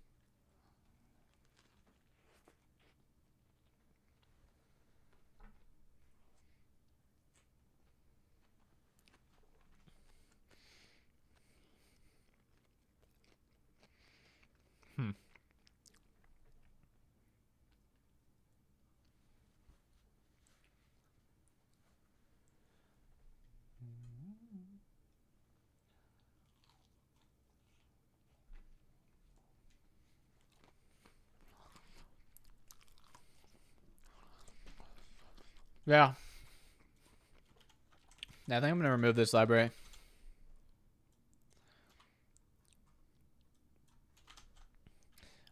Speaker 1: Yeah. I think I'm going to remove this library.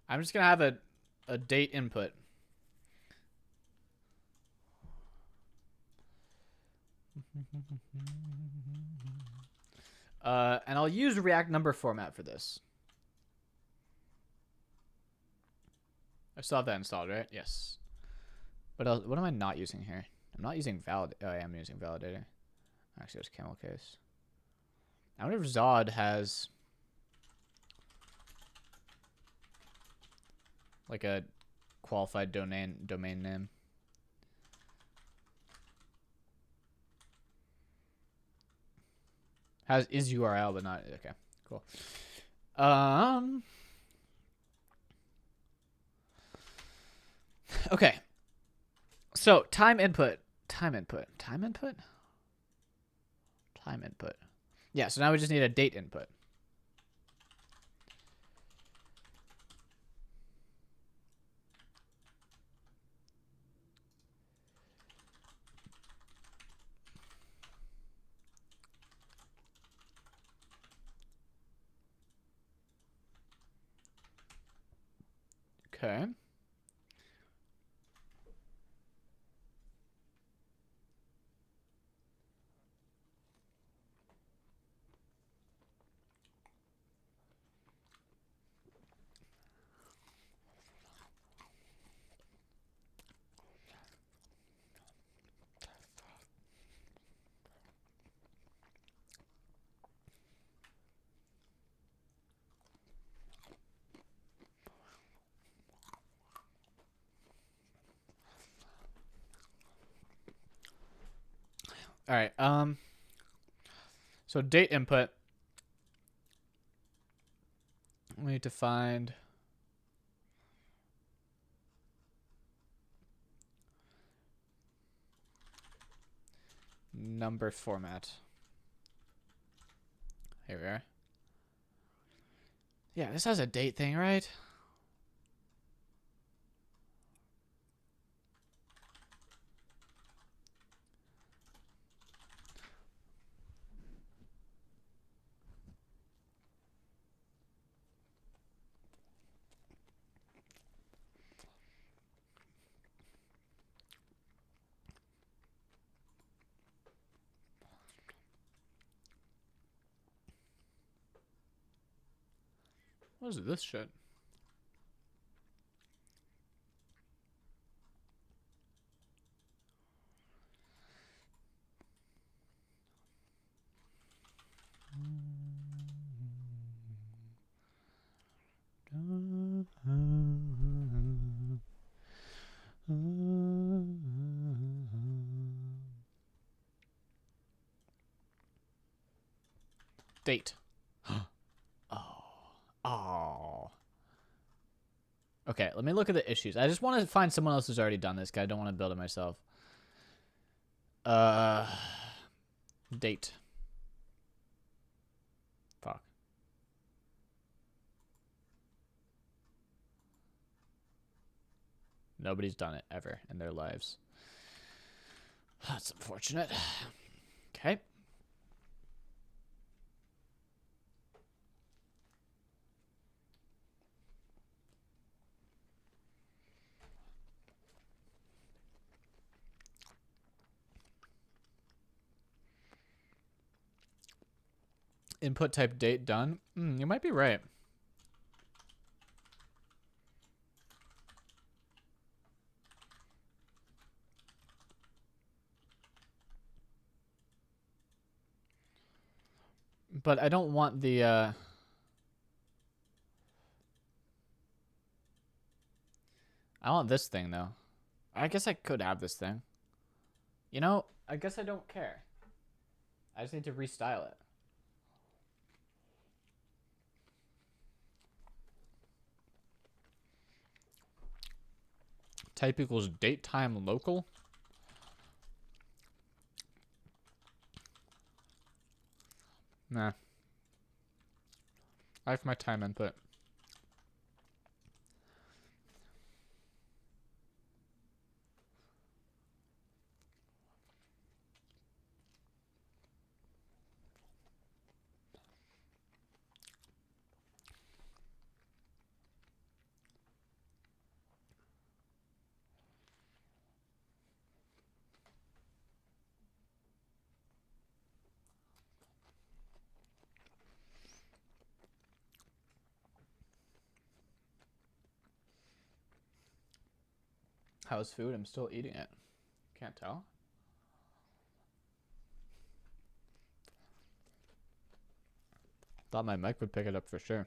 Speaker 1: I'm just going to have a date input. And I'll use React number format for this. I still have that installed, right? Yes. What else? What am I not using here? I'm not using valid. Oh, I am using validator. Actually, it's camel case. I wonder if Zod has like a qualified domain name. Is URL, but not okay. Cool. Okay. So time input. Yeah. So now we just need a date input. Okay. All right. So date input. We need to find number format. Here we are. Yeah, this has a date thing, right? What is this shit? Date. Oh. Okay, let me look at the issues. I just want to find someone else who's already done this, because I don't want to build it myself. Date. Fuck. Nobody's done it ever in their lives. That's unfortunate. Okay. Input type date done. You might be right. But I don't want the I want this thing though. I guess I could have this thing. You know, I guess I don't care. I just need to restyle it. Type equals date time local. Nah. I have my time input. How's food? I'm still eating it. Can't tell. Thought my mic would pick it up for sure.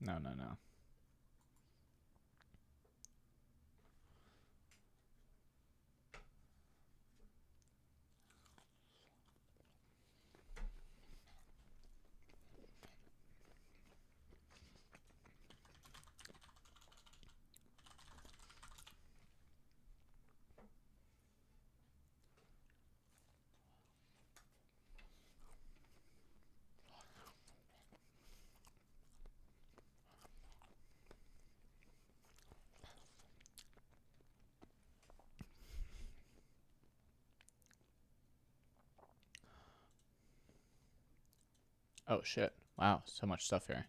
Speaker 1: No, no, no. Oh shit. Wow, so much stuff here.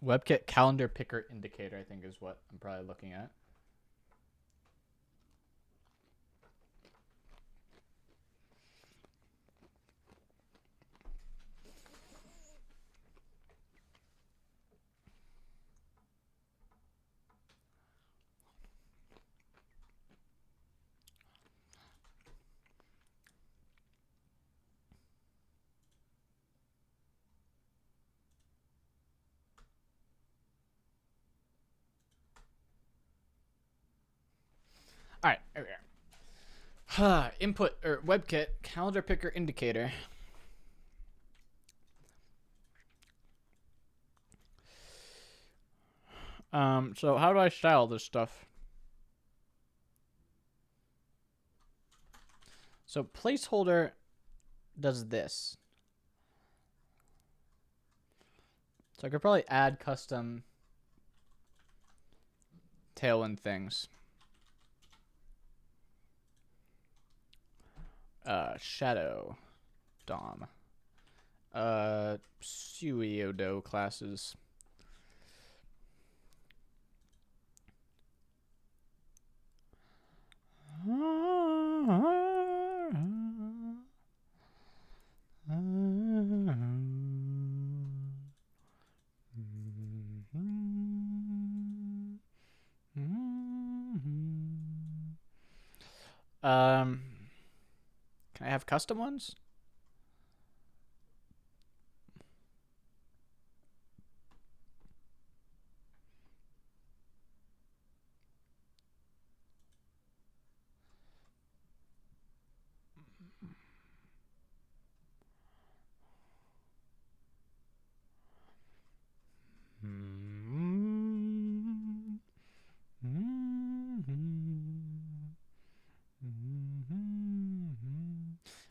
Speaker 1: WebKit calendar picker indicator, I think, is what I'm probably looking at. All right. Okay. Input or WebKit calendar picker indicator. So how do I style this stuff? So placeholder does this. So I could probably add custom Tailwind things. Shadow DOM. Pseudo classes. Can I have custom ones?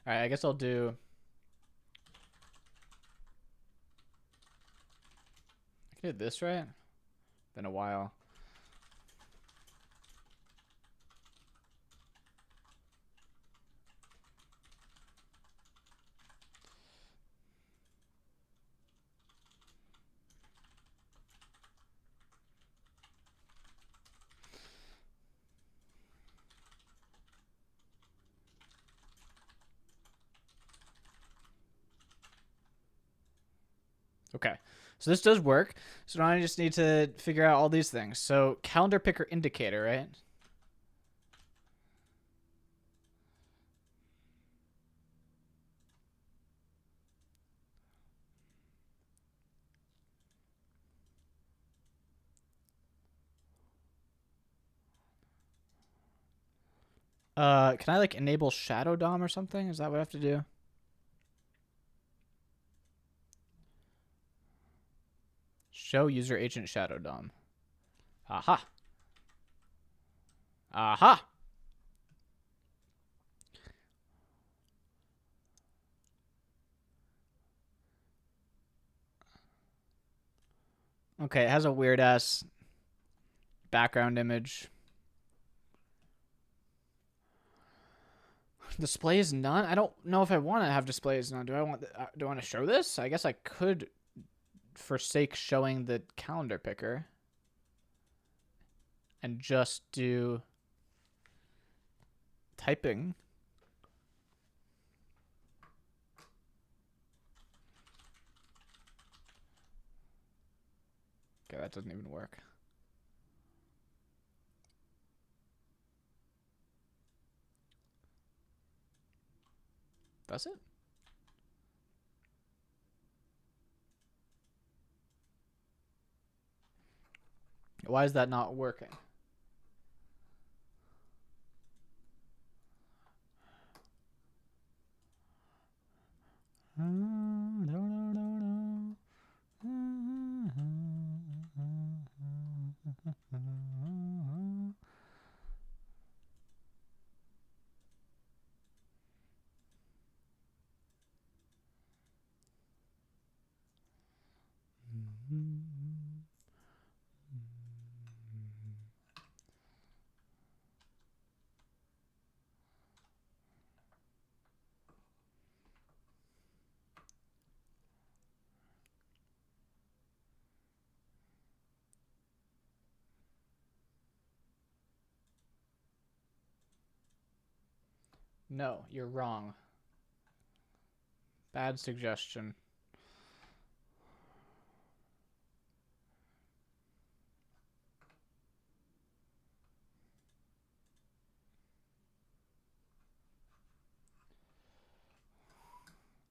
Speaker 1: All right, I guess I'll do. I did this right. Been a while. Okay, so this does work. So now I just need to figure out all these things. So calendar picker indicator, right? Can I like enable Shadow DOM or something? Is that what I have to do? Show user agent Shadow DOM. Aha. Aha. Okay, it has a weird ass background image. Displays none. I don't know if I want to have displays none. Do I want to show this? I guess I could forsake showing the calendar picker and just do typing. Okay, that doesn't even work. Does it? Why is that not working? No, you're wrong. Bad suggestion.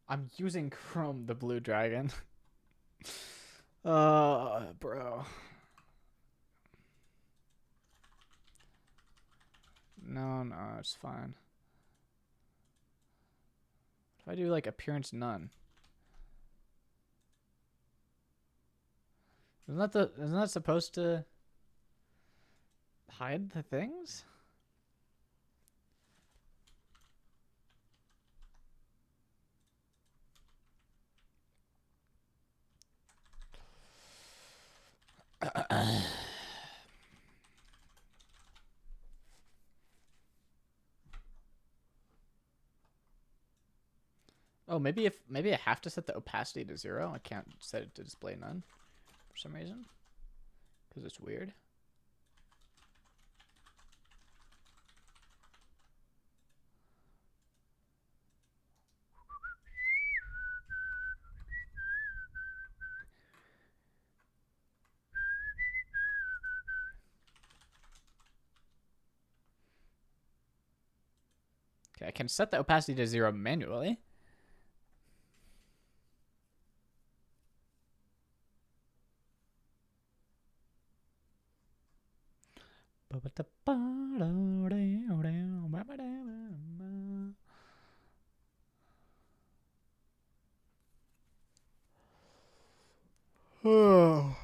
Speaker 1: I'm using Chrome, the blue dragon. Bro. No, no, it's fine. If I do like appearance none. Isn't that supposed to hide the things? Oh, maybe I have to set the opacity to 0. I can't set it to display none for some reason because it's weird. Okay, I can set the opacity to 0 manually. Oh.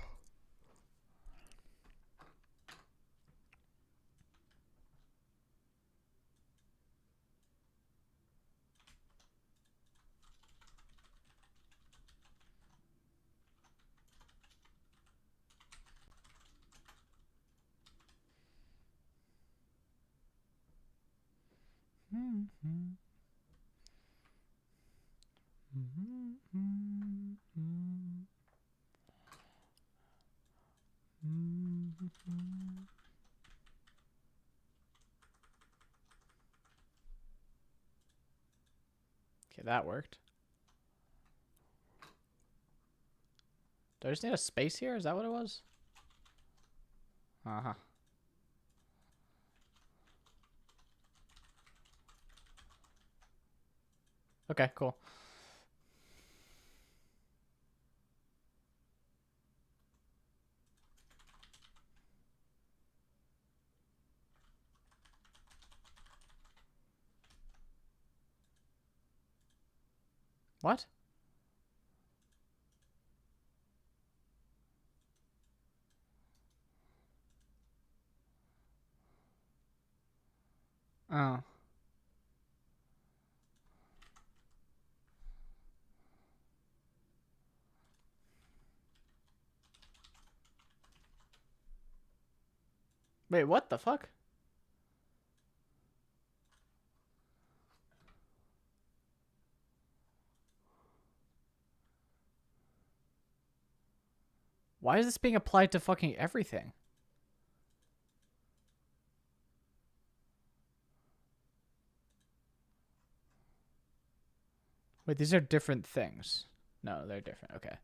Speaker 1: Okay, that worked. Do I just need a space here? Is that what it was? Uh-huh. Okay, cool. What? Oh. Wait, what the fuck? Why is this being applied to fucking everything? Wait, these are different things. No, they're different. Okay.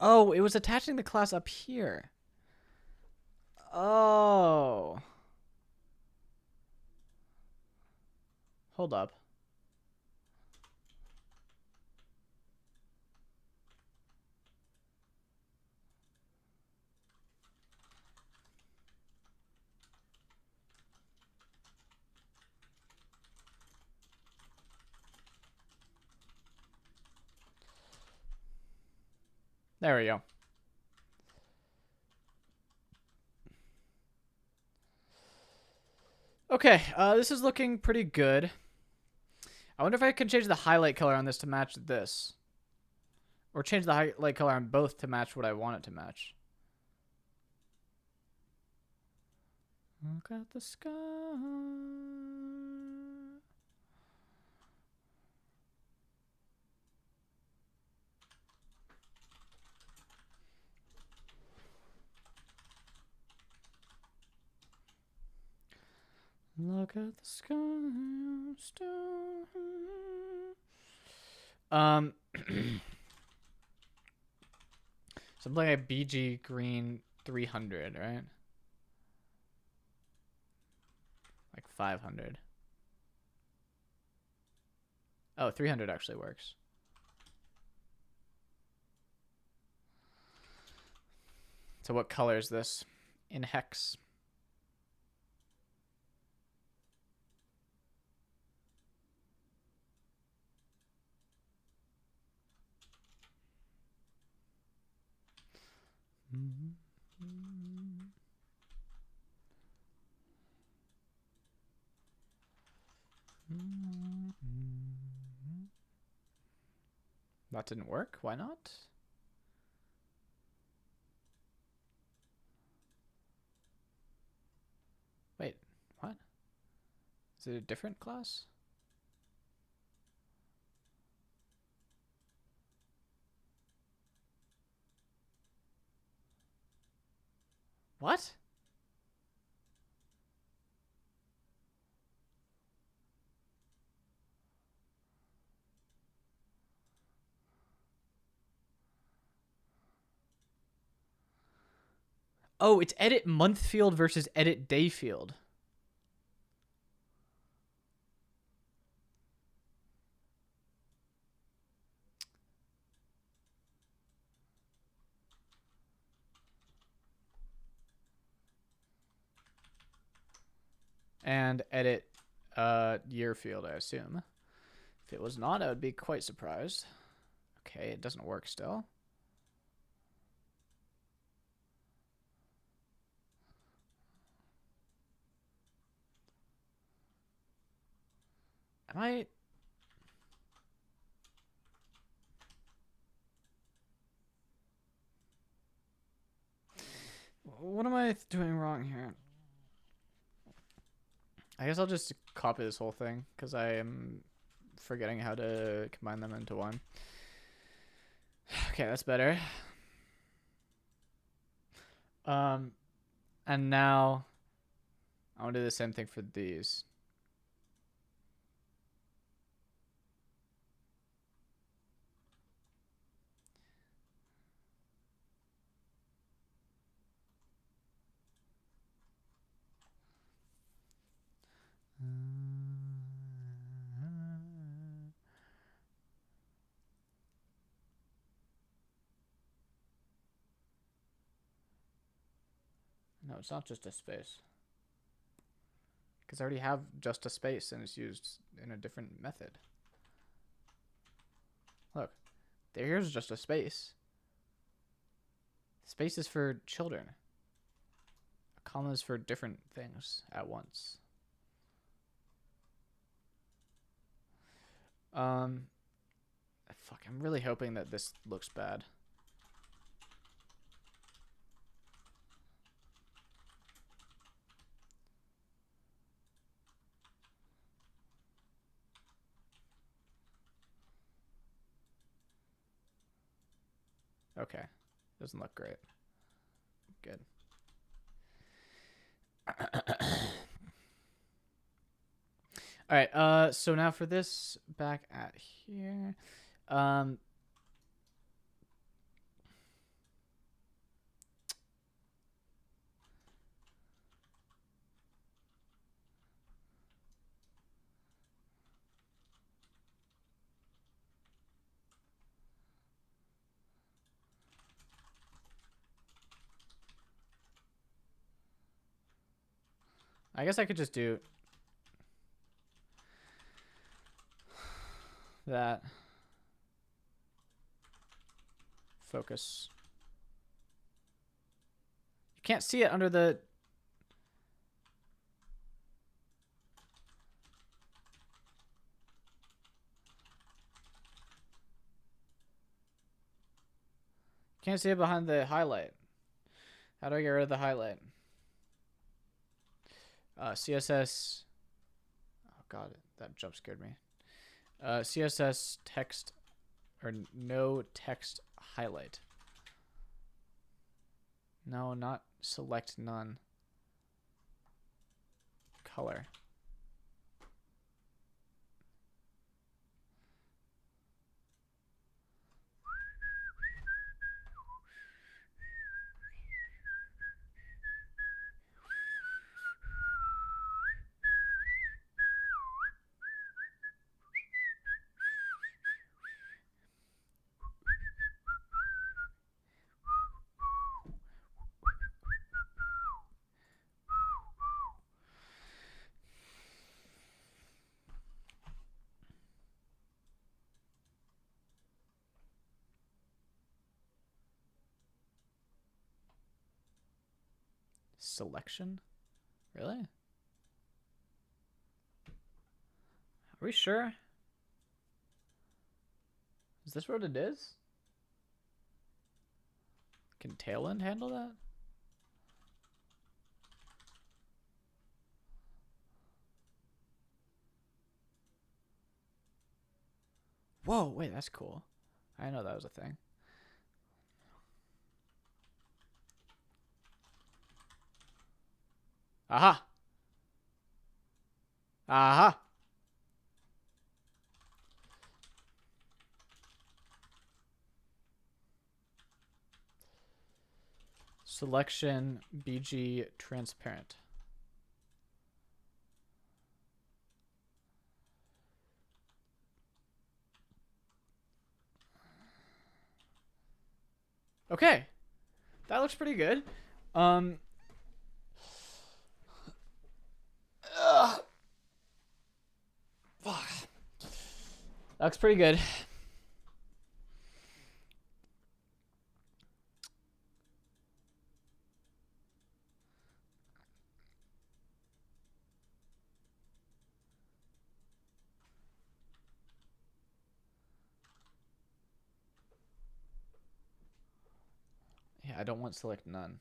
Speaker 1: Oh, it was attaching the class up here. Oh. Hold up. There we go. Okay, this is looking pretty good. I wonder if I can change the highlight color on this to match this. Or change the highlight color on both to match what I want it to match. Look at the sky. Look at the sky. Something like BG Green 300, right? 500. Oh, 300 actually works. So what color is this in hex? That didn't work. Why not? Wait, what? Is it a different class? What? Oh, it's edit month field versus edit day field. And edit year field, I assume. If it was not, I would be quite surprised. Okay, it doesn't work still. Am I... What am I doing wrong here? I guess I'll just copy this whole thing because I am forgetting how to combine them into one. Okay, that's better. And now I want to do the same thing for these. No, it's not just a space. Because I already have just a space and it's used in a different method. Look, here's just a space. Space is for children. A comma is for different things at once. Fuck, I'm really hoping that this looks bad. Okay. Doesn't look great. Good. All right, so now for this back at here. I guess I could just do that. Focus. You can't see it under the... Can't see it behind the highlight. How do I get rid of the highlight? CSS. Oh god, that jump scared me. CSS text or no text highlight. No, not select none. Color. Selection? Really? Are we sure? Is this what it is? Can Tailwind handle that? Whoa, wait, that's cool. I know that was a thing. Aha! Aha! Selection BG transparent. Okay. That looks pretty good. Fuck. That looks pretty good. Yeah, I don't want select none.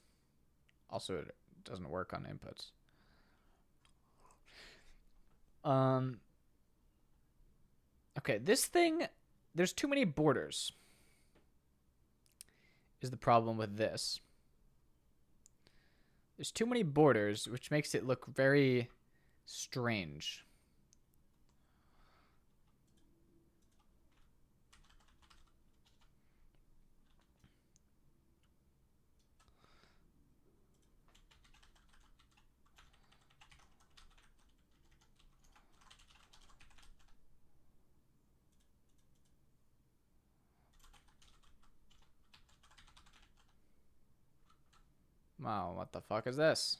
Speaker 1: Also, it doesn't work on inputs. Okay, this thing, there's too many borders. Is the problem with this. There's too many borders, which makes it look very strange. Wow, what the fuck is this?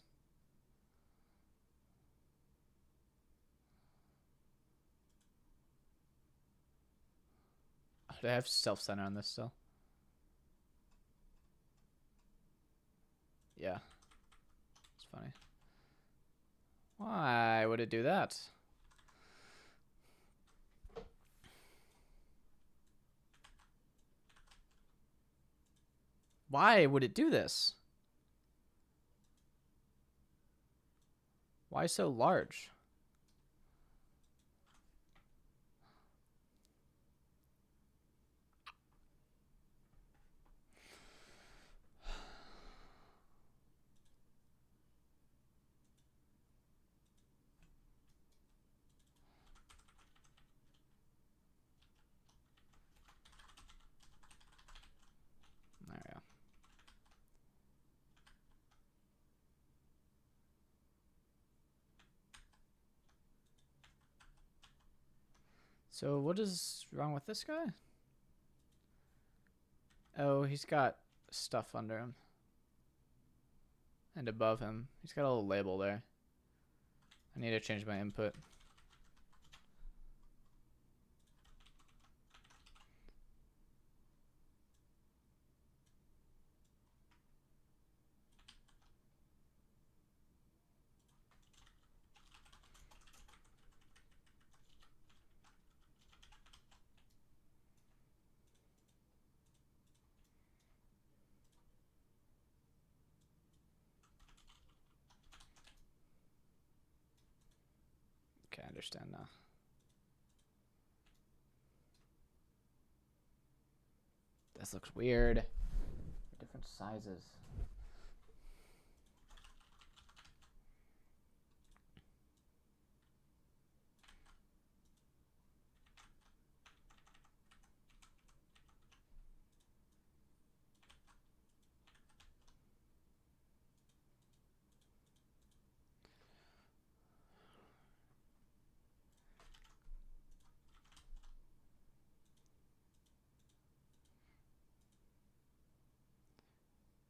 Speaker 1: Oh, do I have self-center on this still? Yeah. It's funny. Why would it do that? Why would it do this? Why so large? There we go. So what is wrong with this guy? Oh, he's got stuff under him. And above him. He's got a little label there. I need to change my input. Okay, I understand now. This looks weird. Different sizes.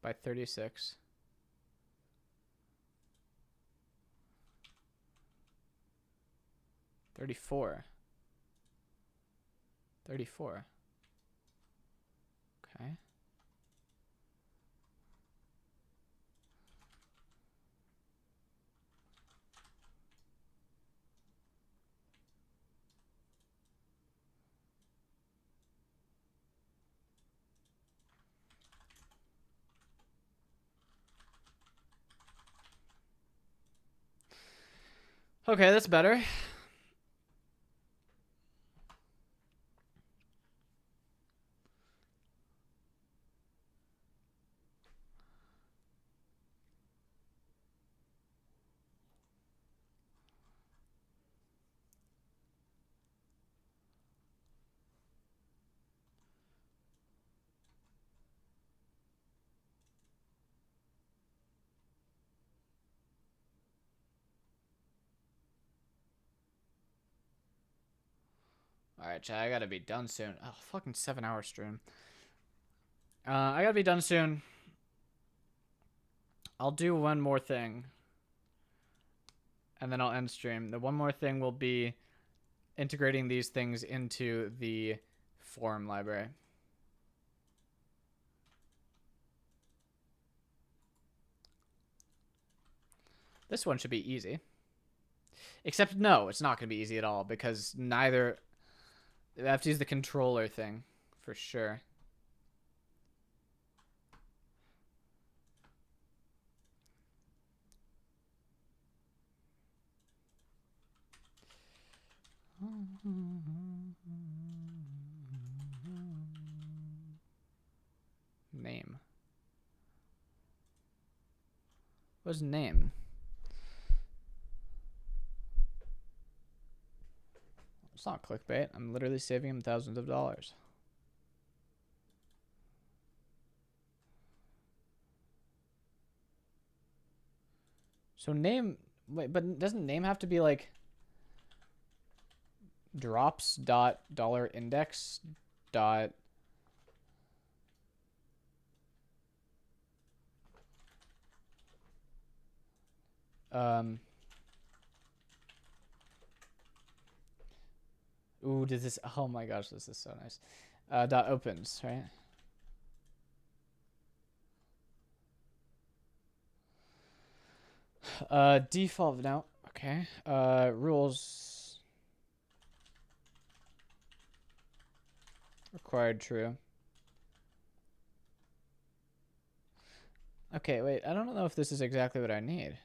Speaker 1: By 36. $34. $34. Okay. Okay, that's better. Alright, chat, I gotta be done soon. Oh, fucking 7-hour stream. I gotta be done soon. I'll do one more thing. And then I'll end stream. The one more thing will be integrating these things into the forum library. This one should be easy. Except, no, it's not going to be easy at all because neither... I have to use the controller thing for sure. Name. What's name? It's not clickbait. I'm literally saving him thousands of dollars. So name... Wait, but doesn't name have to be like... drops dot dollar index dot... Ooh, does this... Oh my gosh, this is so nice. Dot opens, right? Default now. Okay. Rules. Required true. Okay, wait. I don't know if this is exactly what I need.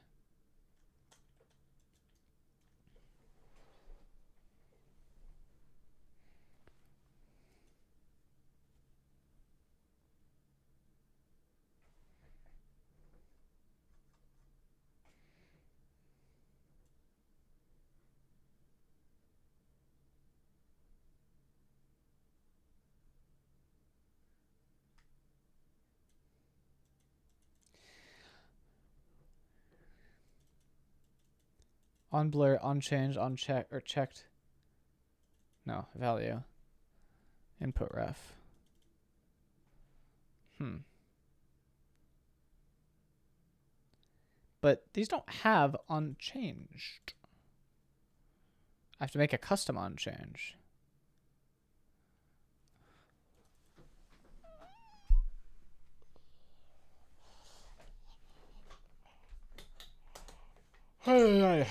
Speaker 1: On blur, on change, on check, or checked. No, value. Input ref. But these don't have unchanged. I have to make a custom unchange. Hey.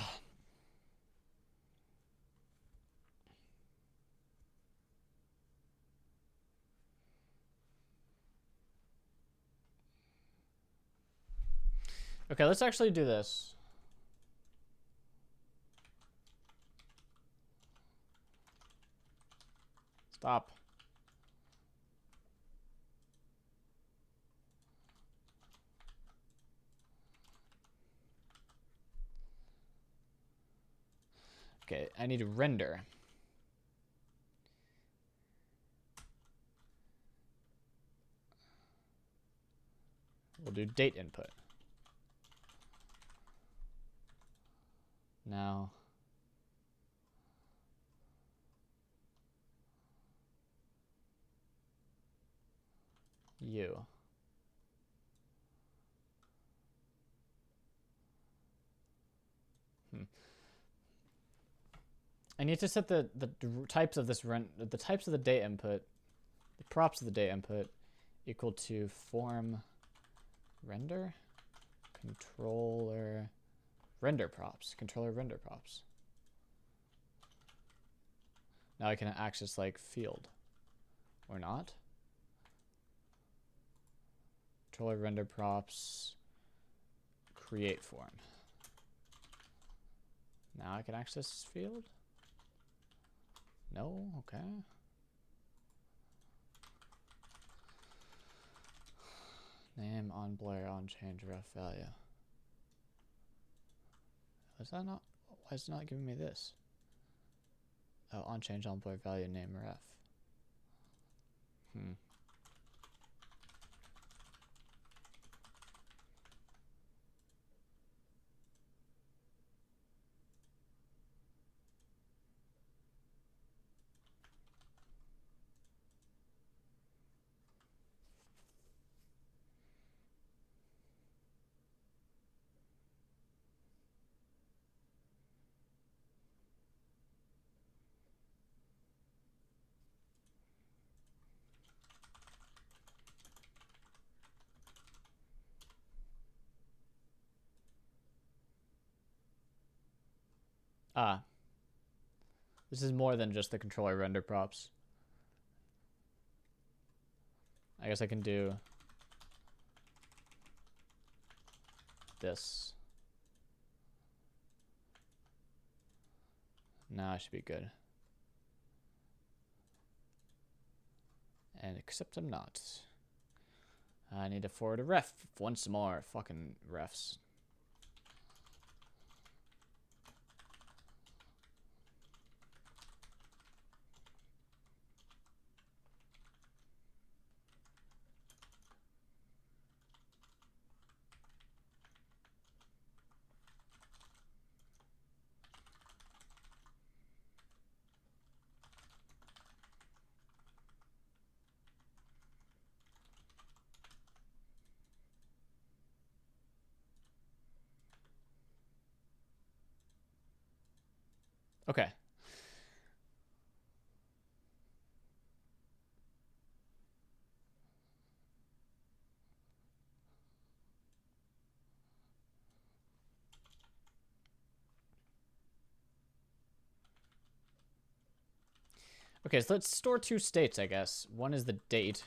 Speaker 1: Okay, let's actually do this. Stop. Okay, I need to render. We'll do date input. Now. You. I need to set the types of this the types of the date input, the props of the date input, equal to form render controller render props. Controller render props. Now I can access like field or not. Controller render props create form. Now Now I can access this field? No? Okay. Name on Blair on change ref value. Is that not? Why is it not giving me this? Oh, on change on Blair value name ref. Ah. This is more than just the controller render props. I guess I can do this. Now I should be good. And except I'm not. I need to forward a ref once more. Fucking refs. Okay. Okay, so let's store two states, I guess. One is the date.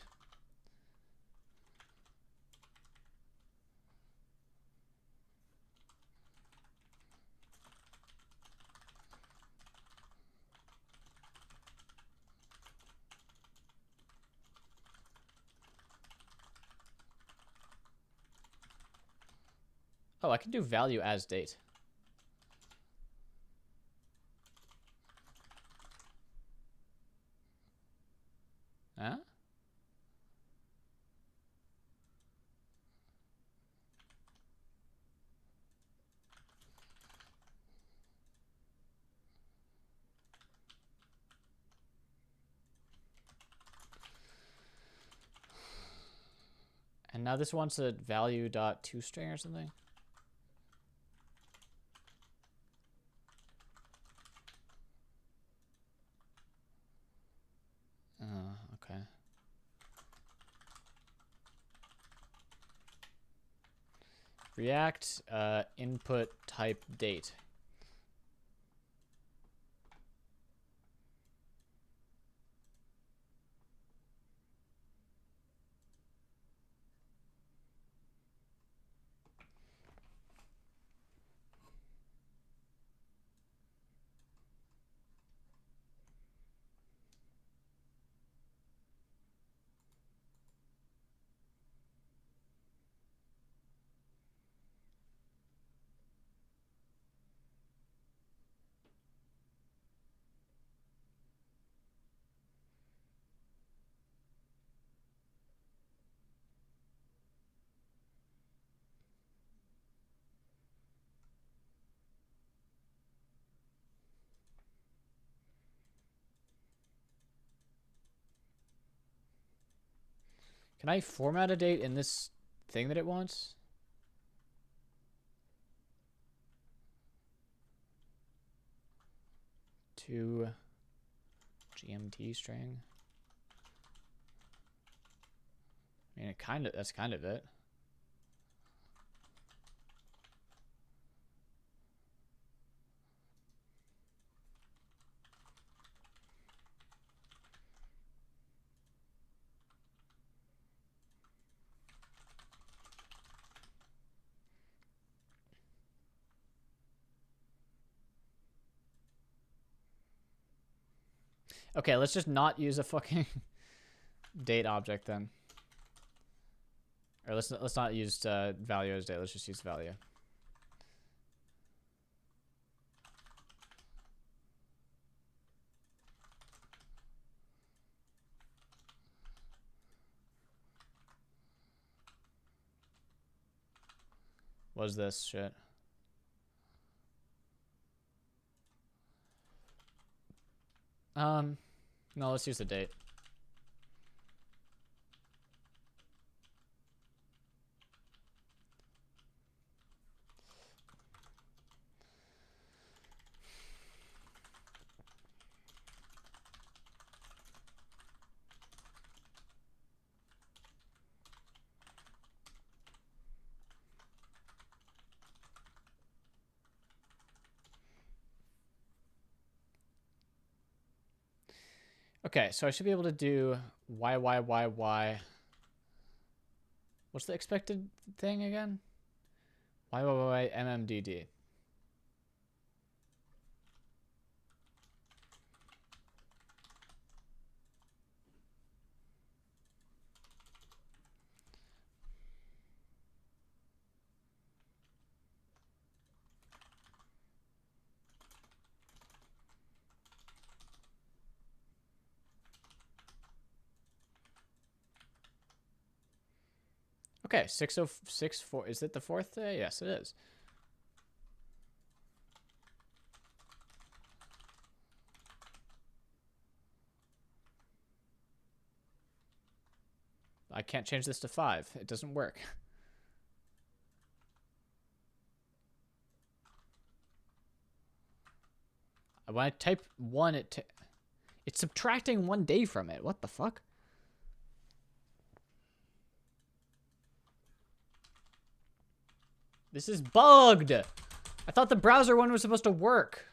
Speaker 1: Oh, I can do value as date. Huh? And now this wants a value dot toString or something. Okay. React input type date. Can I format a date in this thing that it wants? To GMT string. I mean, that's kind of it. Okay, let's just not use a fucking date object then. Or let's not use value as date. Let's just use value. What's this shit? No, let's use the date. Okay, so I should be able to do y. What's the expected thing again? Y MMDD. Okay, 6064. Is it the fourth day? Yes, it is. I can't change this to 5. It doesn't work. When I type 1, it's subtracting 1 day from it. What the fuck? This is bugged. I thought the browser one was supposed to work.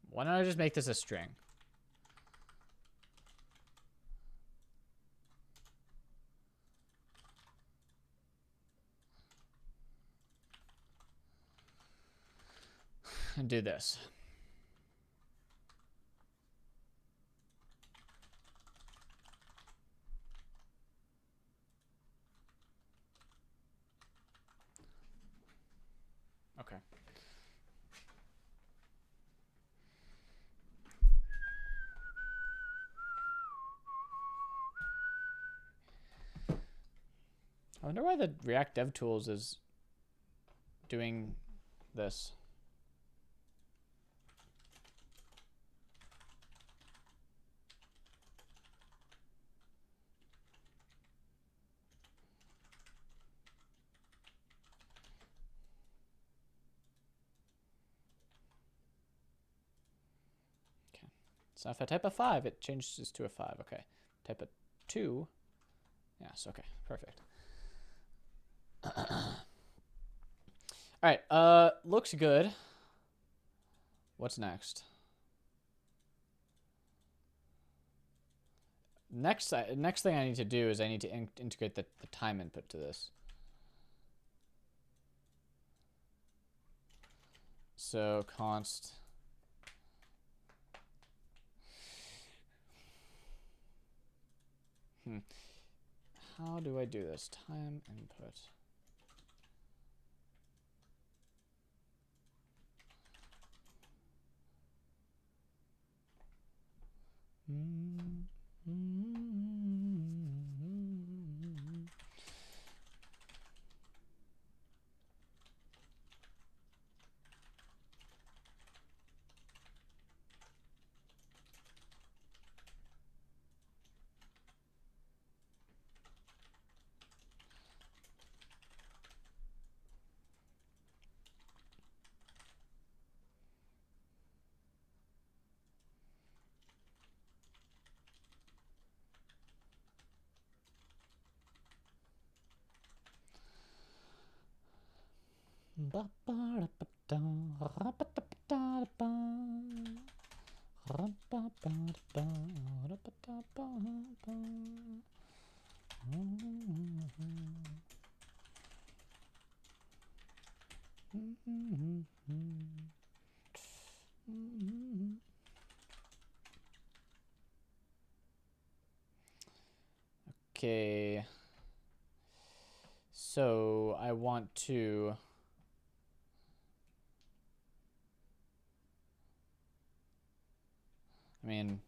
Speaker 1: Why don't I just make this a string? And do this. Okay. I wonder why the React DevTools is doing this. Okay. So if I type a 5, it changes to a 5. Okay. Type a 2. Yes, okay. Perfect. All right, looks good. What's next? Next thing I need to do is I need to integrate the time input to this. So const. How do I do this? Time input. Okay. So I want to. I mean,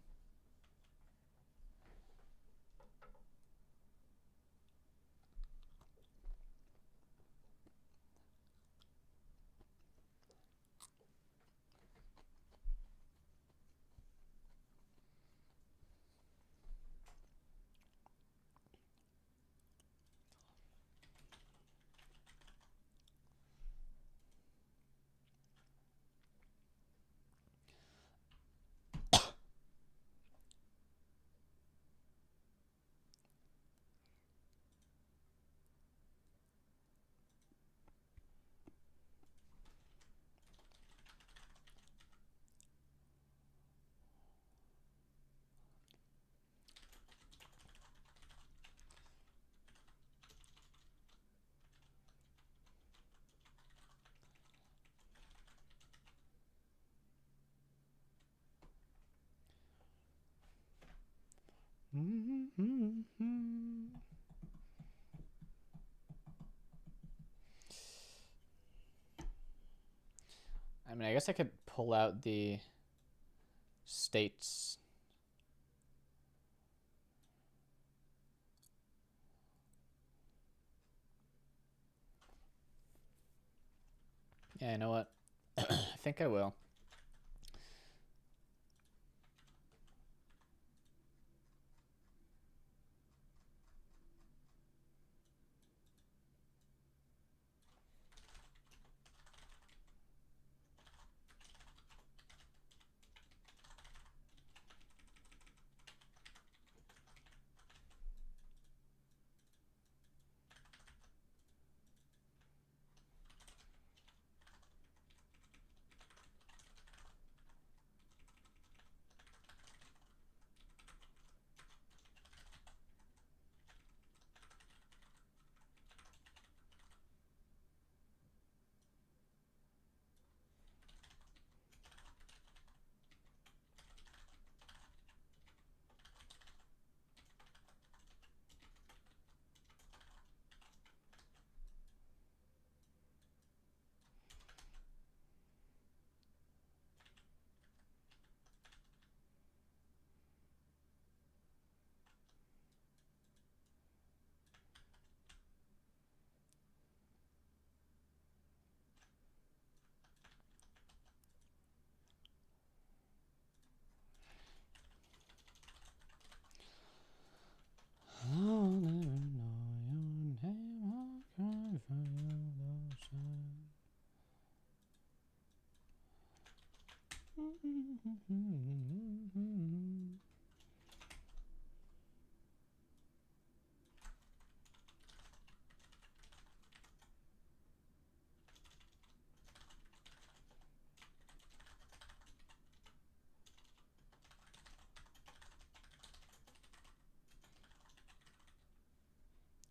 Speaker 1: I guess I could pull out the states. Yeah, you know what? I think I will.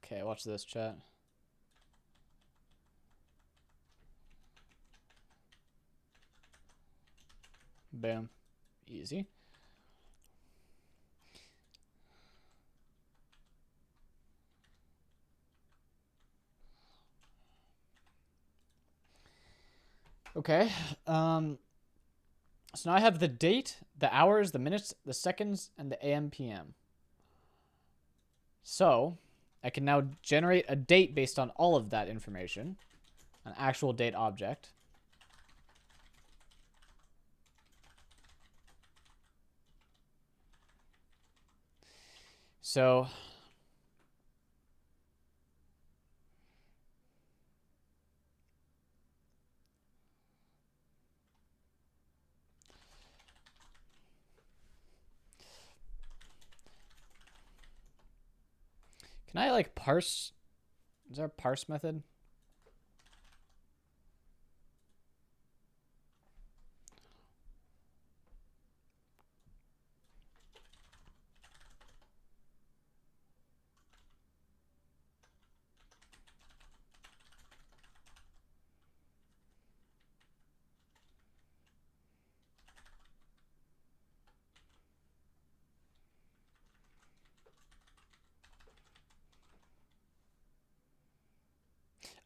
Speaker 1: Okay, watch this, chat. Boom. Easy. Okay. So now I have the date, the hours, the minutes, the seconds, and the AM PM. So I can now generate a date based on all of that information, an actual date object. So can I like parse? Is there a parse method?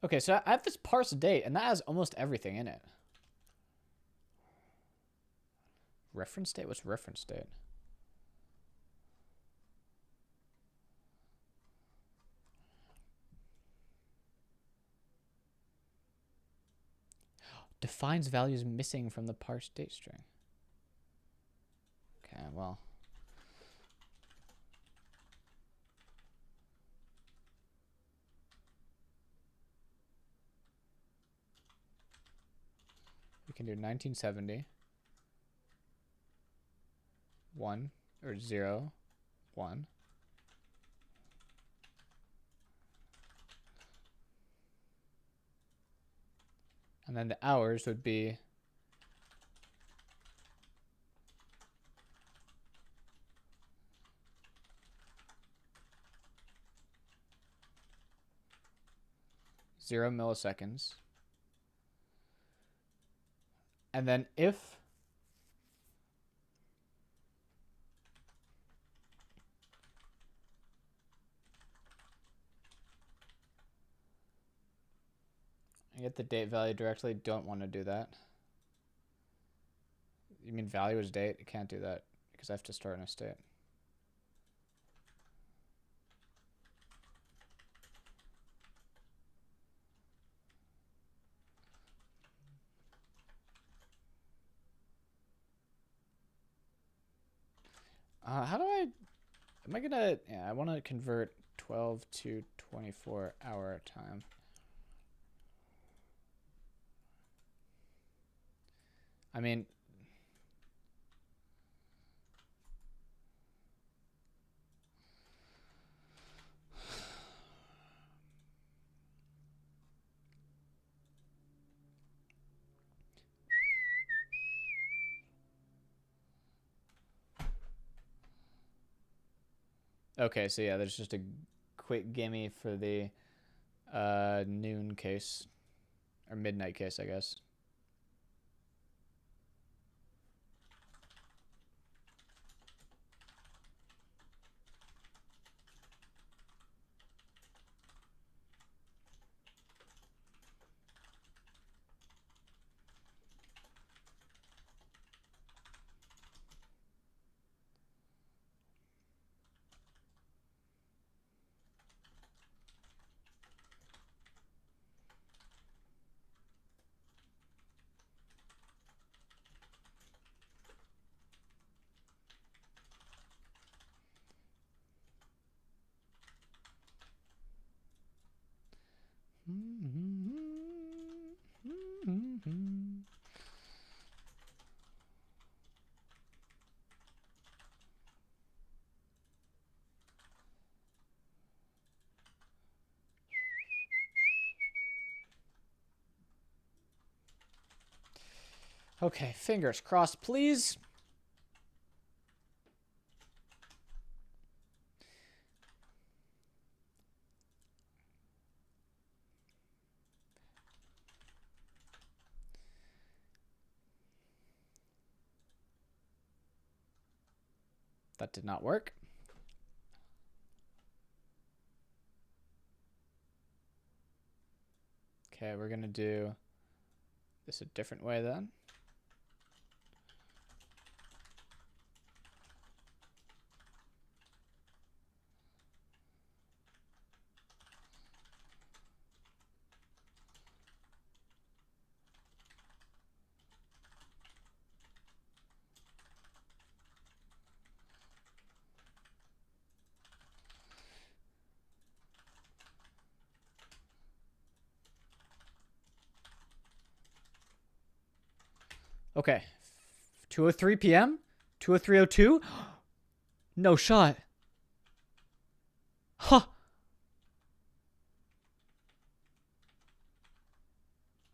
Speaker 1: Okay, so I have this parse date, and that has almost everything in it. Reference date? What's reference date? Defines values missing from the parse date string. Okay, well. We can do 1970. 1 or 0, 1. And then the hours would be 0 milliseconds. And then if I get the date value directly, don't want to do that. You mean value is date? I can't do that because I have to start in a state. How do am I gonna, yeah, I want to convert 12 to 24 hour time. I mean, okay, so yeah, there's just a quick gimme for the noon case, or midnight case, I guess. Okay, fingers crossed, please. That did not work. Okay, we're gonna do this a different way then. Okay, 2:03 p.m. 2:03:02. No shot. Huh.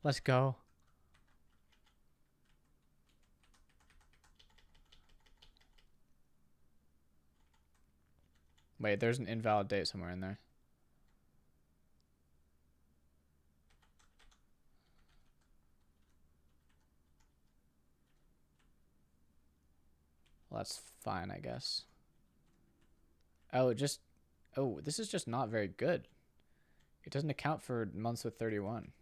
Speaker 1: Let's go. Wait, there's an invalid date somewhere in there. Well, that's fine, I guess. Oh, this is just not very good. It doesn't account for months with 31.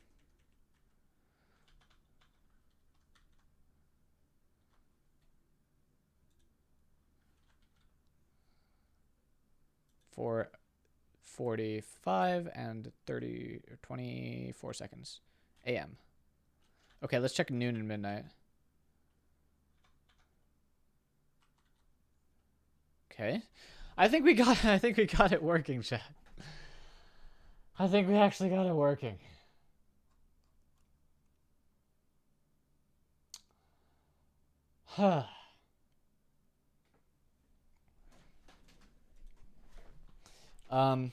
Speaker 1: For 45 and 30 or 24 seconds. AM. Okay, let's check noon and midnight. Okay. I think we got it working, chat. I think we actually got it working. um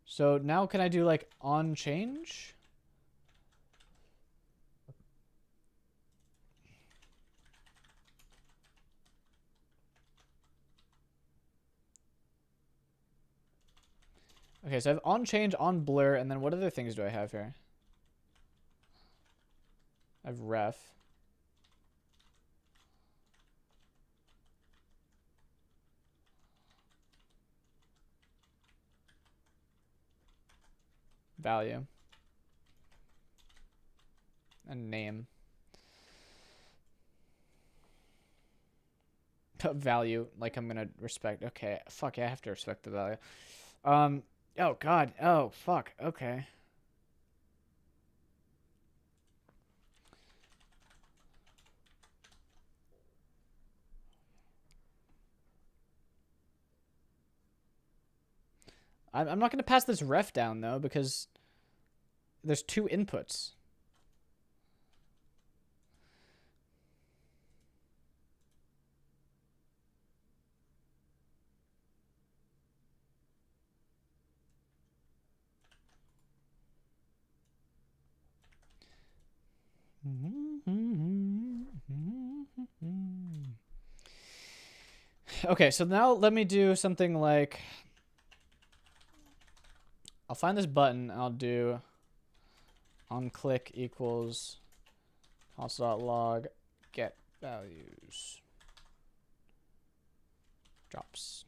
Speaker 1: So now can I do like on change? Okay, so I have on change, on blur, and then what other things do I have here? I have ref. Value. And name. Value, like I'm gonna respect. Okay, fuck yeah, I have to respect the value. Oh god, oh fuck, okay. I'm not gonna pass this ref down though because there's two inputs. Okay, so now let me do something like I'll find this button. I'll do on click equals console.log get values drops.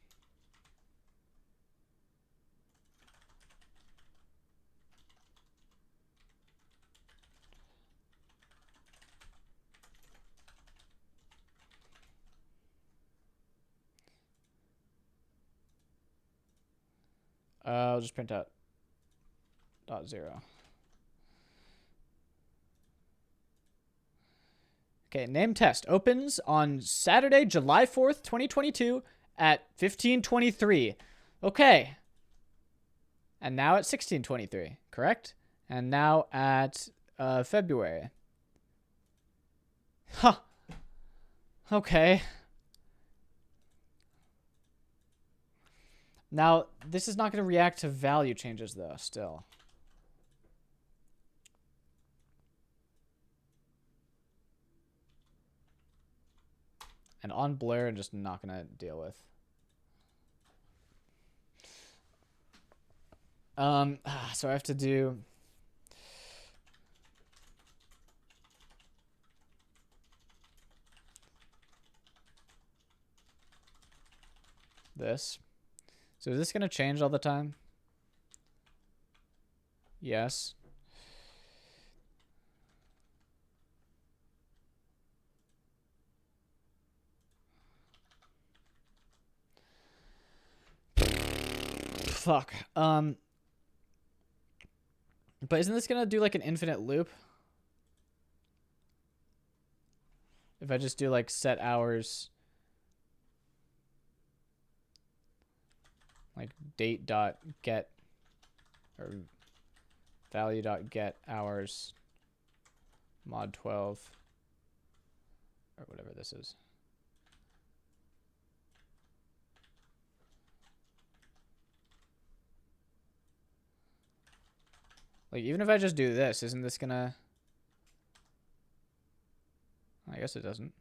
Speaker 1: I'll just print out .0. Okay, name test opens on Saturday, July 4th, 2022 at 15:23. Okay. And now at 16:23, correct? And now at February. Huh. Okay. Now, this is not going to react to value changes, though, still. And on blur, I'm just not going to deal with. So I have to do... this. So is this going to change all the time? Yes. Fuck. But isn't this going to do like an infinite loop? If I just do like set hours, like date dot get or value dot get hours mod 12 or whatever this is. Like even if I just do this, isn't this gonna... I guess it doesn't.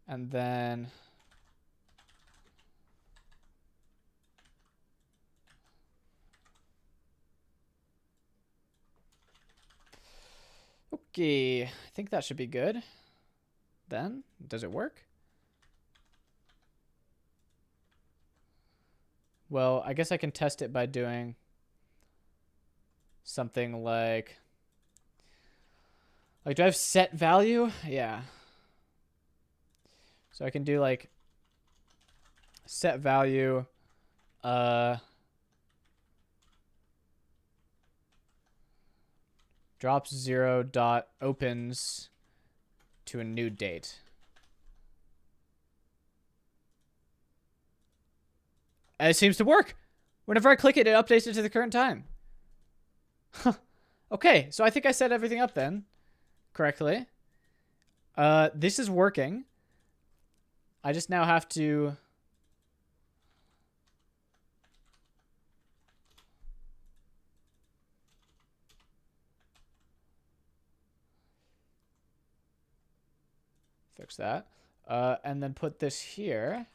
Speaker 1: And then okay, I think that should be good. Then, does it work? Well, I guess I can test it by doing something like do I have set value? Yeah. So I can do like set value drops 0 dot opens to a new date. And it seems to work. Whenever I click it, it updates it to the current time. Okay, so I think I set everything up then correctly. This is working. I just now have to fix that. And then put this here.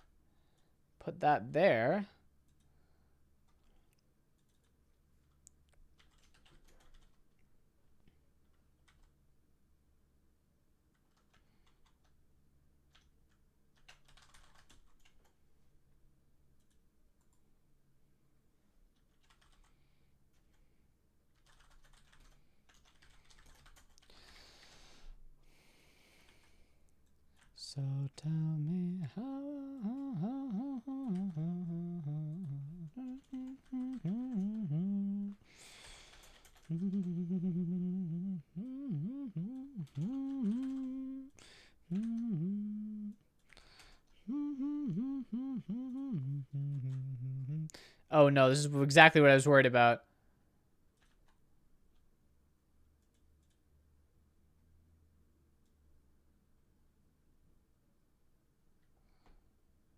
Speaker 1: Put that there. So tell me how. Oh no, this is exactly what I was worried about.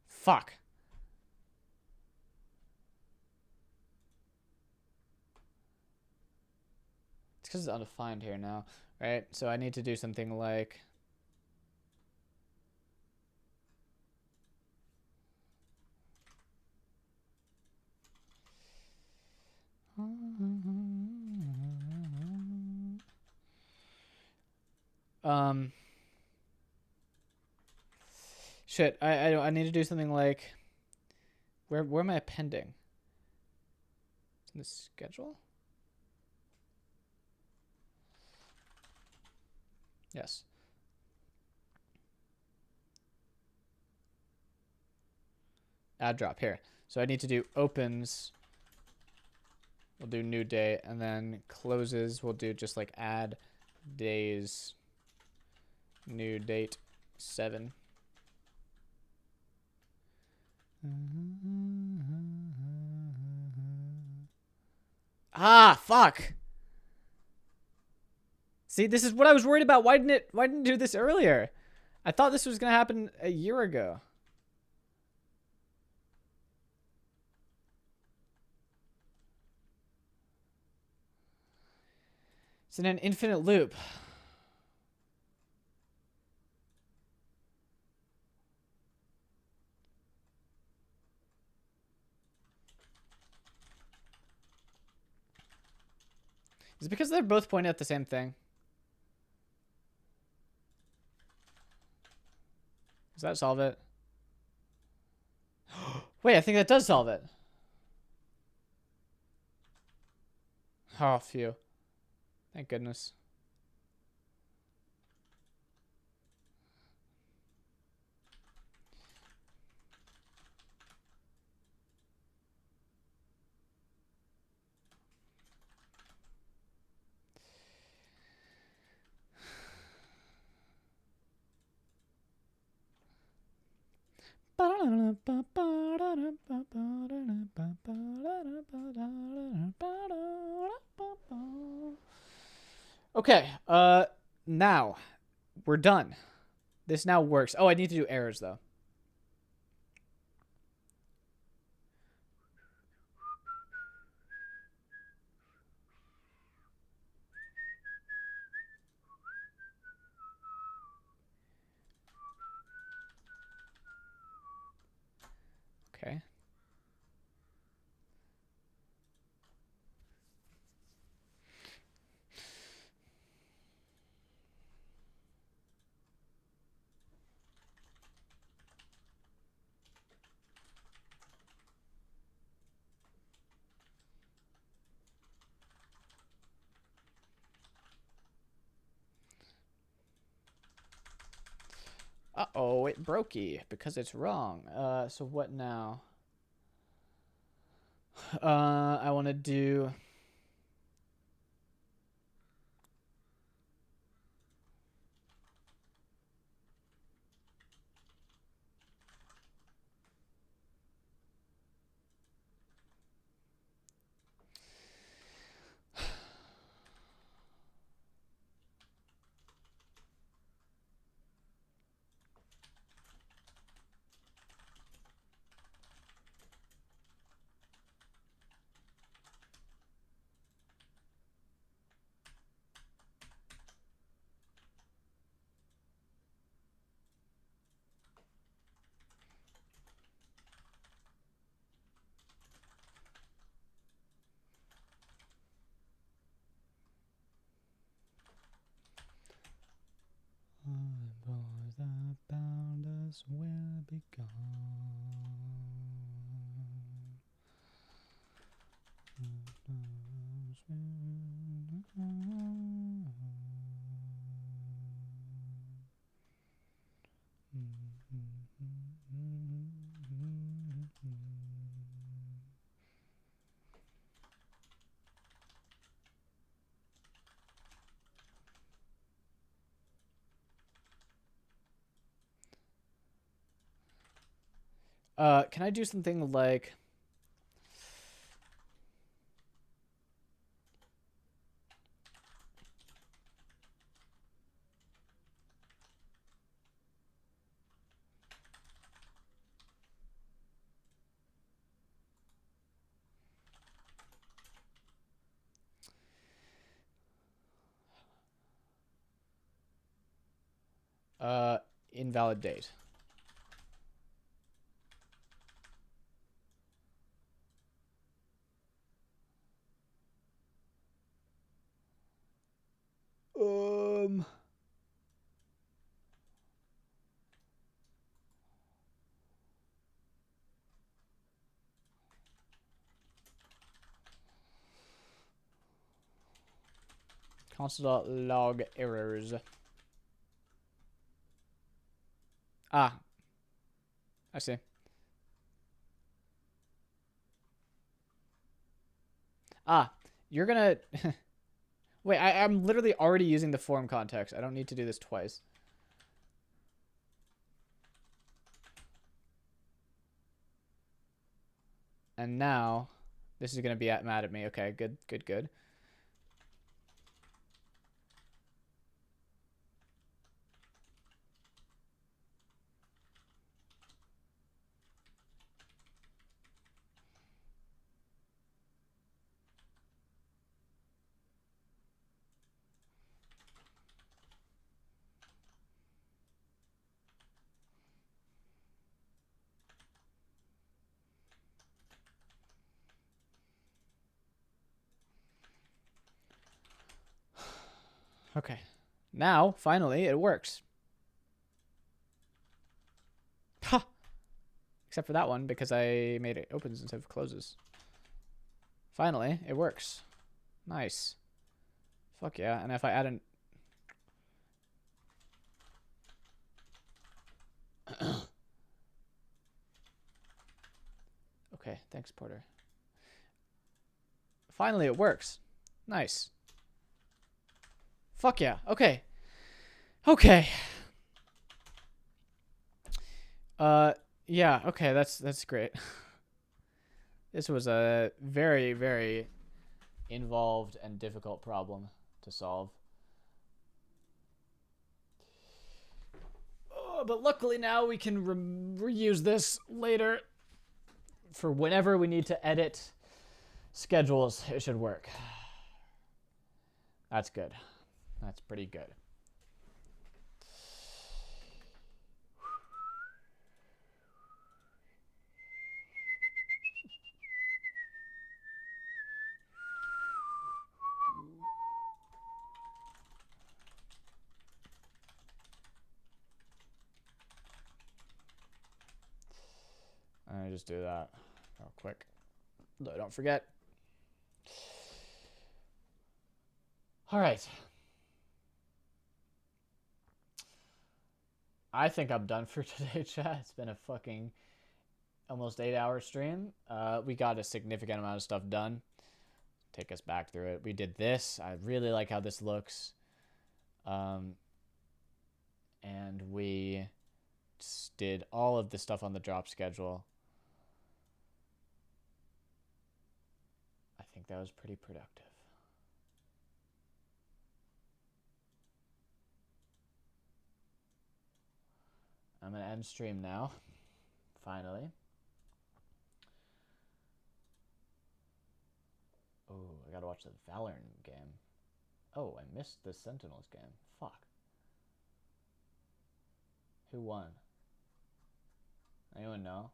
Speaker 1: Fuck. It's because it's undefined here now, right? So I need to do something like... Shit, I need to do something like... Where am I appending? In the schedule? Yes. Add drop here. So I need to do opens. We'll do new day, and then closes. We'll do just like add days, new date 7. Ah, fuck. See, this is what I was worried about. Why didn't it do this earlier? I thought this was going to happen a year ago. It's in an infinite loop. Is it because they're both pointing at the same thing? Does that solve it? Wait, I think that does solve it. Oh, phew. Thank goodness. Okay, now we're done. This now works. Oh, I need to do errors though. Uh-oh, it brokey because it's wrong. So what now? I want to do... The boys that bound us will be gone. Can I do something like... invalidate. Console.log errors. Ah, I see. Ah, you're gonna... Wait, I'm literally already using the form context. I don't need to do this twice. And now, this is gonna be mad at me. Okay, good, good, good. Okay. Now, finally, it works. Ha! Except for that one, because I made it opens instead of closes. Finally, it works. Nice. Fuck yeah. And if I add an... Okay, thanks, Porter. Finally, it works. Nice. Fuck yeah. Okay. Okay. Yeah, okay, that's great. This was a very, very involved and difficult problem to solve. Oh, but luckily now we can reuse this later for whenever we need to edit schedules. It should work. That's good. That's pretty good. I just do that real quick. No, don't forget. All right. I think I'm done for today, chat. It's been a fucking almost 8-hour stream. We got a significant amount of stuff done. Take us back through it. We did this. I really like how this looks. And we did all of the stuff on the drop schedule. I think that was pretty productive. I'm going to end stream now. Finally. Oh, I gotta watch the Valorant game. Oh, I missed the Sentinels game. Fuck. Who won? Anyone know?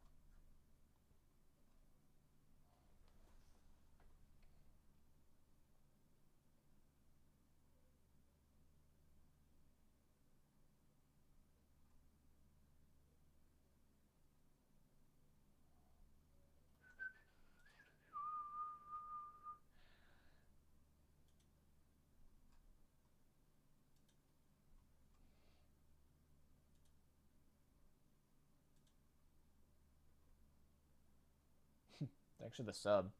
Speaker 1: Actually, the sub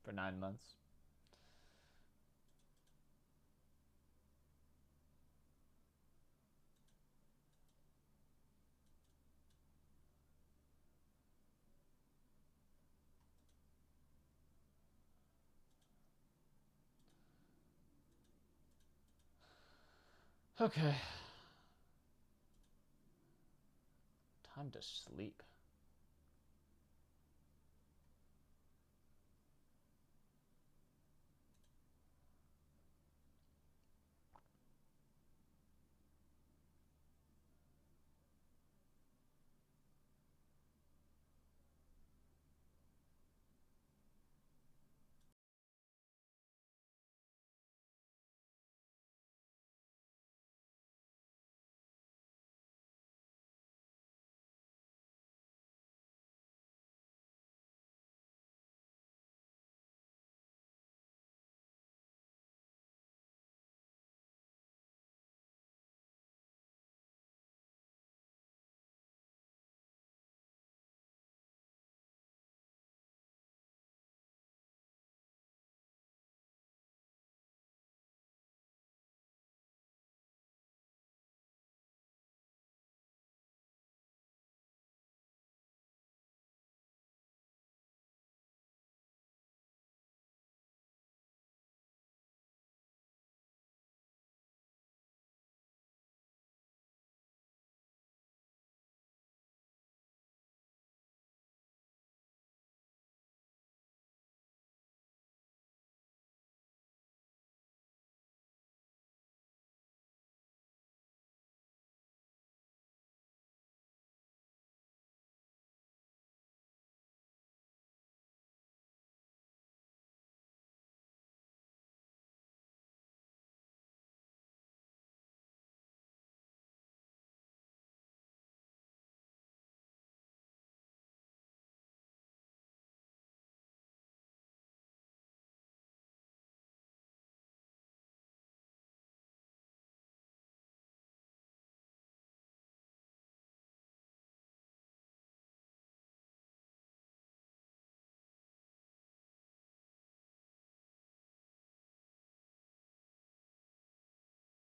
Speaker 1: for 9 months. Okay. Time to sleep.